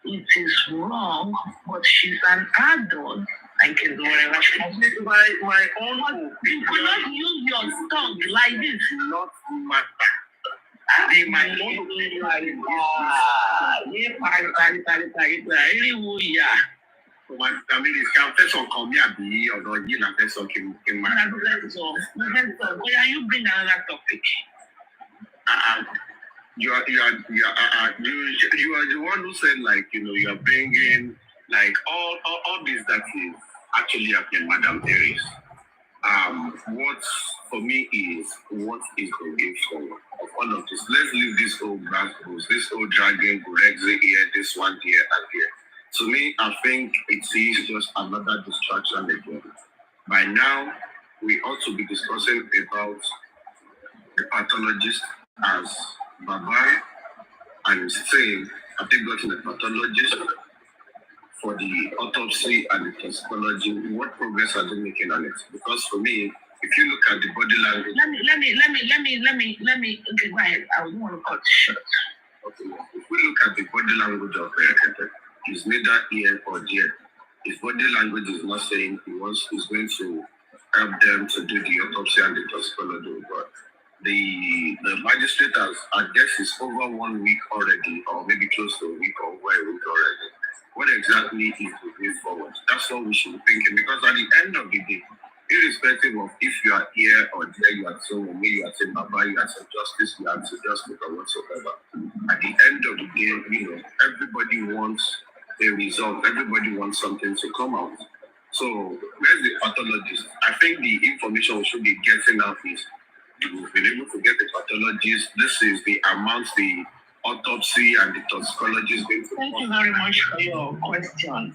it is wrong, but she's an adult. Thank you very much. My own opinion. You cannot use your tongue like this. Not matter. My own opinion. I mean, it's confession come here, be or not, you know, confession came Where you bring another topic? You are the one who said, like, you know, you are bringing like all this that is actually happening, Madam Iris. What for me is what is the way forward of all of this. Let's leave this old battles, this old dragging, Gurexi here, this one here and here. To me, I think it is just another distraction again. By now, we ought to be discussing about the pathologist as Baba and saying, have they gotten a pathologist for the autopsy and the toxicology? What progress are they making on it? Because for me, if you look at the body language. Okay, go ahead. I don't want to cut short. Okay, if we look at the body language of Kete, he's neither here or there. His body language is not saying he's going to help them to do the autopsy and the toxicology, but the magistrate has, I guess, is over 1 week already, or maybe close to a week or over a week already. What exactly is the way forward? That's what we should be thinking, because at the end of the day, irrespective of if you are here or there, you are saying me, you are saying Baba, you are saying justice, you are saying justice or whatsoever. At the end of the day, everybody wants a result. Everybody wants something to come out. So where's the pathologist? I think the information we should be getting out is we've been able to get the pathologist. This is the amount the autopsy and the toxicology is going to. Thank you very much for your question.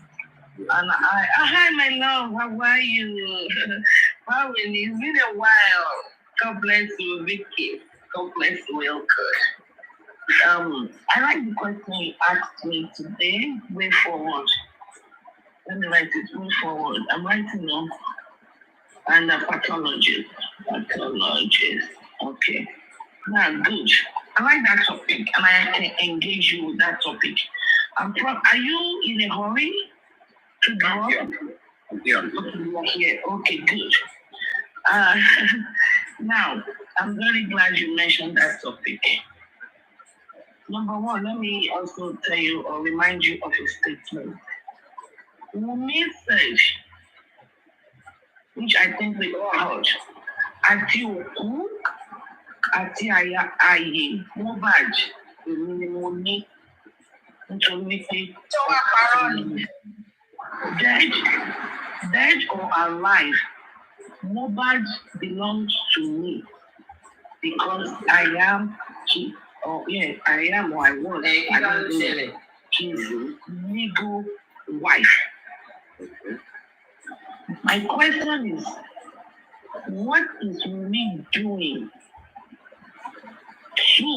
And hi, my love. How are you? Wow, it's been a while. God bless you, Vicky. God bless you, Wilcox. I like the question you asked me today. Way forward. Let me write it. Way forward. I'm writing on. And a pathologist. Okay. Now, good. I like that topic, and I can engage you with that topic. Are you in a hurry to go? Yeah. Okay, good. Now, I'm very glad you mentioned that topic. Number one, let me also tell you or remind you of a statement. Wumi said, which I think we all heard, àti òkú àti ààyè MOHBAD èmi ni mo ní nítorí wípé tó wá parọ́ ni. Dead or alive, MOHBAD belongs to me because I am or I was his legal wife. My question is, what is me doing to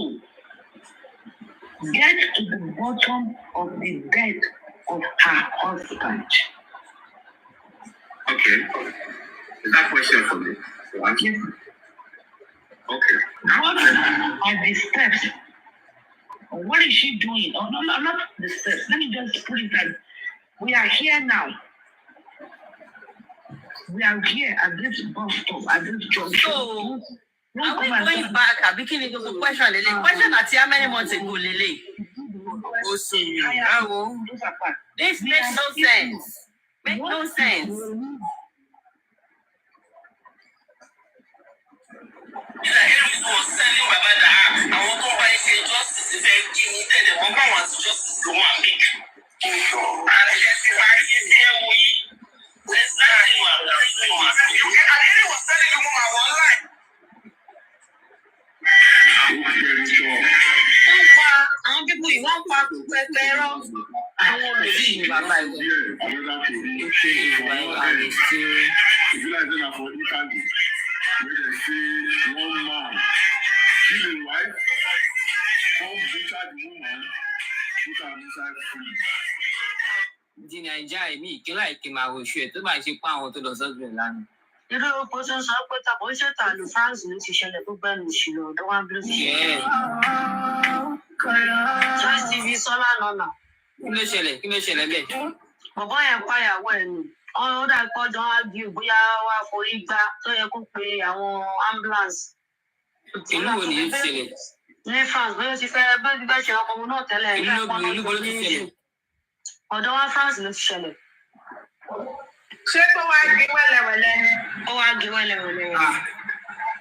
get to the bottom of the death of her husband? Okay. Is that question for me? Yes. Okay. What are the steps? What is she doing? Oh, no, not the steps. Let me just put it that we are here now. We are here at this bus stop, at this junction. So, are we going back? Beginning of the question, Lele. Question at how many months ago, Lele? This makes no sense. Make no sense. Àwọn people yìí wọ́n pa pẹpẹ ẹ̀rọ àwọn olùdí bàbá ìwé. Di Nàìjíríà èmi ìkínlá ìkìmọ̀ àwòṣù ẹ̀ tó bá ṣe pa àwọn tó lọ sọ́dún ẹ̀ lánàá. irú oko tó ń sọ pé tàbí ó ṣètò àlù France ló ti ṣẹlẹ̀ gbogbo ẹnu ìṣìlò ọ̀dọ́ wa bí ló ti ṣẹlẹ̀. Choice TV sọ́lá nọ́nà. Kí ló ṣẹlẹ̀ bẹ́ẹ̀? Bọ̀bọ́ yẹn pàyàwó ẹ̀ nù. Ó dà pé ọjọ́ wa bí bóyá wá forí gbá tó yẹ kó pe àwọn ambulance. Ìlú wo nìyí ti ṣẹlẹ̀? Ní France bóyá ó ti fẹ́ bẹ́ẹ̀ bá ṣe ọkọ̀ náà tẹ́lẹ̀. Ìlú wo ló ti ṣẹlẹ̀? Ọ̀dọ̀ wa France ló ti ṣẹlẹ̀. Ṣé tó wá gbé wẹ́lẹ̀wẹ̀lẹ̀? Ó wá gbé wẹ́lẹ̀wẹ̀lẹ̀.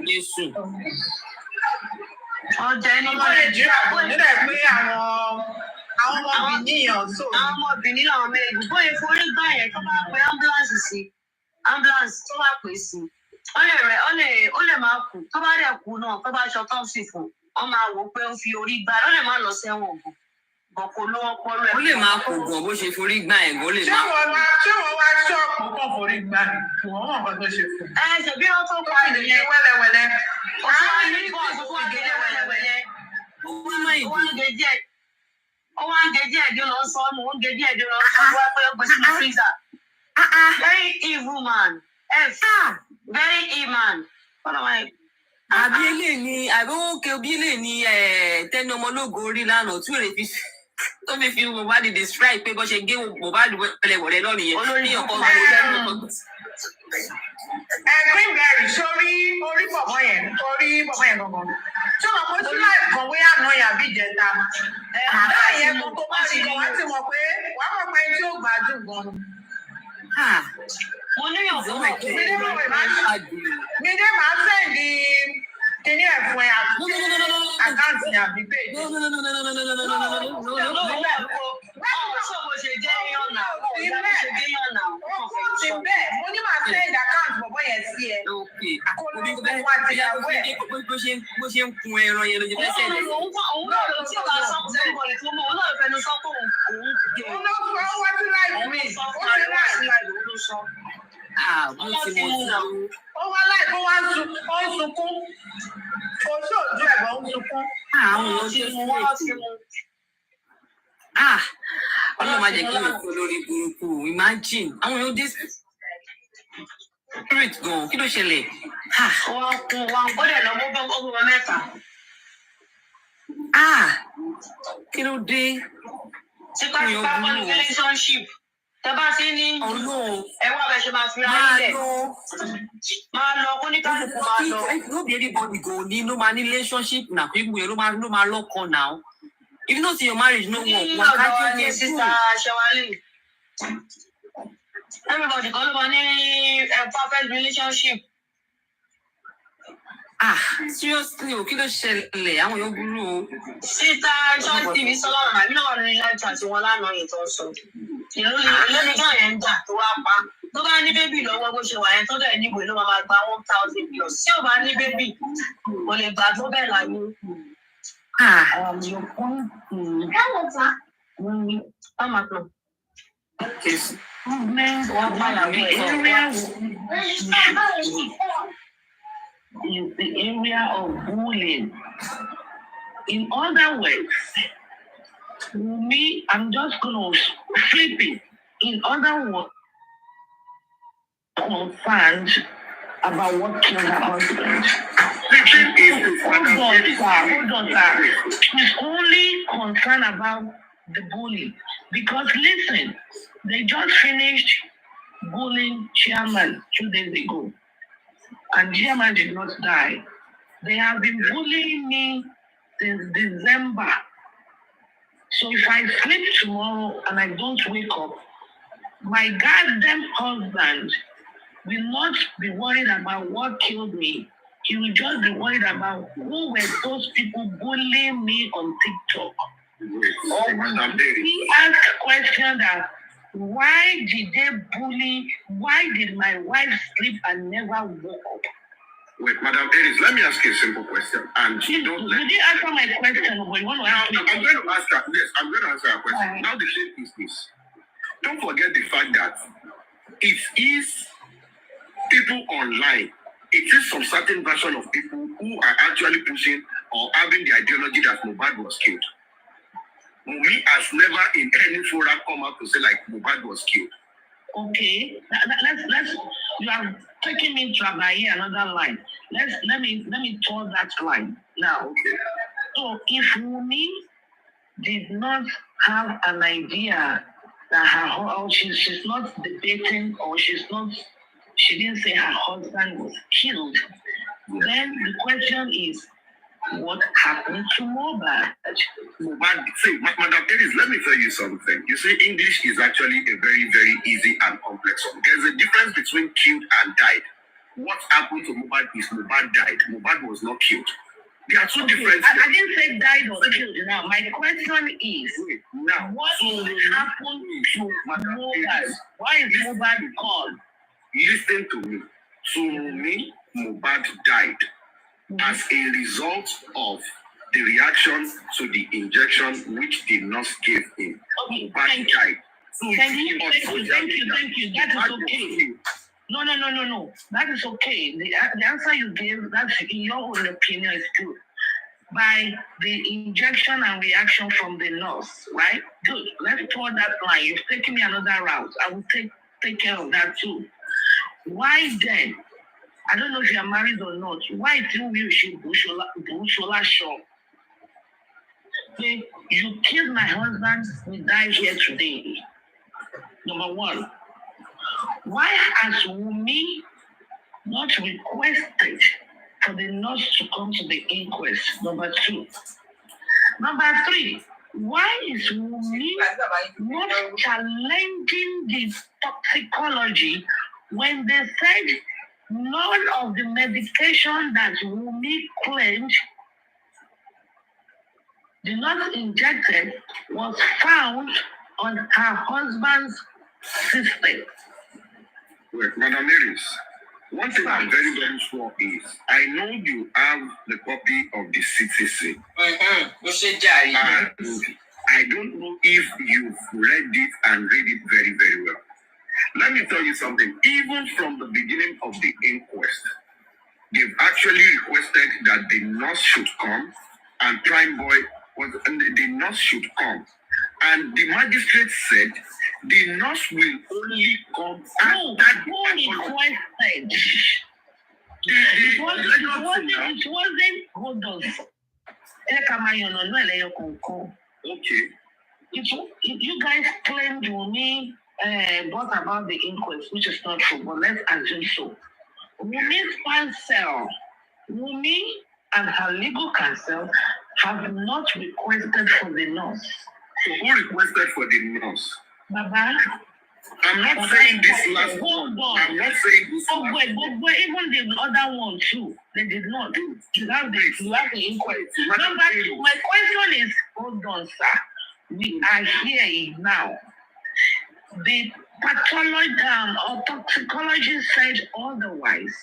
Jésù. Ọjà ẹni Ọmọ Nàìjíríà kò nílẹ̀ pé àwọn ọmọbìnrin yàn so. Àwọn ọmọbìnrin làwọn méjì bóyá forí gbà yẹn tó bá pe ambulance sí ambulance tó bá pè sí ó lè máa kú tó bá dẹ̀ kú náà tó bá aṣọ tán sì fún wọn máa wò ó pé ó fi orí gbá ó lè má lọ sẹ́wọ̀n bọ̀ kò ló ọpọlọ ẹ̀. Ó lè máa kú gan bó ṣe forí gbá ẹ̀ gan lè máa kú. ṣé wọ́n wá ṣọ́ọ̀pù kan forí gbá ni wọ́n mọ̀ nǹkan tó ṣe fún. ṣèbí wọn tó pa ìdílé wẹ́lẹ́wẹ́lẹ́. ó tún wá ní bọ́ọ̀sì tó wá gé wẹ́lẹ́wẹ́lẹ́ ó wá ń gé díẹ̀ díẹ̀ lọ sọ́nù ó ń gé díẹ̀ díẹ̀ lọ sọ́nù wá pé ó gbé sínú freezer. Very evil man. Very evil man. Àbí ilé ni àbí òkè òbí ilé ni tẹnu ọmọlógo orí lánàá tí òrè fi tó fi Mohbad describe pé bó ṣe gé Mohbad wẹlẹwẹlẹ lọ nìyẹn. Olórí ọkọ Greenberry sórí orí bọ̀bọ̀ yẹn gangan. Ṣé wọn kó sílá ìkọ̀wé àná yàbí ìjẹta? Náà yẹn kó tó bá ti lọ wá ti mọ̀ pé wàá mọ̀ pé tí ó gbádùn gan. Mo ní ọ̀pọ̀ mi dé máa sẹ́ndì kíní ẹ̀fún ẹ̀ àkáǹtì àbí pé. Ṣé ṣe jẹ́ yànnà? Ti bẹ́ẹ̀ mo ní máa sẹ́ndì àkáǹtì bọ̀bọ̀ yẹn sí ẹ. Kó ló ń wá ti ìyàwó ẹ̀. Bó ṣe ń kun ẹran yẹn ló jẹ fẹ́ sẹ́ndì. Òun náà ló tí ò bá sọ fún ẹnìbọ̀dì tó mọ̀ òun náà fẹnu sọ fún òun gé. Òun ló sọ wá sí láìpẹ́ mi. Ó ṣe láìpẹ́ ló sọ. Ó wá láìpẹ́ wá ń sunkún. Kò sí òjú ẹ̀gbọ́n ń sunkún. Àwọn èèyàn ṣe fún Ọlọ́run máa jẹ́ kí n kó lórí burúkú. Imagine àwọn èèyàn dé spirit gan kí ló ṣẹlẹ̀? Wọ́n kún wa ó dẹ̀ lọ mọ́ ọmọ mẹ́ta. Kí ló dé? Tipátipá pẹ̀lú relationship. Tẹ bá sí ní ẹwà bẹ ṣe máa fi ra nílẹ̀. Máa lọ kó ní kálukú máa lọ. No be everybody go ní ló máa ní relationship na kí gbogbo ló máa lọ́kọ now. If you know say your marriage no work, one can't get sister Shawali. Everybody kọ́ ló máa ní perfect relationship. Seriously o kí ló ṣẹlẹ̀ àwọn èèyàn burú o. Síta Ṣọ́ọ̀tì TV sọ́lọ́run àbí náà ní láti àti wọn lánàá yìí tó ń sọ. Ìlú nígbà yẹn ń jà tó wá pa. Tó bá ní bébì lọ́wọ́ bó ṣe wà yẹn tó dẹ̀ níbo ló máa gba 1,000 plus. Tí ò bá ní bébì, kò lè gbà tó bẹ́ẹ̀ láyé. Is the area of bullying. In other words, me, I'm just going to flip it. In other words, concerned about what killed her husband. Hold on, sir. She's only concerned about the bully. Because listen, they just finished bullying Chairman 2 days ago. And Chairman did not die. They have been bullying me since December. So if I sleep tomorrow and I don't wake up, my goddamn husband will not be worried about what killed me. He will just be worried about who were those people bullying me on TikTok. Or he asked a question that, why did they bully? Why did my wife sleep and never woke up? Wait, Madam Eris, let me ask you a simple question. And you don't let... Did you answer my question? Or you want to ask me? I'm going to ask her. Yes, I'm going to answer her question. Right. Now the thing is this. Don't forget the fact that it is people online. It is some certain version of people who are actually pushing or having the ideology that Mohbad was killed. Mumi has never in any forum come out to say like Mohbad was killed. Okay, let's. You are taking me to another line. Let me tour that line now. Okay. So if Mumi did not have an idea that she's not debating or she didn't say her husband was killed, then the question is, what happened to MOHBAD? Mohbad, see, Madam Eris, let me tell you something. You see, English is actually a very, very easy and complex one. There's a difference between killed and died. What happened to Mohbad is Mohbad died. Mohbad was not killed. There are two different things. I didn't say died or killed. Now, my question is, now, what happened to MOHBAD? Why is MOHBAD called? Listen to me. To me, Mohbad died as a result of the reaction to the injection which the nurse gave him. Okay, Mohbad died. So thank you. That is okay. No. That is okay. The answer you gave, that's in your own opinion, is good. By the injection and reaction from the nurse, right? Good. Let's draw that line. You've taken me another route. I will take care of that too. Why then? I don't know if you are married or not. Why do you should Bushola show? You killed my husband, we died here today. Number one. Why has Wumi not requested for the nurse to come to the inquest? Number two. Number three, why is Wumi not challenging the toxicology when they said none of the medication that Wumi claimed the nurse injected was found on her husband's system? Well, Madam Iris, one thing I'm very, very sure is I know you have the copy of the CTC. And I don't know if you've read it and read it very, very well. Let me tell you something. Even from the beginning of the inquest, they've actually requested that the nurse should come and Prime Boy the nurse should come. And the magistrate said the nurse will only come after the requested. It wasn't hold on. Okay. You guys claimed Wumi brought about the inquest, which is not true, but let's assume so. Wumi's counsel, Wumi and her legal counsel have not requested for the nurse. So who requested for the nurse? Baba. I'm not saying this last one. I'm not saying this last one. Even the other one too, they did not. You have the inquiry. Number two, my question is, hold on, sir. We are here now. The pathologist or toxicologist said otherwise.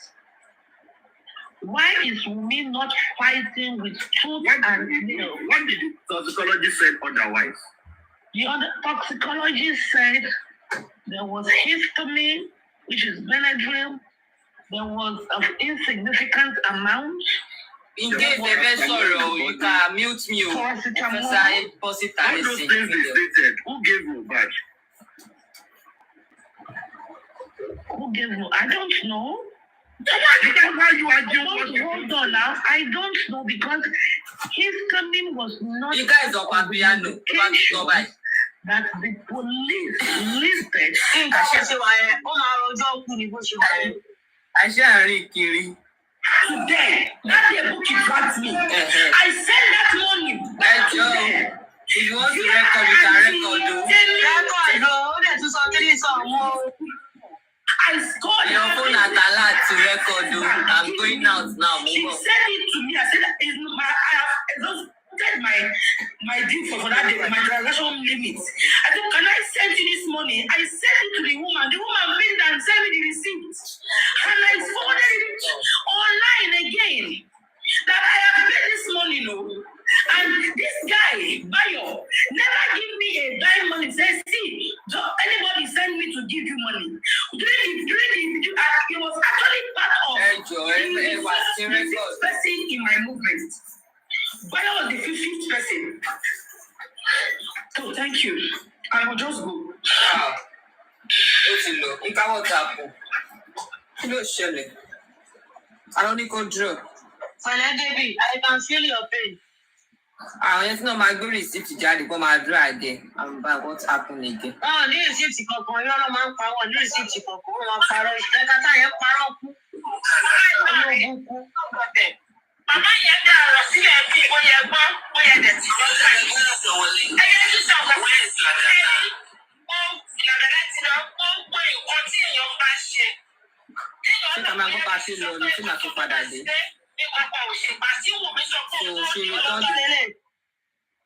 Why is Wumi not fighting with truth and nail? What did the toxicologist say otherwise? The other toxicologist said there was histamine, which is Benadryl. There was an insignificant amount. In case they were sorrow, you can mute me. All those things they stated. Who gave Mohbad? Who gave you? I don't know. Hold on now. I don't know because histamine was not. You guys are Papiano. That the police listed. Today, that the book you got me. I sent that money. If you want to record, you can record. I scored your phone at alert to record. I'm going out now. She sent it to me. I said, I have exhausted my due for that day, my transaction limit. I said, can I send you this money? I sent it to the woman. The woman made and sent me the receipt. And I forwarded it online again. That I have paid this money, no. And this guy, Bayo, never give me a dime money. Say, see, anybody send me to give you money. It was actually part of the fifth person in my movement. Bayo was the fifth person. So thank you. I will just go. I don't need to draw. Baby, I can feel your pain. It's not my good receipt to Daddy, but my dry again. I'm back. What's happening again? Oh, this is it. You're not man power. This is it. Mama, you're there. See you. You're there.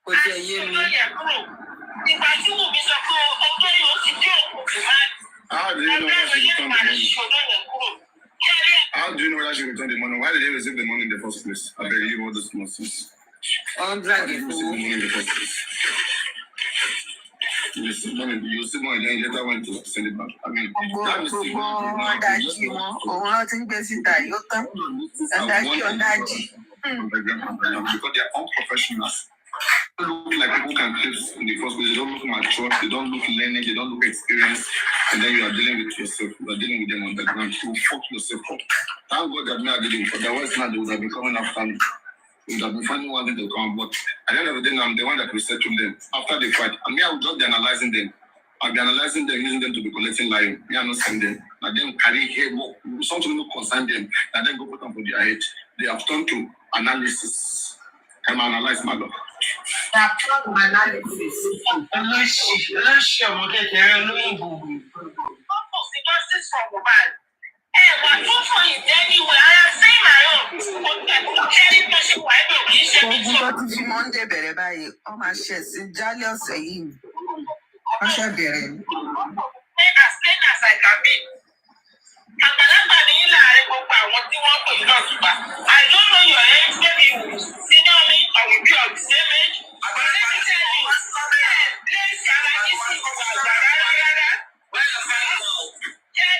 Kò tí ẹ yé mi. Ìgbà tí wù mí sọ pé ọjọ́ yóò ti dé òkú. How do you know that she's coming? How do you know whether she returned the money? Why did they receive the money in the first place? I beg you all this nonsense. Why did you receive the money in the first place? You receive money, then you later went to send it back. I mean, that is the because they are unprofessionals. They don't look like people can clip in the first place. They don't look mature. They don't look learned. They don't look experienced. And then you are dealing with yourself. You are dealing with them on the ground. You fuck yourself up. Thank God that me are dealing with. Otherwise, now they would have been coming after me. They would have been finding one thing to come. But at the end of the day, I'm the one that will settle them after the fight. And me, I will just be analyzing them. I'll be analyzing them, using them to be collecting lying. Me, I'm not sending them. And then carry head work. Something will concern them. And then go put them for their head. They have turned to analysis. Can analyze my love. Analysis. Monday bẹ̀rẹ̀ báyìí, wọ́n máa ṣe ẹ̀sìn jálẹ̀ ọ̀sẹ̀ yìí. Wọ́n ṣe bẹ̀rẹ̀ ni. As I can be. Àgbàlagbà ní láàárín gbogbo àwọn tí wọ́n pè náà tùbà. I don't know your age, maybe you senior me or we be of the same age. Àgbàlagbà ní tell you, place ara ní sí ìgbà àgbàrá rárá. Where your friend go?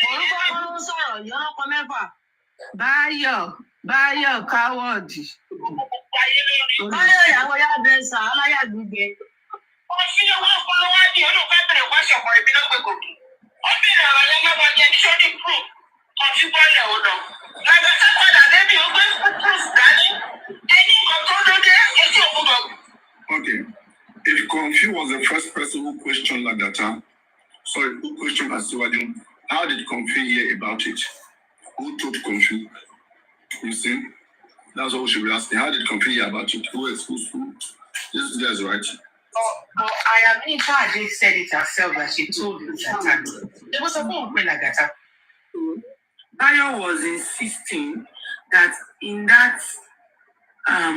Orúkọ wọn ń sọ̀rọ̀ yọ ọkọ mẹ́fà. Báyọ̀ káwọ́ọ̀dì. Báyọ̀ ìyàwó yá dẹ́sà aláyà gbígbẹ. Wọ́n fi owó polówó di olùfẹ́ bẹ̀rẹ̀ wá ṣọ̀kọ̀ ìbílẹ̀ gbẹ̀gòkè. Ó bẹ̀rẹ̀ ọ̀rọ̀ lẹ́gbẹ̀ẹ́ wọn jẹ́ sódì proof kan fi bọ́ọ̀lẹ̀ ọ̀dọ̀. Lágbàtà padà débi ó gbé proof dání. Ẹni kan tó lóde etí òkúdọ̀. Okay. If Konfi was the first person who questioned Lagata, who questioned Asiwaju, how did Konfi hear about it? Who told Konfi? You see? That's what we should be asking. How did Konfi hear about it? Who exposed who? This guy is right. But I am in charge. They said it herself that she told Lagata. There was a phone with Lagata. Bayo was insisting that in that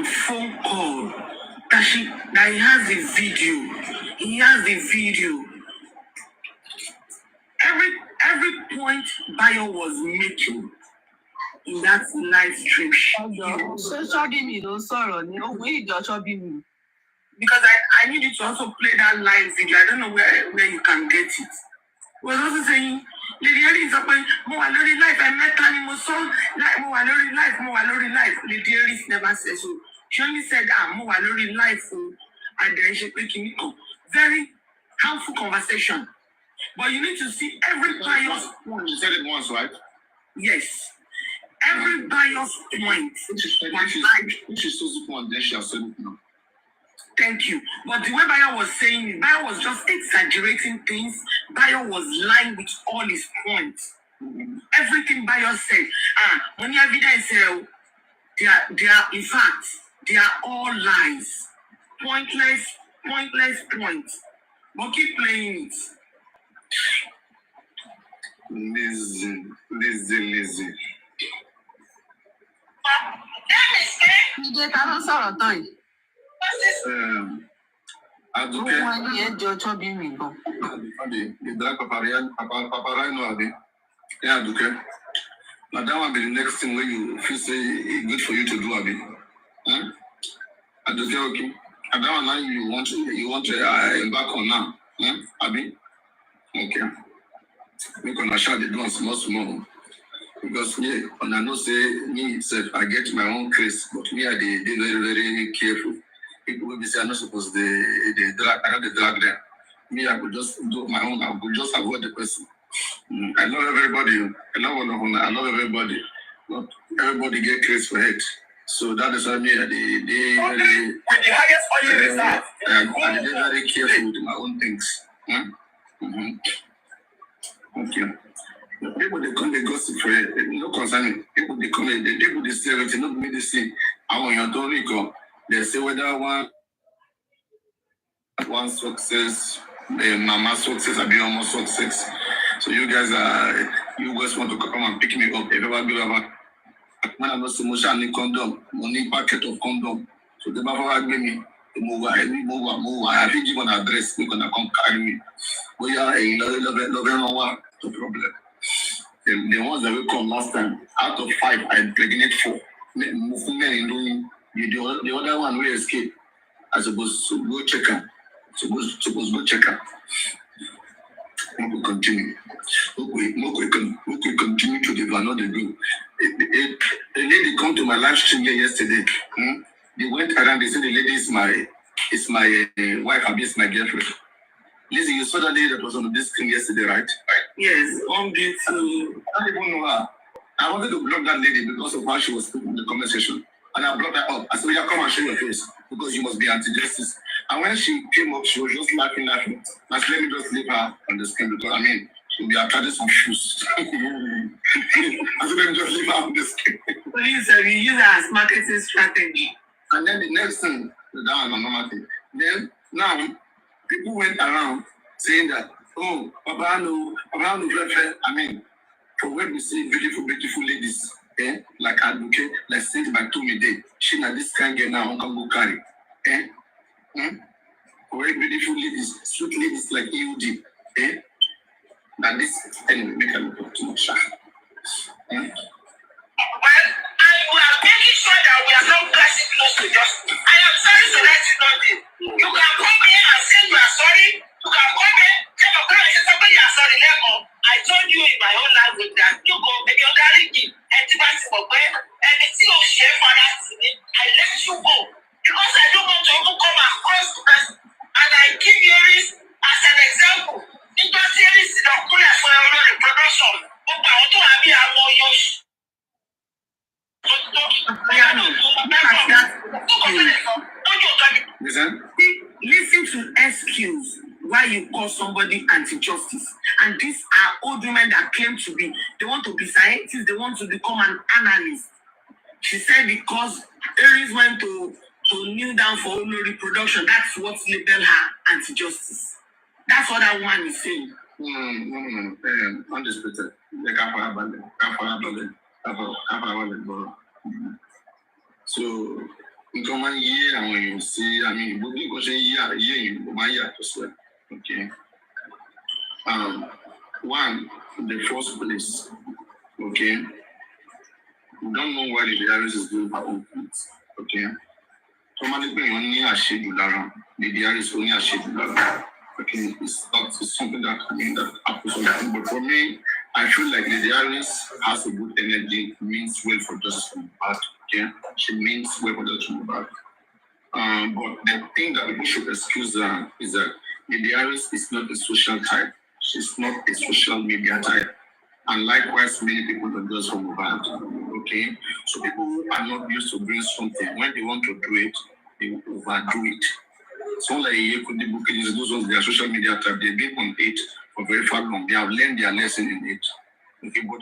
phone call that he has the video. He has the video. Every point Bayo was making in that live stream. Because I need you to also play that live video. I don't know where you can get it. He was also saying, Lady Eri is up more alone life. I met animal song like more alone life. Lady Eri never said so. She only said, more alone life. And then she making very harmful conversation. But you need to see every bias point. You said it once, right? Yes. Every bias point. Which is so simple, and then she has said it now. Thank you. But the way Bayo was saying it, Bayo was just exaggerating things. Bayo was lying with all his points. Everything Bayo said. When you evidence, they are, in fact, they are all lies. Pointless points. But keep playing it. Lazy. The black paparino abi. Yeah, Aduke. Now that one be the next thing where you feel say it's good for you to do abi. Aduke, okay. And that one now you want to embark on now. Abi? Okay. We gonna share the guns small. Because me, and I know say me itself, I get my own case, but me I dey very, very careful. People will be say I'm not supposed to drag, I don't drag them. Me, I could just do my own, I could just avoid the person. I love everybody. I love everybody. But everybody get crazy for it. So that is why me I dey very careful with my own things. Okay. People they come they gossip for it. No concerning. People they come they say everything. Not me they say. I want your don't go. They say whether one success, mama success, or be almost success. So you guys want to come and pick me up. If ever give about when I know so much I need condom, money packet of condom. So they never give me. Move. I think you gonna address me, gonna come carry me. We are a love no problem. The ones that will come last time, out of 5, I impregnate 4. The other one will escape. I suppose to go check her. Suppose go check her. We will continue. We continue to develop the do. A lady come to my live stream here yesterday. They went around. They said the lady is my wife. I is my girlfriend. Lizzie, you saw that lady that was on this screen yesterday, right? Yes, one beautiful. I don't even know her. I wanted to block that lady because of how she was speaking in the comment section. And I blocked her up. I said, yeah, come and show your face because you must be anti-justice. And when she came up, she was just laughing. I said, let me just leave her on the screen because, I mean, she'll be attracting some shoes. I said, let me just leave her on the screen. Please, you use her as marketing strategy. And then the next thing, that was a normal thing. Then, now, people went around saying that, oh, Papa, no, I mean, for when we see beautiful ladies, like advocate, like said by Tumi Day, she na this kind girl now, can go carry. For very beautiful ladies, sweet ladies like EUD, that this, anyway, make a look up too much. Well, and we are making sure that we are not pressing close to justice. I am sorry to let you know this. You can come here and say you are sorry. You can come here, tell your parents, say somebody you are sorry, Lemo. I told you in my own language that you go, maybe you carry me, and you might say, and it's still share for that to me. I let you go. Because I don't want to even come across the person. And I give you this as an example. Because there is the coolest for your reproduction. But I want to have you more use. Listen to excuse why you call somebody anti-justice. And these are old women that claim to be, they want to be scientists, they want to become an analyst. She said because Aries went to kneel down for only reproduction, that's what labeled her anti-justice. That's what that woman is saying. No. Undisputed. They can't abandon. So, in common year, and when you see, I mean, we go say year, you my year to swear. Okay. One, the first place. Okay. We don't know why the DRS is doing her own things. Okay. Somebody bring only a schedule around. The DRS only a schedule around. Okay, it's something that I mean that happens all the time. But for me, I feel like the DRS has a good energy, means well for justice from back. Okay, she means well for justice from back. But the thing that people should excuse her is that the DRS is not a social type. She's not a social media type. And likewise, many people don't do from MOHBAD. Okay, so people are not used to bring something. When they want to do it, they overdo it. So like those ones, their social media type, they've been on it for very far long. They have learned their lesson in it. Okay, but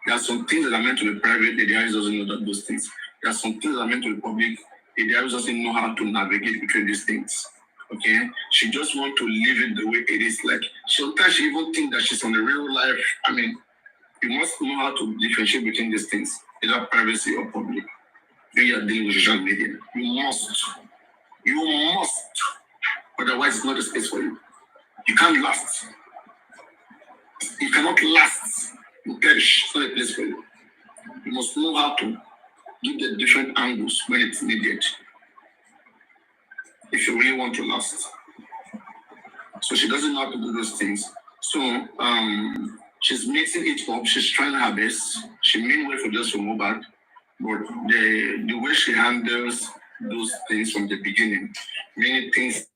there are some things that are meant to be private, the DRS doesn't know those things. There are some things that are meant to be public, the DRS doesn't know how to navigate between these things. Okay, she just wants to live it the way it is. Like sometimes she even think that she's on the real life. I mean, you must know how to differentiate between these things, either privacy or public. When you are dealing with social media, you must. Otherwise, it's not a space for you. You can't last. You cannot last. You perish. It's not a place for you. You must know how to give the different angles when it's needed. If you really want to last. So she doesn't know how to do those things. So she's mixing it up. She's trying her best. She means well for just for MOHBAD. But the way she handles those things from the beginning, many things.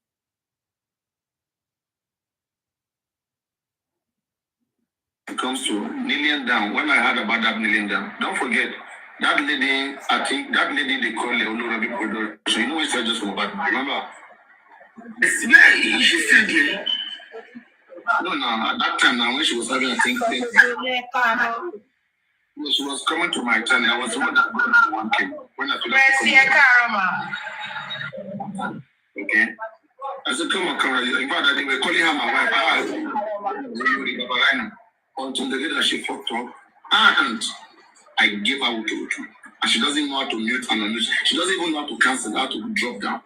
It comes to kneeling down. When I heard about that kneeling down, don't forget that lady. I think that lady they call Olurabi production. You know it's just MOHBAD. Remember? Yeah, she said it. No, at that time now when she was having a thing, she was coming to my channel. I was the one that got one came when I told her. Okay. I said, come on. In fact, they were calling her my wife. Until the day that she fucked up, and I gave her Utu. And she doesn't know how to mute and unmute. She doesn't even know how to cancel, how to drop down.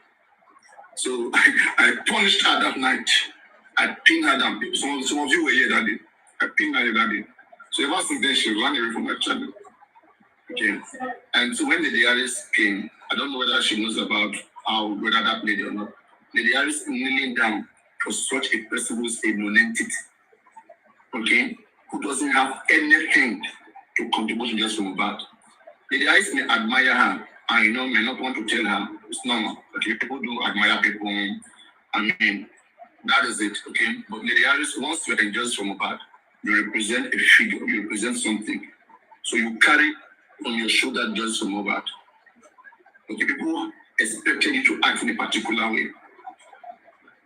So I punished her that night. I pinned her down. Some of you were here that day. I pinned her that day. So ever since then, she ran away from my channel. Okay. And so when Lady Harris came, I don't know whether she knows about whether that lady or not. Lady Harris kneeling down for such a person who's a non-entity. Okay? Who doesn't have anything to contribute to just from MOHBAD. Lady Harris may admire her, and may not want to tell her. It's normal. Okay, people do admire people. I mean, that is it. Okay, but Lady Harris, once you're enjoyed from MOHBAD, you represent a figure, you represent something. So you carry on your shoulder just from MOHBAD. Okay, people expected you to act in a particular way.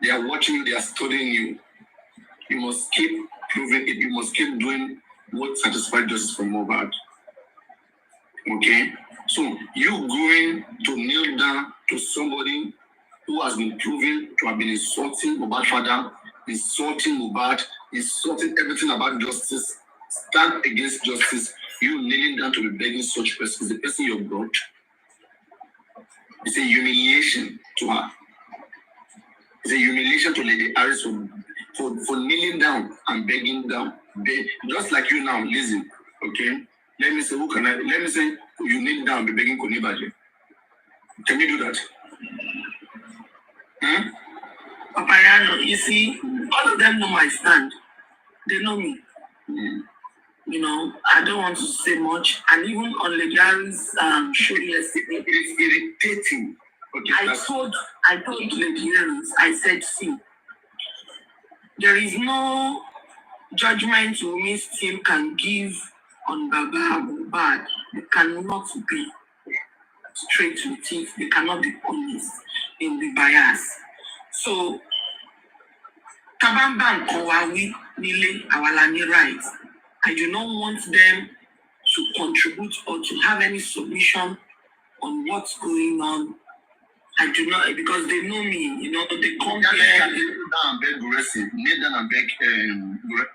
They are watching you, they are studying you. You must keep proving it, you must keep doing what satisfies justice from MOHBAD. Okay, so you going to kneel down to somebody who has been proven to have been insulting MOHBAD father, insulting MOHBAD, insulting everything about justice, stand against justice. You kneeling down to be begging such person is the person you brought. It's a humiliation to her. It's a humiliation to Lady Harris for kneeling down and begging down. Just like you now, listen, okay? Let me say, you kneel down and be begging Konibaje. Can you do that? Papayano, you see, all of them know my stand. They know me. I don't want to say much. And even on Lady Harris' show yesterday, it is irritating. Okay, I told Lady Harris, I said, see, there is no judgment Wunmi still can give on Baba MOHBAD. They cannot be straight with it. They cannot be honest in the bias. So, Tabamba and Kowawi Nile Awalani right. I do not want them to contribute or to have any submission on what's going on. I do not, because they know me, they come here. Kneel down and beg Guresi. Kneel down and beg Guresi.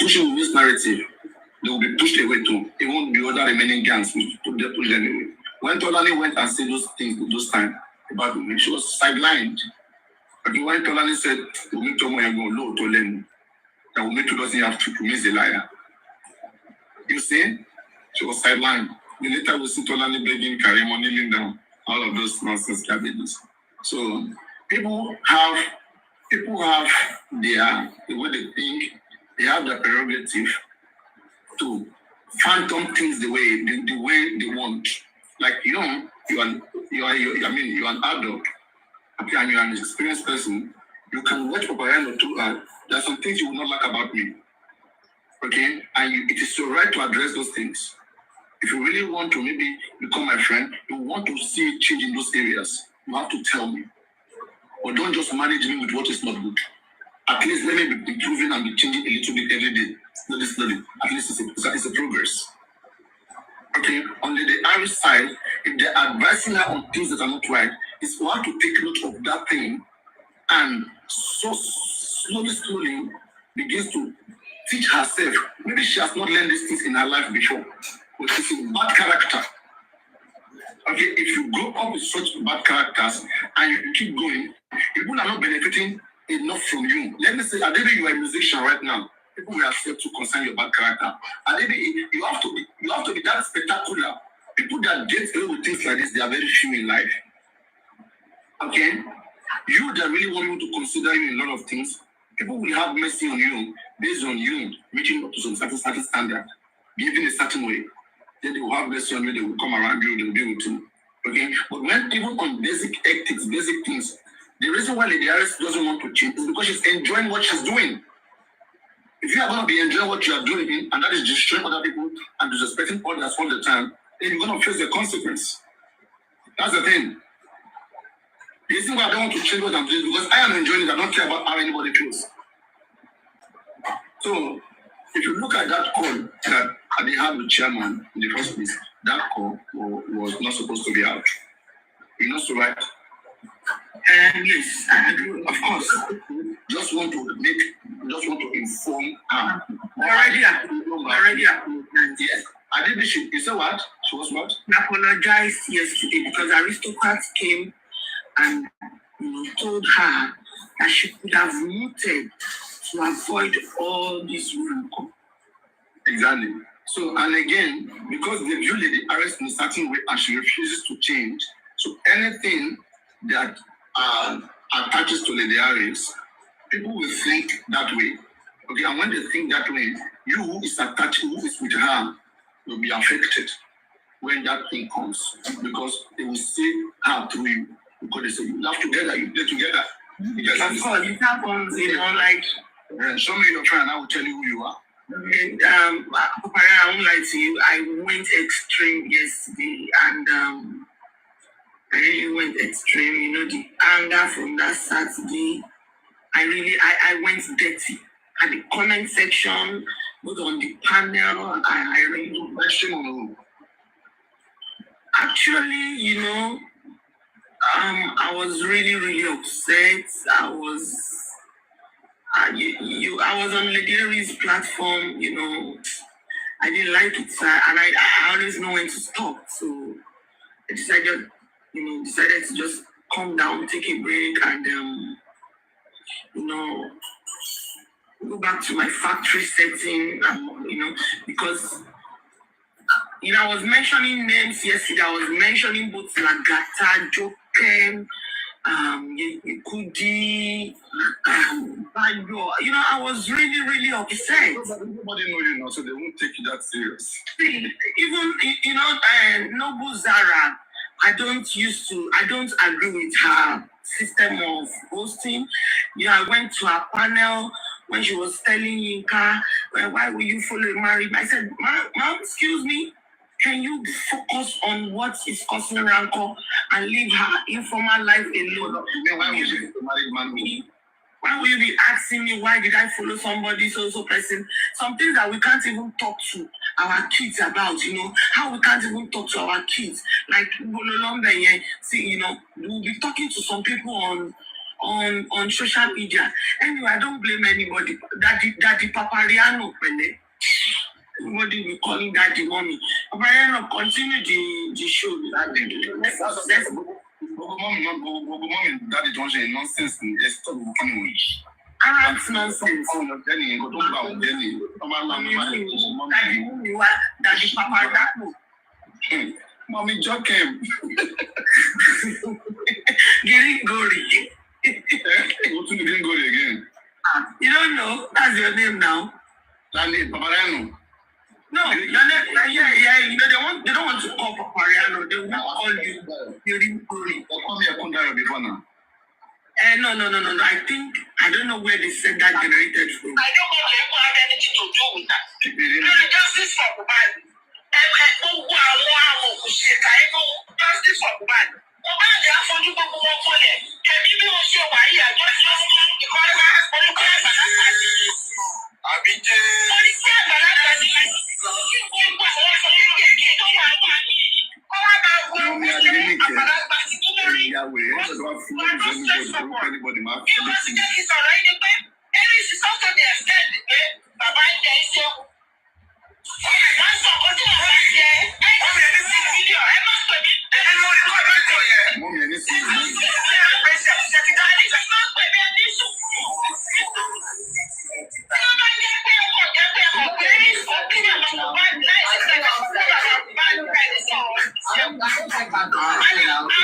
Pushing this narrative, they will be pushed away too. Even the other remaining gangs will push them away. When Tolani went and said those things those times about Wunmi, she was sidelined. But when Tolani said, Wunmi told me I'm going low to learn, that Wunmi doesn't have to miss a liar. You see? She was sidelined. Then later we see Tolani begging Karimo, kneeling down, all of those nonsense cabbages. So people have the way they think. They have the prerogative to phantom things the way they want. Like you're an adult, okay, and you're an experienced person. You can watch Papayano too. There are some things you will not like about me, okay? And it is your right to address those things. If you really want to maybe become my friend, you want to see change in those areas, you have to tell me. Or don't just manage me with what is not good. At least let me be improving and be changing a little bit every day. Slowly. At least it's a progress. Okay, on the Irish side, if they're advising her on things that are not right, it's for her to take note of that thing and so slowly begins to teach herself. Maybe she has not learned these things in her life before, but it's a bad character. Okay, if you grow up with such bad characters and you keep going, people are not benefiting enough from you. Let me say, maybe you are a musician right now. People will accept to concern your bad character. And maybe you have to be that spectacular. People that get away with things like this, they are very few in life. Okay? You that really want people to consider you in a lot of things, people will have mercy on you based on you reaching up to some certain standard, behaving a certain way. Then they will have mercy on you, they will come around you, they will be with you. Okay? But when even on basic ethics, basic things, the reason why Lady Harris doesn't want to change is because she's enjoying what she's doing. If you are going to be enjoying what you are doing, and that is destroying other people and disrespecting others all the time, then you're going to face the consequence. That's the thing. The reason why I don't want to change what I'm doing is because I am enjoying it. I don't care about how anybody feels. So if you look at that call that they had with chairman in the first place, that call was not supposed to be out. You know, so right? Yes, I agree, of course. Just want to inform her. Already. Yes. I did this. You said what? She was what? I apologized yesterday because aristocrats came and told her that she could have muted to avoid all this rancor. Exactly. So, and again, because they viewed the arrest in a certain way and she refuses to change, so anything that attaches to Lady Harris, people will think that way. Okay, and when they think that way, you who is attached, who is with her, will be affected when that thing comes because they will see her through you. Because they say, you laugh together, you play together. Of course, it happens, like, show me your friend, I will tell you who you are. And, I won't lie to you, I went extreme yesterday, and I really went extreme, the anger from that Saturday. I went dirty. At the comment section, both on the panel, I really questioned. Actually, I was really, really upset. I was on Lady Harry's platform, I didn't like it, and I always know when to stop. So I decided to just calm down, take a break, and go back to my factory setting, because I was mentioning names yesterday. I was mentioning both Lagata, Jokem, Kudi, Bayo. I was really, really upset. Nobody know you now, so they won't take you that serious. Even, Nobu Zara, I don't agree with her system of hosting. I went to her panel when she was telling Yinka, why will you follow married? I said, ma'am, excuse me, can you focus on what is causing rancor and leave her informal life alone? Why will you be asking me why did I follow somebody so person? Some things that we can't even talk to our kids about, how we can't even talk to our kids. Like see, we'll be talking to some people on social media. Anyway, I don't blame anybody. Daddy Papariano, everybody will be calling daddy mommy. Papariano, continue the show. Let's go. Mommy, daddy don't say nonsense. Stop looking arrant nonsense. Daddy Papariano. Mommy, joke him. Getting gory. What's in the green gory again? You don't know? That's your name now. Danny Papariano. No, your name, yeah. They don't want to call Papariano. They will not call you Getting gory. They call me a Kundaro before now. No. I don't know where they said that generated from. I don't know if I have anything to do with that. Justice for Mohbad. Justice for Mohbad. Mohbad is afọ́jú gbogbo wọn kọlẹ̀. Ẹbí bí wọ́n ṣe wà yìí àjọ ìkọ́lé oníkẹ́ àgbàlagbà ni. Àbíjẹ́. Oníkẹ́ àgbàlagbà ni. Kí gbogbo àwọn ọ̀sán kéékèèké tó wà wà yìí. Kọ́ wá máa wo oníkẹ́ àgbàlagbà sí tó lórí. Ìwọ sì jẹ́ kí sọ̀rọ̀ yìí ni pé every sister to the extent pé bàbá ń jẹ iṣẹ́ wò. Wọ́n sọ ọkọ tí wọ́n bá jẹ ọmọ ẹni sí fídíò ẹ má pè mí. Ẹni mo rí kọ́ mi tó yẹ. Mo mi ẹni sí ìlú. Ṣé àgbẹ̀sẹ̀ ṣẹ̀kìtà ní ìgbà máa ń pè mí ẹni sùn? Tí wọ́n bá jẹ́ pé ọkọ̀ jẹ́ pé ọkọ̀ pé ní ọ̀pínlẹ̀ ọmọ bá láì sí ẹ̀ka fún ọ̀pá bá ń bá ẹni sọ̀rọ̀.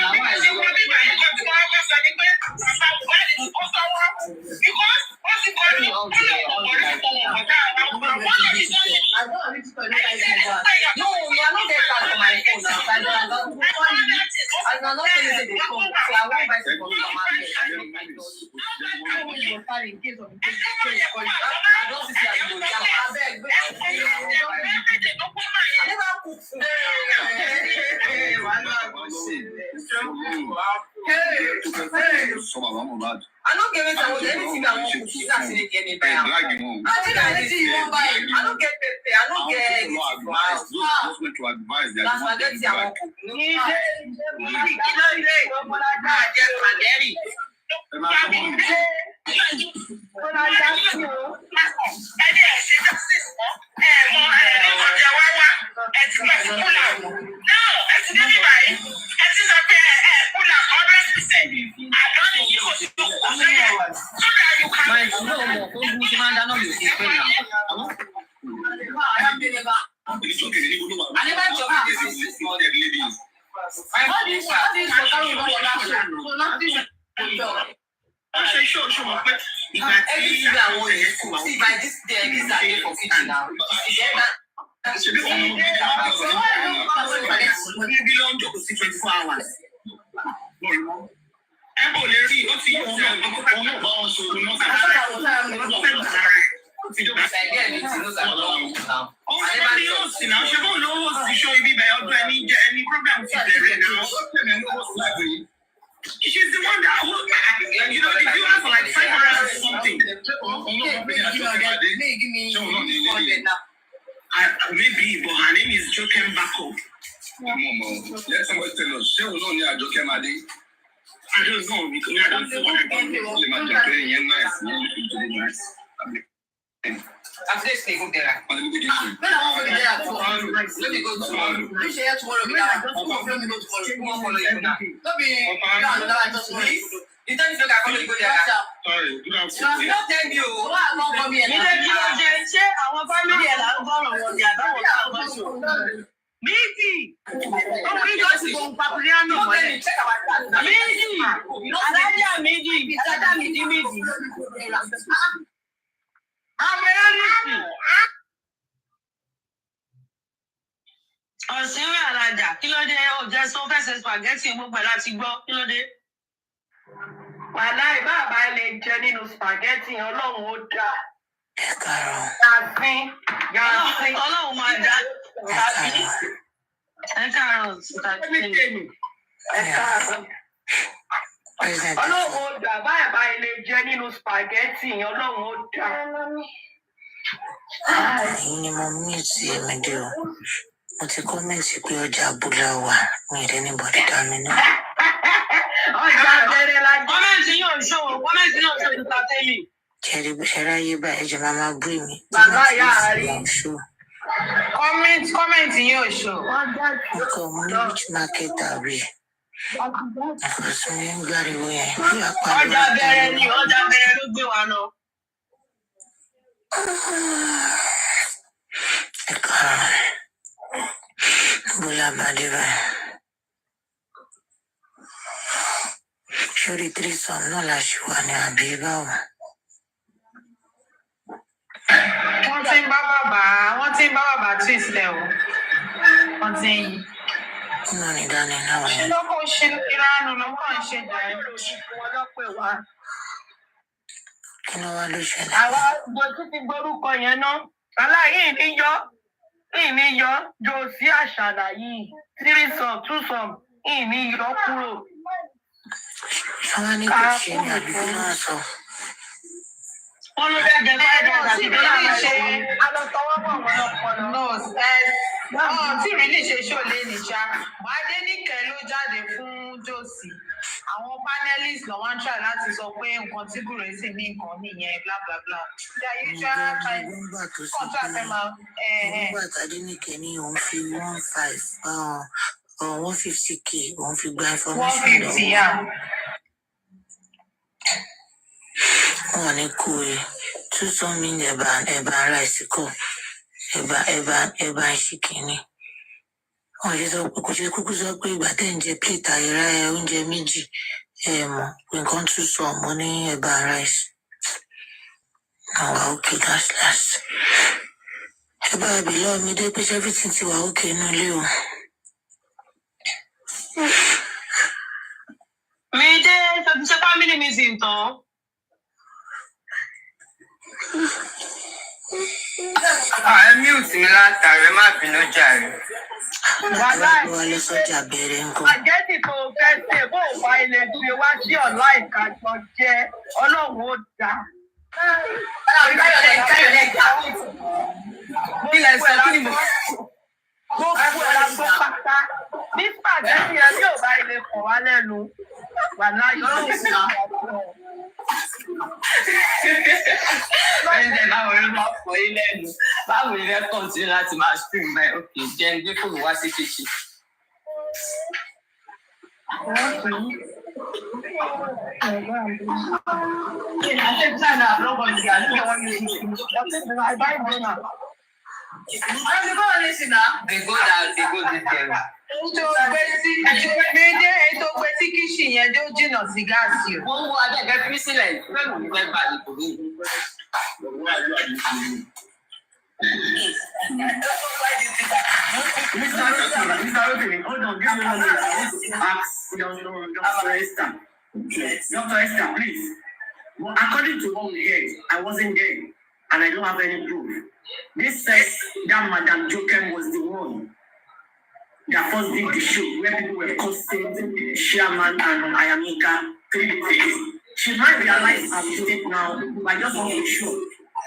Àwọn ìṣèwọ́ bíbá yẹn kan tí wọ́n kọ́ sọ ni pé bàbá Mohbad ti kó sọ́wọ́. Because wọ́n ti kọ́ ní ọ̀pọ̀lọpọ̀ ọ̀gá àwọn ọmọ No, we are not there for my phone now. I don't know the phone, so I won't buy the phone from my I don't get it. I was anything I want to see. That's in the game. I think I need to buy. I don't get it. I don't get it. That's why I get it. I want she's the one that you know, if you ask for like 500 or something, maybe, but her name is Jokem Bako. Let somebody tell us. She will know you are Jokem Adi. I don't know because I don't see what I can do. After this, they go there. Let me go there tomorrow. Let me go tomorrow. You say tomorrow. Let me go tomorrow. Follow you now. Let me. No, I just want to. You tell me to follow you go there. Sorry, good afternoon. I'm not telling you. Why am I coming here? Ṣé àwọn fámìlì ẹ̀ là ń gbọ́ràn wọn ni àbáwọ̀ táwọn sọ? Méjì! Ọmọ ìjọ sì kò ń papìlíánù mọ́lẹ̀. Méjì! Alájà méjì! Alájà méjì méjì! Àmì ẹ́rìsì! Ọ̀sìnwé alájà, kí ló dé? Ọ̀jẹ̀ sọ fẹsẹ̀ spaghetti gbogbo ẹ̀ láti gbọ́, kí ló dé? Wàláì bàbá ẹ lè jẹ nínú spaghetti Ọlọ́run ó dá. Yàtí. Ọlọ́run máa dá. Yàtí. Ẹ káàárọ̀ spaghetti. Ẹ káàárọ̀. Ọlọ́run ó dá bàbá ẹ lè jẹ nínú spaghetti Ọlọ́run ó dá. Èyí ni mo mí sí ẹ̀mẹ́dẹ́ o. Mo ti kọ́mẹ̀ntì pé ọjà abúlé wà ní ìrẹ́nìbọ̀dì dá mi náà. Ọjà abẹ́rẹ́ la jẹ́. Kọ́mẹ̀ntì yóò ṣó nípa tẹ́lẹ̀. Ṣẹ̀rí bó ṣe ráyé bá ẹ̀jẹ̀ máa máa bú mi. Bàbá ìyá rí. Kọ́mẹ̀ntì yóò ṣó. Nǹkan mo ní which market àbí? Àkọsí mi ń gbàríwó yẹn. Ọjà abẹ́rẹ́ ni ọjà abẹ́rẹ́ ló gbé wa lọ. Ẹ káàárọ̀. Bọ́lá Bàdé báyìí. Ṣorí tírísàn náà la ṣì wà ní àbí báwo? Wọ́n ti ń bá bàbá twist lẹ̀ o. Wọ́n ti ń yí. Nínú ní dání náà Ṣé yẹn. lọ́kọ̀ ṣe ìranu lọ́kọ̀ ń ṣe jà ẹ́ lóṣù fún wọn lọ́pẹ̀ wá? Kí ló wá ló ṣẹlẹ̀? Àwa gbòtú ti gbórúkọ yẹn ná. Aláyé ìní yọ Josie Àṣàdá yìí. Tírísàn, túsàn, ìní yọ kúrò. Ṣọwọ́ ní kò ṣe ní àdúgbò náà sọ. Wọ́n ló dẹ́ jẹ́ báyìí àti bí láti ṣe alọ́tọwọ́pọ̀ wọn lọ́pọ̀lọ́. No, tí ìrìlì ṣe ṣòlé nìṣá. Wàdé níkẹ́ ló jáde fún Josie. Àwọn panelists lọ wá ń try láti sọ pé nǹkan tí Gúrẹ́sì ní nǹkan nìyẹn bla bla bla. Nígbà tó sọ pé nígbà tàdé nìkẹ́ ní òun fi 150k òun fi gba information 150 yà. wọn ní kú e 200 million ẹ̀bà ara ìsìnkú ẹ̀bà ìṣìkìní. Wọ́n ṣe sọ pé kò ṣe kúkú sọ pé ìgbà tẹ̀ ń jẹ plate àìrá oúnjẹ méjì mọ̀ pé nǹkan tún sọ ọmọ ní ẹ̀bà rice. Àwa òkè last. Ẹ bá bì lọ́wọ́ mi dé pé everything ti wà òkè inú ilé o. Mi dé ṣe family meeting tán. Ẹ mute mi látàrí má bínú jàre. Àjẹ́sì tó fẹ́ ṣe bó o bá ilé gbé wá sí ọ̀la ìkájọ jẹ́ ọlọ́run ó dá. Gbogbo ẹ̀ la gbọ́ pátá. Nípa àjẹ́sì ẹ bí ò bá ilé kàn wá lẹ́nu, wà láyé ọ̀sán. Ẹ̀jẹ̀ báwo ló máa fọ ilé ẹnu? Báwo ni ẹ kọ́ntínú láti máa stream báyìí? Ok, jẹ́ ń gbé fóònù wá sí kitchen. They go down, they go this way. Méjì ètò pé tí kíṣì yẹn tó jìnnà sí gáàsì o. Wọ́n mú adẹ́gẹ́ fi sílẹ̀ fẹ́ẹ̀mù ní fẹ́ẹ́ bá a lè kò ní. Hold on, give me 1 minute. I want to ask Dr. Esther. Dr. Esther, please. Well, according to what we heard, I wasn't there and I don't have any proof. This says that Madam Jokem was the one that first did the show where people were cursing Chairman and Ayamika 3 days ago. She might realize her mistake now, but I just want to be sure.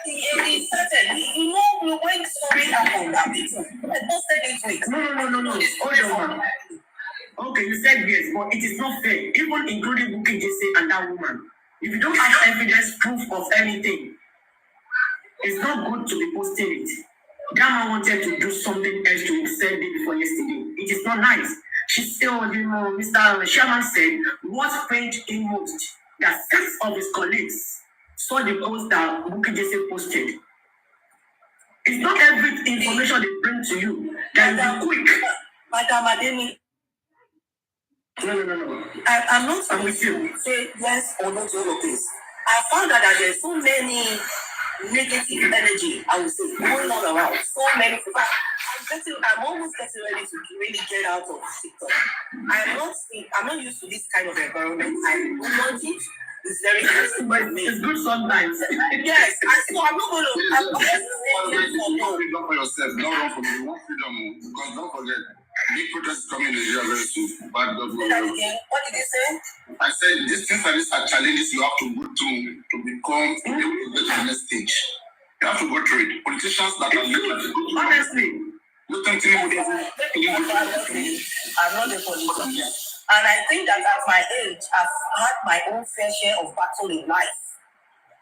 It's certain. You know, when something happened, that people posted into it. No. Hold on, man. Okay, you said yes, but it is not fair. Even including Bukky Jesse and that woman. If you don't have evidence, proof of anything, it's not good to be posting it. That man wanted to do something else to himself day before yesterday. It is not nice. She said, Mr. Sherman said, what pained him most that 6 of his colleagues saw the post that Bukky Jesse posted. It's not every information they bring to you that is quick. Madam Adeni. No. I'm not I'm with you. Say yes or no to all of this. I found out that there's so many negative energy, I would say, going on around. So many people. I'm almost getting ready to really get out of TikTok. I'm not used to this kind of environment. I don't want it. It's very it's good sometimes. Yes, so I'm not going to. Don't for yourself. Don't run for me. You want freedom, because don't forget, big protest is coming in Nigeria very soon. Bad government. What did you say? I said these things are challenges you have to go through to become to be able to get to the next stage. You have to go through it. Politicians that are honestly. I'm not a politician. And I think that at my age, I've had my own fair share of battle in life.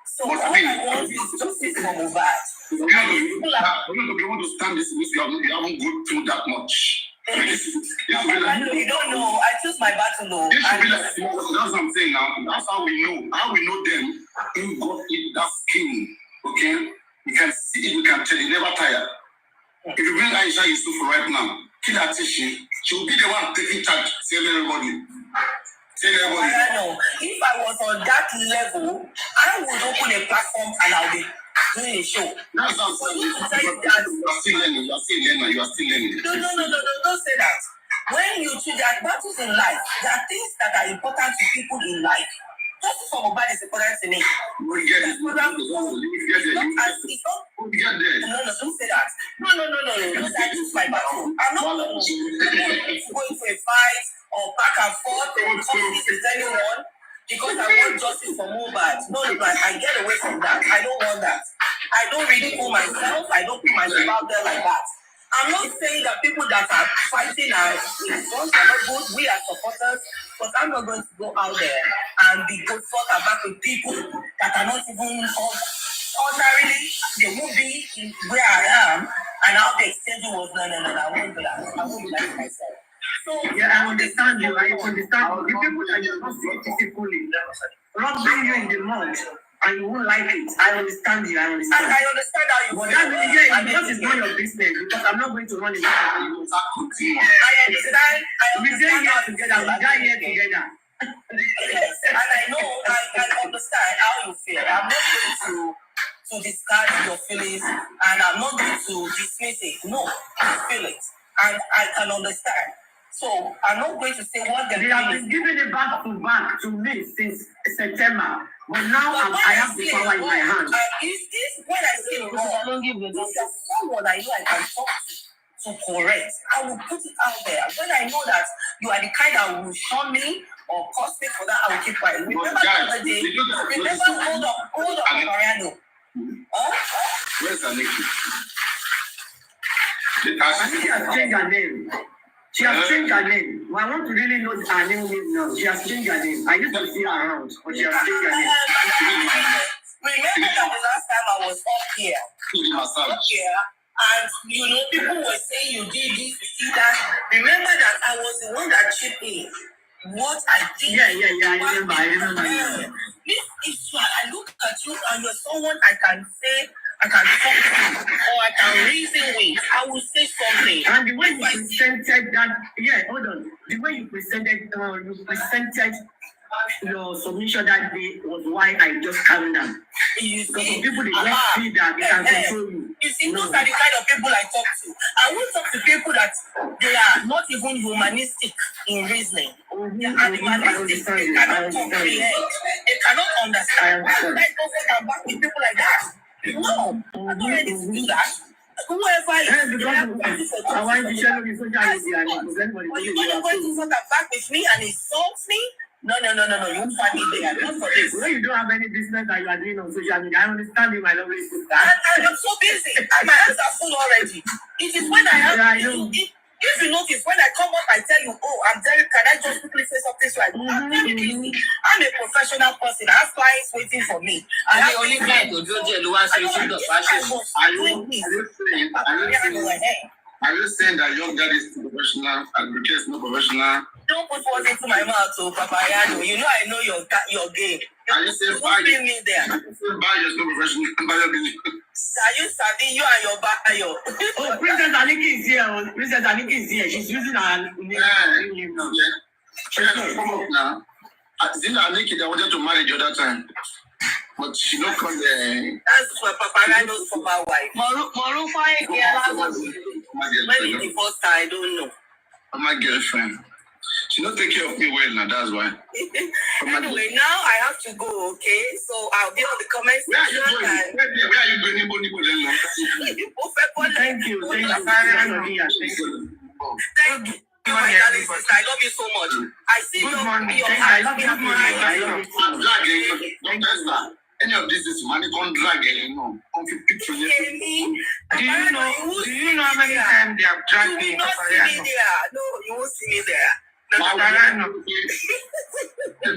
So all I want is justice for MOHBAD. You have to be able to stand this because you haven't gone through that much. You don't know. I choose my battle though. This should be like, that's what I'm saying now. That's how we know. How we know them. In God, in that skin. Okay? We can see, we can tell, you never tire. If you bring Aisha Yusuf right now, kill her tissue, she will be the one taking charge, telling everybody. I don't know. If I was on that level, I would open a platform and I'll be doing a show. That's what I'm saying. You are still learning. You are still learning. No, don't say that. When you choose that battles in life, there are things that are important to people in life. Justice for MOHBAD is important to me. We get it. No, don't say that. No. I choose my battle. I'm not going to go into a fight or back and forth or justice with anyone because I want justice for MOHBAD. No, I get away from that. I don't want that. I don't ridicule myself. I don't put myself out there like that. I'm not saying that people that are fighting are not good. We are supporters, but I'm not going to go out there and be good fought back with people that are not even ordinarily. They won't be in where I am, and how the exchange was no. I won't do that. I won't do that to myself. So yeah, I understand you. The people that you don't see physically, robbing you in the mouth. And you won't like it. I understand you. And I understand how you feel. But that because it's not your business. Because I'm not going to run it. I understand. We stay here together. We die here together. Yes, and I know. I understand how you feel. I'm not going to discard your feelings, and I'm not going to dismiss it. No, you feel it, and I can understand. So I'm not going to say what they have been giving it back to me since September. But now I have the power in my hand. Is this when I say wrong? There's someone I know I can talk to correct. I will put it out there. When I know that you are the kind that will shun me or curse me for that, I will keep quiet. Remember the other day? Hold up, Mariano. Where's Aniki? She has changed her name. She has changed her name. I want to really know her name now. She has changed her name. I used to see her around, but she has changed her name. Remember that the last time I was up here, and people were saying you did this, you did that. Remember that I was the one that chipped in. What I did. Yeah, I remember. This issue, I look at you and you're someone I can say, I can talk to, or I can reason with. I will say something. And the way you presented that, hold on. The way you presented your submission that day was why I just calmed down. Because some people they just see that they can control you. You see, those are the kind of people I talk to. I won't talk to people that they are not even humanistic in reasoning. They are animalistic. They cannot comprehend. They cannot understand. I don't come back with people like that. No, I don't ready to do that. Whoever I want to share with social media. Whoever is not back with me and insults me, no, you won't find me there. Not for this. When you don't have any business that you are doing on social media, I understand you, my lovely sister. I'm so busy. My hands are full already. It is when I have if you notice, when I come up, I tell you, I'm very, can I just quickly say something so I go? I'm very busy. I'm a professional person. I have clients waiting for me. I have only client to do the lower solution of fashion. Are you saying that your dad is professional and Briquet is not professional? Don't put words into my mouth, Papayano. You know I know your game. Are you saying bring me there? Are you saying Bayo is not professional and Bayo is Are you Sabi, you and your Bayo? Oh, Princess Aniki is here. Princess Aniki is here. She's using her name now. Come up now. Zina Aniki that wanted to marry the other time. But she don't come there. That's what Papayano's for my wife. Moru Maybe the first time, I don't know. My girlfriend. She don't take care of me well now, that's why. Anyway, now I have to go, okay? So I'll be on the comment section. Where are you going? Thank you. Thank you. I love you so much. I see your eyes. I love you. I'm dragging. Any of this is money don't drag it, Come to picture you. Do you know how many times they have dragged me? You will not see me there. No, you won't see me there. Paparano. I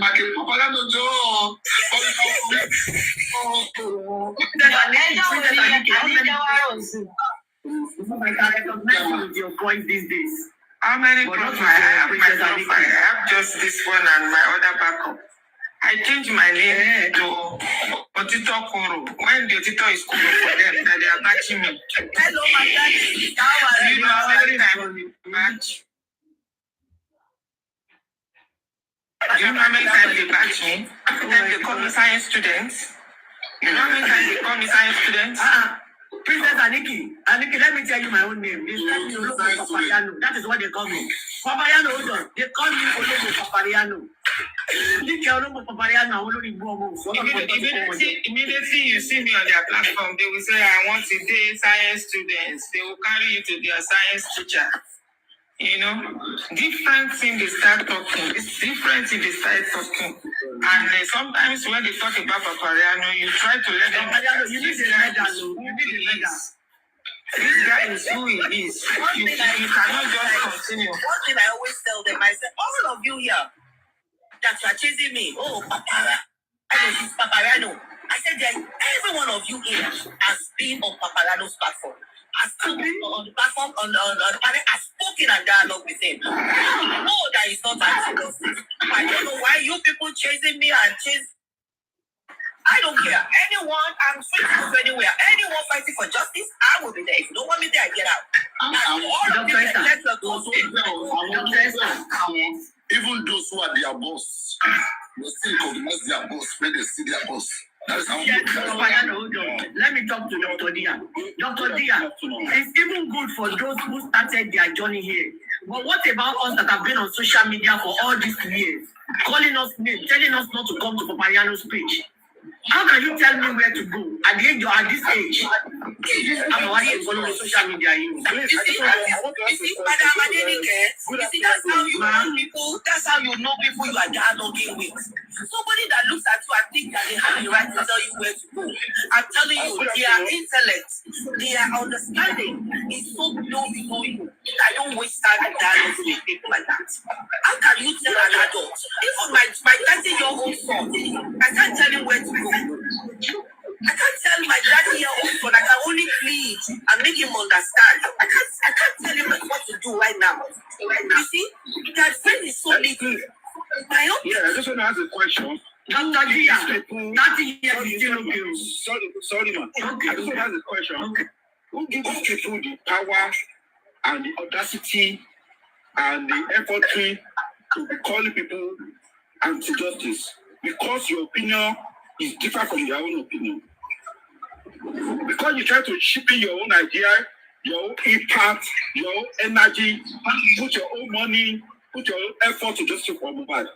can recognize with your voice these days. How many profiles? I have my profile. I have just this one and my other backup. I changed my name to Otito Kuro. When the Otito is Kuro for them, that they are matching me. Hello, my daddy. Do you know how many times they match? Do you know how many times they match me? Then they call me science students. You know how many times they call me science students? Princess Aniki, let me tell you my own name. They call me Ologo Papariano. That is what they call me. Papariano, hold on. They call me Ologo Papariano. Immediately you see me on their platform, they will say, I want to date science students. They will carry you to their science teacher. Different thing they start talking. It's different thing they start talking. And sometimes when they talk about Papariano, you try to let them know. You need the medal. This guy is who he is. You cannot just continue. One thing I always tell them, I say, all of you here that are chasing me, Papariano. I said, every one of you here has been on Papariano's platform. Has stood on the platform, on the panel, has spoken and dialogue with him. No, that is not anti-justice. I don't know why you people chasing me and chase. I don't care. Anyone, I'm free to move anywhere. Anyone fighting for justice, I will be there. If you don't want me there, I get out. All of you, let's go. Even those who are their boss, they still recognize their boss when they see their boss. Let me talk to Dr. Dia. Dr. Dia, it's even good for those who started their journey here. But what about us that have been on social media for all these years, calling us names, telling us not to come to Papariano's page? How can you tell me where to go at the age at this age? I'm already following social media. You see, Madam Adenike, you see, that's how you know people. That's how you know people you are dialoguing with. Somebody that looks at you and thinks that they have the right to tell you where to go. I'm telling you, their intellect, their understanding is so low below you. I don't waste time in dialogue with people like that. How can you tell an adult? Even my 30-year-old son, I can't tell him where to go. I can't tell my 30-year-old son. I can only plead and make him understand. I can't tell him what to do right now. You see, that friend is so little. I just want to ask a question. Sorry, man. Okay. I just want to ask a question. Okay. Who gives people the power and the audacity and the effort to be calling people anti-justice? Because your opinion is different from their own opinion. Because you try to chip in your own idea, your own impact, your own energy, put your own money, put your own effort to justify for MOHBAD.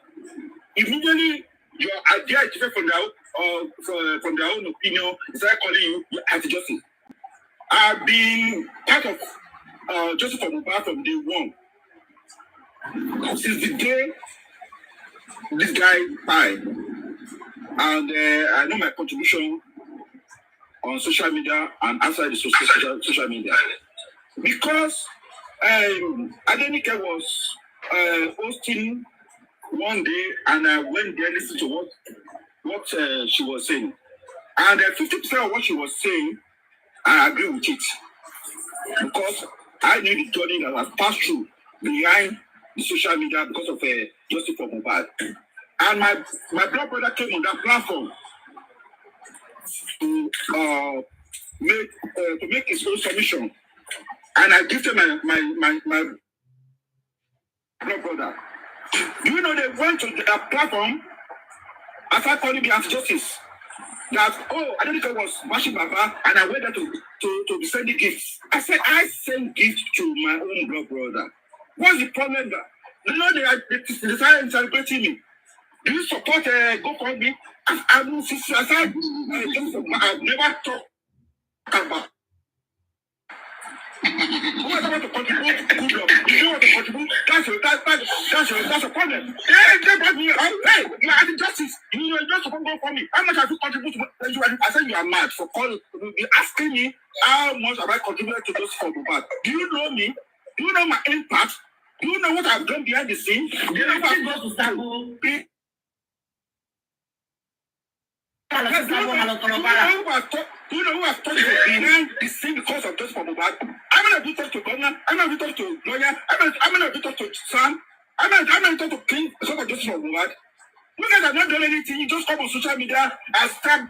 Immediately, your idea is different from their own opinion. It's like calling you anti-justice. I've been part of Justice for MOHBAD from day one. Since the day this guy died, and I know my contribution on social media and outside the social media. Because Adenike was hosting one day, and I went there listening to what she was saying. And 50% of what she was saying, I agree with it. Because I knew the journey that was passed through behind the social media because of Justice for MOHBAD. And my blood brother came on that platform to make his own submission. And I gifted my blood brother. Do you know they went to the platform after calling me anti-justice? That, I don't know if I was watching Baba, and I went there to be sending gifts. I said, I send gifts to my own blood brother. What's the problem there? You know, they decided celebrating me. Do you support GoFundMe? I've never talked about. Who is about to contribute? Good luck. If you want to contribute, that's your problem. They brought me out. Hey, you are anti-justice. You are just supposed to go for me. How much have you contributed to? I said you are mad for calling. You're asking me how much have I contributed to Justice for MOHBAD. Do you know me? Do you know my impact? Do you know what I've done behind the scenes? Do you know what I've done to start? Do you know who has touched behind the scene because of Justice for MOHBAD? I'm going to be talked to governor. I'm going to be talked to lawyer. I'm going to be talked to Sam. I'm going to talk to King because of Justice for MOHBAD. You guys have not done anything. You just come on social media and start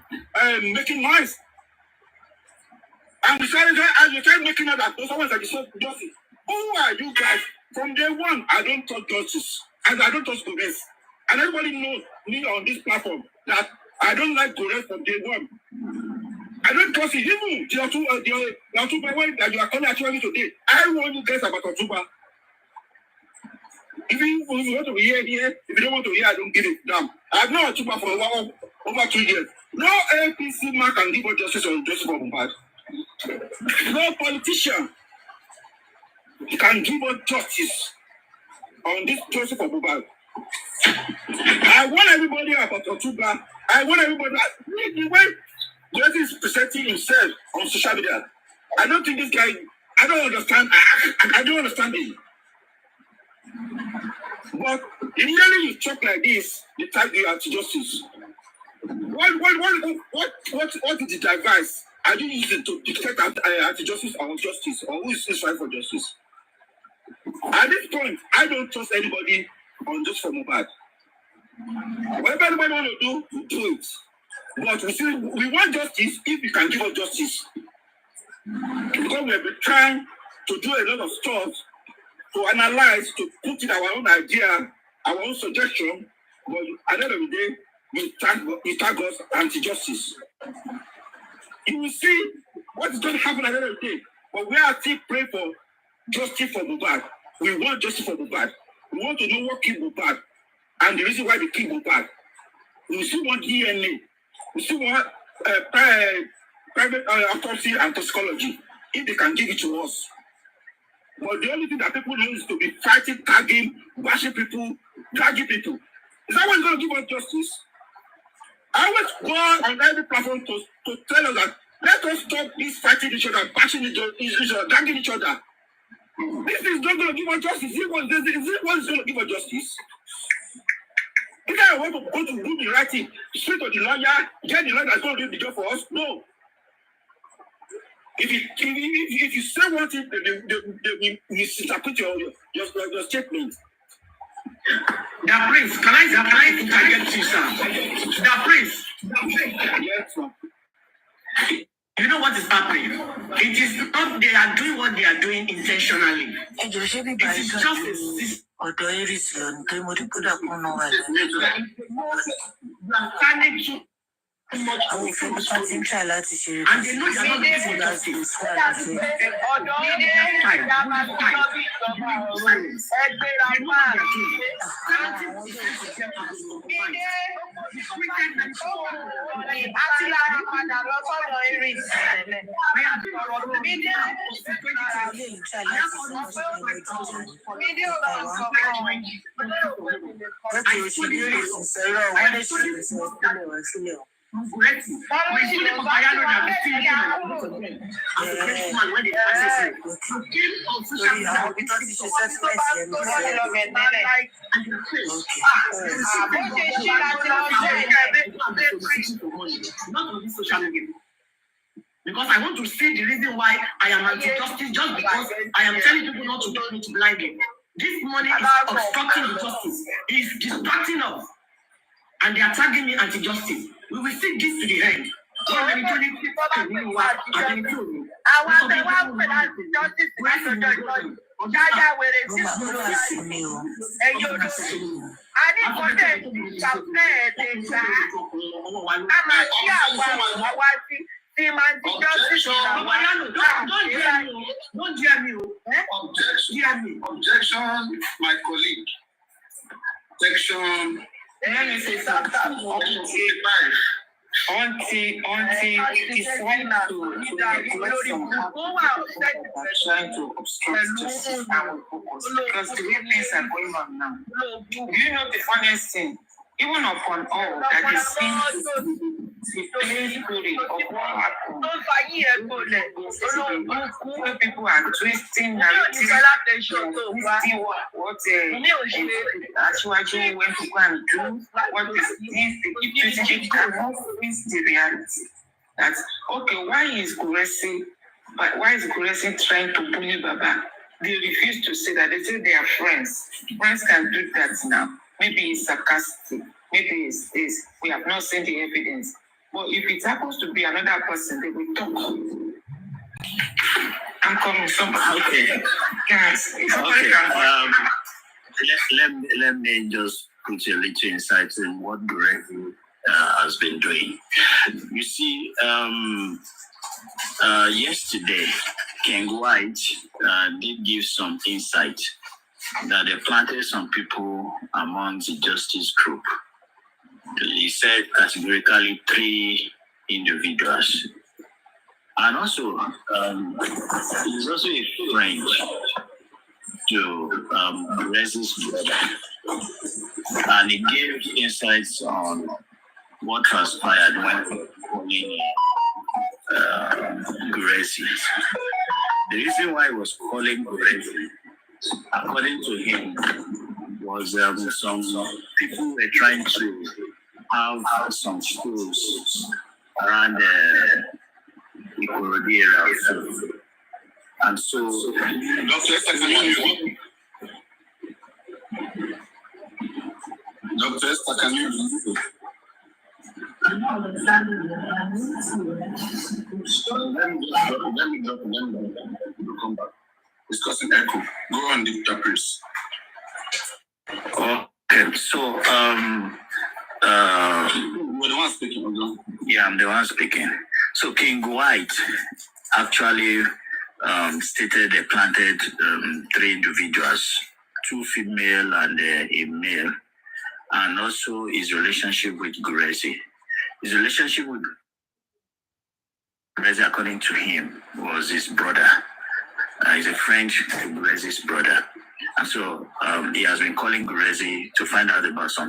making noise. And you start making out that someone is like justice. Who are you guys? From day one, I don't touch justice. And I don't touch Gores. And everybody knows me on this platform that I don't like Gores from day one. I don't trust it. Even the Otuba one that you are calling actually today, I want you guys about Otuba. If you want to hear, if you don't want to hear, I don't give it. Damn. I've known Otuba for over 2 years. No APC man can give us justice on Justice for MOHBAD. No politician can give us justice on this Justice for MOHBAD. I want everybody about Otuba. I want everybody. The way Jesse is presenting himself on social media, I don't think this guy. I don't understand. I don't understand him. But immediately you talk like this, they tag you anti-justice. What is the device? Are you using to detect anti-justice or justice, or who is fighting for justice? At this point, I don't trust anybody on Justice for MOHBAD. Whatever anybody want to do, we do it. But we want justice if you can give us justice. Because we have been trying to do a lot of stuff to analyze, to put in our own idea, our own suggestion. But at the end of the day, we tag us anti-justice. You will see what is going to happen at the end of the day. But we are still praying for justice for MOHBAD. We want justice for MOHBAD. We want to know what killed MOHBAD and the reason why they killed MOHBAD. We still want DNA. You see what private autopsy and toxicology, if they can give it to us. But the only thing that people know is to be fighting, tagging, bashing people, dragging people. Is that what's going to give us justice? I always go on every platform to tell us that let us stop this fighting each other, bashing each other, dragging each other. This is not going to give us justice. Is it what is going to give us justice? If I want to go to do the right thing, speak to the lawyer, get the lawyer that's going to do the job for us, no. If you say one thing, they misinterpret your statement. The prince, can I interject you, sir? The prince. Yes, sir. You know what is happening? It is not they are doing what they are doing intentionally. It is just a system. Ọ̀dọ̀ Iris lọ ní pé mo rí kódà kún náà wà lẹ́nu. You are standing too much. Àwọn òfin nípa ti ń try láti ṣe And they know they are not doing justice. Àti lára padà lọ sọ́dọ̀ Iris. Fídíò lọ sọ fún wọn. Because I want to see the reason why I am anti-justice, just because I am telling people not to do it blindly. This money is obstructing the justice. It is distracting us. And they are tagging me anti-justice. We will see this to the end. Objection, my colleague. Section. Let me say something. Auntie is trying to collect some trying to obstruct justice and focus because the way things are going on now. Do you know the funniest thing? Even upon all that is seen the plain story of what happened. Where people are twisting narratives, twisting what Ashwaji went to go and do, what is this, they keep twisting the reality. That's okay, why is Kuresi trying to bully Baba? They refuse to say that. They say they are friends. Friends can do that now. Maybe it's sarcastic. Maybe it's this. We have not seen the evidence. But if it happens to be another person, they will talk. I'm coming somehow. Okay. Guys, let me just put a little insight in what Greg has been doing. You see, yesterday, King White did give some insight that they planted some people among the justice group. He said categorically 3 individuals. And also, he's also a friend to Rezi's brother. And he gave insights on what transpired when calling Guresi. The reason why he was calling Guresi, according to him, was some people were trying to have some schools around the Ikorodi area also. And so, Dr. Esther, can you let me come back. Discussing echo. Go on, Dr. Prince. okay, so You're the one speaking. yeah, I'm the one speaking. So King White actually stated they planted 3 individuals, 2 female and a male, and also his relationship with Guresi. His relationship with Gurezi, according to him, was his brother. He's a friend to Gurezi's brother. And so he has been calling Gurezi to find out about some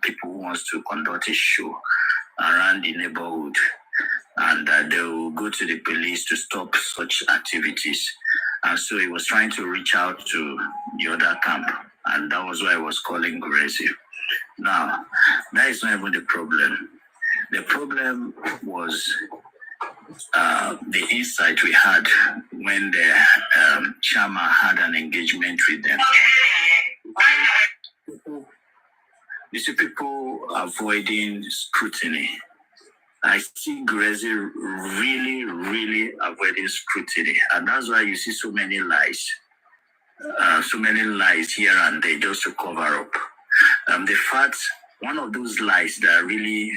people who wants to conduct a show around the neighborhood. And they will go to the police to stop such activities. And so he was trying to reach out to the other camp. And that was why I was calling Gurezi. Now, that is not even the problem. The problem was the insight we had when the Chama had an engagement with them. These people avoiding scrutiny. I see Gurezi really, really avoiding scrutiny. And that's why you see so many lies here and there just to cover up. The fact, one of those lies that really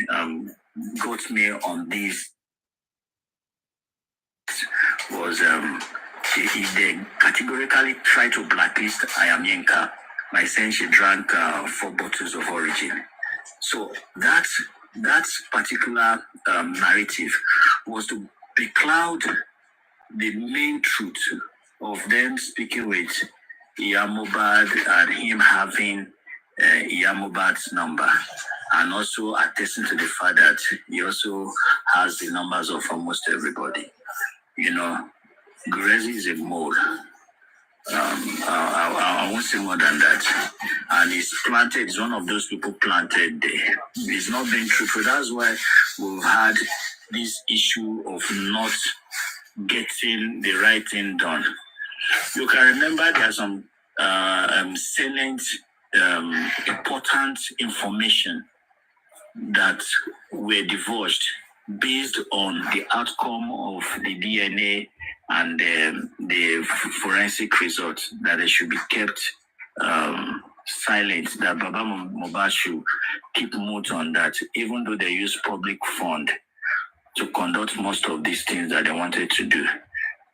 got me on this was they categorically tried to blacklist Ayamienka by saying she drank 4 bottles of origin. So that particular narrative was to becloud the main truth of them speaking with MOHBAD and him having MOHBAD's number, and also attesting to the fact that he also has the numbers of almost everybody. You know, Gurezi is a mole. I won't say more than that. And he's planted, he's one of those people planted there. He's not being truthful. That's why we've had this issue of not getting the right thing done. You can remember there are some salient, important information that were divulged based on the outcome of the DNA and the forensic results, that they should be kept silent, that Baba MOHBAD should keep mute on that, even though they use public fund to conduct most of these things that they wanted to do.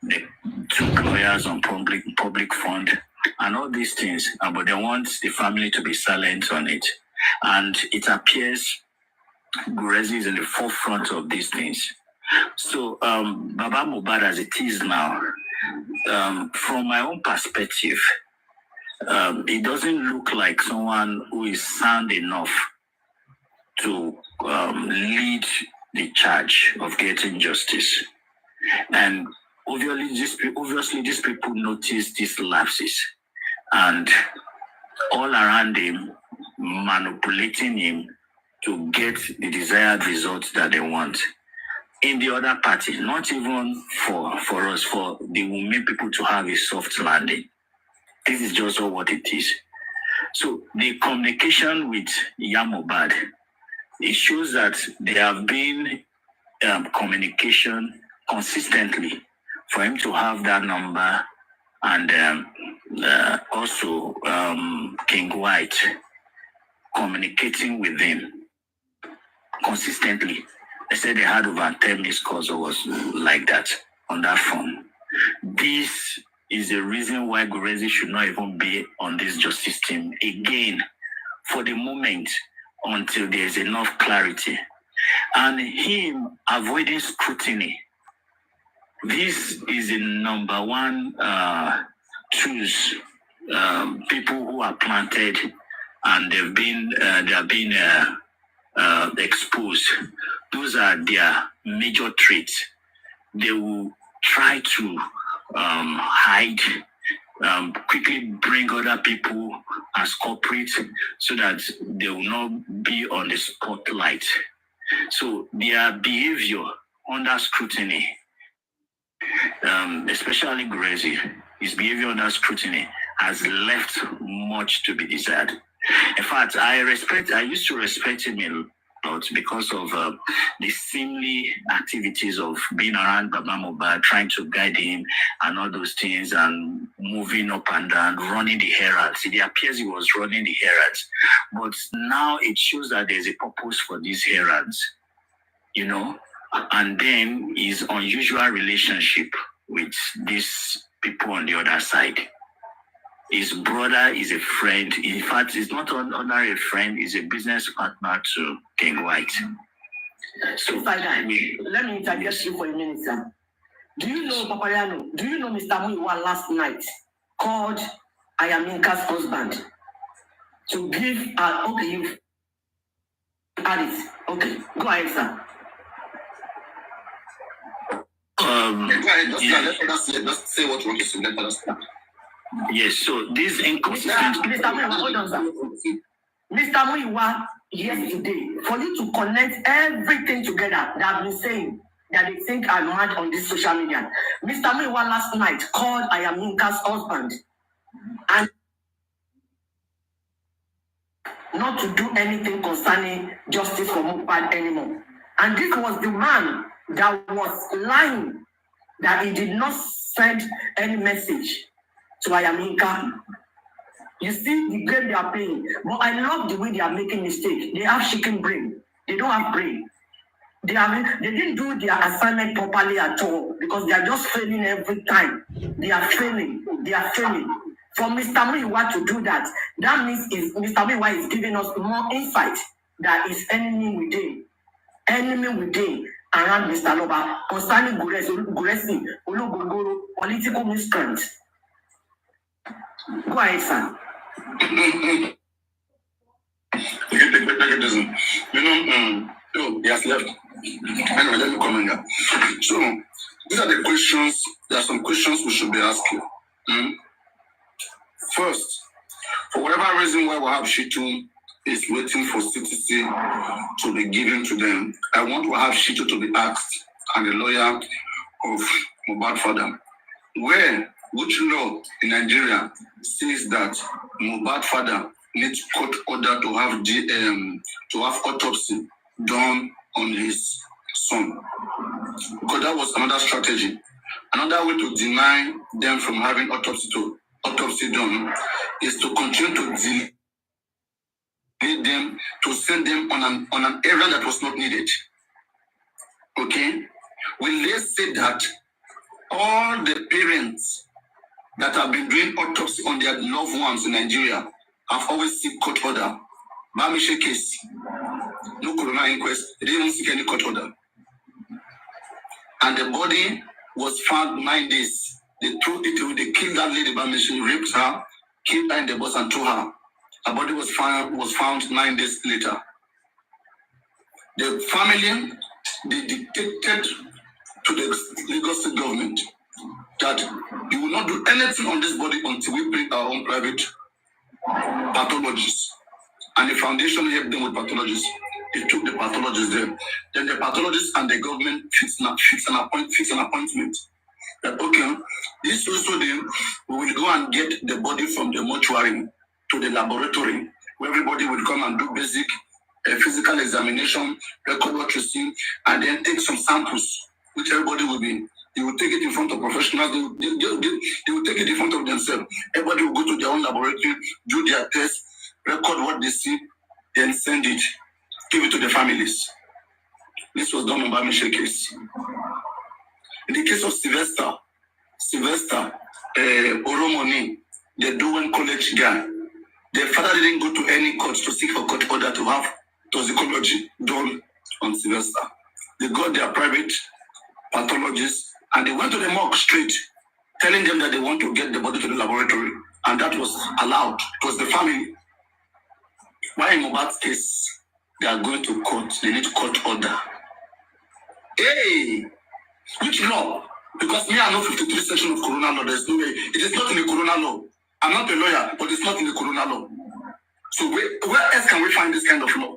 They took lawyers on public fund and all these things, but they want the family to be silent on it. And it appears Gurezi is in the forefront of these things. So Baba MOHBAD, as it is now, from my own perspective, it doesn't look like someone who is sound enough to lead the charge of getting justice. And obviously these people notice these lapses, and all around him manipulating him to get the desired results that they want. In the other party, not even for us, for the women people to have a soft landing. This is just what it is. So the communication with MOHBAD, it shows that there have been communication consistently for him to have that number, and also King White communicating with him consistently. They said they had over 10 missed calls or was like that on that phone. This is the reason why Gurezi should not even be on this justice team again for the moment, until there is enough clarity. And him avoiding scrutiny. This is the number one truth. People who are planted and they have been exposed. Those are their major traits. They will try to hide, quickly bring other people as culprits so that they will not be on the spotlight. So their behavior under scrutiny, especially Gurezi, his behavior under scrutiny has left much to be desired. In fact, I used to respect him a lot because of the seemly activities of being around Baba MOHBAD, trying to guide him and all those things, and moving up and down, running the heralds. It appears he was running the heralds, but now it shows that there's a purpose for these heralds, you know, and then his unusual relationship with these people on the other side. His brother is a friend. In fact, he's not only a friend, he's a business partner to King White. Suicide. Let me interject you for a minute, sir. Do you know Papayano? Do you know Mr. Muiwa last night called Ayaminka's husband to give okay, you add it. Okay, go ahead, sir. Just say what you want to say. Let us start. Yes, so this inconsistent. Mr. Muiwa, hold on, sir. Mr. Muiwa, yesterday, for you to connect everything together that I've been saying, that they think I'm mad on this social media. Mr. Muiwa last night called Ayaminka's husband and not to do anything concerning justice for MOHBAD anymore. And this was the man that was lying that he did not send any message to Ayaminka. You see the game they are playing. But I love the way they are making mistakes. They have chicken brain. They don't have brain. They didn't do their assignment properly at all because they are just failing every time. They are failing. For Mr. Muiwa to do that, that means Mr. Muiwa is giving us more insight that is enemy within around Mr. Loba concerning Guresi, Olugogoro, political miscreant. Go ahead, sir. He has left. Anyway, let me come in here. So, these are the questions. There are some questions we should be asking. First, for whatever reason why Wahab Shitu is waiting for CTC to be given to them, I want Wahab Shitu to be asked, and the lawyer of MOHBAD father, which law in Nigeria says that MOHBAD father needs court order to have autopsy done on his son? Because that was another strategy. Another way to deny them from having autopsy done is to continue to delay them, to send them on an errand that was not needed. Okay? Will they say that all the parents that have been doing autopsy on their loved ones in Nigeria have always seek court order? Bamishe case, no coroner inquest, they didn't seek any court order. And the body was found 9 days. They killed that lady, Bamishe, raped her, killed her in the bus and threw her. Her body was found 9 days later. The family, they dictated to the Lagos State government that you will not do anything on this body until we bring our own private pathologists. And the foundation helped them with pathologists. They took the pathologists there. Then the pathologists and the government fix an appointment. That okay, this also then we will go and get the body from the mortuary to the laboratory, where everybody will come and do basic physical examination, record what you see, and then take some samples, which everybody will be. They will take it in front of professionals. They will take it in front of themselves. Everybody will go to their own laboratory, do their test, record what they see, then send it, give it to the families. This was done on Bamishe case. In the case of Sylvester Oromoni, the Dowen College guy, the father didn't go to any court to seek a court order to have toxicology done on Sylvester. They got their private pathologists and they went to the morgue straight, telling them that they want to get the body to the laboratory, and that was allowed. It was the family. Why in MOHBAD's case, they are going to court, they need court order. Hey! Which law? Because me, I know 53 section of Corona law. There's no way. It is not in the Corona law. I'm not a lawyer, but it's not in the Corona law. So where else can we find this kind of law?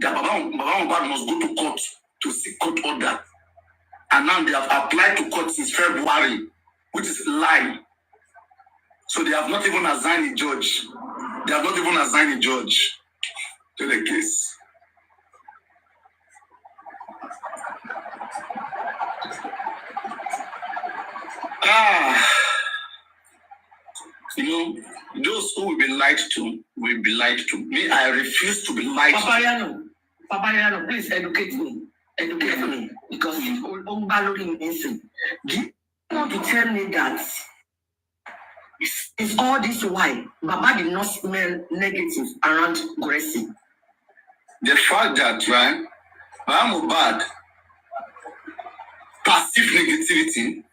That Baba MOHBAD must go to court to seek court order. And now they have applied to court since February, which is a lie. So they have not even assigned a judge. They have not even assigned a judge to the case. You know, those who will be lied to will be lied to. Me, I refuse to be lied to. Papayano, please educate me. Educate me. Because it's all valuing insane. Do you want to tell me that it's all this why Baba did not smell negative around Gracie? The fact that, right, MOHBAD perceive negativity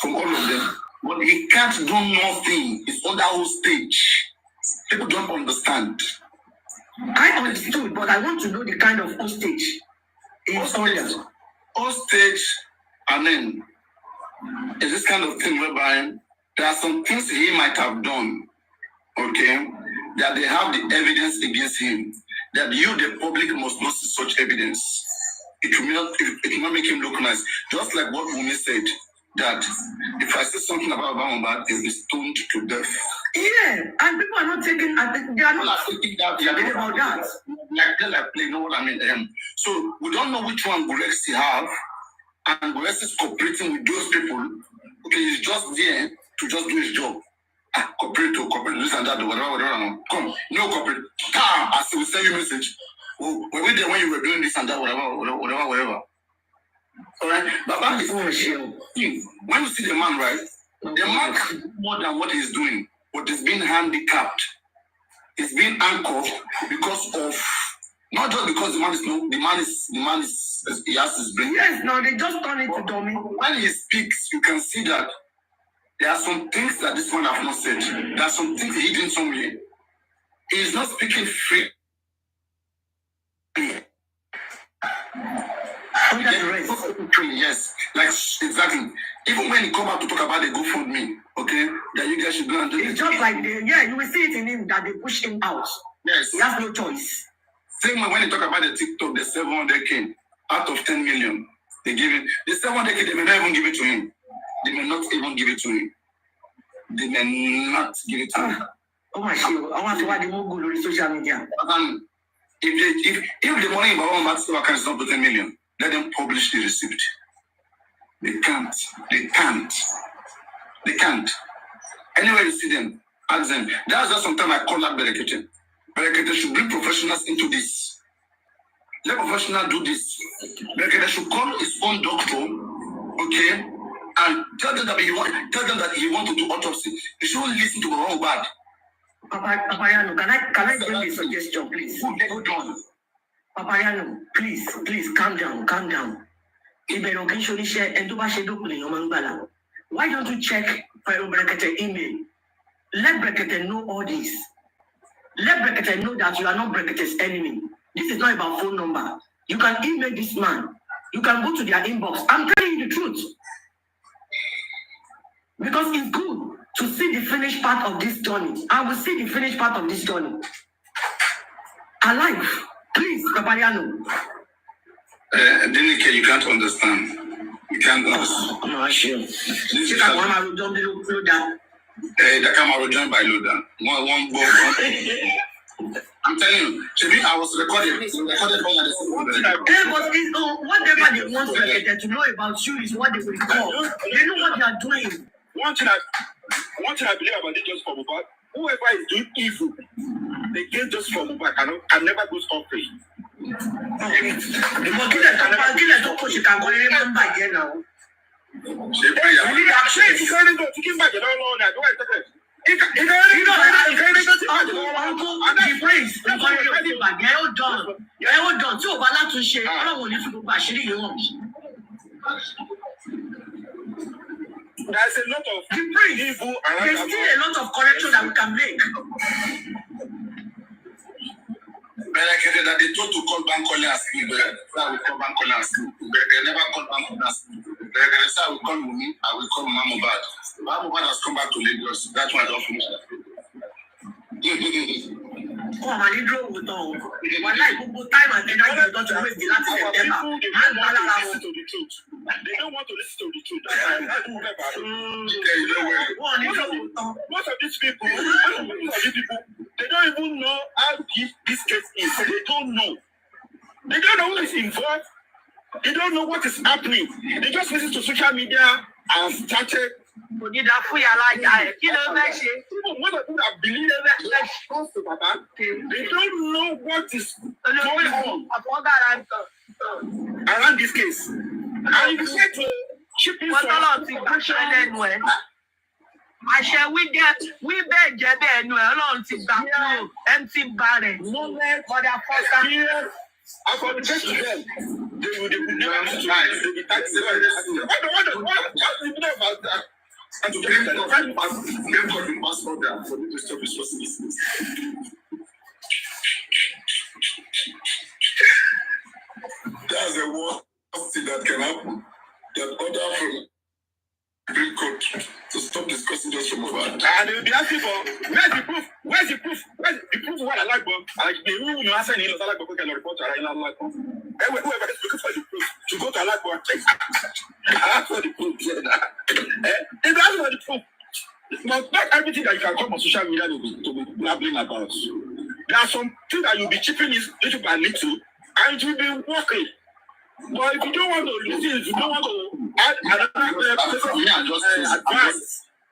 from all of them, but he can't do nothing. It's on that whole stage. People don't understand. I understood, but I want to know the kind of hostage. Hostage, I mean, is this kind of thing whereby there are some things he might have done, okay, that they have the evidence against him, that you, the public, must not see such evidence. It will not make him look nice. Just like what Wunmi said, that if I say something about MOHBAD, he'll be stoned to death. Yeah, and people are not taking, they are not thinking that they are about that. Like play, you know what I mean? So we don't know which one Gurexi have, and Gurexi is cooperating with those people. Okay, he's just there to just do his job. Cooperate, this and that, whatever. Come, no cooperate. I will send you a message. Oh, were we there when you were doing this and that, whatever. All right, Baba is not sure. When you see the man, right, the man can do more than what he's doing, but he's being handicapped. He's being anchored because of, not just because the man is he has his brain. Yes, no, they just turn it to dummy. When he speaks, you can see that there are some things that this man have not said. There are some things hidden somewhere. He is not speaking free. Yes, like exactly. Even when he come out to talk about the GoFundMe, okay, that you guys should go and do it. It's just like you will see it in him that they push him out. Yes. He has no choice. Same way when they talk about the TikTok, the 700K out of 10 million, they give it. The 700K, they may not even give it to him. They may not even give it to him. They may not give it to him. Oh my God! I want to watch the Google on social media. And if the money in MOHBAD still account is not to 10 million, let them publish the receipt. They can't. Anywhere you see them, ask them. That's just sometimes I call that Berekete. Berekete should bring professionals into this. Let professionals do this. Berekete should call his own doctor, okay, and tell them that he wants to do autopsy. He shouldn't listen to MOHBAD. Papayano, can I bring a suggestion, please? Hold on. Papayano, please, calm down. Why don't you check Berekete email? Let Berekete know all this. Let Berekete know that you are not Brekete's enemy. This is not about phone number. You can email this man. You can go to their inbox. I'm telling you the truth. Because it's good to see the finished part of this journey. I will see the finished part of this journey. Alive. Please, Papayano. Denike, you can't understand. You can't understand. I'm not sure. The camera joined by Loda. One go. I'm telling you, I was recorded. Whatever they want to know about you is what they will call. They know what they are doing. One thing I believe about it just for MOHBAD, whoever is doing evil, they get just for MOHBAD can never go unfree. There's a lot of evil around. There's still a lot of correction that we can make. Berekete that they told to call Bankole as that we call Bankole as they never called Bankole as Berekete said I will call Wunmi, I will call MOHBAD. MOHBAD has come back to Lagos. That's why I don't finish that. Come on, you with all. One night, time and energy to waste the last September. They don't want to listen to the truth. Most of these people, they don't even know how deep this case is. So they don't know. They don't know who is involved. They don't know what is happening. They just listen to social media and started. They don't know what is going on around this case. And you said to chip in àṣẹ wí bẹ́ẹ̀ jẹ́ bẹ́ẹ̀ nu ẹ̀ ọlọ́run ti gbà kúrò empty barrel mother fucker And for the best of them, they will never try. They will be taxed. What do you know about that? And to bring that, thank God we must not there for me to stop this business. That's the worst thing that can happen. That order from Supreme Court to stop discussing just from over. And they will be asking for, where's the proof? Where's the proof? Where's the proof? What I like, but the rule you answer in the like, but we can report to Alakbo. Whoever is looking for the proof to go to Alakbo. I ask for the proof. They ask for the proof. Not everything that you can come on social media to be blabbing about. There are some things that you'll be chipping in little by little, and it will be working. But if you don't want to listen, if you don't want to add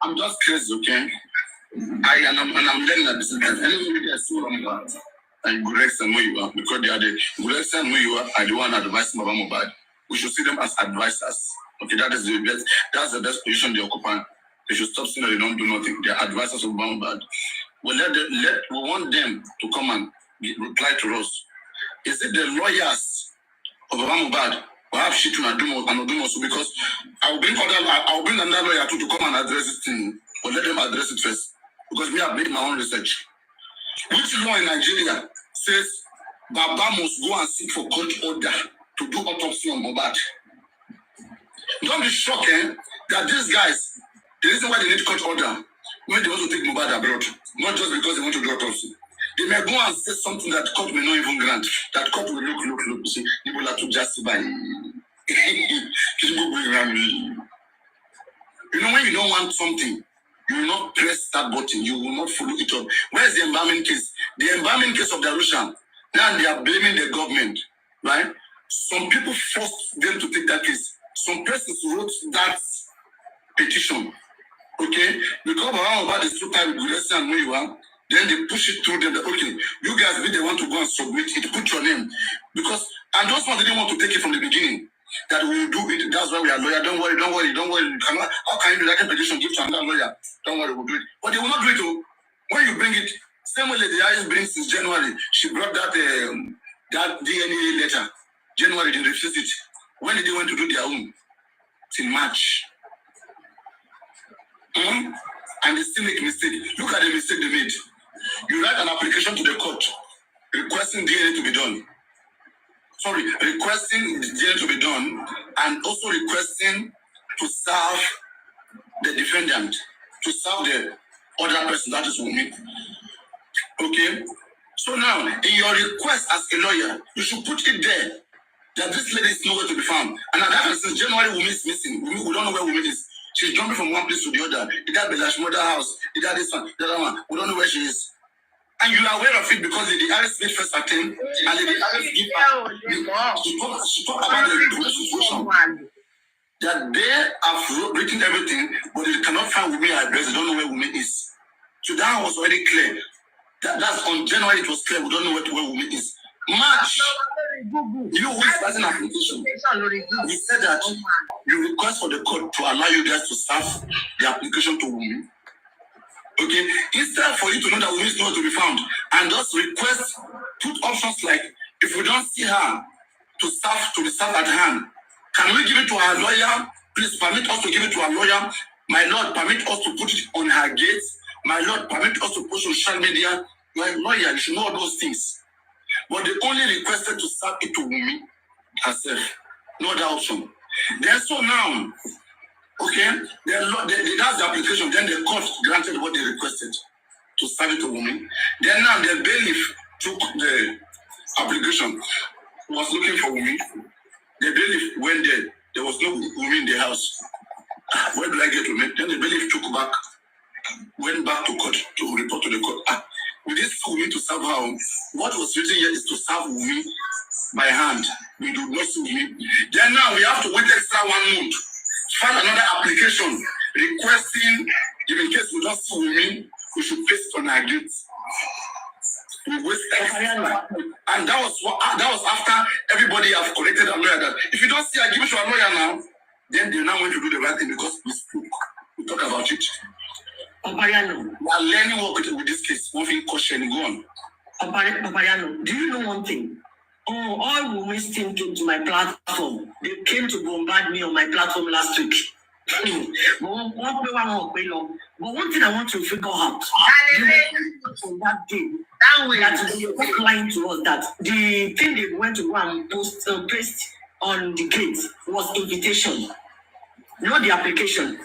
I'm just crazy, okay? I'm letting that business. Anyway, they are still wrong that. And Gurex and Moiwa, because they are the Gurex and Moiwa are the one advising Baba MOHBAD. We should see them as advisors. Okay, that's the best position they occupy. They should stop saying that they don't do nothing. They are advisors of Baba MOHBAD. We want them to come and reply to us. Is it the lawyers of Baba MOHBAD who have shit to do also? Because I'll bring another lawyer to come and address this thing, or let them address it first. Because we have made my own research. Which law in Nigeria says Baba must go and seek for court order to do autopsy on MOHBAD? Don't be shocked that these guys, the reason why they need court order when they want to take MOHBAD abroad, not just because they want to do autopsy. They may go and say something that court may not even grant. That court will look. See, people have to justify. People going around me. You know, when you don't want something, you will not press that button. You will not follow it up. Where's the embalming case? The embalming case of Darusha. Now they are blaming the government, right? Some people forced them to take that case. Some persons wrote that petition, okay? Because Baba MOHBAD is too tired with Gulesi and Moiwa. Then they push it through them. That, okay, you guys be the one to go and submit it, put your name. Because, and those ones didn't want to take it from the beginning. That we will do it, that's why we are lawyer. Don't worry. How can you do that petition, give to another lawyer? Don't worry, we'll do it. But they will not do it. Oh. When you bring it, same way the IS brings since January, she brought that DNA letter. January, they refused it. When did they want to do their own? It's in March. And they still make mistake. Look at the mistake they made. You write an application to the court requesting DNA to be done. Requesting the DNA to be done, and also requesting to serve the defendant, to serve the other person, that is Wunmi. Okay? So now, in your request as a lawyer, you should put it there that this lady is nowhere to be found. And at that since January, Wunmi is missing. We don't know where Wunmi is. She's jumping from one place to the other. Did that Belash mother house? Did that this one? The other one? We don't know where she is. And you are aware of it because the Harris made first attempt, and the Harris give her. She talked about the situation. That they have written everything, but they cannot find Wunmi address. They don't know where Wunmi is. So that was already clear. That's on January. It was clear. We don't know where Wunmi is. March, you were starting an application. We said that you request for the court to allow you guys to serve the application to Wunmi. Okay, instead for you to know that Wunmi is nowhere to be found, and just request, put options like, if we don't see her to be served at hand, can we give it to our lawyer? Please permit us to give it to our lawyer. My Lord, permit us to put it on her gates. My Lord, permit us to post on social media. You are a lawyer, you should know all those things. But they only requested to serve it to Wunmi herself. No other option. Then so now, okay, that's the application. Then the court granted what they requested to serve it to Wunmi. Then now the bailiff took the application, was looking for Wunmi. The bailiff went there. There was no Wunmi in the house. Where do I get Wunmi? Then the bailiff went back to court to report to the court. With this Wunmi to serve her, what was written here is to serve Wunmi by hand. We do not see Wunmi. Then now we have to wait extra 1 month. File another application requesting, if in case we don't see Wunmi, we should place it on our gates. We waste extra. And that was after everybody have corrected a lawyer that if you don't see her, give it to a lawyer now. Then they're now going to do the right thing because we spoke. We talk about it. Papariano. We are learning what with this case. One thing caution, go on. Papariano, do you know one thing? Oh, all women's team came to my platform. They came to bombard me on my platform last week. But one thing I want to figure out from that day, that they were lying to us that the thing they went to go and paste on the gate was invitation, not the application.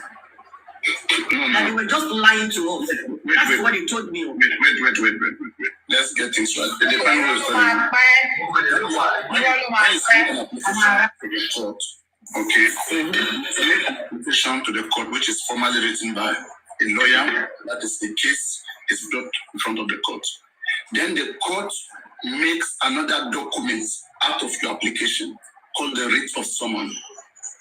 And they were just lying to us. That's what they told me. Wait. Let's get things right. The okay. Make an application to the court, which is formally written by a lawyer. That is, the case is brought in front of the court. Then the court makes another document out of your application called the writ of summons.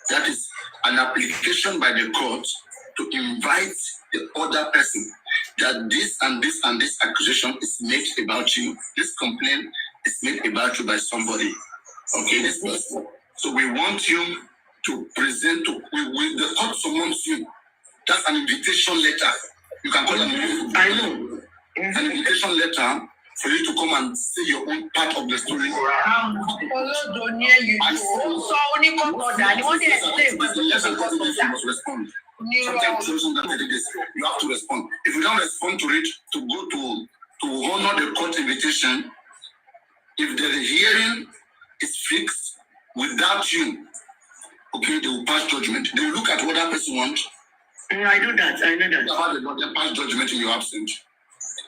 That is an application by the court to invite the other person that this and this and this accusation is made about you. This complaint is made about you by somebody. Okay, this person. So we want you to present to the court summons you. That's an invitation letter. You can call it. I know. An invitation letter for you to come and say your own part of the story. You have to respond. If you don't respond to it, to go to honor the court invitation, if the hearing is fixed without you, okay, they will pass judgment. They will look at what that person wants. I know that. They pass judgment in your absence.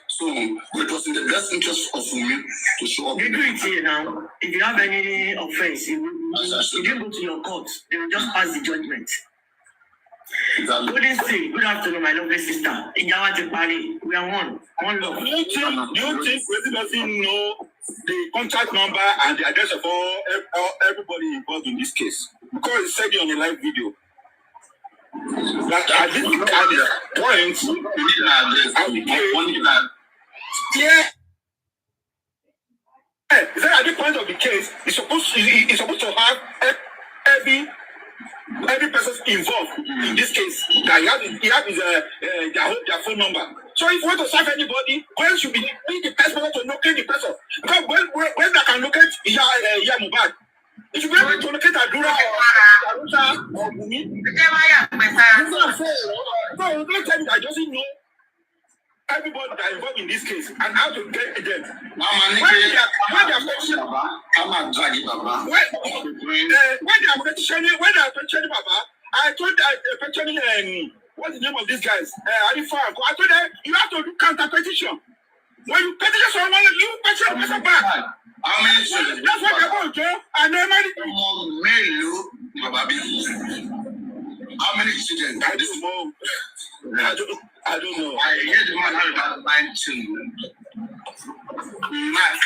So it was in the best interest of women to show up. They do it here now. If you have any offense, if you go to your court, they will just pass the judgment. Exactly. Good afternoon, my lovely sister. In Yawati Pali, we are one love. Do you think President doesn't know the contact number and the address of everybody involved in this case? Because he said it on a live video. Like at this point, at the point of the case, he's supposed to have every person involved in this case. That he have his their phone number. So if you want to serve anybody, when should be the best person to locate the person? Because when they can locate MOHBAD, it should be able to locate Adura or Bumi. No, don't tell me I doesn't know everybody that is involved in this case and how to get them. When they are petitioning Baba, I told petitioning what's the name of these guys? I told them you have to do counter petition. When you petition someone, you petition the person back. How many children? That's what they're going to do. And they're married. How many children? I don't know. I hear the man had about 9 children. Mark.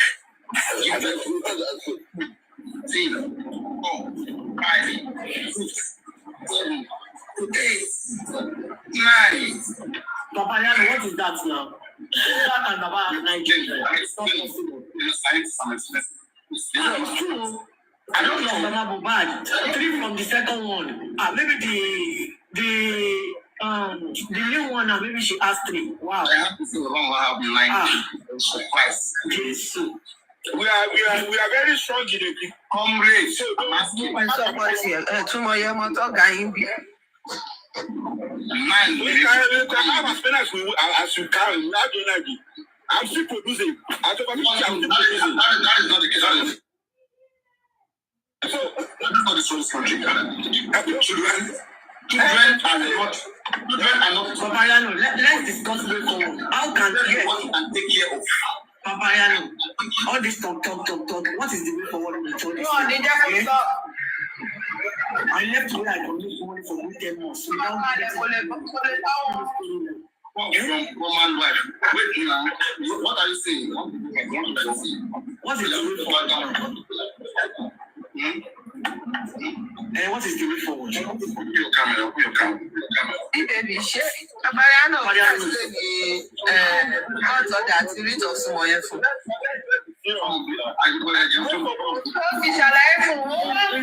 10, 4, 5, 6, 7, 8, 9. Papa, what is that now? That and about 9 children. It's not possible. It's true. I don't know about MOHBAD. 3 from the second one. Maybe the new one. Maybe she asked 3. Wow. I have to say the wrong one have 9. Surprise. Yes. We are very strong in the comrade. So I'm asking we can have as many as you can. I'm still producing. That is not the case. So that's not the source country. Children are not. Papayano, let's discuss the forward. How can what you can take care of? Papayano, all this talk. What is the way forward? I left where I can make money for 10 months. From woman wife. Wait now. What are you saying? What is the way forward? What is the way forward? Your camera. Fi ṣàlàyé fún un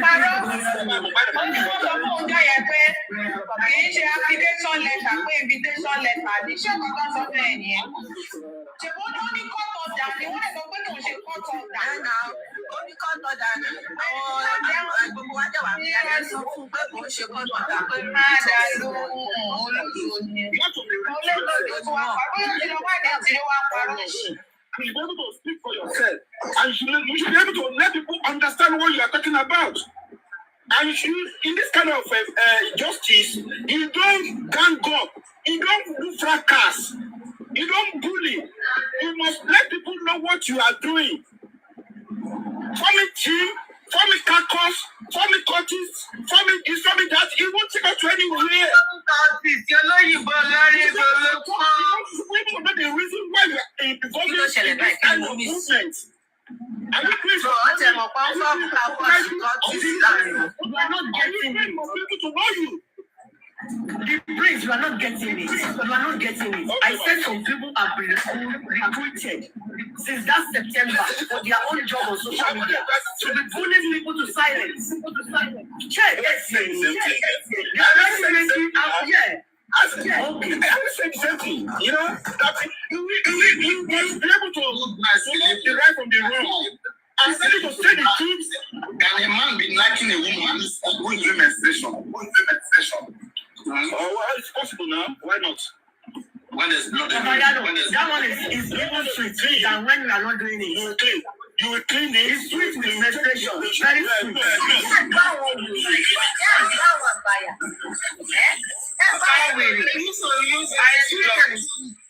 parọ́ ọjà yẹn pé kì í ṣe application letter pé invitation letter ní ṣé kò tó sọ fún ẹ nìyẹn ṣèbó tó ní court order ni wọ́n lè sọ pé kò ń ṣe kọ́tọ̀ ọ̀dà. Ó ní kọ́tọ̀ ọ̀dà ni àwọn gbogbo wa jẹ́wàá fi ayé sọ fún pé kò ń ṣe kọ́tọ̀ ọ̀dà pé máa dà lóhùn olóòtú ni. Olóòtú tó wá pa bóyá tí ló wá ní àti ló wá parọ́. You should be able to speak for yourself, and you should be able to let people understand what you are talking about. And in this kind of justice, you don't gang up, you don't do fracas, you don't bully. You must let people know what you are doing. Family team, family caucus, family cultists, family this, family that, it won't take us to anywhere. We don't know the reason why we are involved in this kind of movement. You are not getting it. People to know you. The prince, you are not getting it. You are not getting it. I said some people have been recruited since that September for their own job on social media to be bullying people to silence. Check. Yes. They are Okay. I will say the same thing. You know, that you must be able to select the right from the wrong. And able to say the truth. Can a man be liking a woman who is doing menstruation? Oh, it's possible now. Why not? When there's blood, that one is even sweet than when you are not doing it. You will clean it. It's sweet with menstruation. Very sweet.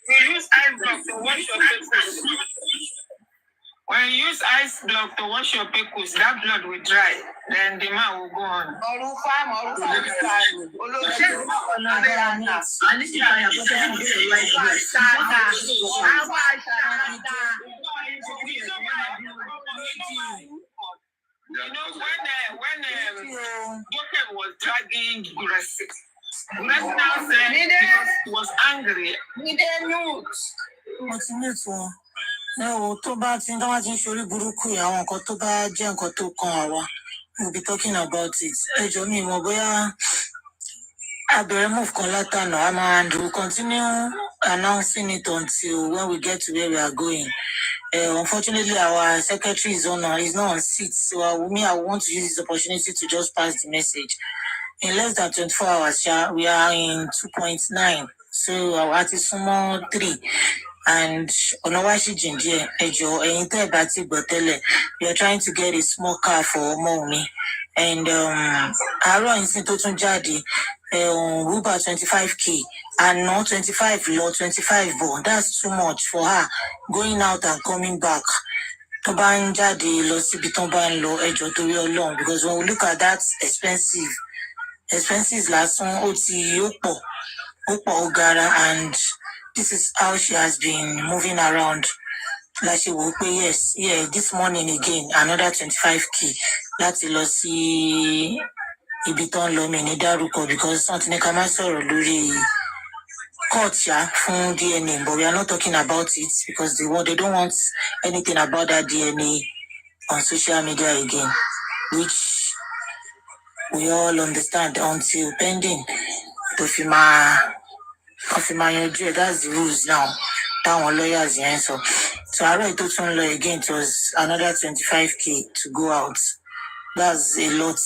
We use ice block to wash your pickles. When you use ice block to wash your pickles, that blood will dry. Then the man will go on. You know, when Joker was dragging Gracie now said because he was angry. Tó bá ti ń ṣorí burúkú yìí, àwọn nǹkan tó bá jẹ́ nǹkan tó kan àwa, we'll be talking about it. Ẹ jọ̀ọ́ mi mọ̀ bóyá abẹ̀rẹ̀ move kan látànà, and we'll continue announcing it until when we get to where we are going. Unfortunately, our secretary is not on seat, so I want to use this opportunity to just pass the message. In less than 24 hours, we are in 2.9, so our artist sumo 3. And Onawashi Jinji, Ejo, we are trying to get a small car for mommy. And Aaron in Sintotun Jadi, Uber 25K, and not 25 law, 25 ball. That's too much for her going out and coming back. Toban Jadi, Lo Sibitomban Lo, Ejo, to real long, because when we look at that expenses last one, OT, Opo Ogara, and this is how she has been moving around. Like she will pay, this morning again, another 25K. That's Losi Ibiton Lomi Nidaruko, because something come out luri court from DNA, but we are not talking about it because they don't want anything about that DNA on social media again, which we all understand until pending that's the rules now. That one lawyers answer. So I wrote to again, it was another 25K to go out. That's a lot.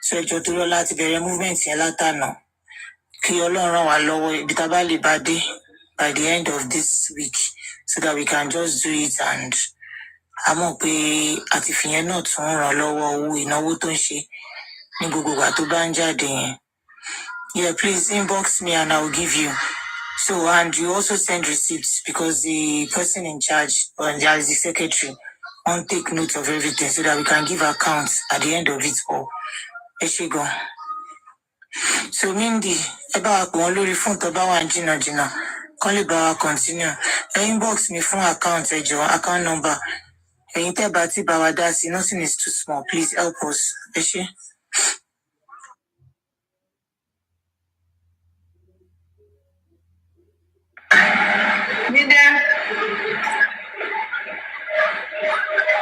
So I just do a lot of movements in Latano. By the end of this week, so that we can just do it, and I'm not pay at if you're not on lower we know what to say. Yeah, please inbox me and I'll give you. So, and you also send receipts because the person in charge, or the secretary, won't take note of everything so that we can give accounts at the end of it all. Go. So, Mindy, about one lorry phone to Bawa and Gina, call it Bawa continue. Inbox me phone account, account number. Bati Bawa Dasi, nothing is too small. Please help us.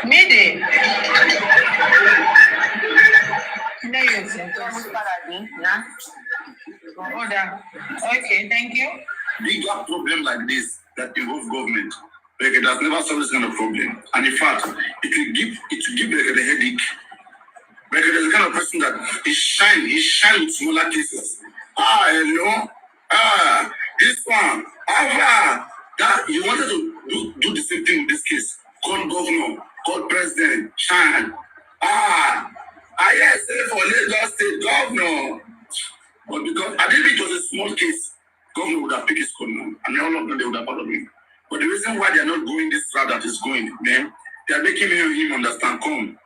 Mide. Okay, thank you. Bigger problem like this that involve government Berekete has never solved this kind of problem. And in fact, it will give Berekete a headache. Berekete is the kind of person that he shine with smaller cases. This one, that you wanted to do the same thing with this case. Called governor, called president, shine. Yes, for Lagos State governor. But because I didn't think it was a small case, governor would have picked his corner, and all of them they would have followed him. But the reason why they are not going this route that is going, man, they are making him understand. Come,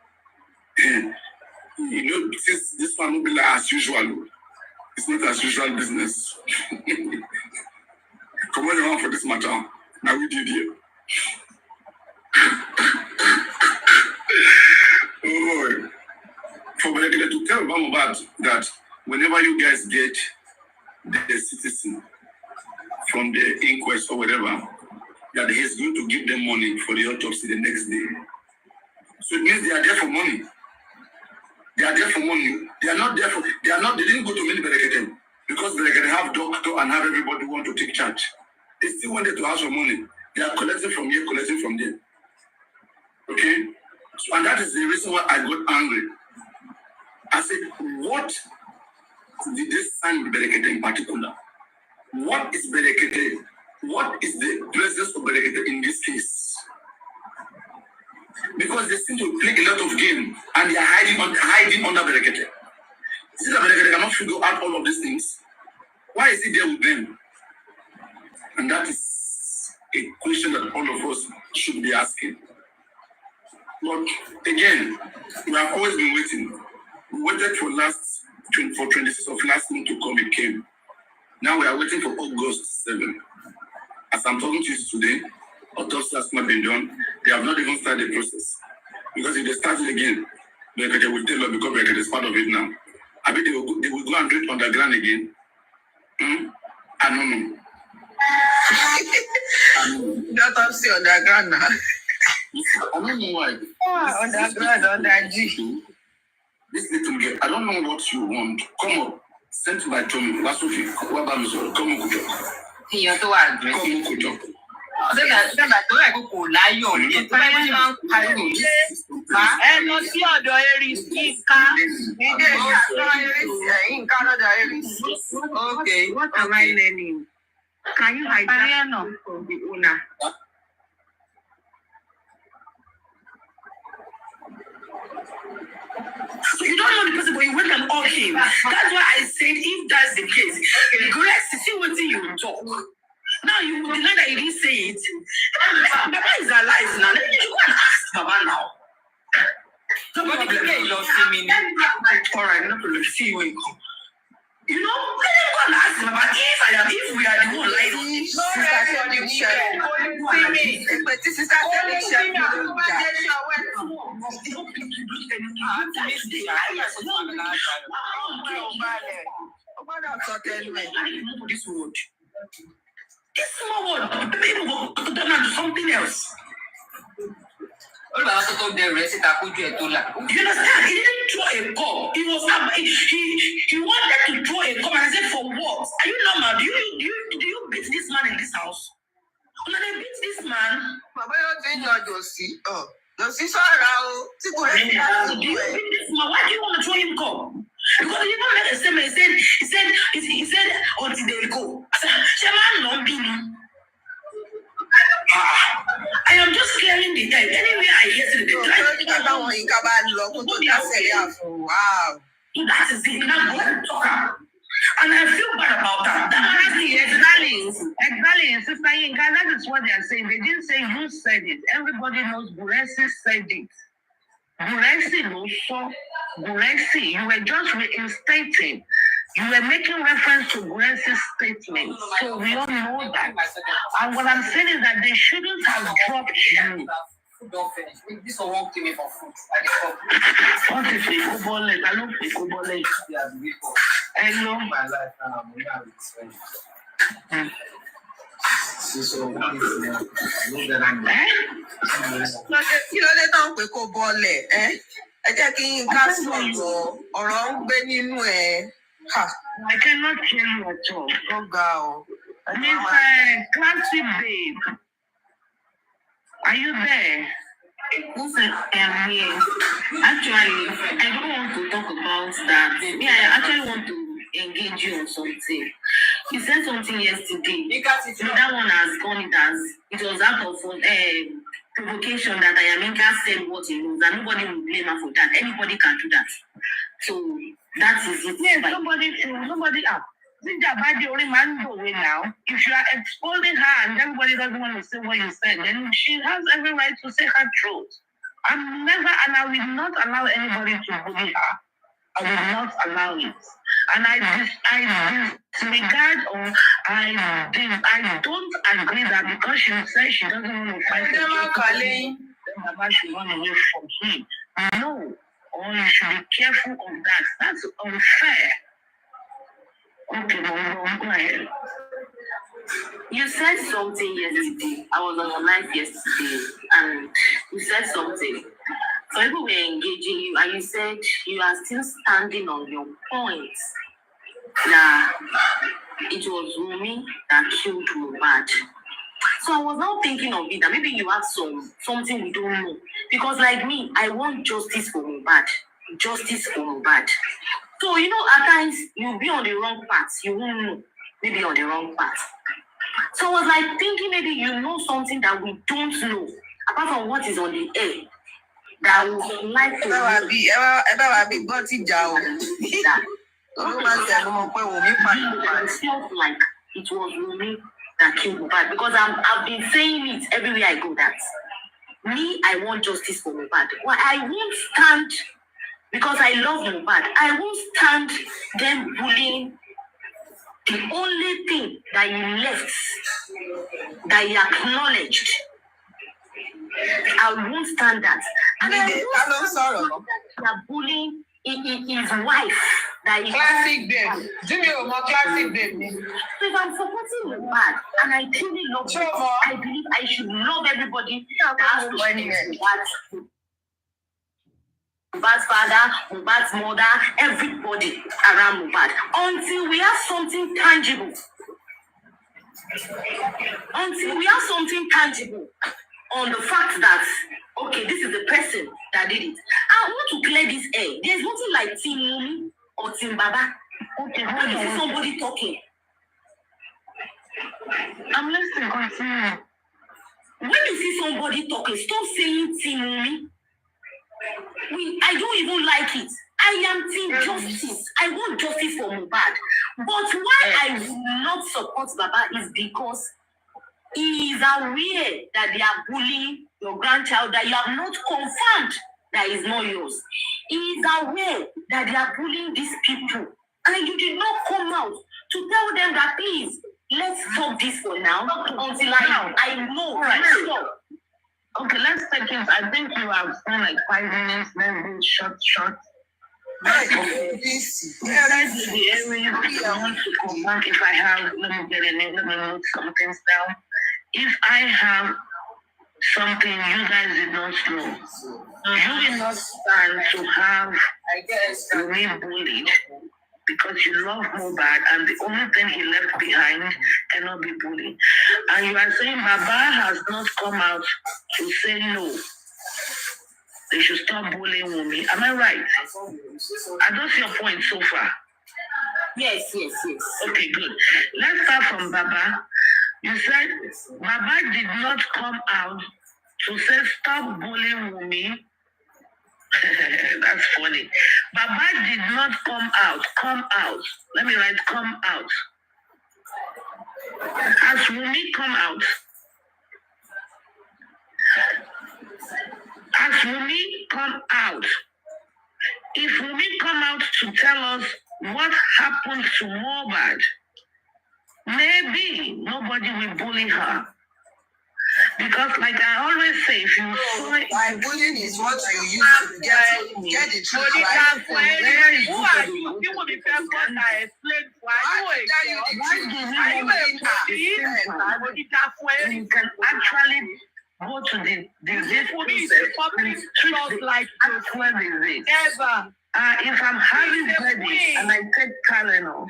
this one will be like as usual. It's not as usual business. Come on, you want for this matter? Now we did here. Oh, for Berekete to tell MOHBAD that whenever you guys get the citizen from the inquest or whatever, that he's going to give them money for the autopsy the next day. So it means they are there for money. They are there for money. They didn't go to meet Berekete because Berekete have doctor and have everybody want to take charge. They still wanted to ask for money. They are collecting from here, collecting from there. Okay? So, and that is the reason why I got angry. I said, what did they sign with Berekete in particular? What is Berekete? What is the presence of Berekete in this case? Because they seem to play a lot of game and they are hiding under Berekete. Since Berekete cannot figure out all of these things, why is he there with them? And that is a question that all of us should be asking. But again, we have always been waiting. We waited for 26th of last month to come, it came. Now we are waiting for August 7. As I'm talking to you today, autopsy has not been done. They have not even started the process. Because if they start it again, Berekete will tell us because Berekete is part of it now. I mean, they will go and do it underground again. I don't know. The autopsy underground now. I don't know why. Underground, under G. This little girl, I don't know what you want. Come up. Sent by Tommy. That's what you come on, Kujo. Èèyàn tó wà Come on, Kujo. Dẹ́gbà tó rẹ̀ kókò láyọ̀ ní tó bá yẹn máa ń pariwo. Ẹ lọ sí ọ̀dọ̀ Aries Yínká. Nídé ìṣàtọ̀ Aries Yínká lọ́dọ̀ Aries. Okay, what am I learning? Can you hijack from the owner? So you don't know the person, but you went and all him. That's why I said if that's the case, Grace, see what you talk. Now you will deny that you didn't say it. Baba is alive now. Let me go and ask Baba now. Somebody play your team. All right, no problem. See you when you come. You know, let them go and ask Baba if we are the one like this. No rest for the weekend. But this is not This small one, people will put them into something else. Ó lọ àwọn tó dẹrù rẹ̀ síta kójú ẹ̀ tó là. You understand? He didn't throw a call. He wanted to throw a call and I said, for what? Are you normal? Do you beat this man in this house? When they beat this man, Baba, you're doing your Josie. Josie, sorry. do you beat this man? Why do you want to throw him call? Because he even made a statement. He said until they go. I said, Shaman no be. I am just clearing the time. Anyway, I hear the Wow. That is it. And I feel bad about that. Exactly, Sister Yinka, that is what they are saying. They didn't say you said it. Everybody knows Buresi said it. Buresi no so. Buresi, you were just reinstating. You were making reference to Buresi's statement. So we all know that. And what I'm saying is that they shouldn't have dropped you. Don't finish. This one won't give me for food. What if they go ball it? I don't think go ball it. Hello. My life now, I'm not with Kí ló dé tán pé kó bọ́ọ̀lẹ̀ ẹ́? Ẹ jẹ́ kí Yínká sọ̀rọ̀ ọ̀rọ̀ ń gbé nínú ẹ̀. I cannot hear you at all. Ó ga o. Miss Classy Babe. Are you there? Listen, here. Actually, I don't want to talk about that. Me, I actually want to engage you on something. You said something yesterday. That one has gone. It was out of provocation that Ayaminka said what he knows, and nobody will blame her for that. Anybody can do that. So that is it. Yes, nobody up. Now, if you are exposing her and everybody doesn't want to say what you said, then she has every right to say her truth. I'm never, and I will not allow anybody to bully her. I will not allow it. And I disregard or I don't agree that because she says she doesn't want to fight then Baba should run away from him. No, or you should be careful of that. That's unfair. Okay, go ahead. You said something yesterday. I was on your live yesterday, and you said something. So people were engaging you, and you said you are still standing on your point that it was Rumi that killed Mohbad. So I was now thinking of it that maybe you have something we don't know. Because like me, I want justice for Mohbad. Justice for Mohbad. So, at times, you'll be on the wrong path. You won't know. Maybe on the wrong path. So I was like thinking maybe you know something that we don't know, apart from what is on the air, that we would like to know. I felt like it was me that killed Mohbad because I've been saying it everywhere I go that me, I want justice for Mohbad. Well, I won't stand because I love Mohbad. I won't stand them bullying the only thing that he left, that he acknowledged. I won't stand that. And I'm sorry. They are bullying his wife. That he classic babe. Jimmy Omo, classic babe. So if I'm supporting Mohbad and I truly love him, I believe I should love everybody that has to share Mohbad's father, Mohbad's mother, everybody around Mohbad. Until we have something tangible. Until we have something tangible on the fact that, okay, this is the person that did it. I want to clear this air. There's nothing like Team Mumi or Team Baba. Okay, when you see somebody talking. I'm listening, continue. When you see somebody talking, stop saying Team Mumi. I don't even like it. I am Team Justice. I want justice for Mohbad. But why I will not support Baba is because he is aware that they are bullying your grandchild that you have not confirmed that is not yours. He is aware that they are bullying these people. And you did not come out to tell them that please, let's stop this for now until I know. Right. Okay, let's take it. I think you have spent like 5 minutes, then we'll short. Let's do the areas I want to come back. If I have, let me note some things down. If I have something you guys did not know, you will not stand to have me bullied because you love Mohbad and the only thing he left behind cannot be bullied. And you are saying Baba has not come out to say no. They should stop bullying Wunmi. Am I right? Are those your points so far? Yes. Okay, good. Let's start from Baba. You said Baba did not come out to say stop bullying Wunmi. That's funny. Baba did not come out. Let me write come out. Has Wunmi come out? Has Wunmi come out? If Wunmi come out to tell us what happened to Mohbad, maybe nobody will bully her. Because like I always say, if you saw it... bullying is what you use to get the truth right. Who are you? You will be first one I explain why you can actually go to the disease process like actual disease. If I'm having headache and I take Tylenol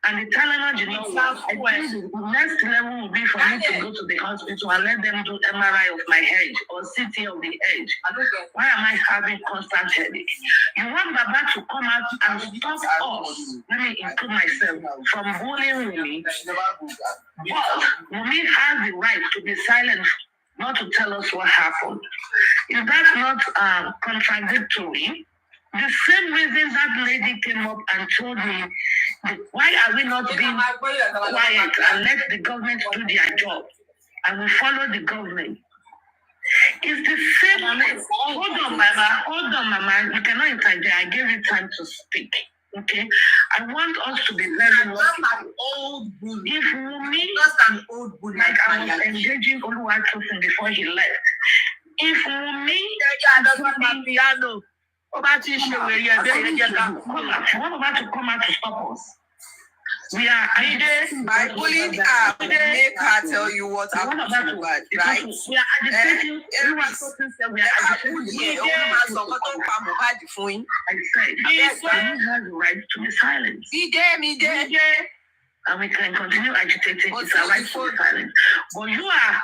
And the Tylenol did not work. I think the next level would be for me to go to the hospital and let them do MRI of my head or CT of the head. Why am I having constant headache? You want Baba to come out and stop us. Let me include myself from bullying Wumi. But Wumi has the right to be silent, not to tell us what happened. Is that not contradictory? The same reason that lady came up and told me, why are we not being quiet and let the government do their job? And we follow the government. It's the same thing. Hold on, Mama. You cannot interject. I gave you time to speak. Okay? I want us to be very lucky. Old bully. If Wumi, Just an old bully. like I was engaging Oluwatosin before he left. If Wumi piano. what about to come out to stop us? We are by bullying her, make her tell you what happened to her, right? We are agitating. Everyone we are agitating. I said, you have the right to be silent. And we can continue agitating. It's our right to be silent. But you are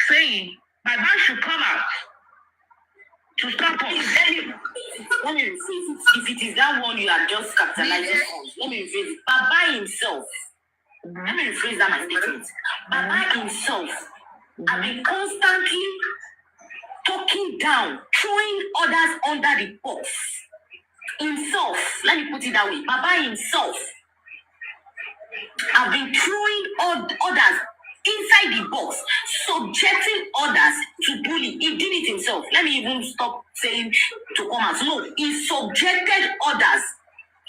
saying, Baba should come out to stop us. Let me rephrase it. If it is that one you are just capitalizing on, let me rephrase it. Baba himself, let me rephrase that my statement. Baba himself, has been constantly talking down, throwing others under the bus. Himself, let me put it that way. Baba himself have been throwing others inside the box, subjecting others to bully. He did it himself. Let me even stop saying to come out. No, he subjected others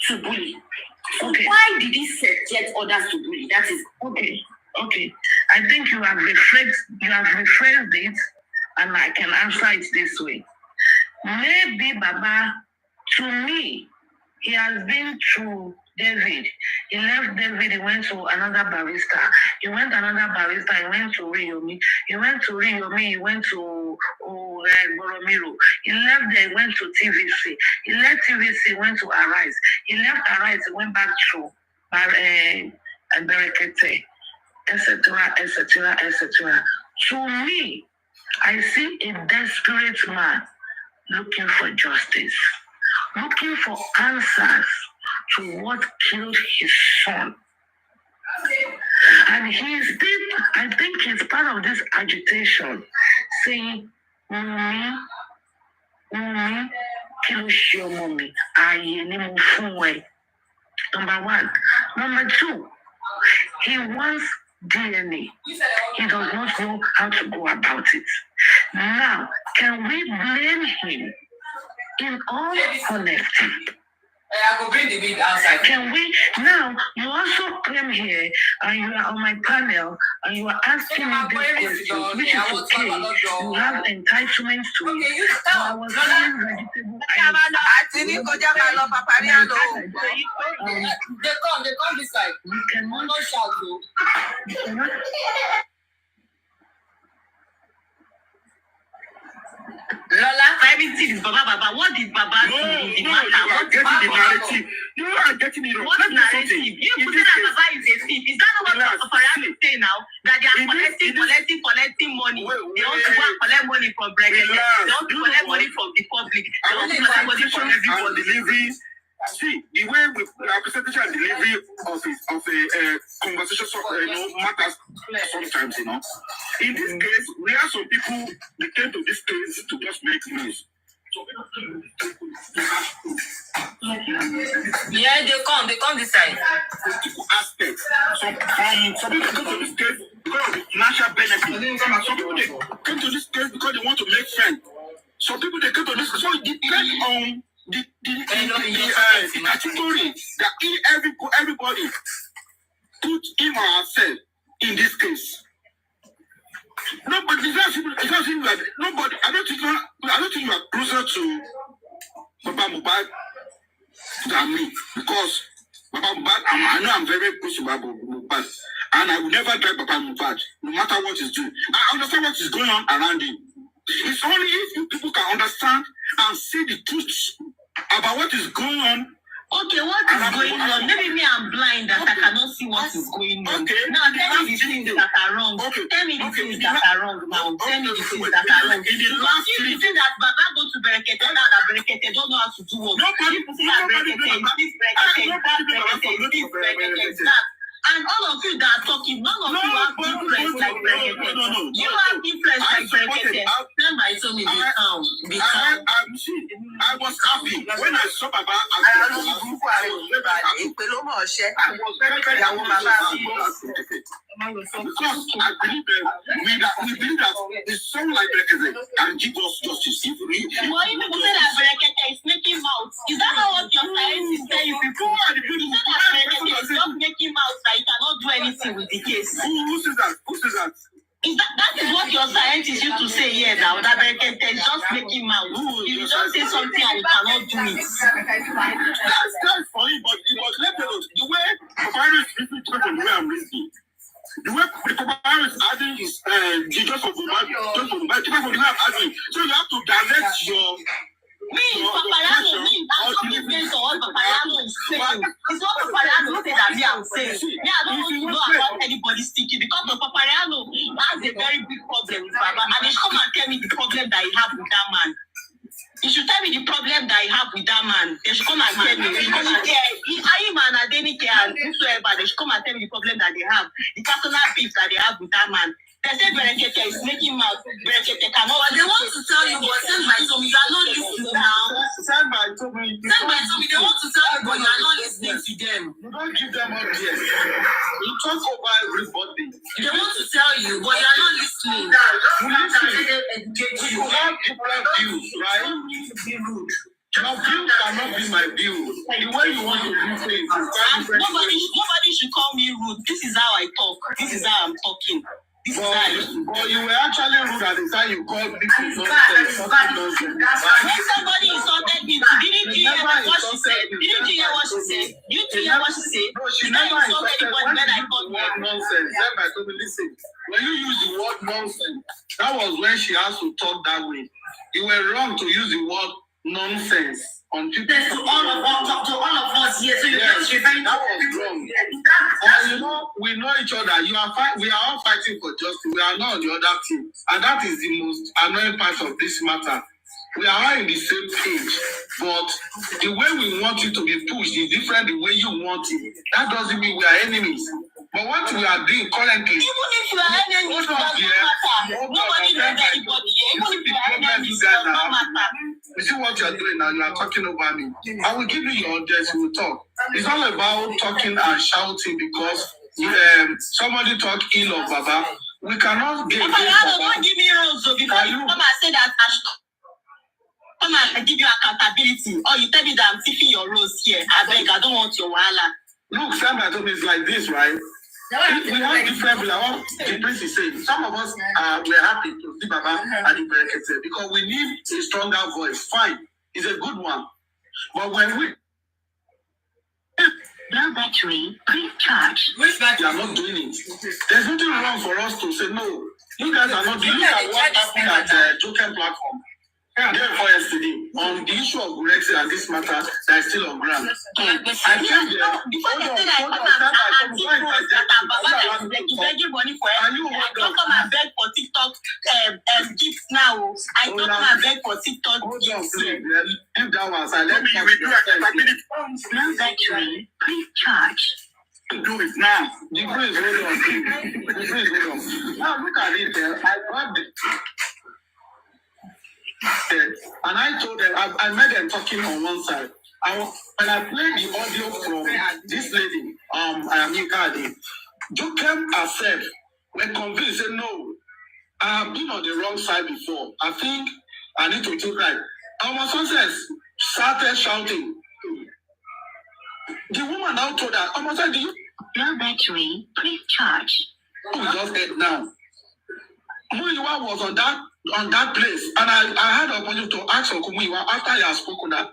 to bully. So okay. Why did he subject others to bully? That is okay. Okay. I think you have rephrased it, and I can answer it this way. Maybe Baba, to me, he has been through David. He left David, he went to another barista. He went to another barista, he went to Riyomi. He went to Riyomi, he went to Boromiro. He left there, he went to TVC. He left TVC, went to Arise. He left Arise, he went back to Berekete, etc., etc., etc. To me, I see a desperate man looking for justice, looking for answers to what killed his son. And I think he's part of this agitation, saying, kí ló ṣe ọmọ mi? Ààyè ni mo fún ẹ. Number one. Number two, he wants DNA. He does not know how to go about it. Now, can we blame him in all honesty? I will bring the bid outside. Can we now? You also came here and you are on my panel and you are asking me this question, which is okay. You have entitlements to it. So I was saying vegetable. They come this side. We cannot shout. You cannot. Lola, everything is Baba. What did Baba do? You are getting the narrative. You are getting it wrong. What narrative? You put it that Baba is a thief. Is that not what Paparazzi is saying now? That they are collecting money. They want to go and collect money from Bregel. They want to collect money from the public. They want to collect money from everybody. Delivery. See, the way we presentation and delivery of a conversation matters sometimes, In this case, we have some people they came to this case to just make news. Yeah, they come this side. Political aspects. Some people come to this case because of the financial benefit. Some people they came to this case because they want to make friends. Some people they come to this case. So it depends on the category that everybody put him or herself in this case. Nobody. It's not like nobody. I don't think you are closer to Baba MOHBAD than me because Baba MOHBAD. I know I'm very close to Baba MOHBAD, and I will never drag Baba MOHBAD, no matter what he's doing. I understand what is going on around him. It's only if you people can understand and see the truth about what is going on Okay, what is going on? Maybe me, I'm blind that I cannot see what is going on. Okay. Now tell me the things that are wrong. Okay. Tell me the things that are wrong now. Tell me the things that are wrong. In the last You say that Baba go to Berekete, now that Berekete don't know how to do work. People say that Berekete is this Berekete is Berekete is that. And all of you that are talking, none of you have influence like Berekete. You have influence like Berekete. Remember, I told me the town. I was happy when I saw Baba. I was very, very happy. Because I believe that we believe that it's so like Berekete and give us justice. Well, you people say that Berekete is making mouth. Is that not what your scientists tell you people? You say that Berekete is not making mouth, that you cannot do anything with the case. Who says that? Who says that? That is what your scientists used to say here now, that Berekete is just making mouth. You just say something and you cannot do it. That's funny, but it was left alone. The way Papa is listening to the way I'm listening. The way Papa is adding is just for the way I'm adding. So you have to direct your. Paparazzo, I'm talking based on what Paparazzo is saying. It's what Paparazzo said that me I'm saying. Me, I don't want to know about anybody speaking because the Paparazzo has a very big problem with Baba, and they come and tell me the problem that he have with that man. You should tell me the problem that I have with that man. They should come and tell me. I man, Adenike and whosoever, they should come and tell me the problem that they have, the personal beef that they have with that man. They say Berekete is making mouth. Berekete cannot. But they want to tell you, but send by Tommy, you are not listening now. Send by Tommy. They want to tell you, but you are not listening to them. You don't give them up yet. You talk over everybody. They want to tell you, but you are not listening. You have different views, right? Your view cannot be my view. The way you want to do things. Nobody should call me rude. This is how I talk. This is how I'm talking. But you were actually rude at the time you called people nonsense. When somebody insulted me, didn't you hear what she said? Didn't you hear what she said? You hear what she said? No, she did never insulted anybody when I called word nonsense. Listen, when you use the word nonsense, that was when she has to talk that way. You were wrong to use the word nonsense on people. To all of us here. So you just referring that was wrong. And you know, we know each other. We are all fighting for justice. We are not on the other team. And that is the most annoying part of this matter. We are all in the same page, but the way we want it to be pushed is different the way you want it. That doesn't mean we are enemies. But what we are doing currently, even if you are enemies, it doesn't matter. Nobody knows anybody. Even if you are enemies, it does not matter. You see what you are doing now? You are talking over me. I will give you your audience. We will talk. It's all about talking and shouting because somebody talk ill of Baba. We cannot get. Papa, don't give me rules because you come and say that I should come and give you accountability, or you tell me that I'm taking your roles here. I beg, I don't want your wahala. Look, Samba told me it's like this, right? We have different what the prince is saying. Some of us we're happy to see Baba at the Berekete because we need a stronger voice. Fine, it's a good one. But when we Low battery, please charge. they are not doing it. There's nothing wrong for us to say no. You guys are not doing it. Look at what happened at Joker platform. Therefore, yesterday, on the issue of Brexit and this matter that is still on ground. I came there. Before they said I come and begging money for everything. I don't come and beg for TikTok gifts now. I don't come and beg for TikTok gifts. If that was I let me Low battery, please charge. Do it now. The praise hold on. The praise hold on. Now look at it there. I grabbed it. And I told them, I made them talking on one side. When I played the audio from this lady, I am Yikadi, Jokem herself, when convinced, said, no, I have been on the wrong side before. I think I need to take right. And my son says, started shouting. The woman now told her, I said, do you? Low battery, please charge. We just head now. Muiwa was on that place, and I had the opportunity to ask Muiwa after he has spoken that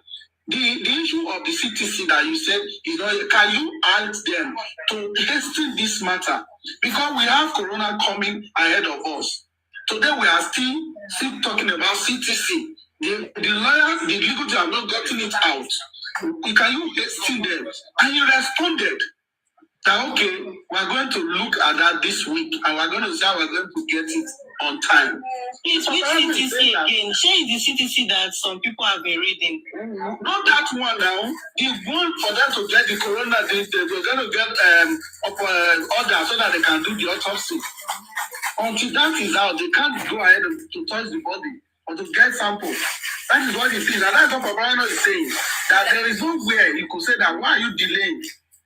the issue of the CTC that you said is not. Can you ask them to hasten this matter because we have Corona coming ahead of us. Today we are still talking about CTC. The lawyer, the legal team have not gotten it out. Can you question them? And he responded that, okay, we're going to look at that this week and we're going to see how we're going to get it on time. It's which CTC again? Share the CTC that some people have been reading. Not that one now. The one for them to get the corona, they're going to get order so that they can do the autopsy. Until that is out, they can't go ahead to touch the body or to get samples. That is what it is. And that's what Papa is saying. That there is no way you could say that, why are you delaying?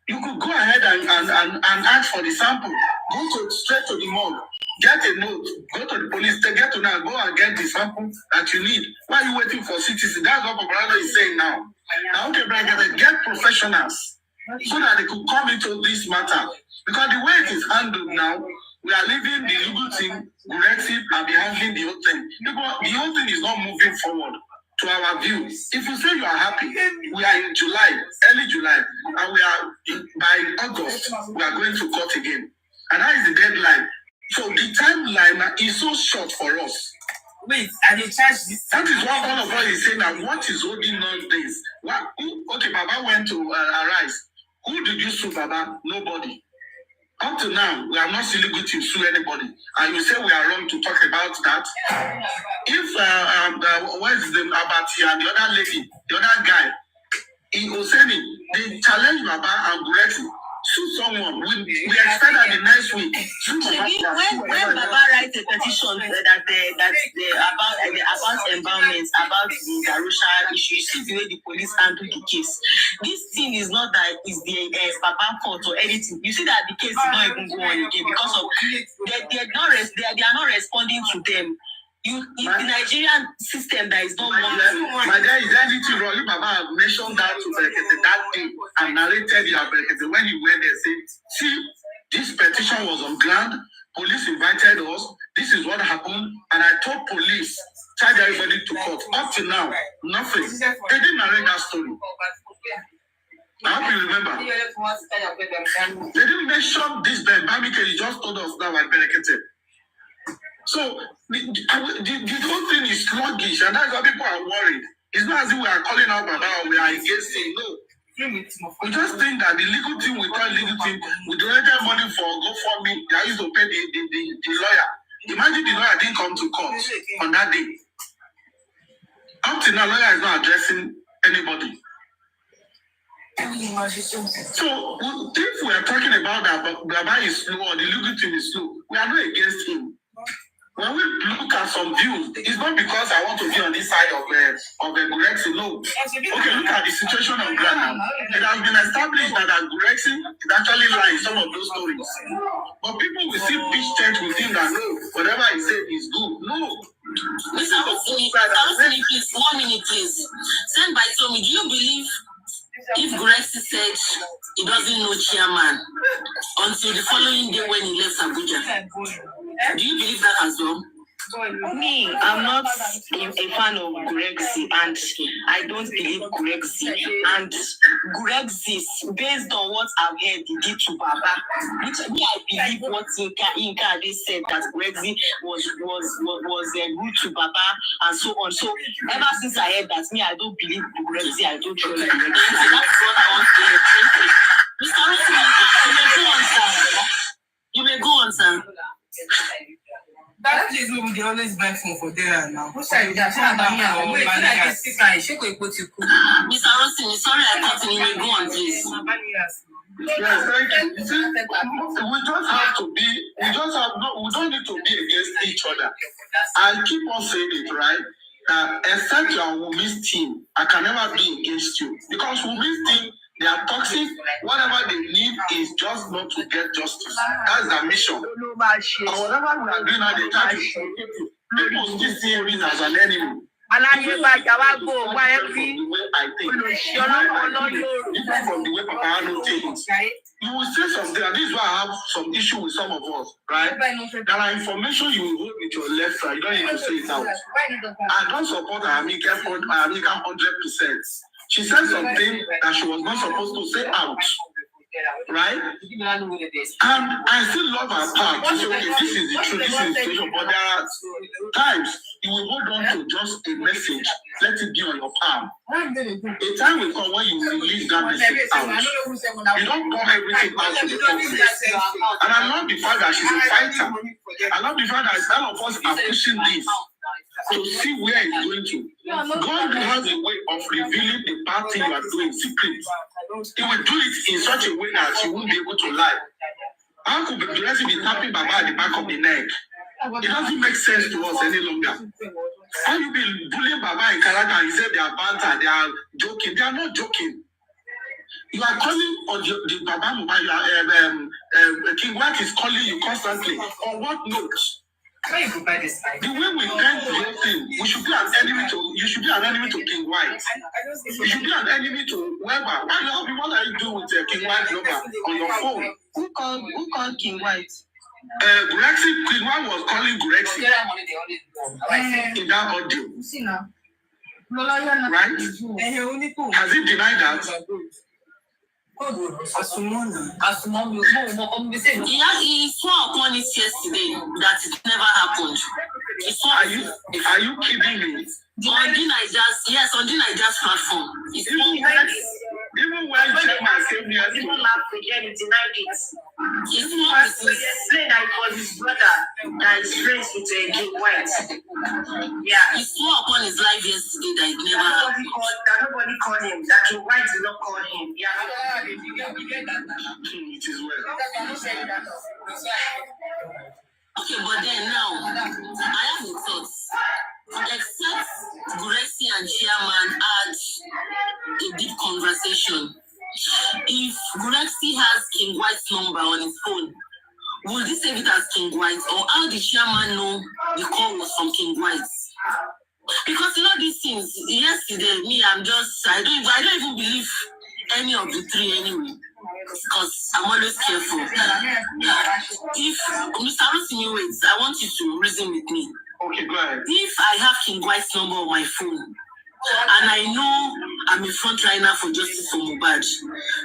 You could go ahead and ask for the sample. Go straight to the morgue. Get a note. Go to the police. They get to now. Go and get the sample that you need. Why are you waiting for CTC? That's what Papa is saying now. Now, okay, brother, get professionals so that they could come into this matter. Because the way it is handled now, we are leaving the legal team, directive, and be handling the whole thing. Because the whole thing is not moving forward to our view. If you say you are happy, we are in July, early July, and we are by August, we are going to court again. And that is the deadline. So the timeline is so short for us. Wait, and they charge this. That is what all of us is saying now. What is holding on this? Okay, Baba went to Arise. Who did you sue, Baba? Nobody. Up to now, we are not silly good to sue anybody. And you say we are wrong to talk about that. If what is the Abati and the other lady, the other guy, in Oseni, they challenge Baba and Gureti, sue someone. We expect that the next week. When Baba writes a petition about embalmment, about the Darusha issue, you see the way the police handle the case. This thing is not that it's the Baba fault or anything. You see that the case is not even going again because of they are not responding to them. The Nigerian system that is not working. My guy, is anything wrong? If Baba mentioned that to Berekete that day and narrated Berekete when he went there, said, see, this petition was on ground. Police invited us. This is what happened. And I told police, charge everybody to court. Up to now, nothing. They didn't narrate that story. I hope you remember. They didn't mention this Bamike. He just told us now at Berekete. So the whole thing is sluggish, and that's why people are worried. It's not as if we are calling out Baba or we are against him. No. We just think that the legal team, we call legal team, we donated money for GoFundMe. They used to pay the lawyer. Imagine the lawyer didn't come to court on that day. Up to now, lawyer is not addressing anybody. So if we are talking about that Baba is slow or the legal team is slow, we are not against him. When we look at some views, it's not because I want to be on this side of Gurexi. No. Okay, look at the situation on ground now. It has been established that Gurexi is actually lying some of those stories. But people will still pitch tent with him that no, whatever he said is good. No. Mr. Hosni, please, 1 minute, please. Send by Tommy, do you believe if Gurexi said he doesn't know chairman until the following day when he left Abuja? Do you believe that as well? Me, I'm not a fan of Gurexi, and I don't believe Gurexi. And Gurexi, based on what I've heard, he did to Baba, which I believe what Inka they said that Gurexi was rude to Baba and so on. So ever since I heard that, I don't believe Gurexi. I don't trust Gurexi. That's what I want to hear. Mr. You may go on, sir. That is what we always buy for there now. Who said that? Mr. Rossini, sorry I cut in. You may go on, please. Yes, thank you. See, we don't need to be against each other. I keep on saying it, right? Except you are Wumi's team, I can never be against you. Because Wumi's team, they are toxic. Whatever they need is just not to get justice. That's their mission. And whatever we are doing now, they try to people still see him as an enemy. Different from the way Papa Ano thinks. You will say something, and this is why I have some issue with some of us, right? There are information you will hold with your left side. You don't need to say it out. I don't support Amika 100%. She said something that she was not supposed to say out. Right? And I still love her part. So, okay, this is the truth, this is the situation. But there are times you will hold on to just a message, let it be on your palm. A time will come when you release that message out. You don't pour everything out to the public. And I love the fact that she's a fighter. I love the fact that all of us are pushing this to see where it's going to. God has a way of revealing the bad thing you are doing secret. He will do it in such a way that you won't be able to lie. How could Blessing be tapping Baba at the back of the neck? It doesn't make sense to us any longer. How you be bullying Baba in character and you say they are banter, they are joking. They are not joking. You are calling on the Baba, King White is calling you constantly. On what note? The way we tend to do things, we should be an enemy to. You should be an enemy to King White. You should be an enemy to whoever. What are you doing with King White number on your phone? Who called King White? Gurexi, King White was calling Gurexi in that audio. Right? Has he denied that? He swore upon it yesterday that it never happened. Are you kidding me? On the Nigeria's platform. Even when Chairman came here, people laughed again, he denied it. He explained that it was his brother that is friends with King White. Yeah. He swore upon his life yesterday that it never happened. Nobody called him, that King White did not call him. Yeah. It is well. Okay, but then now, I have a thought. Except Gurexi and Chairman had a deep conversation. If Gurexi has King White's number on his phone, will he save it as King White? Or how did Chairman know the call was from King White? Because you know these things, yesterday, I don't even believe any of the three anyway. Because I'm always careful. If Mr. Rosini waits, I want you to reason with me. Okay, go ahead. If I have King White's number on my phone, and I know I'm a frontliner for justice for MOHBAD,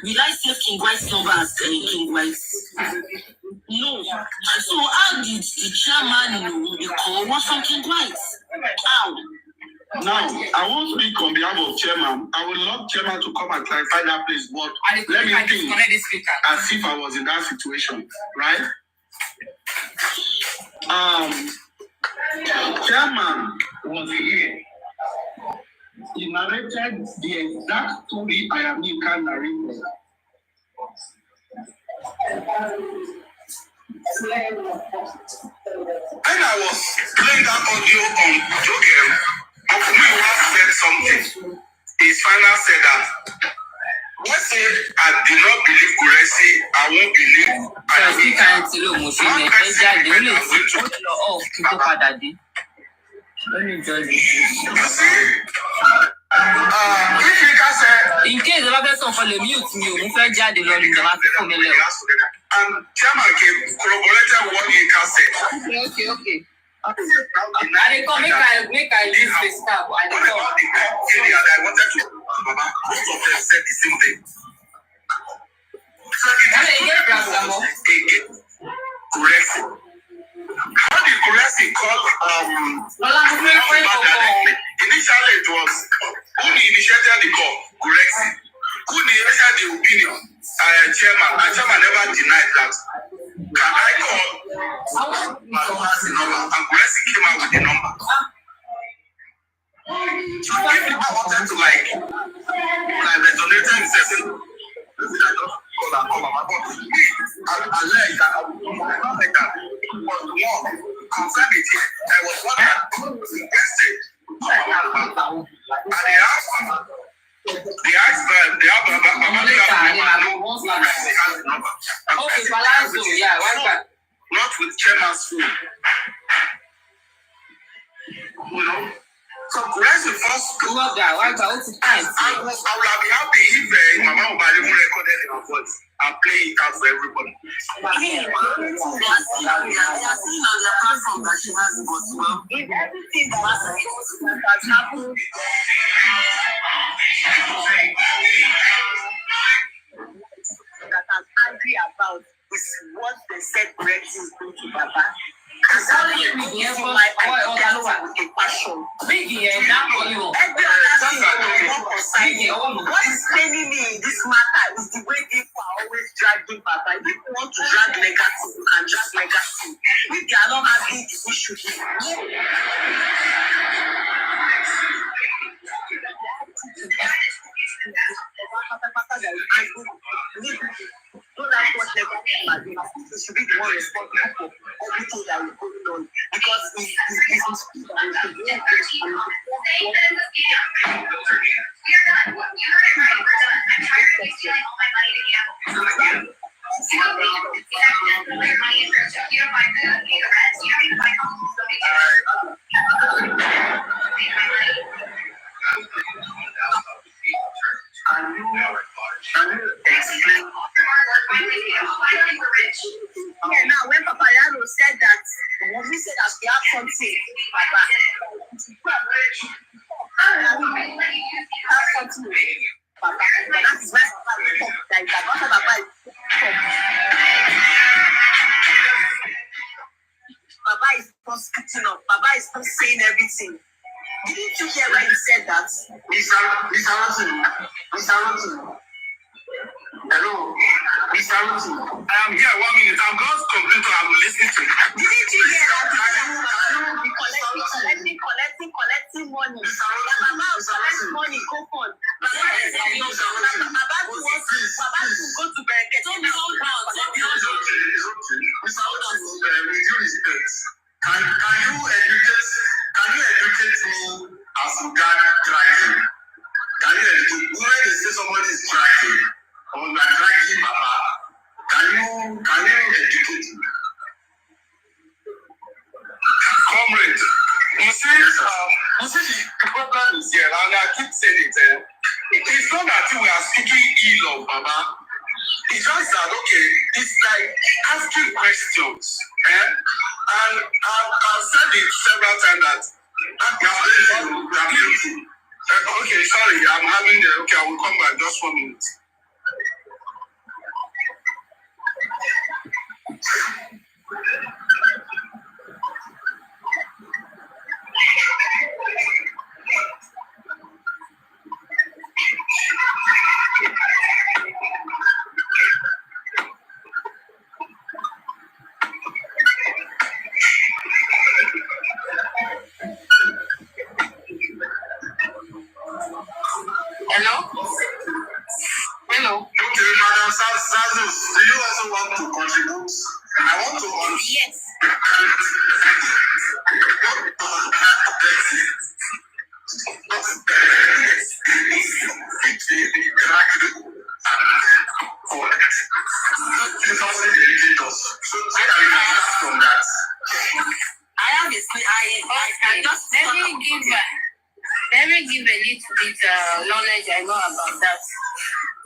will I save King White's number as King White? No. So how did the chairman know the call was from King White? How? Now, I won't speak on behalf of Chairman. I would love Chairman to come and clarify that place, but let me think as if I was in that situation, right? Chairman was here. He narrated the exact story I am narrating. When I was playing that audio on Joker, said something. His final said that when say I did not believe Gurexi, I won't believe in case the person for the mute me, we find jáde lọ ní ìjọba fún mi lẹ. And Chairman came corroborated what Yinka said. Okay. I make I use the staff. I wanted to Baba, both of them said the same thing. So Gurexi. How did Gurexi call directly? Initially it was who initiated the call? Gurexi. Who initiated the opinion? Chairman. And Chairman never denied that. Can I call the number? And Gurexi came out with the number. So if people wanted to resonate and say, I just call Mama. I learned that I would like that. It was one. Concern it here. There was one that invested. And they asked not with Chairman's phone. You know? So Gurexi first I would have been happy if Mama MOHBAD recorded in her voice and play it out for everybody. They are saying on their platform that she has got well. If everything that has happened that I'm angry about is what they said Gurexi is going to Baba. What is paining me in this matter is the way people are always dragging Papa. If you want to drag legacy, you can drag legacy. If they are not having the issue, don't like what they're going to do. You should be the one responsible for everything that is going on because it's now when Papa Yano said that, when we said that we have something, Papa, that is why Papa is talk like that. What Papa is Papa is not speaking up. Papa is not saying everything. Didn't you hear when he said that? Mr. Rotten. Hello, Mr. Rotten. I am here 1 minute. I'm just computer. I'm listening to you. Didn't you hear that? Collecting money. Baba collect money, coupon. Baba to go to Bereket. Mr. Rotten, with due respect, can you educate me as regard dragging? Can you educate me? When they say somebody is dragging, or you are dragging Papa, can you educate me? Comrade, you see, the problem is here, and I keep saying it. It's not that we are speaking ill of Baba. It's just that, okay, it's like asking questions. And I've said it several times that okay, sorry, I'm having the, okay, I will come back just 1 minute. Hello. Okay, Madam Sazus, do you also want to contribute? I want to contribute. Yes. Let me give a little bit knowledge I know about that.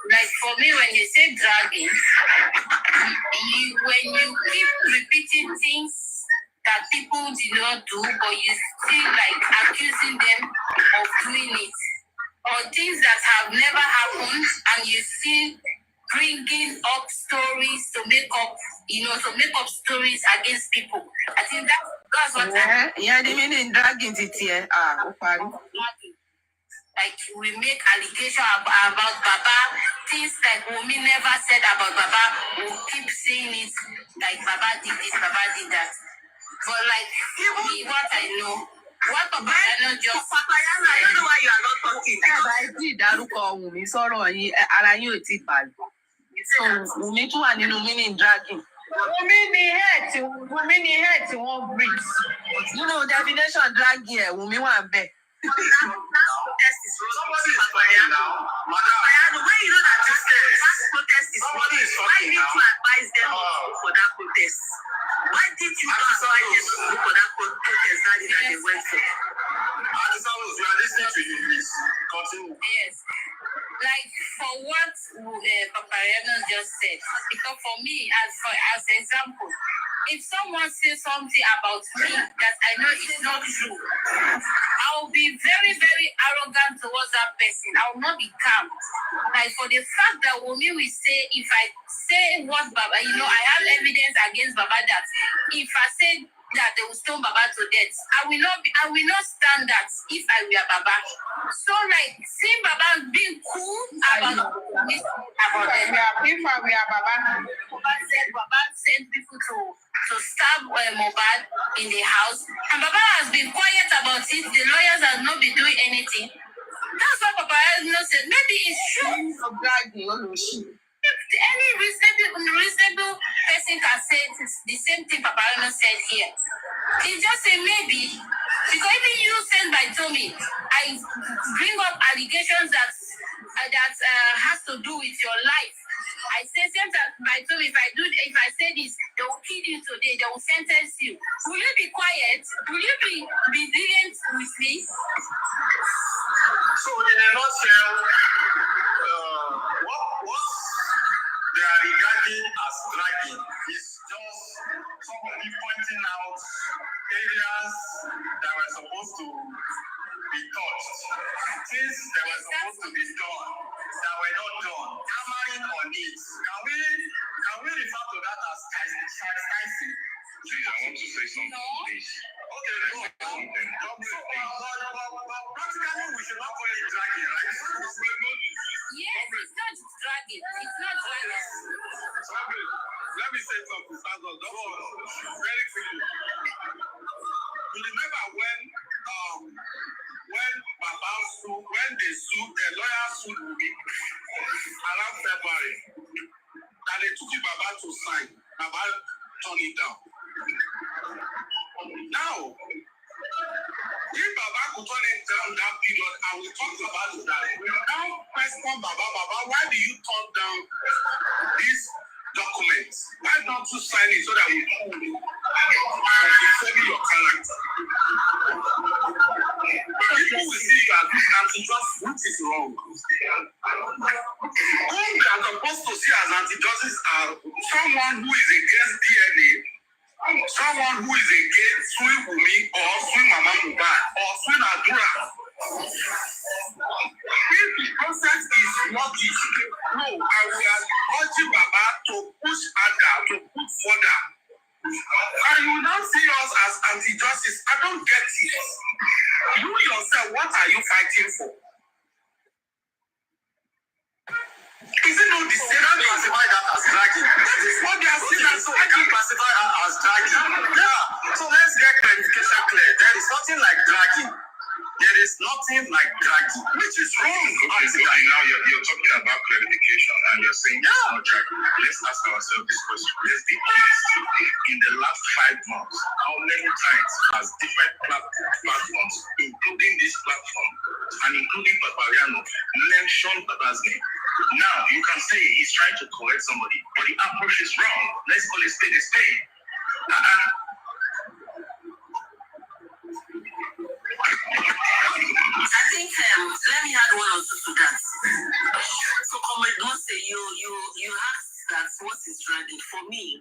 Like for me, when you say dragging, when you keep repeating things that people did not do, but you still like accusing them of doing it, or things that have never happened, and you still bringing up stories to make up stories against people. I think that's what yeah, the meaning dragging it here. Like we make allegations about Baba, things like Wumi never said about Baba, we'll keep saying it like Baba did this, Baba did that. But like me, what I know, what Papa I know just Papa Yana, I don't know why you are not talking. Wumi sọ̀rọ̀ yín ara yín ò tí balẹ̀. So Wumi tún wà nínú meaning dragging. Wumi ni head tí wọ́n breathe. Nínú definition dragging ẹ̀ Wumi wà bẹ́ẹ̀. Protest is somebody is talking now. Madam, when you know that this protest is somebody is talking now. Why did you advise them to go for that protest? Why did you advise them to go for that protest that they went for? We are listening to you, please. Continue. Yes. Like for what Papa Reno just said, because for me, as example, if someone says something about me that I know is not true, I will be very, very arrogant towards that person. I will not be calm. Like for the fact that Wumi will say, if I say what Baba, I have evidence against Baba that if I say that they will stone Baba to death. I will not stand that if I were Baba. So like seeing Baba being cool about this, about it. If I were Baba, Baba sent people to stab MOHBAD in the house, and Baba has been quiet about it. The lawyers have not been doing anything. That's what Baba has not said. Maybe it's true. Any reasonable person can say the same thing Papa Arno said here. He just say maybe, because even you said by Tommy, I bring up allegations that has to do with your life. I say same that by Tommy, if I say this, they will kill you today, they will sentence you. Will you be quiet? Will you be lenient with me? So in a nutshell, what they are regarding as dragging is just somebody pointing out areas that were supposed to be touched, things that were supposed to be done that were not done, hammering on it. Can we refer to that as chastising? Please, I want to say something, please. Okay, go on. Practically, we should not call it dragging, right? Yes, it's not dragging. It's not dragging. Let me say something, Sandra. Very quickly. You remember when Baba sued, when they sued, the lawyer sued me around February, and they took Baba to sign. Baba turned it down. Now, if Baba could turn it down that period, I will talk about that. Now, question Baba, why do you turn down these documents? Why don't you sign it so that we can defend your character? People will see you as anti-justice, which is wrong. Who we are supposed to see as anti-justice are someone who is against DNA, someone who is against suing Wumi or suing Mama MOHBAD or suing Adura. If the process is not this, no, and we are urging Baba to push harder, to put further. And you now see us as anti-justice. I don't get it. You yourself, what are you fighting for? Is it not the same? You can't classify that as dragging. That is what they are saying. So I can classify that as dragging. Yeah. So let's get clarification clear. There is nothing like dragging. There is nothing like dragging, which is wrong. Okay, now you're talking about clarification and you're saying it's not dragging. Let's ask ourselves this question. Let's be honest. In the last 5 months, how many times has different platforms, including this platform and including Papariano, mentioned Baba's name? Now, you can say he's trying to correct somebody, but the approach is wrong. Let's call it spade a spade. I think let me add one or two to that. So, Comrade Mose, you asked that what is dragging for me.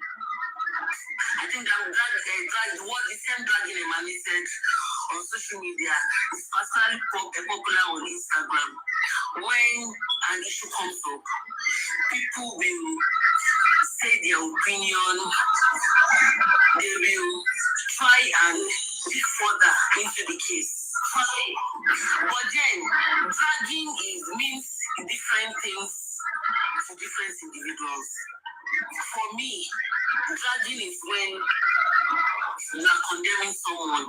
I think that what the same dragging Emani said on social media is particularly popular on Instagram. When an issue comes up, people will say their opinion. They will try and dig further into the case. But then, dragging means different things to different individuals. For me, dragging is when you are condemning someone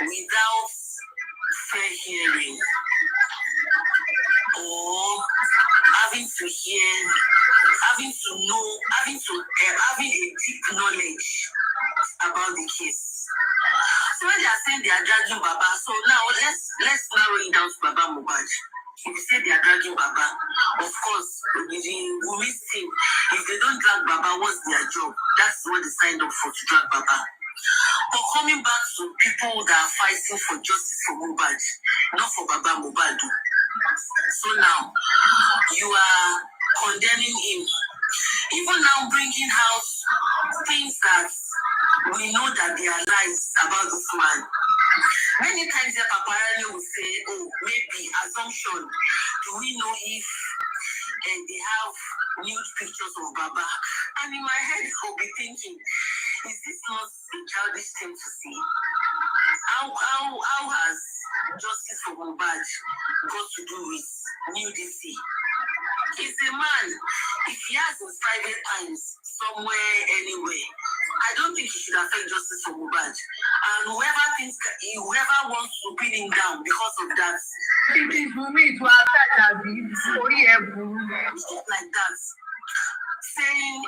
without fair hearing or having to hear, having to know, having a deep knowledge about the case. So when they are saying they are dragging Baba, so now let's narrow it down to Baba MOHBAD. If you say they are dragging Baba, of course, in Wumi's team, if they don't drag Baba, what's their job? That's what they signed up for, to drag Baba. But coming back to people that are fighting for justice for MOHBAD, not for Baba MOHBAD. So now, you are condemning him. Even now bringing out things that we know that they are lies about this man. Many times the Paparani will say, oh, maybe assumption. Do we know if they have nude pictures of Baba? And in my head, I'll be thinking, Is this not a childish thing to see? How has justice for MOHBAD got to do with nudity? He's a man. If he has his private times somewhere, anywhere, I don't think he should affect justice for MOHBAD. And whoever wants to pin him down because of that, it is for me to affect that like that. Saying,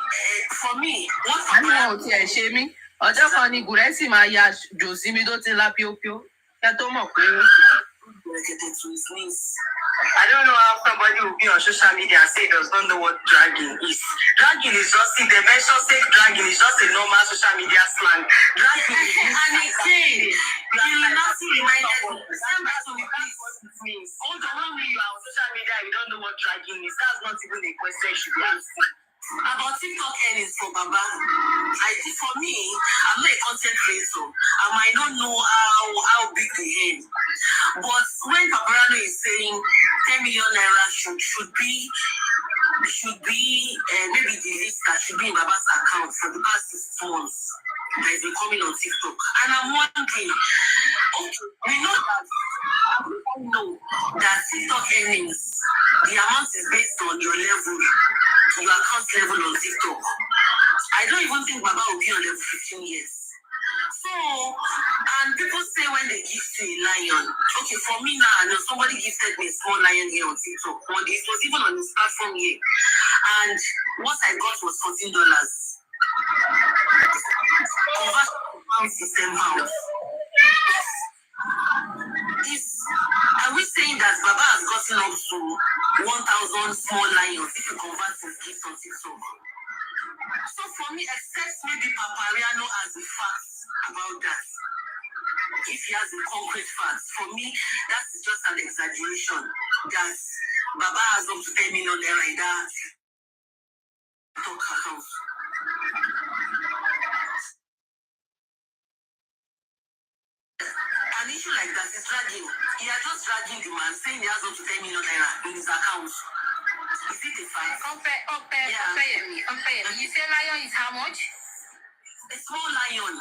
for me, what I know what you're shaming. Ọjọ́ kan ni Gúrẹ́sì máa ya jòsí mi tó ti ń la píópíó. Ẹ tó mọ̀ pé. I don't know how somebody will be on social media and say does not know what dragging is. Dragging is just, the mention say dragging is just a normal social media slang. Dragging is and again, you not reminded me. Stand by to me, please. Hold on, when you are on social media, you don't know what dragging is. That's not even a question you should be asking. About TikTok earnings for Baba, I think for me, I'm not a content creator. I might not know how big the earn. But when Paparano is saying 10 million naira should be maybe the list that should be in Baba's account for the past 6 months that has been coming on TikTok. And I'm wondering, okay, we know that TikTok earnings, the amount is based on your level, your account level on TikTok. I don't even think Baba will be on level 15 years. So, and people say when they give to a lion, okay, for me now, I know somebody gifted me a small lion here on TikTok. It was even on his platform here. And what I got was $14. Conversion is £10. Are we saying that Baba has gotten up to 1,000 small lions if you convert his gifts on TikTok? So for me, except maybe Papariano has the facts about that. If he has the concrete facts, for me, that is just an exaggeration. That Baba has up to 10 million naira in that TikTok account. An issue like that is dragging. He are just dragging the man, saying he has up to 10 million naira in his account. Is it a fact? You say lion is how much? A small lion.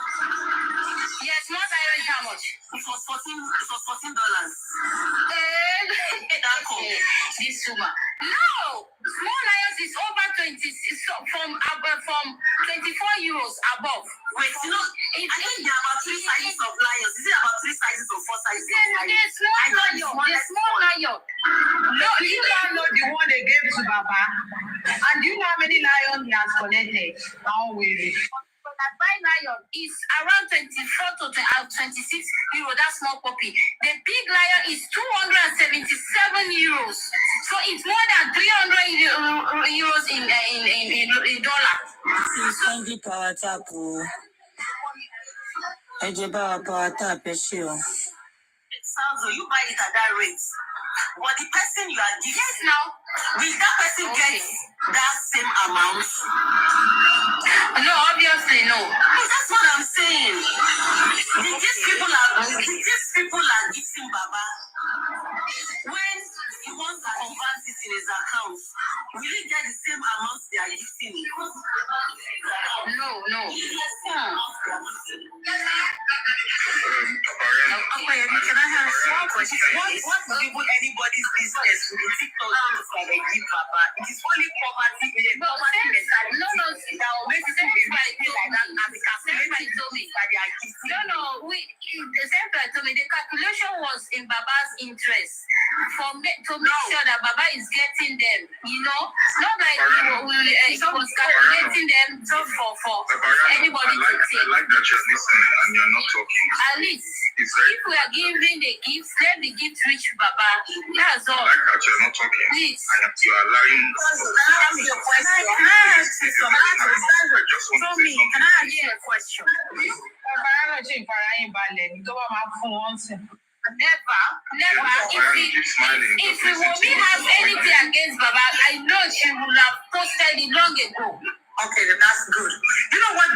Yes, small lion is how much? It was $14. This woman. No, small lions is over 20 from 24 euros above. Wait, you know, I think there are about 3 sizes of lions. Is it about 3 sizes or 4 sizes? There's small lion. No, you don't know the one they gave to Baba. And do you know how many lions he has collected? Don't worry. That buy lion is around 24 to 26 euro. That small puppy. The big lion is 277 euros. So it's more than 300 euros in dollar. Thank you, power tap. Power tap, Sounds you buy it at that rate. But the person you are giving, yes, now will that person get that same amount? No, obviously no. That's what I'm saying. These people are gifting Baba. When he wants to convert it in his account, will he get the same amount they are gifting him? No. Can I have one question? What is even anybody's business with the TikTok that they give Baba? It is only poverty. No. The same guy told me the calculation was in Baba's interest to make sure that Baba is getting them. Not like he was calculating them for anybody to take. I like that you're listening and you're not talking. At least if we are giving the gifts, let the gifts reach Baba. That's all. I like that you're not talking. Please. And you are allowing. Can I ask you something? Can I ask you a question? Never. If Wumi has anything against Baba, I know she would have posted it long ago. Okay, that's good. You know what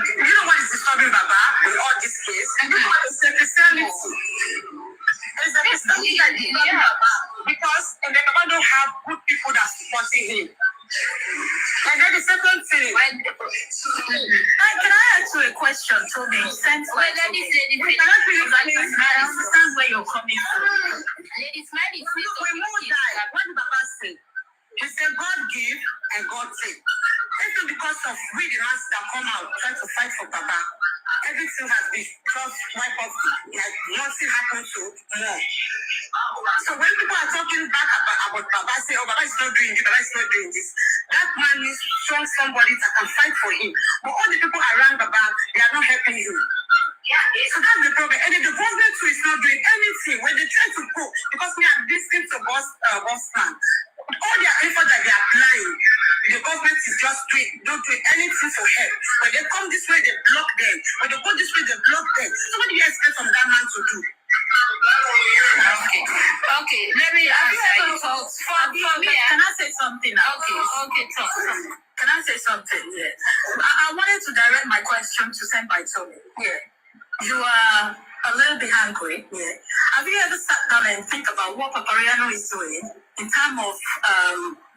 is disturbing Baba with all this case? And you know what is the Christianity? It's the Christianity that disturbing Baba because Baba don't have good people that supporting him. And then the second thing. Can I ask you a question, Toby? I understand where you're coming from. Ladies, man, it's We know that. What did Baba say? He said, God give and God take. It's not because of we the ones that come out trying to fight for Baba. Everything has been just wiped off, like nothing happened to more. So when people are talking back about Baba, say, oh, Baba is not doing this, Baba is not doing this, that man needs strong somebody that can fight for him. But all the people around Baba, they are not helping you. So that's the problem. And the government too is not doing anything. When they try to go, because we are listening to boss man, all their effort that they are applying, the government is just don't do anything for help. When they come this way, they block them. When they go this way, they block them. So what do you expect from that man to do? Okay, let me Can I say something? Okay, talk. Can I say something? Yeah. I wanted to direct my question to Senpai Tony. Yeah. You are a little bit angry. Yeah. Have you ever sat down and think about what Papariano is doing in terms of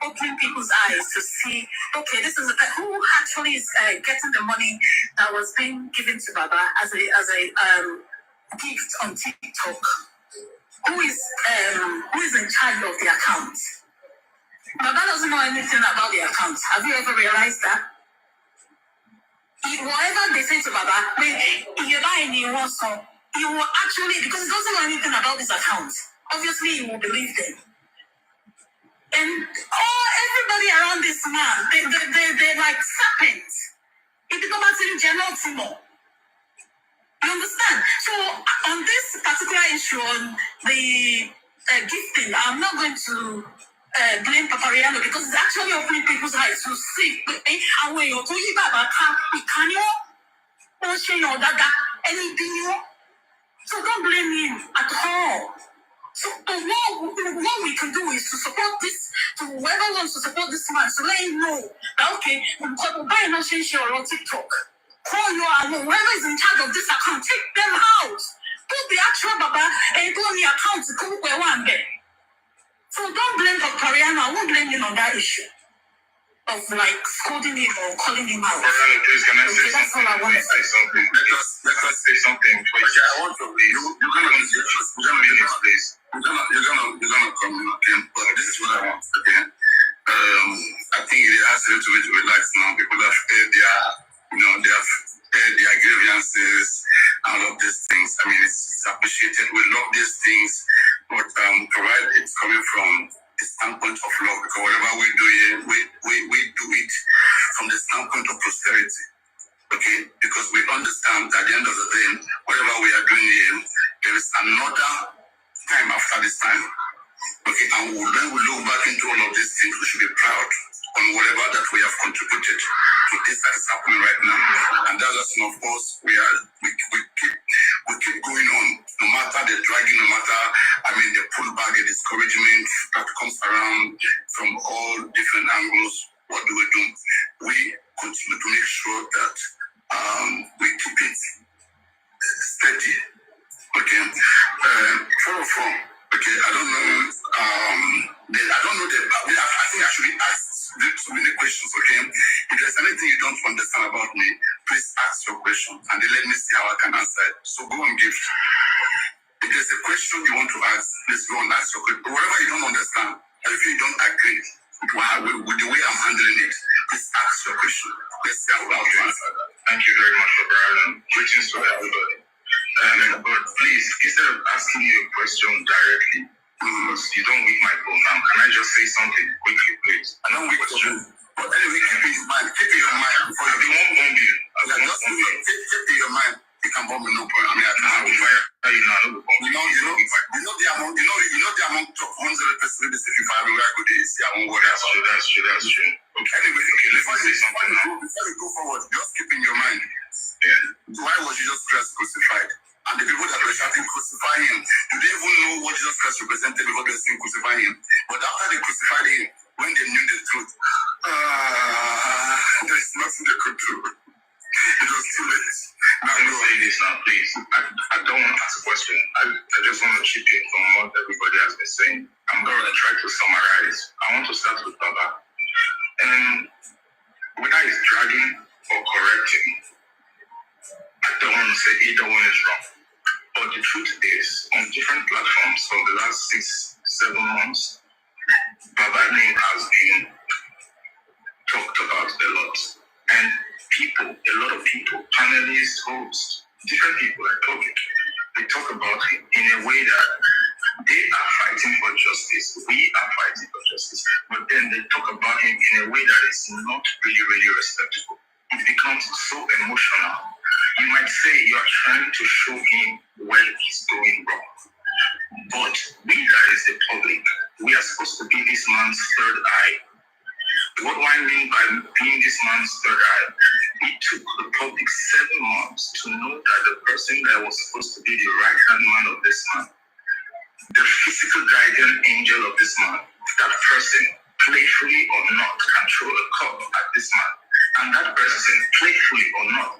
opening people's eyes to see, okay, this is who actually is getting the money that was being given to Baba as a gift on TikTok? Who is in charge of the account? Baba doesn't know anything about the account. Have you ever realized that? Whatever they say to Baba, he will actually, because he doesn't know anything about this account, obviously he will believe them. And everybody around this man, they're like serpents. It becomes in general. You understand? So on this particular issue, on the gifting, I'm not going to blame Papariano because it's actually opening people's eyes to see. And when you're talking about anything, so don't blame him at all. So what we can do is to support this, to whoever wants to support this man, so let him know that okay, we're buying a share on TikTok. Call whoever is in charge of this account, take them out. Put the actual Baba and go on the account to come where one day. So don't blame Papariano. I won't blame him on that issue of like scolding him or calling him out. Papariano, please, can I say that's all I want to say. Something? Let us say something. Okay, I want to be. You're gonna be in this place. You're gonna come in again. But this is what I want. Okay. I think it has a little bit to relax now. People have aired they have aired their grievances and all of these things. I mean, it's appreciated. We love these things, but provided it's coming from the standpoint of love, because whatever we do here, we do it from the standpoint of prosperity. Okay, because we understand that at the end of the day, whatever we are doing here, there is another time after this time. Okay, and when we look back into all of these things, we should be proud on whatever that we have contributed to this that is happening right now. And that's just, of course, we keep going on, no matter the dragging, no matter, the pullback, the discouragement that comes around from all different angles. What do? We continue to make sure that we keep it steady. Okay. 404. Okay, I don't know. I think I should be asked so many questions. Okay, if there's anything you don't understand about me, please ask your question and then let me see how I can answer it. So go and give. If there's a question you want to ask, please go and ask your question. Whatever you don't understand, if you don't agree with the way I'm handling it, please ask your question. Let's see how to answer that. Thank you very much for Brian. Greetings to everybody. But please, instead of asking you a question directly, because you don't read my phone now, can I just say something quickly, please? I don't read you. But anyway, keep it in mind. Keep it in mind. Before you won't bomb you. Keep it in your mind. You can bomb me, no problem. I will fire you now. You know the amount of 100% if you fire me, where I go to see, I won't worry about it. That's true. Okay, anyway, let me say something now. Before we go forward, just keep in your mind. Yeah. Why was Jesus Christ crucified? And the people that were shouting, crucify him, do they even know what Jesus Christ represented before they saying crucify him? But after they crucified him, when they knew the truth, there's nothing they could do. It was too late. Now, let me say this now, please. I don't want to ask a question. I just want to chip in from what everybody has been saying. I'm going to try to summarize. I want to start with Baba. whether it's dragging or correcting, I don't want to say either one is wrong. But the truth is, on different platforms for the last 6-7 months, Baba's name has been talked about a lot. And people, a lot of people, panelists, hosts, different people like public, they talk about it in a way that they are fighting for justice. We are fighting for justice. But then they talk about him in a way that is not really, really respectful. It becomes so emotional. You might say you are trying to show him when he's doing wrong. But we, that is the public, we are supposed to be this man's third eye. What do I mean by being this man's third eye? It took the public 7 months to know that the person that was supposed to be the right-hand man of this man, the physical guardian angel of this man, that person, playfully or not, can throw a cup at this man. And that person, playfully or not,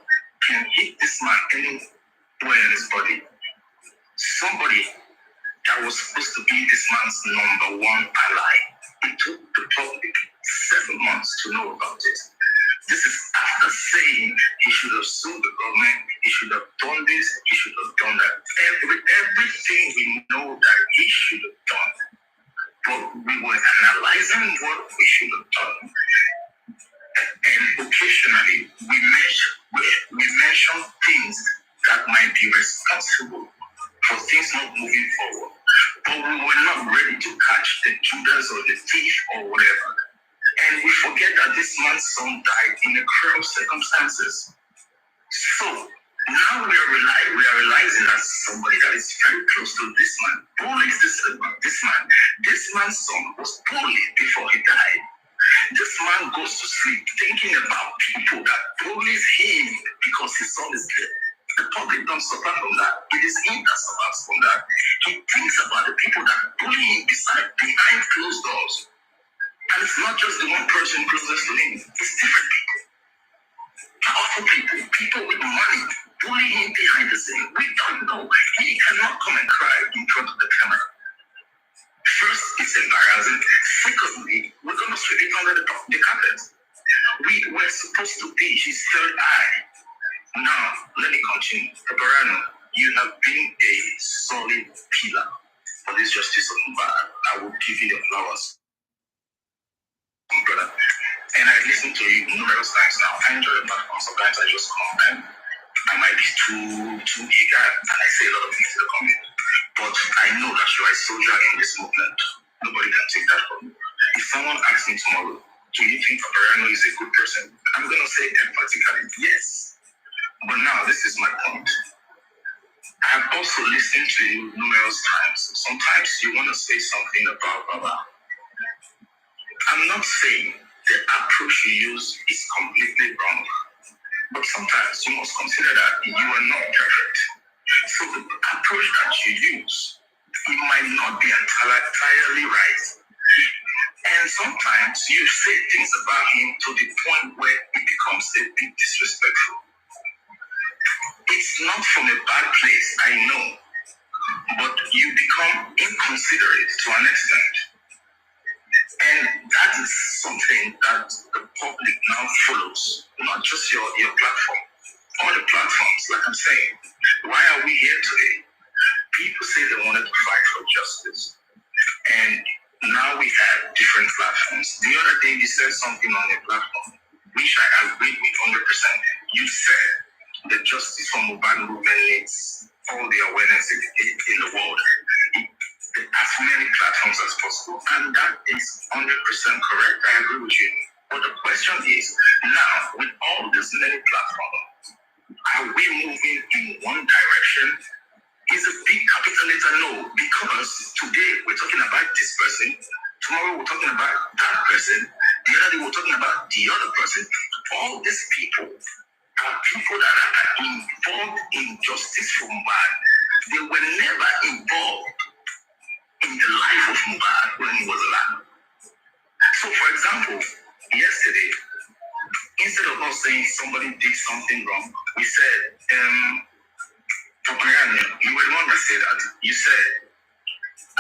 can hit this man anywhere in his body. Somebody that was supposed to be this man's number one ally. It took the public 7 months to know about it. This is after saying he should have sued the government, he should have done this, he should have done that. Everything we know that he should have done. But we were analyzing what we should have done. And occasionally we mention things that might be responsible for things not moving forward. But we were not ready to catch the Judas or the thief or whatever. And we forget that this man's son died in a cruel circumstances. So now we are realizing that somebody that is very close to this man bullies this man. This man's son was bullied before he died. This man goes to sleep thinking about people that bullies him because his son is dead. The public don't suffer from that. It is him that suffers from that. He thinks about the people that bully him behind closed doors. And it's not just the one person closest to him. It's different people. Powerful people with money bully him behind the scene. We don't know. He cannot come and cry in front of the camera. First, it's embarrassing. Secondly, we're going to sweep it under the carpet. We were supposed to be his third eye. Now, let me continue. Paparano, you have been a solid pillar for this justice of MOHBAD. I will give you your flowers, brother. And I listen to you numerous times now. I enjoy the platform. Sometimes I just come and I might be too eager and I say a lot of things to the comment. But I know that you are a soldier in this movement. Nobody can take that from you. If someone asks me tomorrow, do you think Paparano is a good person? I'm going to say emphatically, yes. But now, this is my point. I've also listened to you numerous times. Sometimes you want to say something about Baba. I'm not saying the approach you use is completely wrong. But sometimes you must consider that you are not perfect. So the approach that you use, it might not be entirely right. And sometimes you say things about him to the point where it becomes a bit disrespectful. It's not from a bad place, I know, but you become inconsiderate to an extent. And that is something that the public now follows, not just your platform, all the platforms, like I'm saying. Why are we here today? People say they wanted to fight for justice. And now we have different platforms. The other day you said something on a platform, which I agree with 100%. You said the justice for MOHBAD movement needs all the awareness in the world, as many platforms as possible. And that is 100% correct. I agree with you. But the question is, now with all these many platforms, are we moving in one direction? Is a big capital letter no, because today we're talking about this person, tomorrow we're talking about that person, the other day we're talking about the other person. All these people are people that are involved in justice for MOHBAD. They were never involved in the life of MOHBAD when he was alive. So for example, yesterday, instead of us saying somebody did something wrong, we said, Paparano, you were the one that said that. You said,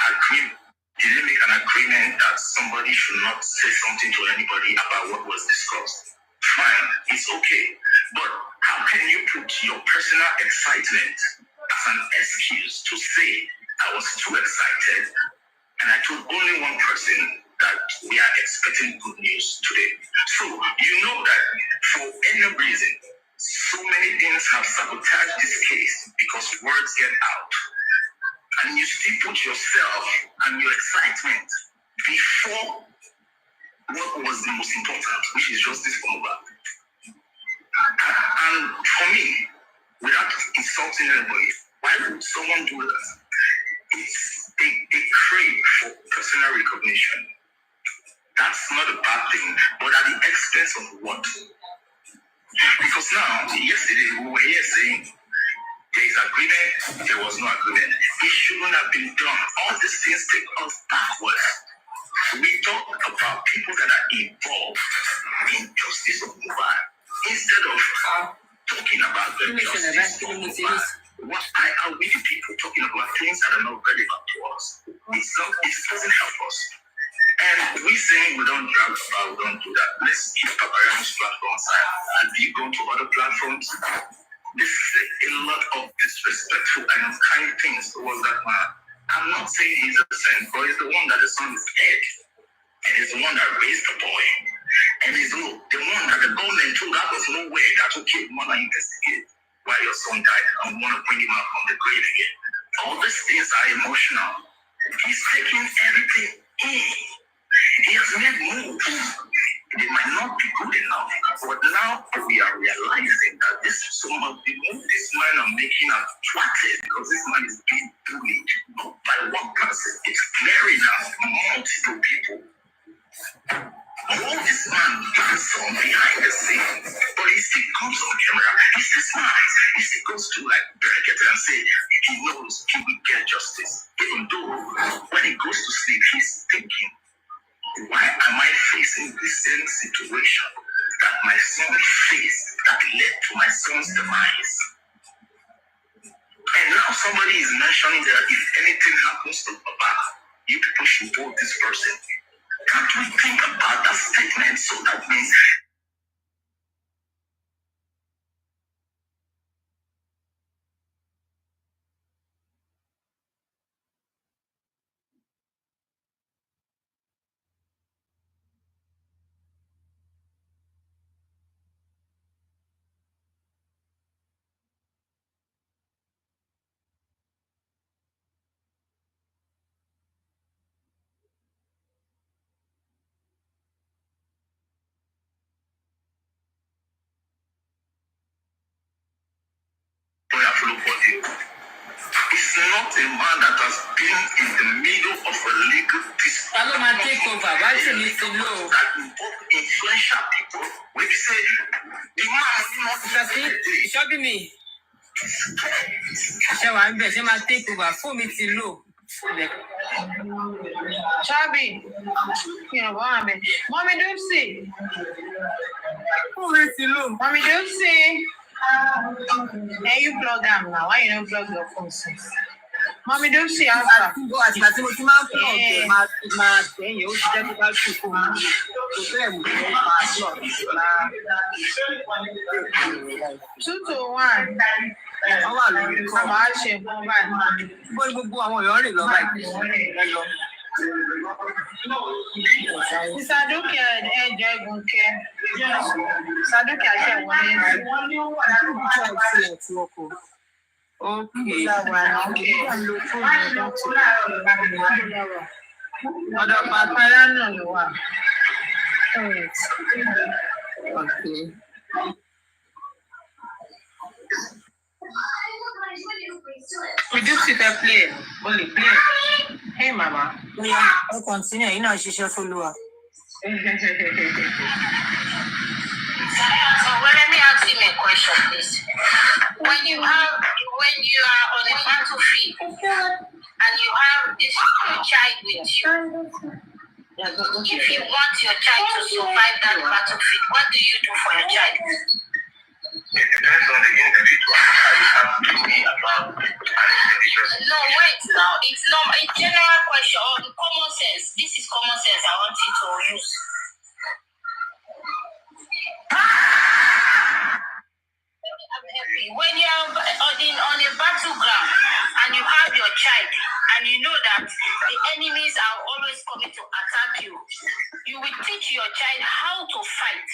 agree with did they make an agreement that somebody should not say something to anybody about what was discussed? Fine, it's okay. But how can you put your personal excitement as an excuse to say I was too excited and I told only one person that we are expecting good news today? So you know that for any reason, so many things have sabotaged this case because words get out. And you still put yourself and your excitement before what was the most important, which is justice for MOHBAD. And for me, without insulting anybody, why would someone do that? They crave for personal recognition. That's not a bad thing, but at the expense of what? Because now, yesterday, we were here saying, there is agreement, there was no agreement. It shouldn't have been done. All these things take us backwards. We talk about people that are involved in justice of MOHBAD instead of talking about the justice of MOHBAD. Why are we the people talking about things that are not relevant to us? It doesn't help us. And we saying we don't drag about, we don't do that. Let's keep Papaya's platform aside. And if you go to other platforms, they say a lot of disrespectful and unkind things towards that man. I'm not saying he's a saint, but he's the one that the son is dead. And he's the one that raised the boy. And he's the one that the government told out of nowhere that, okay, we want to investigate why your son died and we want to bring him out from the grave again. All these things are emotional. He's taking everything in. He has made moves. They might not be good enough, but now we are realizing that this some of the moves this man are making are thwarted because this man is being bullied not by one person. It's clearing out multiple people. All this man does some behind the scenes, but he still comes on camera. He still smiles. He still goes to like Bereket and say he knows he will get justice. Even though when he goes to sleep, he's thinking, why am I facing the same situation that my son faced that led to my son's demise? And now somebody is mentioning that if anything happens to Baba, you people should vote this person. Can't we think about that statement? So that means it's not a man that has been in the middle of a legal dispute. That involve influential people. We say the man is not me. Ṣé wàá ń bẹ̀ ṣé máa take over fún mi ti lò. Chabi, Mommy Doopsy. Mommy Doopsy. Hey, you plug them now. Why you don't plug your phone, sis? Mommy Doopsy, Alpha. Two to one. Saduki ẹjọ egunke Saduki àṣẹ wọlé ọ̀dọ̀ pàpàlà náà ló wà. We do sit and play. Only play. Hey, Mama. Yeah, I'll continue. You know, she's your follower. So let me ask him a question, please. When you are on a battlefield and you have this child with you, if you want your child to survive that battlefield, what do you do for your child? it depends on the individual. I have to me about an individual. No, wait now. It's not a general question or common sense. your child how to fight.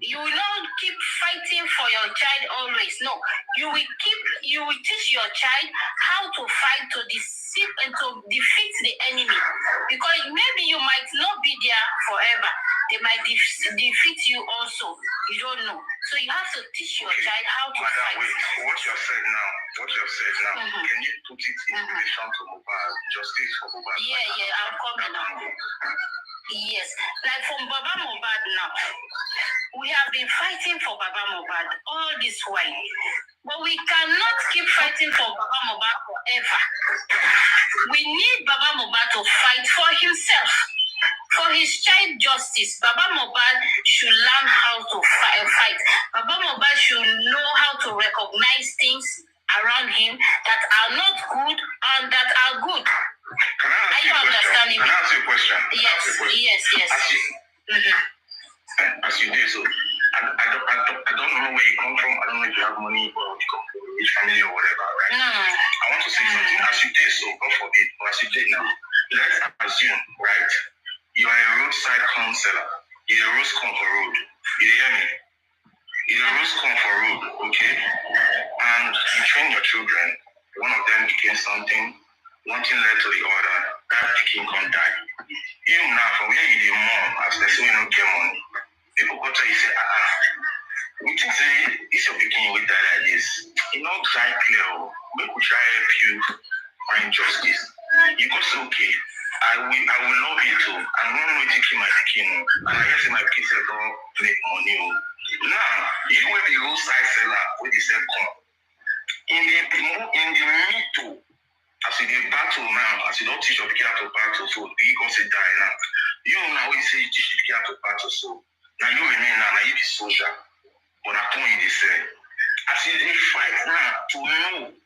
You will not keep fighting for your child always. No, you will teach your child how to fight to defeat the enemy. Because maybe you might not be there forever. They might defeat you also. You don't know. So you have to teach your child how to fight. Wait, what you have said now, can you put it in relation to MOHBAD, justice for MOHBAD? Yeah, I'm coming now. Yes, like from Baba MOHBAD now, we have been fighting for Baba MOHBAD all this while, but we cannot keep fighting for Baba MOHBAD forever. We need Baba MOHBAD to fight for himself, for his child justice. Baba MOHBAD should learn how to fight. Baba MOHBAD should know how to recognize things around him that are not good and that are good. Are you understanding me? Can I ask you a question? Yes. As you do so, I don't know where you come from. I don't know if you have money or you come from which family or whatever, right? I want to say something. As you did so, God forbid, or as you did now, let's assume, right? You are a roadside counselor. You're a roast corn for road. You hear me? You're a roast corn for road, okay? And you train your children. One of them became something. One thing led to the other. That pikin can die. Even now, from where you the mom, as they say, you don't get money. People go to you say, we think say it's your pikin with die like this. You know, try clear. We could try help you find justice. You go say, okay, I will love you too. I don't know if you my pikin. And I guess my pikin say don't make money. Now, you will be roadside seller with the same corn. In the middle. As you dey battle now, as you don't teach your pikin how to battle, so you go say die now. You now we say you teach your pikin how to battle, so now you remain now you be social. But I told you they say, as you dey fight now to know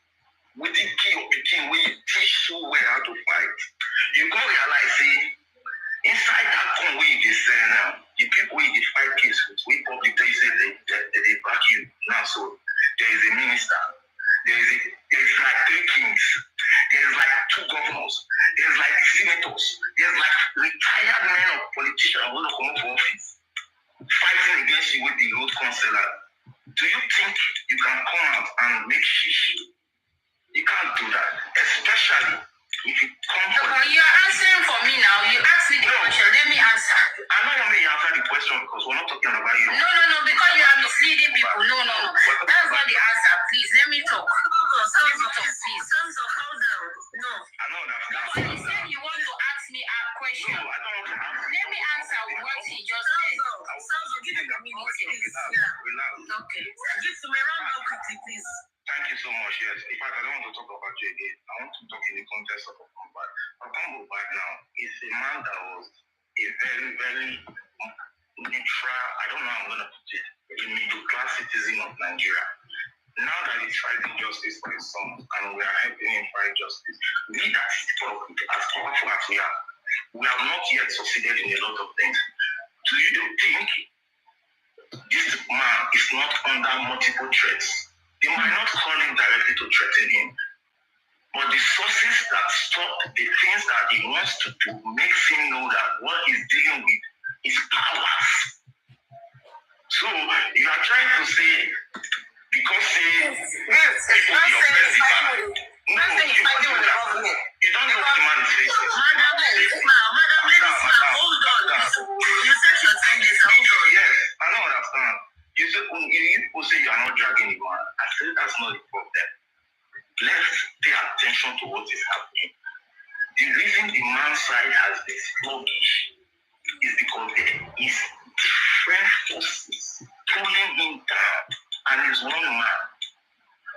what the key of pikin when you teach so well how to fight, you go realize say inside that corn where you dey say now, the people wey dey fight case with we public tell you say they back you now. So there is a minister. There's like 3 kings. There's like 2 governors. There's like senators. There's like retired men of politicians who come up for office fighting against you with the road councillor. Do you think you can come out and make shish? You can't do that. Especially if you come for... But you're answering for me now. You asked me the question. Let me answer. I'm not going to answer the question because we're not talking about you. No, because you are misleading people. No. That's not the answer. Please, let me talk. Please. Sons of hold down. No. I know that. But you said you want to ask me a question. No, I don't want to answer. Let me answer what he just said. Sons of, give him a minute, please. Relax. Okay. Give to me round up quickly, please. Thank you so much. Yes. In fact, I don't want to talk about you again. I want to talk in the context of MOHBAD. MOHBAD now is a man that was a very, very neutral, I don't know how I'm going to put it, a middle class citizen of Nigeria. Now that he's fighting justice for his son, and we are helping him fight justice, we that is as powerful as we are, we have not yet succeeded in a lot of things. Do you think this man is not under multiple threats? They might not call him directly to threaten him, but the sources that stop the things that he wants to do makes him know that what he's dealing with is powers. So you are trying to say, because your president, no, you fighting with the government. You don't know what the man is facing. Madam, hold on. You set your time later, hold on. Yes, I don't understand. You say, people say you are not dragging the man. I say that's not the problem. Let's pay attention to what is happening. The reason the man's side has been sluggish is because there is different forces pulling him down, and he's one man.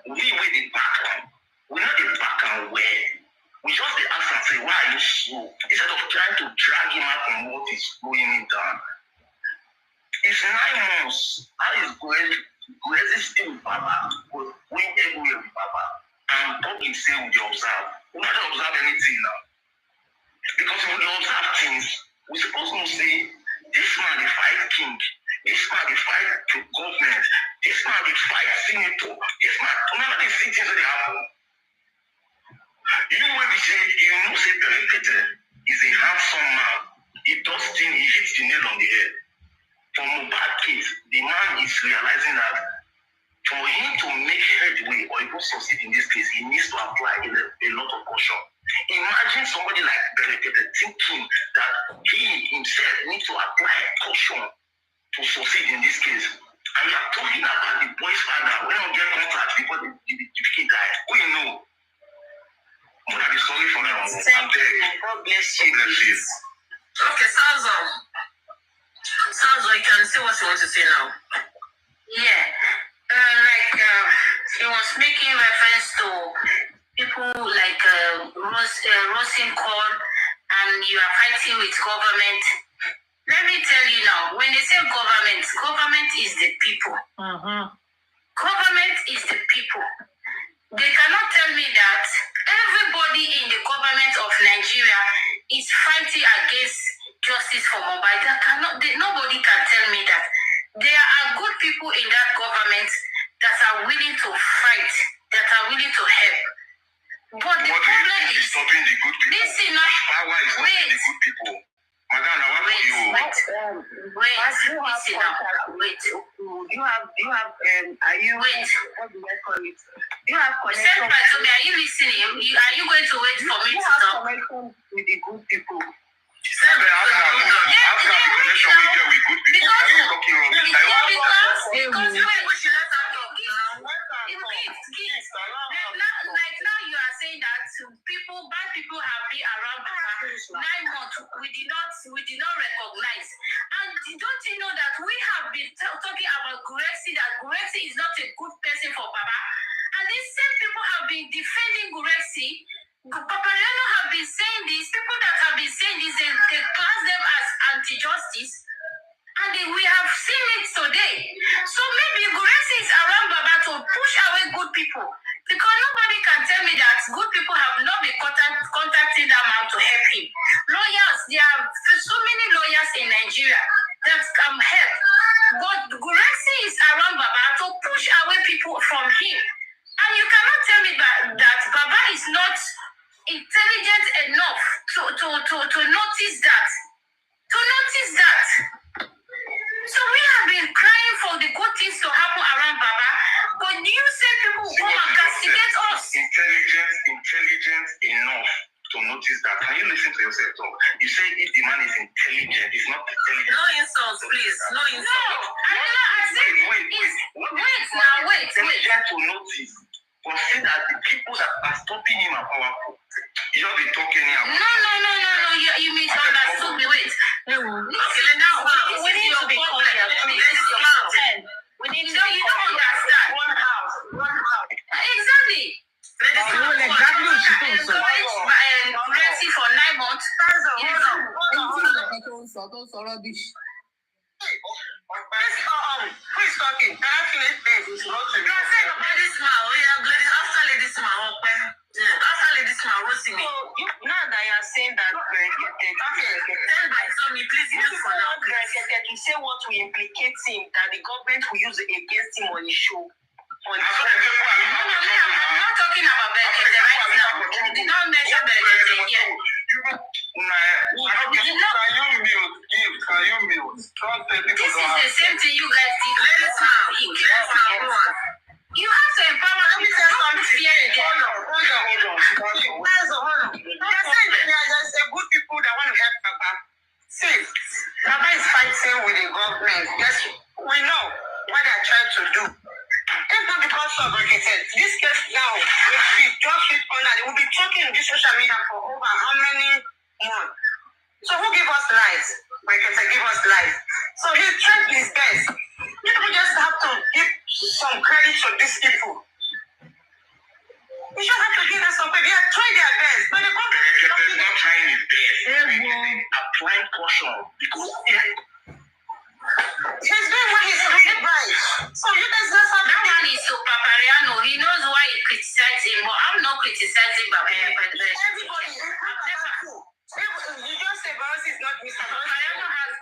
We with the back line. We're not the back and where. We just the ask and say, why are you slow? Instead of trying to drag him out from what is slowing him down. It's 9 months. How is Guezi still with Baba? Going everywhere with Baba. And talking say we observe. We don't observe anything now. Because when we observe things, we're supposed to say, this man the fight king, this man the fight to government, this man the fight senator, this man, none of these things that they happen. You will be saying, you know, say Perekete is a handsome man. He does things, he hits the nail on the head. not succeed in this case, he needs to apply a lot of caution. Imagine somebody like Berekete thinking that he himself needs to apply caution to succeed in this case. And we are talking about the boy's father. We don't get contact because the kid died. We know. I'm going to be sorry for that. Thank you. God bless you. God bless you. Okay, Sanzo, you can say what you want to say now. Yeah. He was making reference to people like roasting corn, and you are fighting with government. Let me tell you now, when they say government is the people. Government is the people. They cannot tell me that everybody in the government of Nigeria is fighting against justice for MOHBAD. Nobody can tell me that. There are good people in that government that are willing to fight, that are willing to help. But the problem is stopping the good people. This is not. Power is stopping the good people. Madam, now what for you? Wait. Are you? Wait. What do I call it? You have connection. To me, are you listening? Are you going to wait for me to stop? Connection with the good people. Now you are saying that bad people have been around for 9 months. We did not recognize. And don't you know that we have been talking about Guresi, that Guresi is not a good person for Baba. And these same people have been defending Guresi. Papariano have been saying this. People that have been saying this, they class them as anti-justice. And we have seen it today. So maybe Guresi is around Baba to push away good people. Because nobody can tell me that good people have not been contacting that man to help him. Lawyers, there are so many lawyers in Nigeria that can help. But Guresi is around Baba to push away people from him. And you cannot tell me that Baba is not intelligent enough to notice that. So we have been crying for the good things to happen around Baba, but you say people come and castigate us. Intelligent enough to notice that. Can you listen to yourself talk? You say if the man is intelligent, he's not intelligent. No insults, please. No insults. No, wait. Intelligent to notice. But see that the people that are stopping him are powerful. You don't be talking about. No. You misunderstood me. Wait. Okay, now we need to be cordial. We need to be understand. One house. Exactly. Guresi for 9 months. Who is talking? Can I finish this? After Ladies Man roasting me. Now that you are saying that to say what will implicate him, that the government will use it against him on his show. I'm not talking about Berekete right now. You did not mention Berekete yet. This is the same thing you guys did. Ladies Man, go on. You have to empower them. Don't fear again. Hold on. You're saying that there's a good people that want to help Baba. See, Baba is fighting with the government. Yes, we know what they're trying to do. It's not because of this case now will be just fit under. They will be talking in this social media for over how many months? So who give us lies? Berekete give us lies. So he's trying his best. You people just have to give some credit to these people. You just have to give them some credit. They are trying their best. But the government is not trying his best. Applying caution because he's doing what he's doing right. So you guys just have to. That one is so Papariano. He knows why he criticizes him, but I'm not criticizing Baba. Everybody. You just say Barros is not Mr. Papariano has.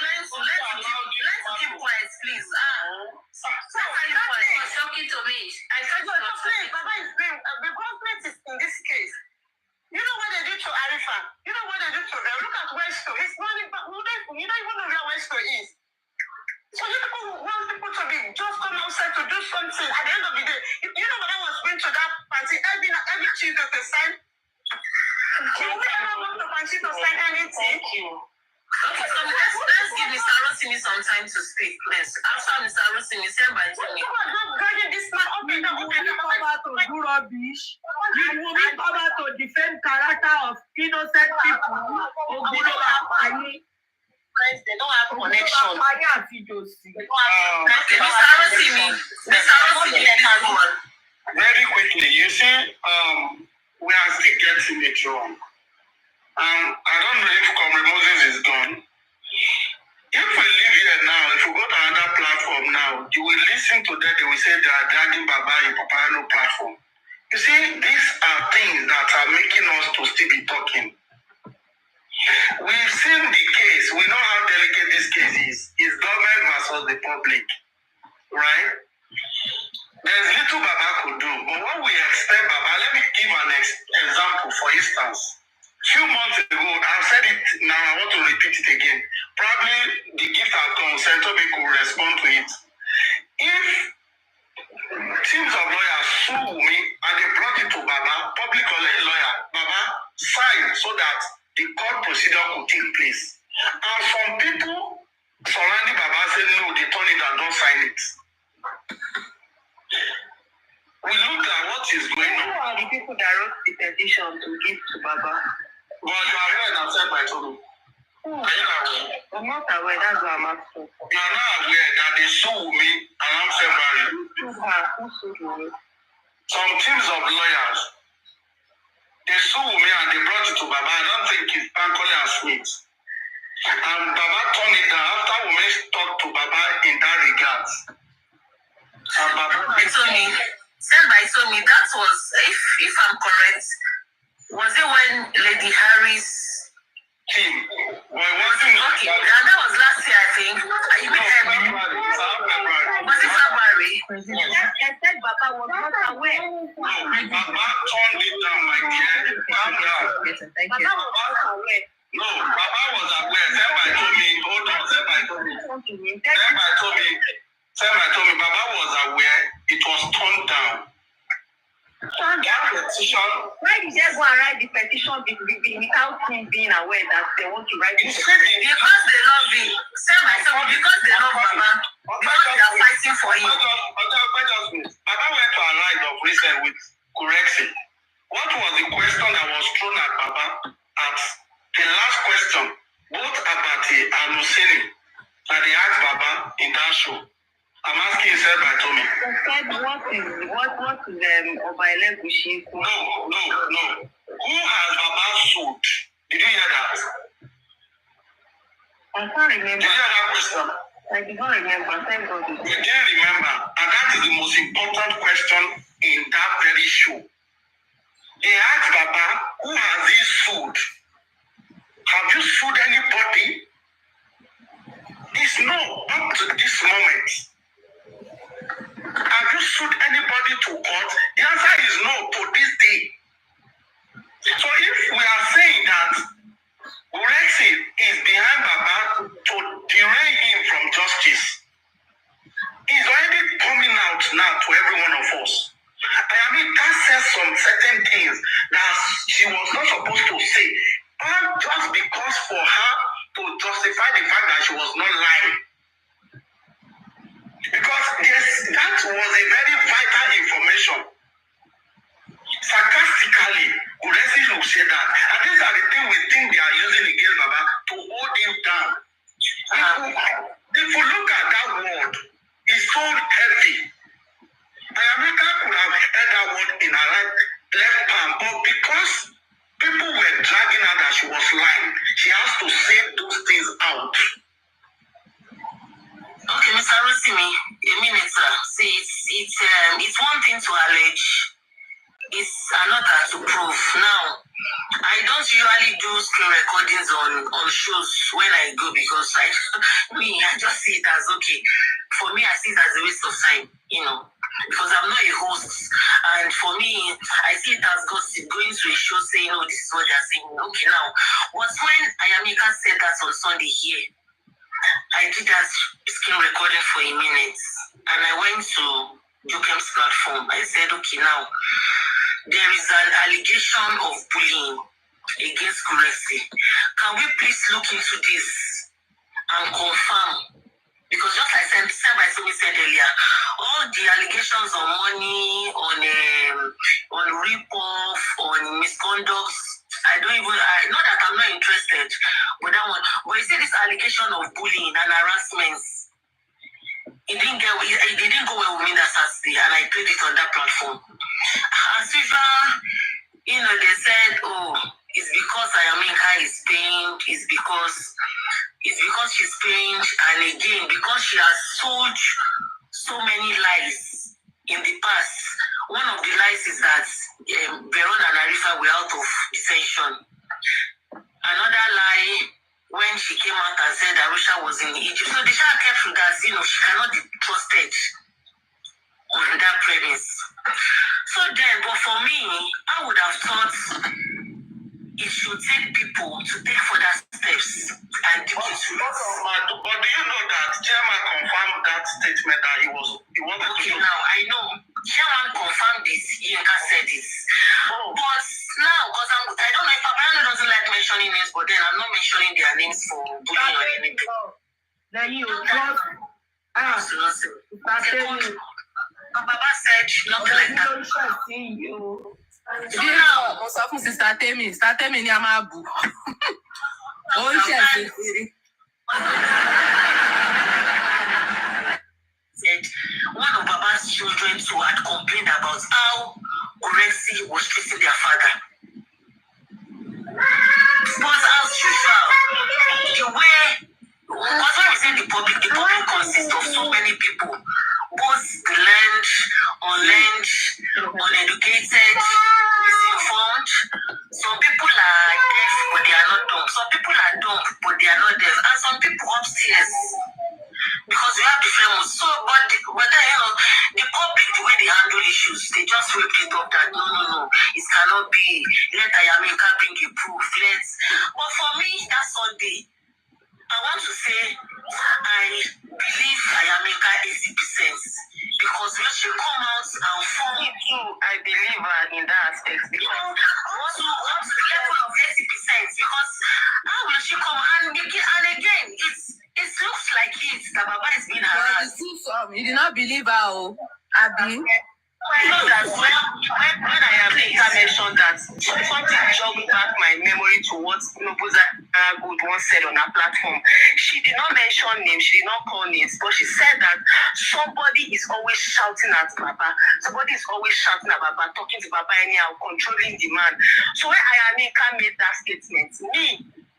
Let's keep quiet, please. I thought he was talking to me. I thought he was talking. Baba is doing. The government is in this case. You know what they do to Arifa? You know what they do to them? Look at Westo. It's running back. You don't even know where Westo is. So you people want people to be just come outside her to do something. At the end of the day, if you know when I was going to that party, every Tuesday to sign. She would never want the party to sign anything. Thank you. Okay, so let's give Mr. Rosimi some time to speak, please. After Mr. Rosimi, send by to me. You are not guiding this man. Okay, come out to do rubbish. You will be come out to defend character of innocent people. Friends, they don't have connection. Okay, Mr. Rosimi, Very quickly, you see, we are still getting it wrong. I don't know if Comrade Moses is done. If we live here now, if we go to another platform now, you will listen to that, they will say they are dragging Baba in Papano platform. You see, these are things that are making us to still be talking. We've seen the case. We know how delicate this case is. It's government versus the public, right? There's little Baba could do. But what we expect Baba, let me give an example, for instance. Few months ago, I've said it now, I want to repeat it again. Probably the gift has come, Sentobe could respond to it. If teams of lawyers sue me and they brought it to Baba, public lawyer, Baba signed so that the court procedure could take place. And some people surrounding Baba said, no, they turn it and don't sign it. We look at what is going on. Who are the people that wrote the petition to give to Baba? But you are aware that said by Togo. Are you aware? I'm not aware, that's what I'm asking. You are not aware that they sued me around February. Who sued me? Some teams of lawyers, they sued me and they brought it to Baba. I don't think it's Bankole and Smith. And Baba turned it down after women talked to Baba in that regard. And Baba Said by Somi, that was, if I'm correct, was it when Lady Harris team? Well, it wasn't. Okay, that was last year, I think. You mean February. Was it February? I said Baba was not aware. Baba turned it down, my dear. Calm down. Baba was not aware. No, Baba was aware. Semba told me, hold on, Semba told me, Baba was aware it was turned down. That petition. Why did they go and write the petition without him being aware that they want to write it? Because they love him. Because they love Baba. Because they are fighting for him. Baba went to a ride of recent with Kurexi. What was the question that was thrown at Baba at the last question? Both Abati and Husseini that they asked Baba in that show. I'm asking said by Tommy. What is Obaile Gushi? No. Who has Baba sued? Did you hear that? I can't remember. Did you hear that question? I did not remember. Thank God. You didn't remember. And that is the most important question in that very show. They asked Baba, who has he sued? Have you sued anybody? It's no, up to this moment. Have you sued anybody to court? The answer is no to this day. So if we are saying that Urexi is behind Baba to derail him from justice, he's already coming out now to every one of us. I mean, that says some certain things that she was not supposed to say, and just because for her to justify the fact that she was not lying. Because that was a very vital information. Sarcastically, Urexi will say that. And these are the things we think they are using against Baba to hold him down. If you look at that word, it's so heavy. America could have heard that word in her left palm, but because people were dragging her that she was lying, she has to say those things out. Okay, Mr. Rosimi, a minute, sir. See, it's one thing to allege, it's another to prove. Now, I don't usually do screen recordings on shows when I go because I just see it as okay. For me, I see it as a waste of time, because I'm not a host. And for me, I see it as gossip, going to a show saying, oh, this is what they're saying. Okay, now, but when Ayamika said that on Sunday here, I did that screen recording for a minute. and I went to Jokem's platform. I said, okay, now there is an allegation of bullying against Kuresi. Can we please look into this and confirm? Because just like Semi said earlier, all the allegations on money, on rip-off, on misconduct, not that I'm not interested with that one, but you see this allegation of bullying and harassment, it didn't go well with me that Saturday, and I played it on that platform. As usual, they said, oh, it's because Ayaminka is paying, it's because she's paying, and again, because she has sold so many lies in the past. One of the lies is that Veron and Arifa were out of detention. Another lie, when she came out and said Arusha was in Egypt. So the child kept with that, she cannot be trusted on that premise. So then, but for me, I would have thought it should take people to take further steps and do it. But do you know that Chairman confirmed that statement that he wanted okay, to do? now I know Chairman confirmed this, Yinka said this. But now, because I don't know if Abraham doesn't like mentioning names, but then I'm not mentioning their names for bullying or anything. Then you Baba said nothing like that. So now, mo sọ fún Sister Temi ni a máa bù. Ó ń ṣẹ̀ṣẹ̀ kiri. Said one of Baba's children too had complained about how Kuresi was treating their father. But as usual, the way, because when we say the public consists of so many people, both the learned, unlearned, uneducated, misinformed. Some people are deaf, but they are not dumb. Some people are dumb, but they are not deaf. And some people upstairs, because we have different ones. So, but then, the public, the way they handle issues, they just whip it up that no, it cannot be. Let Ayaminka bring a proof. But for me, that Sunday, I want to say I believe Ayaminka 80%, because when she come out and form it too, I believe her in that aspect. Because what's the level of 80%? Because how will she come and again, it looks like that Baba is being harassed. You did not believe her, Abi. I know that when Ayaminka mentioned that, something jogged back my memory to what Nobuza Good once said on her platform. She did not mention names, she did not call names, but she said that somebody is always shouting at Baba. Somebody is always shouting at Baba, talking to Baba anyhow, controlling the man. So when Ayaminka made that statement,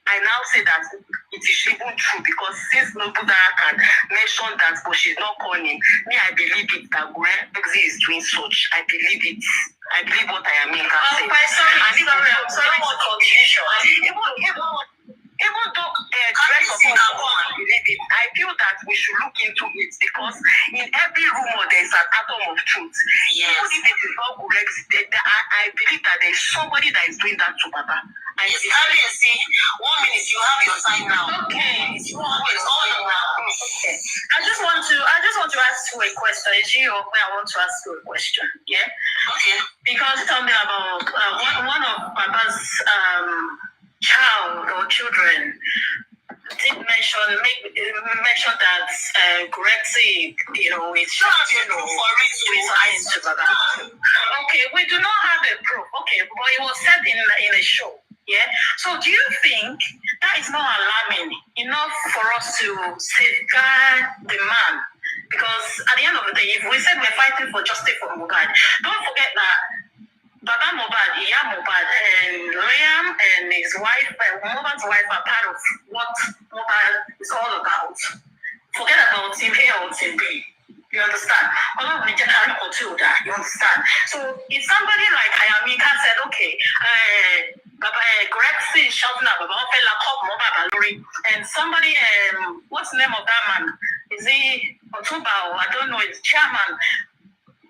I now say that it is even true, because since Nobuza can mention that, but she's not calling, I believe it that Gurexi is doing such. I believe it. I believe what Ayaminka said. I'm sorry, what confusion. Even though I feel that we should look into it, because in every rumor there is an atom of truth. Yes. Even if it is not correct, I believe that there is somebody that is doing that to Baba. See, 1 minute, you have your time now. Okay. It's always all around. Okay. I just want to ask you a question. Is you okay? I want to ask you a question. Yeah. Okay. Because something about one of Baba's child or children did mention that Gurexi, is shouting to Baba. Okay, we do not have a proof. Okay, but it was said in a show. Yeah. So do you think that is not alarming enough for us to safeguard the man? Because at the end of the day, if we said we're fighting for justice for MOHBAD, don't forget that Baba MOHBAD, Iya MOHBAD, and Liam and his wife, MOHBAD's wife, are part of what MOHBAD is all about. Forget about Team A or Team B. You understand? You understand? So if somebody like Ayaminka said, okay, Gurexi is shouting at Baba, and somebody, what's the name of that man? Is he Otuba, or I don't know, his chairman,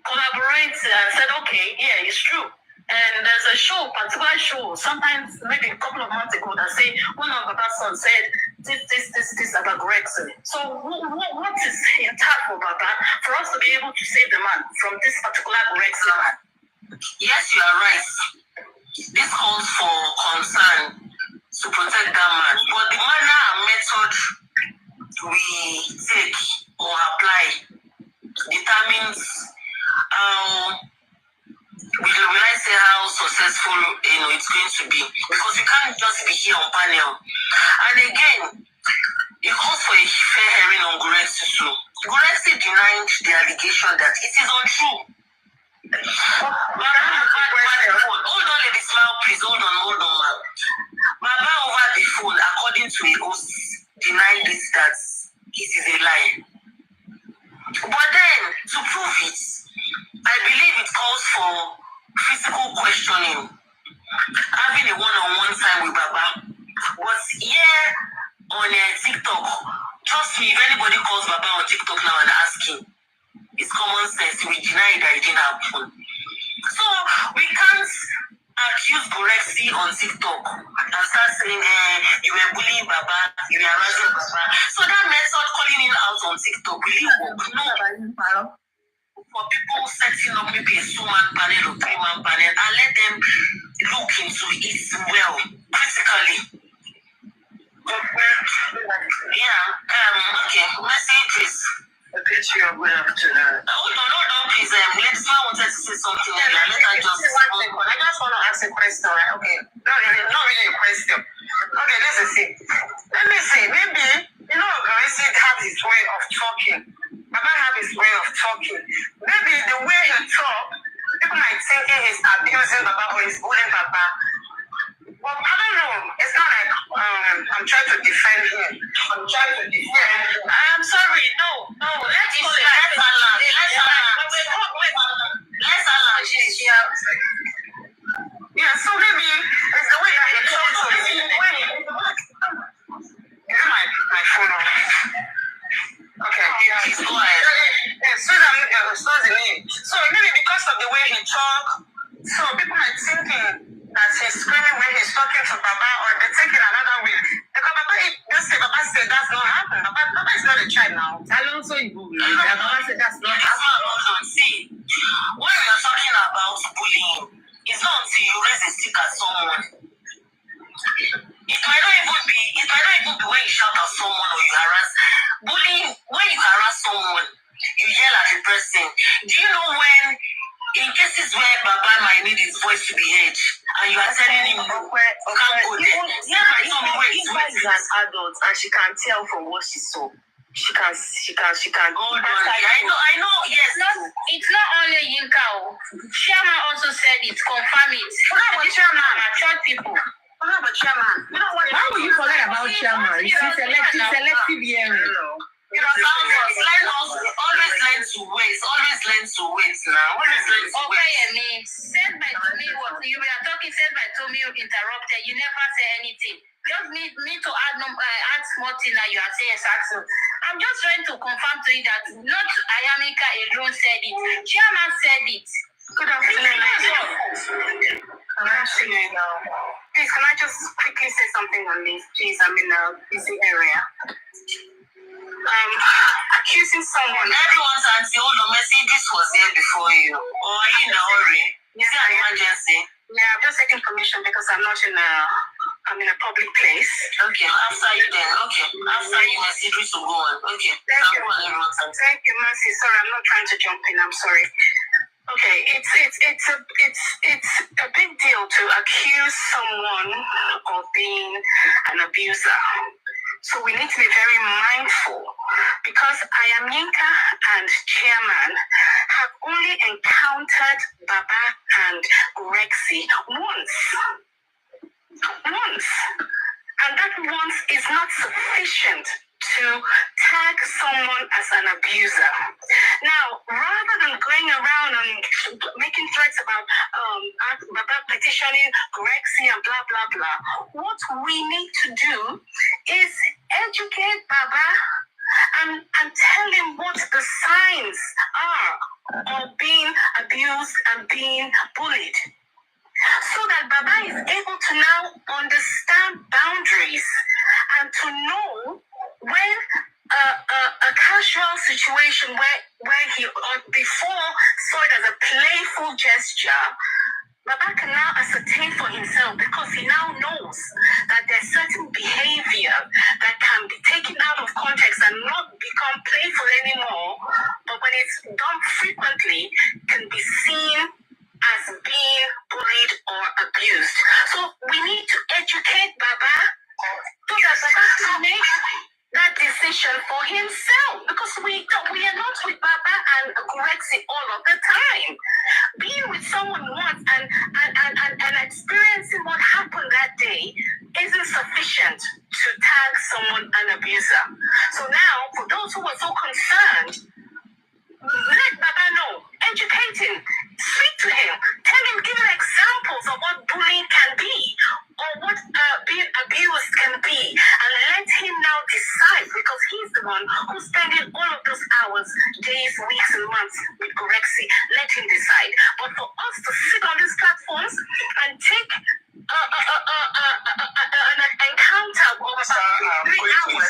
collaborates and said, okay, yeah, it's true. And there's a particular show, sometimes maybe a couple of months ago, that say one of the persons said this about Gurexi. So what is in tap for Baba for us to be able to save the man from this particular Gorexy man. Yes, you are right. This calls for concern to protect that man. But the manner and method we take or apply determines will I say how successful it's going to be, because you can't just be here on panel. And again, it calls for a fair hearing on Gorexy too. Gorexy denied the allegation that it is untrue. Hold on, lady, smile, please. Hold on, man. Baba over the phone, according to a host, denied it that it is a lie. But then, to prove it, I believe it calls for physical questioning, having a one-on-one time with Baba. Was here on TikTok. Trust me, if anybody calls Baba on TikTok now and asks him, it's common sense. We deny that it didn't happen. So we can't accuse Gorexy on TikTok and start saying, you were bullying Baba, you were harassing Baba. So that method, calling him out on TikTok, will it work? No. For people setting up maybe a 2-man panel or 3-man panel and let them look into it well, critically. Okay, message. Good afternoon. Hold on, please. Let's wanted to say something. I just want to ask a question, right? Okay. No, not really a question. Okay, listen, see. Let me see. Maybe, Gorexy has his way of talking. Baba have his way of talking. Maybe the way he talk, people might think he's abusing Baba or he's bullying Baba. Well, I don't know. It's not like I'm trying to defend him. I'm sorry. No. Let's allow. Yeah, so maybe it's the way that he talks to me. Is my phone on? Okay, please go ahead. So maybe because of the way he talk, so people might think that he's screaming when he's talking to Baba, or they're taking another way. Because Baba said that's not happening. Baba is not a child now. Baba said that's not happening. See, when we are talking about bullying, it's not until you raise a stick at someone. It might not even be when you shout at someone or you harass. Bullying, when you harass someone, you yell at the person. Do you know when, in cases where Baba might need his voice to be heard, and you are telling him, can't go there. He's an adult, and she can tell from what she saw. She can. Hold on. I know. Yes. It's not only Yinka. Chairman also said it. Confirm it. Chairman, short people. Chairman. Why would you forget about chairman? It's selective hearing. Always learn to wait. Now. Okay, said by Tomi what you were talking. Said by Tomi interrupted. You never say anything. Just need to add small thing that you are saying, Saxon. I'm just trying to confirm to you that not Ayamika alone said it. Chairman said it. Good afternoon. Please, can I just quickly say something on this, please? I'm in a busy area. Accusing someone. Everyone's auntie, hold on, Messi, this was here before you. Or are you in a hurry? Is it an emergency? Yeah, I'm just taking permission because I'm in a public place. Okay, after you then. Okay, after you, Messi, please to go on. Okay, thank you. Thank you, Mercy. Sorry, I'm not trying to jump in. I'm sorry. Okay, it's a big deal to accuse someone of being an abuser. So we need to be very mindful, because Ayamika and Chairman have only encountered Baba and Gorexy once. And that once is not sufficient to tag someone as an abuser. Now, rather than going around and making threats about Baba petitioning Gorexy and blah, blah, blah, what we need to do is educate Baba and tell him what the signs are of being abused and being bullied, so that Baba is able to now understand boundaries and to know when a casual situation where he before saw it as a playful gesture, Baba can now ascertain for himself because he now knows that there's certain behavior that can be taken out of context and not become playful anymore, but when it's done frequently, can be seen as being bullied or abused. So we need to educate Baba so that Baba can make that decision for himself, because we are not with Baba and Kurexi all of the time. Being with someone once and experiencing what happened that day isn't sufficient to tag someone an abuser. So now, for those who are so concerned, let Baba know, educate him, speak to him, tell him, give him examples of what bullying can be or what being abused can be, and let him now decide, because he's the one who's spending all of those hours, days, weeks, and months with Gorexi. Let him decide. But for us to sit on these platforms and take an encounter of about 3 hours.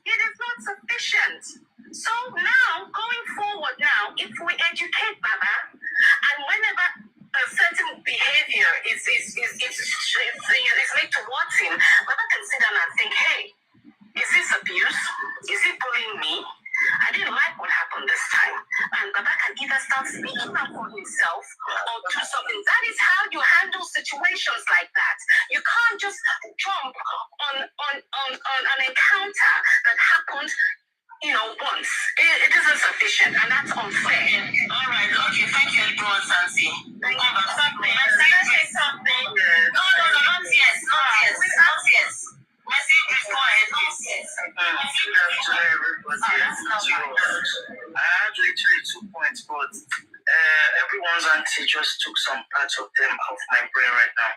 It is not sufficient. So now, going forward now, if we educate Baba, and whenever a certain behavior is made towards him, Baba can sit down and think, hey, is this abuse? Is he bullying me? I didn't like what happened this time. And Baba can either start speaking up for himself or do something. That is how you handle situations like that. You can't just jump on an encounter that happened, once. It isn't sufficient, and that's unfair. All right, okay, thank you, everyone, Sansi. Thank you. Something. No, not yes. Mercy, please go ahead, please. I had literally 2 points, but everyone's auntie just took some parts of them off my brain right now.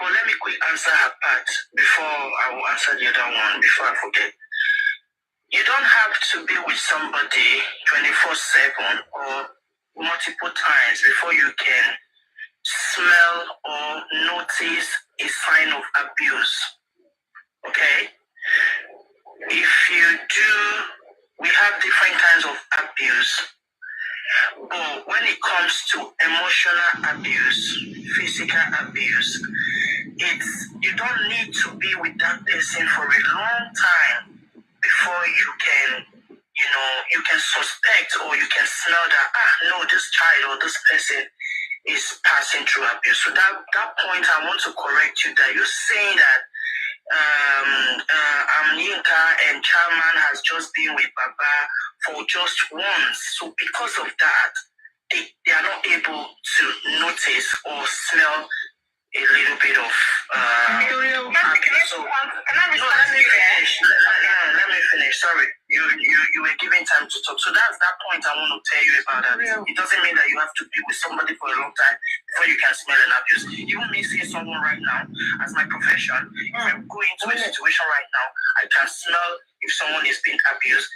But let me quick answer her part before I will answer the other one, before I forget. You don't have to be with somebody 24/7 or multiple times before you can smell or notice a sign of abuse. Okay? If you do, we have different kinds of abuse. But when it comes to emotional abuse, physical abuse, you don't need to be with that person for a long time before you can, you can suspect or you can smell that, no, this child or this person is passing through abuse. So that point, I want to correct you that you're saying that Yinka and Chairman has just been with Baba for just once. So because of that, they are not able to notice or smell a little bit of let me finish. Sorry, you were giving time to talk. So that's that point I want to tell you about that. It doesn't mean that you have to be with somebody for a long time before you can smell an abuse. Even me seeing someone right now as my profession, if I go into a situation right now, I can smell if someone is being abused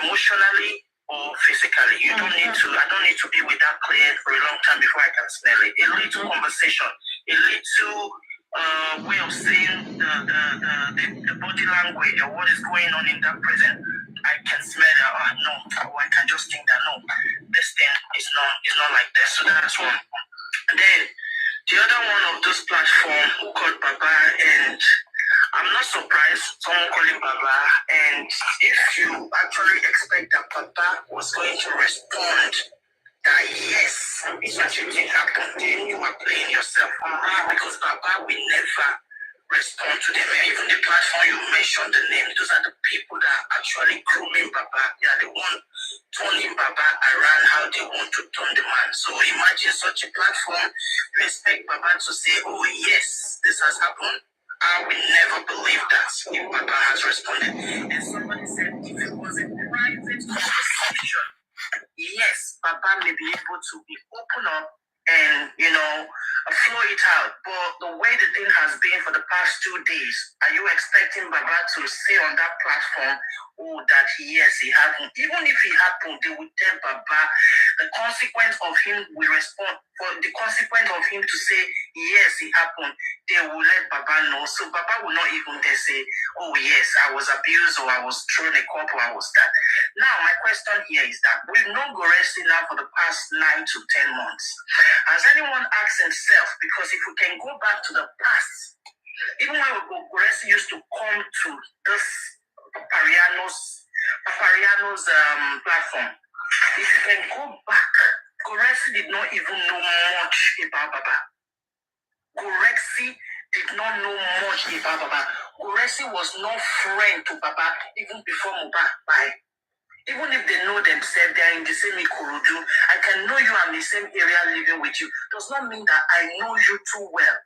emotionally or physically. I don't need to be with that client for a long time before I can smell it. A little conversation, a little way of saying the body language or what is going on in that present, I can smell that. I can just think that this thing is not like this. So that's one. And then the other one of those platforms who called Baba, and I'm not surprised someone calling Baba, and if you actually expect that Baba was going to respond that yes, such a thing happened, then you are playing yourself. Because Baba will never respond to them. And even the platform you mentioned the name, those are the people that are actually grooming Baba. They are the one turning Baba around how they want to turn the man. So imagine such a platform. You expect Baba to say, oh yes, this has happened. I will never believe that if Baba has responded. And somebody said, if it was a private conversation, yes, Baba may be able to be open up and, flow it out. But the way the thing has been for the past 2 days, are you expecting Baba to say on that platform, that yes, it happened? Even if it happened, they would tell Baba the consequence of him will respond, for the consequence of him to say, yes, it happened, they will let Baba know. So Baba will not even dare say, oh yes, I was abused, or I was thrown a cup, or I was that. Now, my question here is that we've known Goresi now for the past 9 to 10 months. Has anyone asked himself, because if we can go back to the past, even when Goresi used to come to this Papariano's platform, if you can go back, Goresi did not even know much about Baba. Goresi did not know much about Baba. Goresi was no friend to Baba even before MOHBAD. Even if they know themselves, they are in the same Ikorodu. I can know you, I'm in the same area living with you. Does not mean that I know you too well.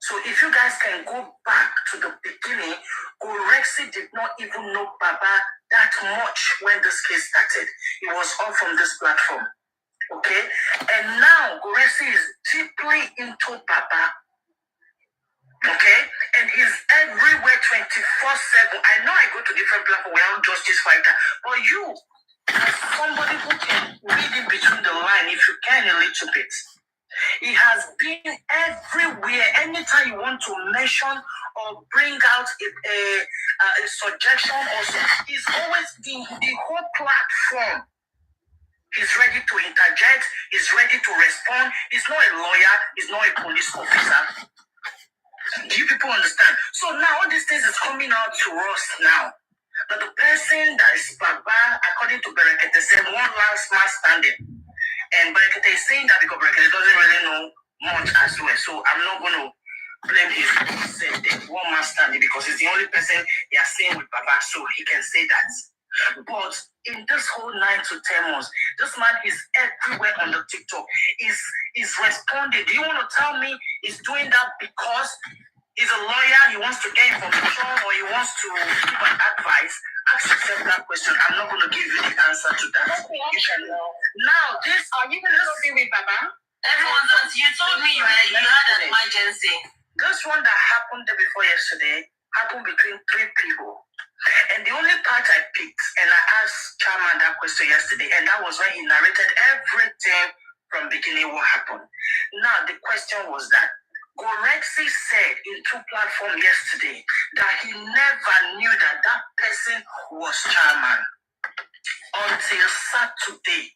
So if you guys can go back to the beginning, Goresi did not even know Baba that much when this case started. It was all from this platform. Okay? And now Goresi is deeply into Baba. Okay? And he's everywhere 24/7. I know I go to different platforms where I'm justice fighter, but you, as somebody who can read in between the line, if you can a little bit, he has been everywhere. Anytime you want to mention or bring out a suggestion, or he's always been the whole platform. He's ready to interject. He's ready to respond. He's not a lawyer. He's not a police officer. Do you people understand? So now all these things is coming out to us now. But the person that is Baba, according to Berekete, said one last man standing. And Berekete is saying that because Berekete doesn't really know much as well. So I'm not going to blame his one man standing, because he's the only person they are saying with Baba, so he can say that. But in this whole 9 to 10 months, this man is everywhere on the TikTok. He's responding. Do you want to tell me he's doing that because he's a lawyer, he wants to get information, or he wants to give an advice? Ask yourself that question. I'm not going to give you the answer to that. You can know. Now, this... Are you going to be with Baba? Everyone, you told me you had an emergency. This one that happened the day before yesterday happened between 3 people. And the only part I picked, and I asked Chairman that question yesterday, and that was when he narrated everything from beginning what happened. Now, the question was that Goresi said in 2 platforms yesterday that he never knew that that person was Chairman until Saturday,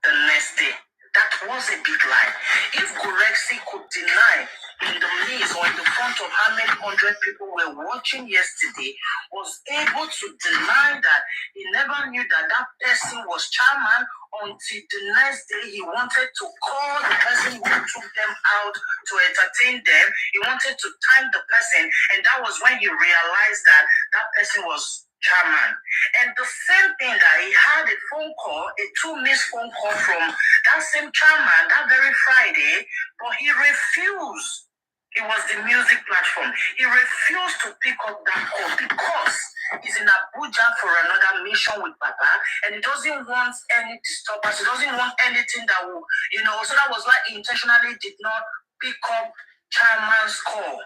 the next day. That was a big lie. If Goresi could deny in the midst or in the front of how many 100 people were watching yesterday, was able to deny that he never knew that that person was Chairman until the next day he wanted to call the person who took them out to entertain them. He wanted to time the person, and that was when he realized that that person was Chairman. And the same thing that he had a phone call, a 2 missed phone call from that same Chairman that very Friday, but he refused. It was the music platform. He refused to pick up that call because he's in Abuja for another mission with Baba, and he doesn't want any disturbance. He doesn't want anything that will, so that was why he intentionally did not pick up Chairman's call.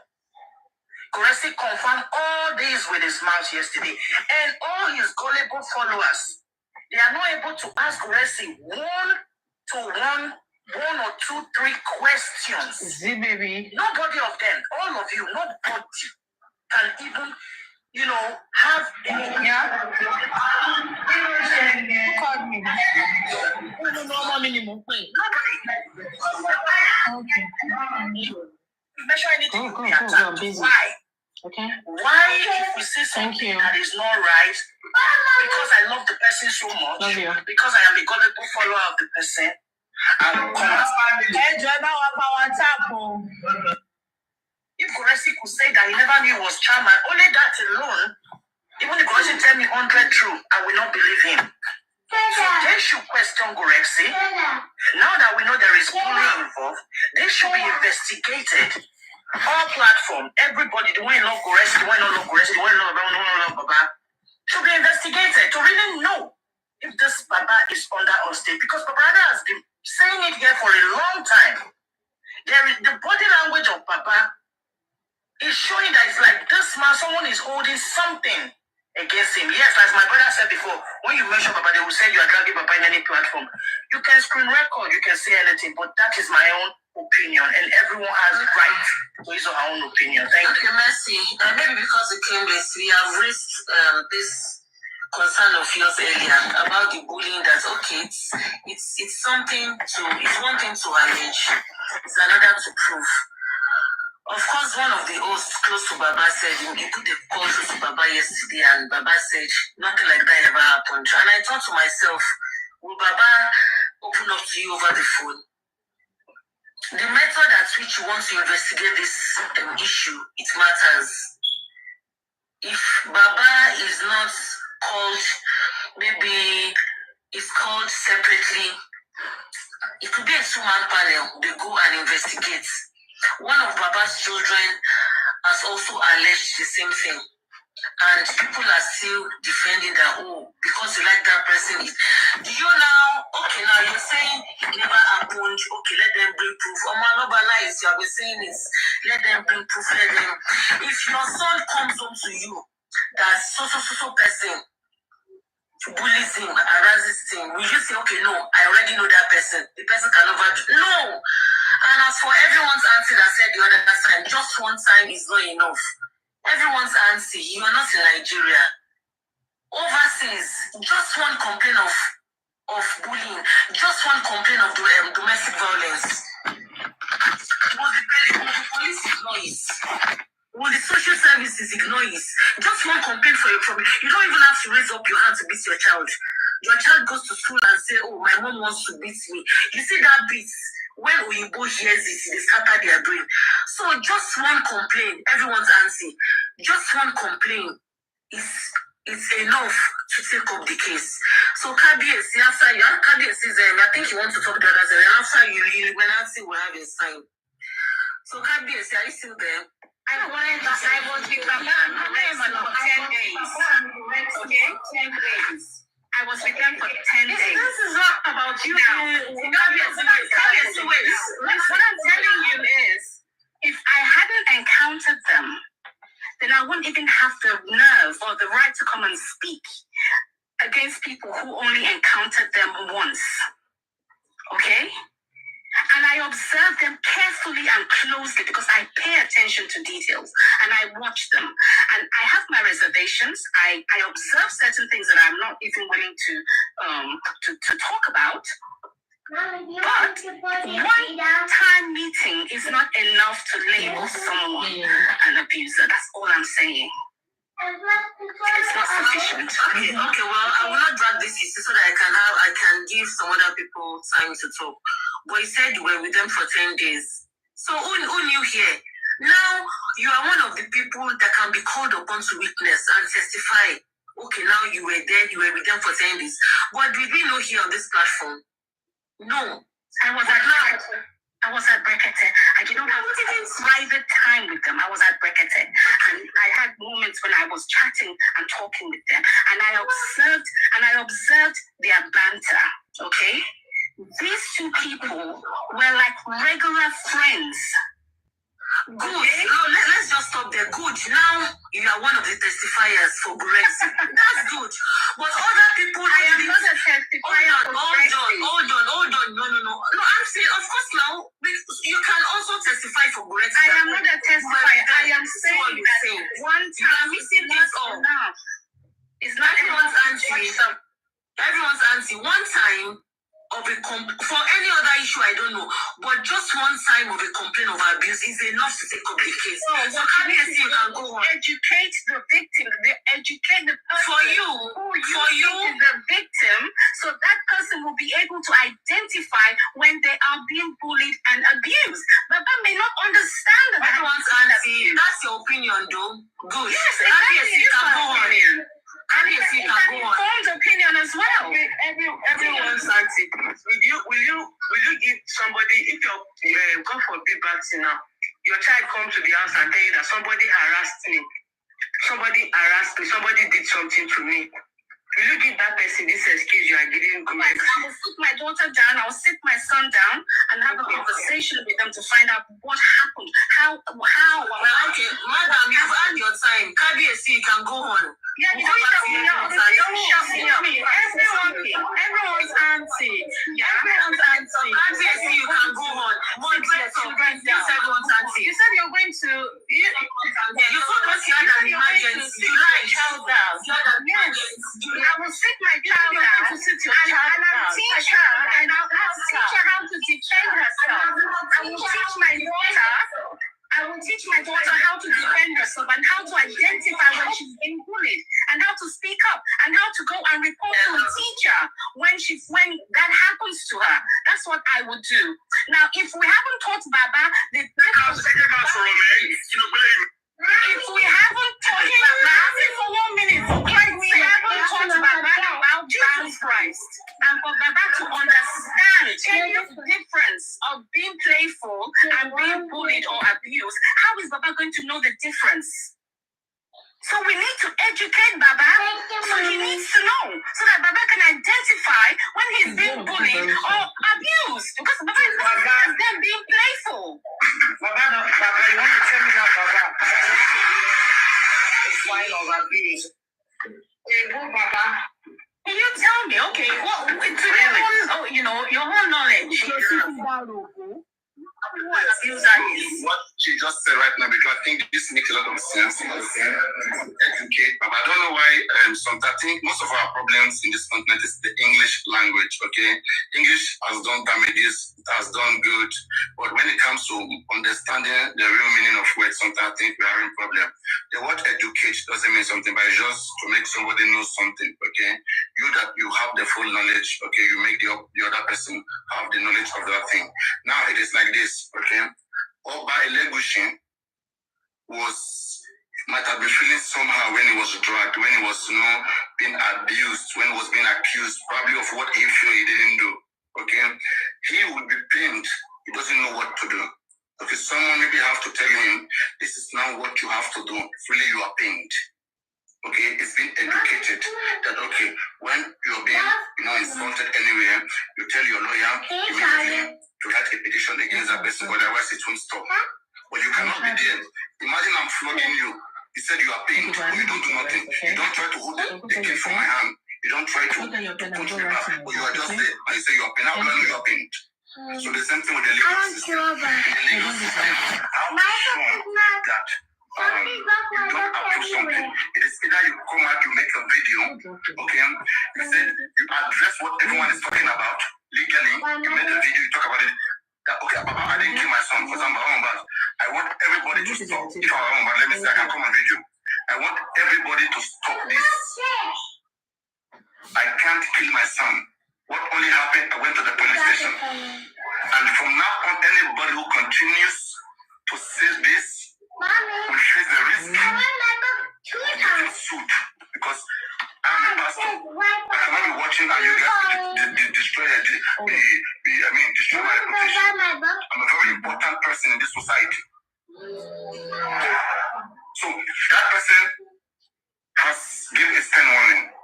Goresi confirmed all this with his mouth yesterday, and all his gullible followers, they are not able to ask Goresi one or 2, 3 questions. Baby. Nobody of them, all of you, nobody can even, have any. Yeah. Who called me? Nobody. Okay. Measure anything. Go. Why? Okay. Why, if we say something that is not right, because I love the person so much, Love you. because I am a gullible follower of the person, I will come out. If Goresi could say that he never knew he was Chairman, only that alone, even if Goresi tell me 100 true, I will not believe him. So they should question Goresi. Now that we know there is bullying involved, they should be investigated. All platform, everybody, the one in love Goresi, the one in love Goresi, the one in love Baba, should be investigated to really know if this Baba is under our state. Because Baba has been saying it here for a long time. There is the body language of Baba is showing that it's like this man, someone is holding something against him. Yes, as my brother said before, when you mention Papa, they will say you are dragging Papa in any platform. You can screen record, you can say anything, but that is my own opinion, and everyone has the right to his or her own opinion. Thank you. Mercy. Maybe because it came late, we have raised this concern of yours earlier about the bullying. That okay, it's something to, it's one thing to allege, it's another to prove. Of course, one of the hosts close to Baba said he put a call to Baba yesterday, and Baba said nothing like that ever happened. And I thought to myself, will Baba open up to you over the phone? The method at which you want to investigate this issue, it matters. If Baba is not called, maybe it's called separately, it could be a two-man panel. They go and investigate. One of Baba's children has also alleged the same thing. And people are still defending that, oh, because you like that person. Do you now, okay, now you're saying it never happened. Okay, let them bring proof. Nice, you have been saying this. Let them bring proof, let them. If your son comes home to you, that so person bullies him, harasses him, will you say, okay, no, I already know that person. The person can never do. No. And as for everyone's auntie that said the other time, just one time is not enough. Everyone's auntie, you are not in Nigeria. Overseas, just one complaint of bullying, just one complaint of domestic violence. Will the police ignore it? Will the social services ignore it? Just one complaint from you don't even have to raise up your hand to beat your child. Your child goes to school and say, oh, my mom wants to beat me. You see that beat? When Oyibo hears it, they scatter their brain. So just one complaint, everyone's auntie, just one complaint is enough to take up the case. So KBS, after you have KBS, I think you want to talk to others, and after you leave, when auntie will have a sign. So KBS, are you still there? I was with Baba for 10 days. Okay? 10 days. I was with them for 10 days. This is not about you now. What I'm telling you is, if I hadn't encountered them, then I wouldn't even have the nerve or the right to come and speak against people who only encountered them once. Okay? And I observe them carefully and closely because I pay attention to details and I watch them. And I have my reservations. I observe certain things that I'm not even willing to talk about. But one-time meeting is not enough to label someone an abuser. That's all I'm saying. It's not sufficient. Okay, well, I will not drag this issue so that I can give some other people time to talk. But you said you were with them for 10 days. So who knew here? Now you are one of the people that can be called upon to witness and testify. Okay, now you were there, you were with them for 10 days. But did we know here on this platform? No. I was at Brekete. I did not have private time with them. I was at Brekete. And I had moments when I was chatting and talking with them. And I observed their banter. Okay? These two people were like regular friends. Good. Okay. No, let's just stop there. Good. Now you are one of the testifiers for Brexit. That's good. But other people, I am not a testifier. Hold on. No. I'm saying, of course, now you can also testify for Brexit. I am not a testifier. I am saying that one time missing this all now. It's not everyone's auntie. Everyone's auntie. One time. For any other issue, I don't know. But just one time of a complaint of abuse is enough to take up the case. So you can go on. Educate the victim. Educate the person. For you, the victim, so that person will be able to identify when they are being bullied and abused. But that may not understand that. Everyone's auntie. That's your opinion, though. Good. Yes, exactly. You can go on. It's an informed opinion as well. Everyone's auntie. Will you give somebody, if you're God forbid bad thing now, your child comes to the house and tell you that somebody harassed me, somebody did something to me. Will you give that person this excuse you are giving? Yes, I will sit my daughter down, I will sit my son down and have a conversation with them to find out what happened. How okay, madam, you've had your time. KBSC, you can go on. Yeah, you don't and how to identify when she's being bullied, and how to speak up, and how to go and report to a teacher when that happens to her. That's what I would do. Now, if we haven't taught Baba the difference, if we haven't taught Baba for 1 minute, if we haven't taught Baba about Jesus Christ, and for Baba to understand the difference of being playful and being bullied or abused, how is Baba going to know the difference? So we need to educate Baba, so he needs to know, so that Baba can identify when he's being bullied or abused. Because Baba is not them being playful. Baba, you want to tell me now, Baba? While of abuse. Baba. Can you tell me, okay, what to your own knowledge? What she just said right now, because I think this makes a lot of sense. Educate, but I don't know why. I think most of our problems in this continent is the English language. Okay, English has done damages, it has done good, but when it comes to understanding the real meaning of words, sometimes I think we are having a problem. The word educate doesn't mean something, but it's just to make somebody know something. Okay, you have the full knowledge. Okay, you make the other person have the knowledge of that thing. Now it is like this. Okay, Oba Elegushin might have been feeling somehow when he was dragged, when he was being abused, when he was being accused, probably of what he felt he didn't do. Okay, he would be pained. He doesn't know what to do. Okay, someone maybe have to tell him, this is now what you have to do. Really, you are pained. Okay, it's been educated that okay, when you're being insulted anywhere, you tell your lawyer immediately to write a petition against that person, otherwise it won't stop. But you cannot be there. Imagine I'm flogging you. You said you are pained, but you don't do nothing. You don't try to hold the key from my hand. You don't try to punch me back, but you are just there and you say you are pained. How do I know you are pained? So the same thing with the legal system. In the legal system, how strong that you don't approve something. It is either you come out, you make a video, okay? You say you address what everyone is talking about legally. You make a video, you talk about it. That, okay, Baba, I didn't kill my son. For example, I want everybody to stop. If I'm let me say I can come on video. I want everybody to stop this. I can't kill my son. What only happened? I went to the police station. And from now on, anybody who continues to say this will face the risk of getting sued. Because I'm a pastor. I cannot be watching and you guys destroy my reputation. I'm a very important person in this society. So that person has given a stern warning.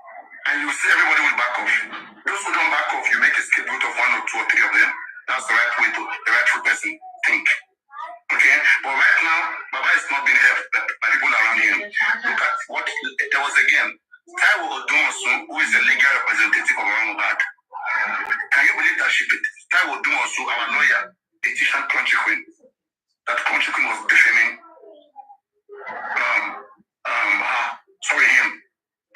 And you see everybody will back off. Those who don't back off, you make a scapegoat of 1 or 2 or 3 of them. That's the right way to the rightful person think. Okay? But right now, Baba is not being helped by people around him. Look at what there was again. Taiwo Odumosu, who is the legal representative of MOHBAD. Can you believe that Taiwo Odumosu, our lawyer, petitioned Country Queen? That Country Queen was defaming him.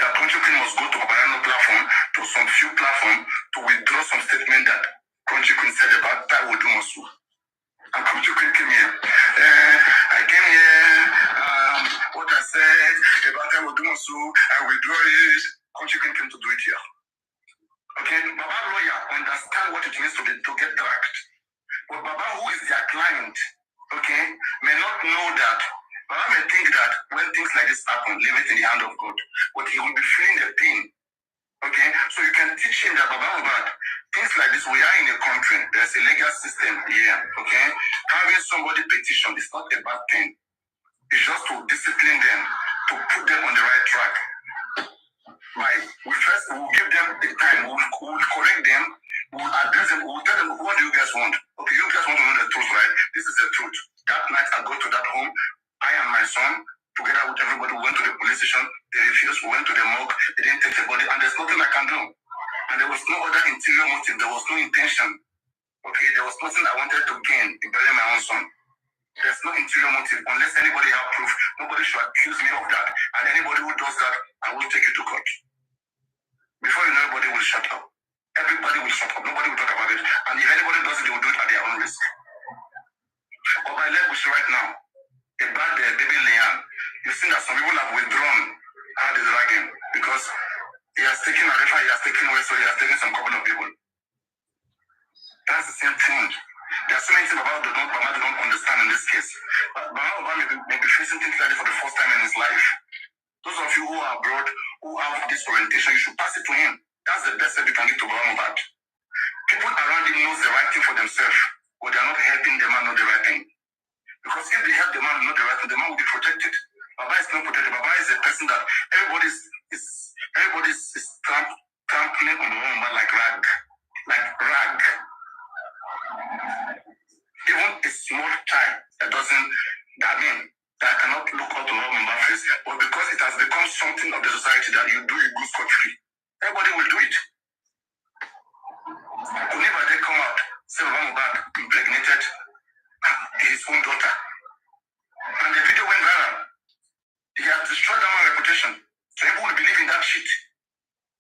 That Country Queen must go to Obayano platform, to some few platform, to withdraw some statement that Country Queen said about Taiwo Odumosu. And Country Queen came here. I came here, what I said about Taiwo Odumosu, I withdraw it. Country Queen came to do it here. Okay, Baba lawyer understand what it means to get dragged. But Baba, who is their client, okay, may not know that. Baba may think that when things like this happen, leave it in the hand of God. But he will be feeling the pain. Okay, so you can teach him that Baba MOHBAD, things like this, we are in a country, there's a legal system here, okay? Having somebody petition is not a bad thing. It's just to discipline them, to put them on the right track. Right? We'll give them the time, we'll correct them, we'll address them, we'll tell them, what do you guys want? Okay, you guys want to know the truth, right? This is the truth. That night I go to that home, I and my son, together with everybody, we went to the police station, they refused, we went to the morgue, they didn't take the body, and there's nothing I can do. And there was no other interior motive, there was no intention. Okay, there was nothing I wanted to gain in burying my own son. There's no interior motive. Unless anybody have proof, nobody should accuse me of that. And anybody who does that, I will take you to court. Before you know, everybody will shut up. Everybody will shut up. Nobody will talk about it. And if anybody does it, they will do it at their own risk. But my leg will say right now, about the baby Leanne, You've seen that some people have withdrawn how they drag him because he has taken Arifa, he has taken Weso, he has taken some couple of people. That's the same thing. There are so many things about Baba they don't understand in this case. But Baba may be facing things like this for the first time in his life. Those of you who are abroad, who have this orientation, you should pass it to him. That's the best that you can give to MOHBAD. People around him knows the right thing for themselves, but they are not helping the man know the right thing. Because if they help the man know the right thing, the man will be protected. Baba is not protected. Baba is a person that everybody is trampling on MOHBAD like rag. Like rag. Even a small child that cannot look out to MOHBAD face, but because it has become something of the society that you do it good scot-free, everybody will do it. Whenever they come out, say MOHBAD impregnated his own daughter, and the video went viral. He has destroyed that man's reputation. So people will believe in that shit.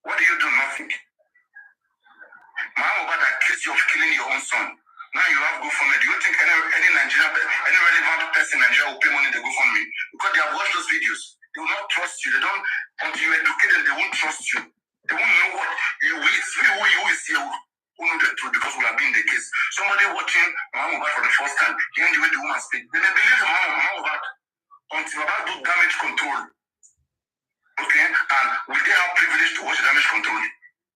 What do you do? Nothing. MOHBAD accused you of killing your own son. Now you have GoFundMe. Do you think any Nigerian, any relevant person in Nigeria will pay money to GoFundMe? Because they have watched those videos. They will not trust you. They don't, until you educate them, they won't trust you. They won't know what you will. It's who you is here who know the truth because we have been in the case. Somebody watching MOHBAD for the first time, hearing the way the woman speak, they may believe in MOHBAD until Baba do damage control. Okay? And will they have privilege to watch damage control?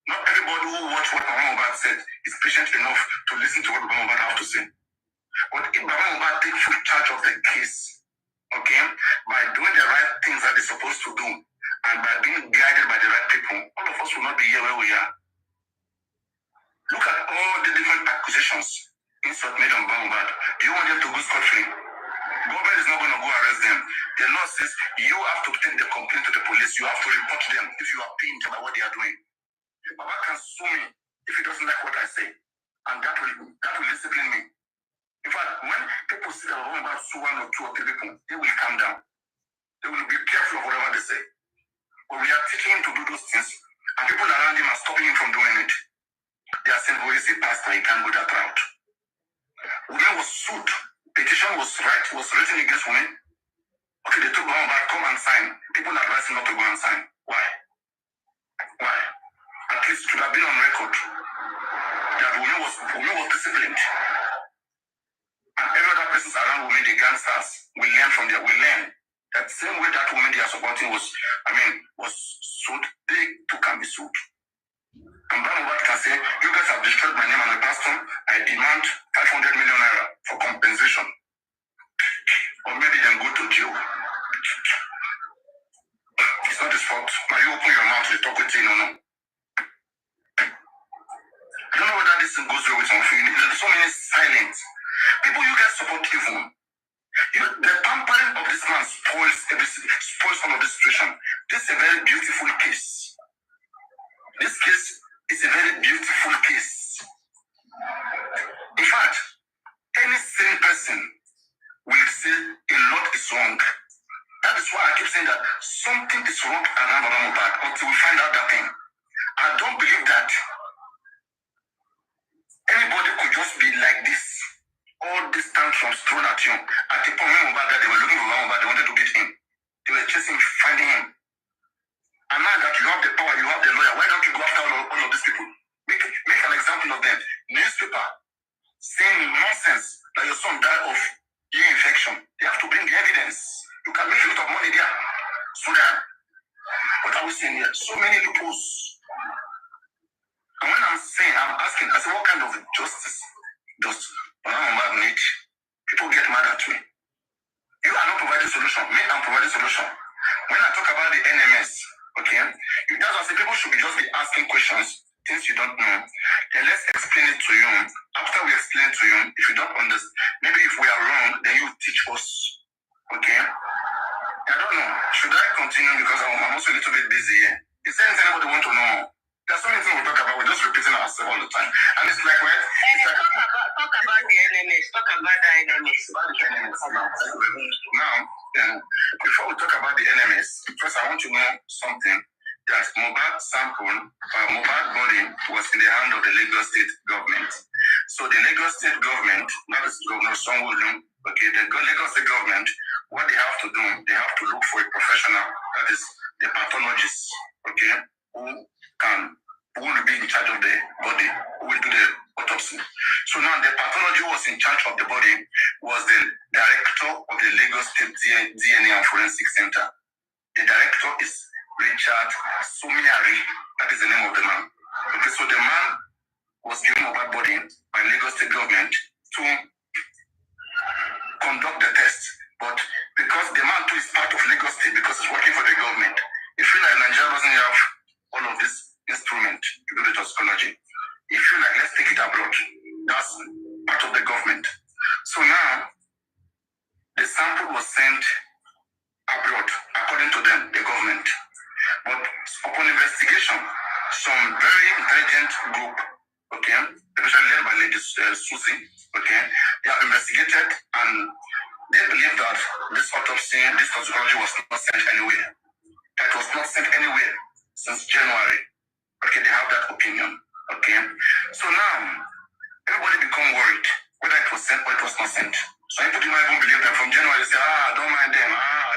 Not everybody who watch what MOHBAD said is patient enough to listen to what MOHBAD have to say. But if MOHBAD take full charge of the case, okay, by doing the right things that they're supposed to do, and by being guided by the right people, all of us will not be here where we are. Look at all the different accusations insult made on MOHBAD. Do you want them to go scot-free? Government is not going to go arrest them. The law says you have to take the complaint to the police. You have to report them if you are pained by what they are doing. Baba can sue me if he doesn't like what I say, and that will discipline me. In fact, when people see that Baba about sue one or two or three people, they will calm down. They will be careful of whatever they say. But we are teaching him to do those things, and people around him are stopping him from doing it. They are saying, "Oh, he's a pastor, he can't go that route." Women was sued. Petition was written against women. Okay, they took Baba back, come and sign. People advise him not to go and sign. Why? Why? At least it should have been on record that women was disciplined. And every other persons around women, the gangsters, will learn from them. Will learn that same way that women they are supporting was sued, they too can be sued. And MOHBAD can say, you guys have destroyed my name as a pastor, I demand 500 million naira for compensation. Or maybe then go to jail. It's not his fault. Now you open your mouth to talk with him or no. I don't know whether this thing goes well with some of you. There's so many silent people. You guys support evil. The pampering of this man spoils all of this situation. This is a very beautiful case. This case is a very beautiful case. In fact, any sane person will say a lot is wrong. That is why I keep saying that something is wrong around MOHBAD until we find out that thing. I don't believe that anybody could just be like this. All these tantrums thrown at you. At the point when MOHBAD, they were looking for MOHBAD, they wanted to get him. They were chasing, finding him. And now that you have the power, you have the lawyer, why don't you go after all of these people? Make an example of them. Newspaper saying nonsense that your son died of ear infection. They have to bring the evidence. You can make a lot of money there. So that, what are we saying here? So many loopholes. And when I'm asking, I say, what kind of justice does MOHBAD need? People get mad at me. You are not providing solution. Me, I'm providing solution. When I talk about the NMS, okay, that's why I say people should just be asking questions, things you don't know. Then let's explain it to you. After we explain it to you, if you don't understand, maybe if we are wrong, then you teach us. Okay? I don't know. Should I continue because I'm also a little bit busy here? Is there anything anybody want to know? There's so many things we talk about. We're just repeating ourselves all the time. And it's like, right? Talk about the NMS. Talk about the NMS. Now, before we talk about the NMS, first I want to know something. That MOHBAD body was in the hand of the Lagos State government. So the Lagos State government, not the Governor Sanwo-Olu, okay, the Lagos State government what they have to do, they have to look for a professional, that is the pathologist, okay, who will be in charge of the body, who will do the autopsy. So now the pathology who was in charge of the body was the director of the Lagos State DNA and Forensic Center. The director is Richard Sumiari. That is the name of the man. Okay, so the man was given MOHBAD body by Lagos State government to conduct the test. But because the man too is part of Lagos State, because he's working for the government, he feel like Nigeria doesn't have all of this instrument to do the toxicology. He feel like, let's take it abroad. That's part of the government. So now, the sample was sent abroad, according to them, the government. But upon investigation, some very intelligent group, okay, especially led by Lady Susie, okay, they have investigated and they believe that this autopsy, this toxicology was not sent anywhere. It was not sent anywhere since January. Okay, they have that opinion. Okay, so now everybody become worried whether it was sent or it was not sent. Some people do not even believe them. From January, they say, don't mind them.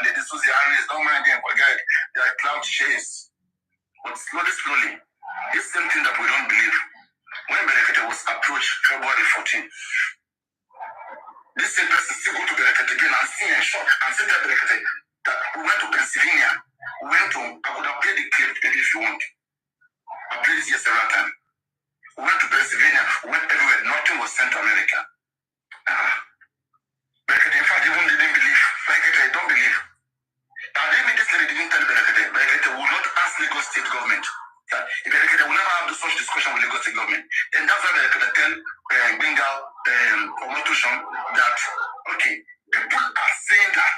Lady Susie Harris, don't mind them. Forget it. They are cloud chase. But slowly, this same thing that we don't believe. When Berekete was approached February 14th, this same person still go to Berekete again and see and shock and say to Berekete that we went to Pennsylvania. We went to, I would have played the clip maybe if you want. I played this here several times. We went to Pennsylvania, we went everywhere. Nothing was sent to America. Berekete, in fact, even didn't believe. Berekete, don't believe. And even this lady didn't tell Berekete. Berekete will not ask Lagos State government. That if Berekete will never have such discussion with Lagos State government. Then that's why Berekete tell Bengal Omotushan that, okay, people are saying that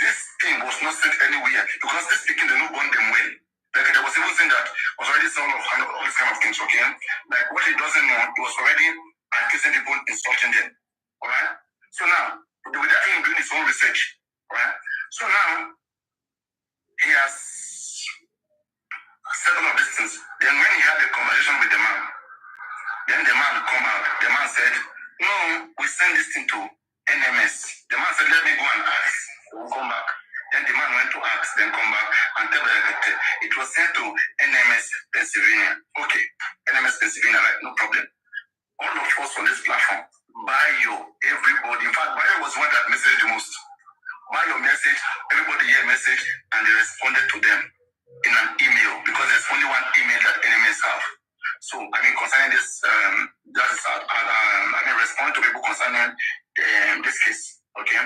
this thing was not sent anywhere because this speaking, they don't want them well. Like there was even saying that was already some of all these kind of things, okay? Like what he doesn't know, he was already accusing people, insulting them. Alright? So now, without him doing his own research, right? So now he has said all of these things. Then when he had a conversation with the man, then the man come out. The man said, no, we send this thing to NMS. The man said, let me go and ask. We'll come back. Then the man went to ask, then come back and tell the it was sent to NMS Pennsylvania. Okay, NMS Pennsylvania, right? No problem. All of us on this platform, everybody. In fact, Bayo was one that messaged the most. Bayo message, everybody here message, and they responded to them in an email because there's only one email that NMS have. So, I mean, concerning this, respond to people concerning this case, okay?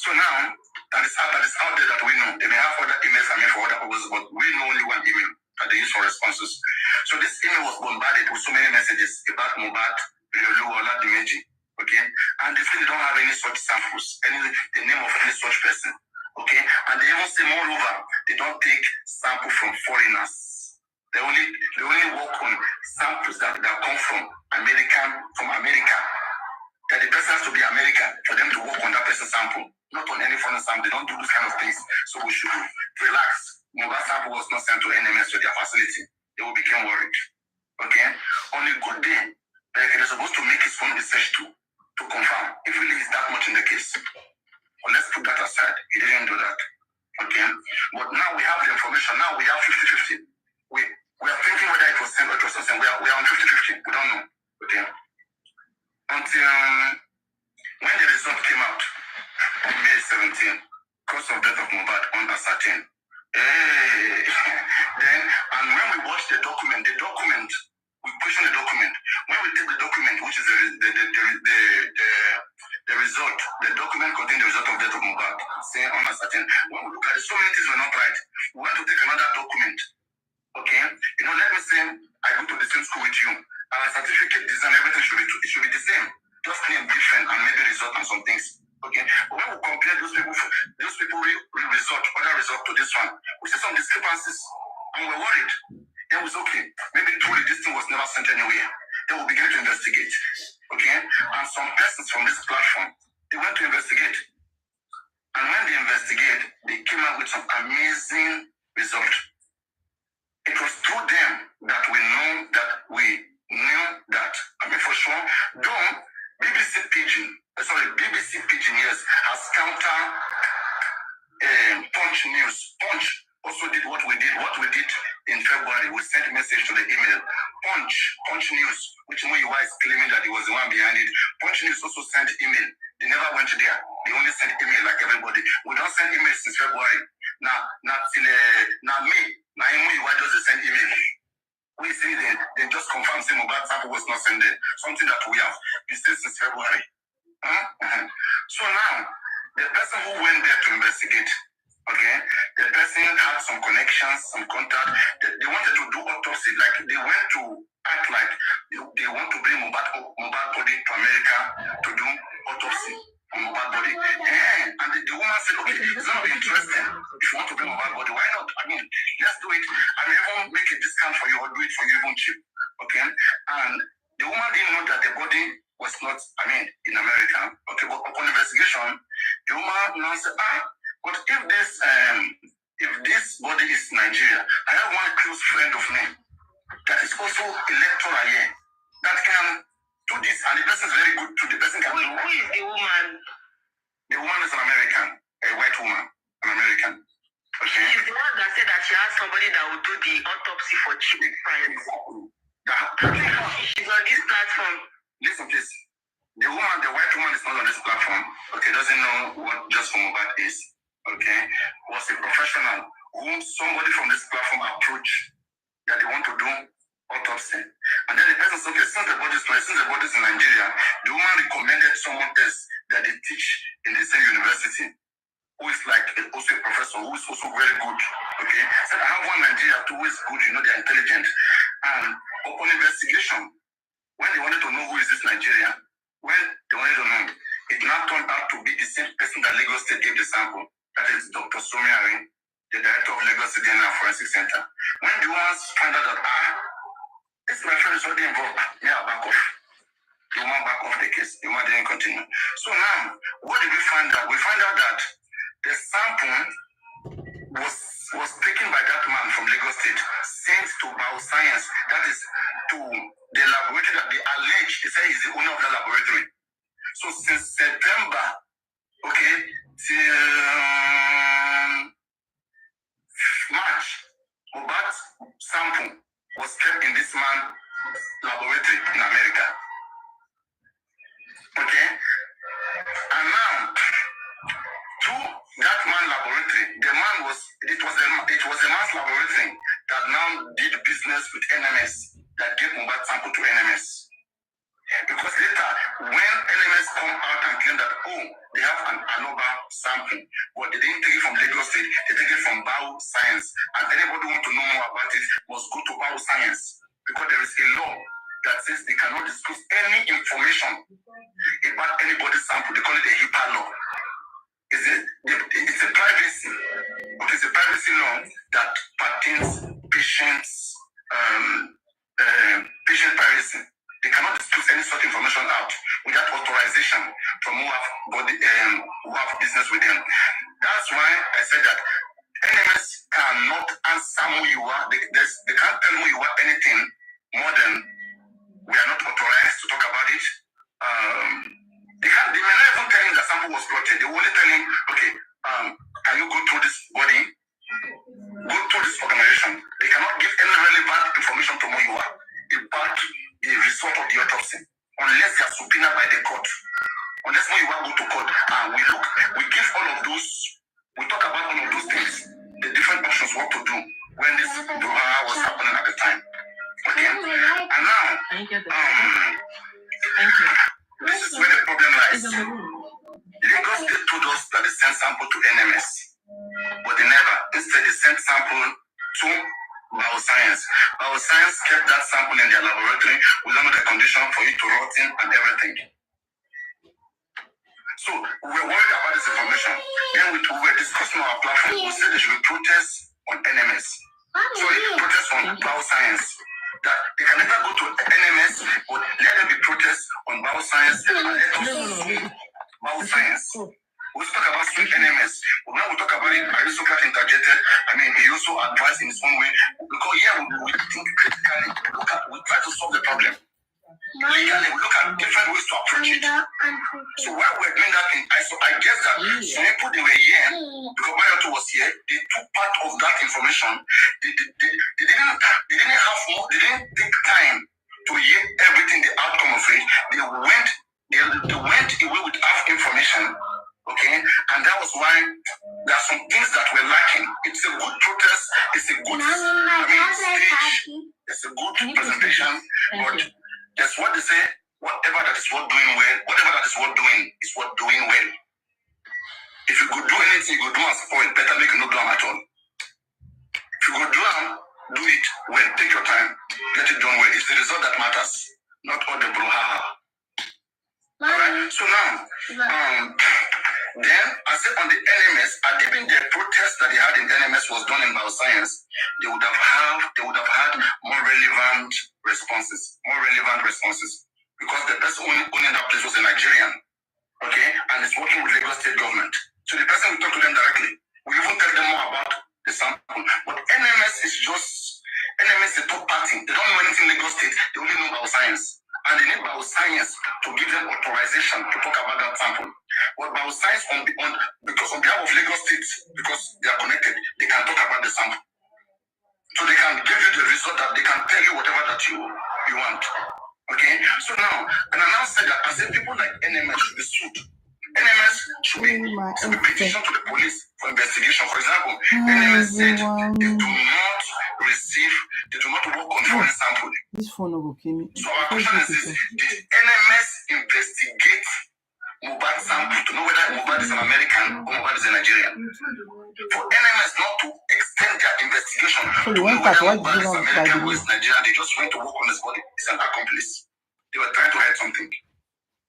So now, that is out there that we know. They may have other emails for other purposes, but we know only one email that they use for responses. So this email was bombarded with so many messages about MOHBAD, Riolu, Oladimeji, okay? And they say they don't have any such samples, the name of any such person, okay? And they even say, moreover, they don't take samples from foreigners. They only work on samples that come from America. That the person has to be American for them to work on that person's sample, not on any foreign sample. They don't do those kind of things. So we should relax. MOHBAD sample was not sent to NMS to their facility. They will become worried. Okay? On a good day, they're supposed to make his own research to confirm if really is that much in the case. But let's put that aside. He didn't do that. Okay? But now we have the information. Now we have 50-50. We are thinking whether it was sent or it was not sent. We are on 50-50. We don't know. Okay? Until when the result came out on May 17, cause of death of MOHBAD uncertain. Then, and when we watch the document, we question the document. When we take the document, which is the result, the document contains the result of death of MOHBAD, saying uncertain. When we look at it, so many things were not right. We want to take another document. Okay? Let me say, I go to the same school with you. Our certificate design, everything should be the same. Just name different and maybe result and some things. Okay? But when we compare those people other result to this one, we see some discrepancies. And we're worried. Then we say, okay, maybe truly this thing was never sent anywhere. Then we'll begin to investigate. Okay? And some persons from this platform, they went to investigate. And when they investigate, they came out with some amazing result. It was through them that we knew that, for sure, though BBC Pidgin BBC Pidgin, yes, has counter Punch News. Punch also did what we did. What we did in February, we sent a message to the email. Punch News, which Muyiwa is claiming that he was the one behind it. Punch News also sent email. They never went there. They only sent email like everybody. We don't send emails since February. Now till May. Now Muyiwa just send email. We see they just confirm saying MOHBAD sample was not sent there. Something that we have been saying since February. So now, the person who went there to investigate, okay, the person had some connections, some contact. They wanted to do autopsy, like they went to act like they want to bring MOHBAD body to America to do autopsy on MOHBAD body. And the woman said, okay, it's not interesting. If you want to bring MOHBAD body, why not? I mean, let's do it. I may even make a discount for you or do it for you even cheap. Okay? And the woman didn't know that the body was not, in America. Okay, but upon investigation, the woman now said, but if this body is Nigeria, I have one close friend of mine that is also a lecturer here that can do this, and the person is very good too. The person can do. Who is the woman? The woman is an American, a white woman, an American. Okay. She's the one that said that she has somebody that will do the autopsy for cheap price. She's on this platform. Listen, please. The white woman is not on this platform. Okay, doesn't know what Just for MOHBAD is. Okay, was a professional whom somebody from this platform approached that they want to do autopsy. And then the person said, okay, since the body is in Nigeria, the woman recommended someone else that they teach in the same university, who is like also a professor, who is also very good. Okay, said I have one Nigeria too who is good, they're intelligent. And upon investigation, when they wanted to know who is this Nigeria, it now turned out to be the same person that Lagos State gave the sample. That is Dr. Somiari, the director of Lagos State DNA Forensic Center. When the woman found out that, this my friend is already involved, back off. The woman back off the case. The woman didn't continue. So now, what did we find out? We found out that the sample was taken by that man from Lagos State, sent to Bioscience, that is to the laboratory that they allege, they say he's the owner of the laboratory. So since September, okay, till March, MOHBAD sample was kept in this man's laboratory in America. Okay? And now, to that man's laboratory, it was a man's laboratory that now did business with NMS, that gave MOHBAD sample to NMS. Because later, when NMS come out and claim that, they have an ANOVA sample, but they didn't take it from Lagos State, they take it from Bioscience. And anybody who want to know more about it must go to Bioscience, because there is a law that says they cannot disclose any information about anybody's sample. They call it a HIPAA law. It's a privacy. Okay, it's a privacy law that pertains patients' patient privacy. They cannot disclose any such information out without authorization from who have business with them. That's why I said that NMS cannot answer who you are. They can't tell who you are anything more than we are not authorized to talk about it. They may not even tell him the sample was plotted. They will only tell him, okay, can you go through this body? Go through this organization. They cannot give any relevant information to who you are about the result of the autopsy, unless they are subpoenaed by the court. Unless when you want to go to court, we give all of those, we talk about all of those things, the different options, what to do when this was happening at the time. Okay? And now, this is where the problem lies. Lagos State told us that they sent sample to NMS, but they never. Instead, they sent sample to Bioscience. Bioscience kept that sample in their laboratory without the condition for it to rot in and everything. So we were worried about this information. Then we were discussing on our platform. We said there should be protests on NMS. Sorry, protests on Bioscience. That they can never go to NMS, but let there be protests on Bioscience and let us sue Bioscience. We talk about suing NMS, but now we talk about it. Aristocrat interjected. He also advised in his own way. Because we think critically. We try to solve the problem. legally, we look at different ways to approach it. So while we're doing that thing, I guess that some people they were here because Mayoto was here. They took part of that information. They didn't have more. They didn't take time to hear everything, the outcome of it. They went away with half information. Okay, and that was why there are some things that were lacking. It's a good protest. It's a good speech. It's a good presentation. But that's what they say. Whatever that is worth doing well, whatever that is worth doing is worth doing well. If you could do anything, you could do and spoil. Better make you not do them at all. If you could do them, do it well. Take your time. Get it done well. It's the result that matters, not all the brouhaha. Alright. So now, then I said on the NMS, even the protest that they had in NMS was done in bioscience, they would have had more relevant responses. Because the person owning that place was a Nigerian, okay, and is working with Lagos State government. So the person will talk to them directly. We even tell them more about the sample. But NMS is a top party. They don't know anything Lagos State. They only know bioscience. And they need bioscience to give them authorization to talk about that sample. But bioscience because on behalf of Lagos State, because they are connected, they can talk about the sample. So they can give you the result that they can tell you whatever that you want. Okay? So now, and I now said that I said people like NMS should be sued. NMS should be petitioned to the police for investigation. For example, NMS said they do not work on foreign sample. This phone will kill me. So our question is this: did NMS investigate MOHBAD sample to know whether MOHBAD is an American or MOHBAD is a Nigerian? For NMS not to extend their investigation to know whether MOHBAD is American or is Nigerian, they just went to work on his body. It's an accomplice. They were trying to hide something.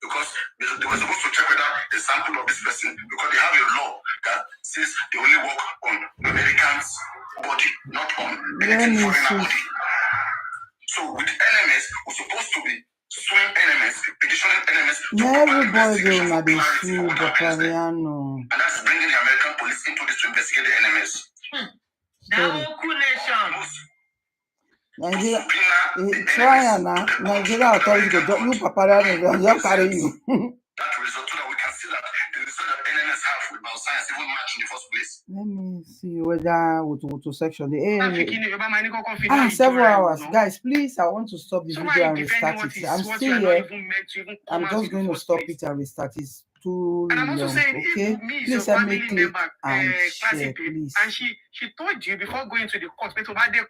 Because they were supposed to check whether the sample of this person, because they have a law that says they only work on Americans' body, not on anything foreign body. So with NMS, we're supposed to be suing NMS, petitioning NMS to everybody will be sued, the Pariano. and that's bringing the American police into this to investigate the NMS. Nigeria, try and Nigeria authorities go you Pariano, just carry you. That result so that we can see that the result that NMS have with bioscience even match in the first place. Let me see whether to section the several hours. Guys, please, I want to stop the video and restart it. I'm still here. I'm just going to stop it and restart it. Too long, okay? Please help me click and share, please. And she told you before going to the court,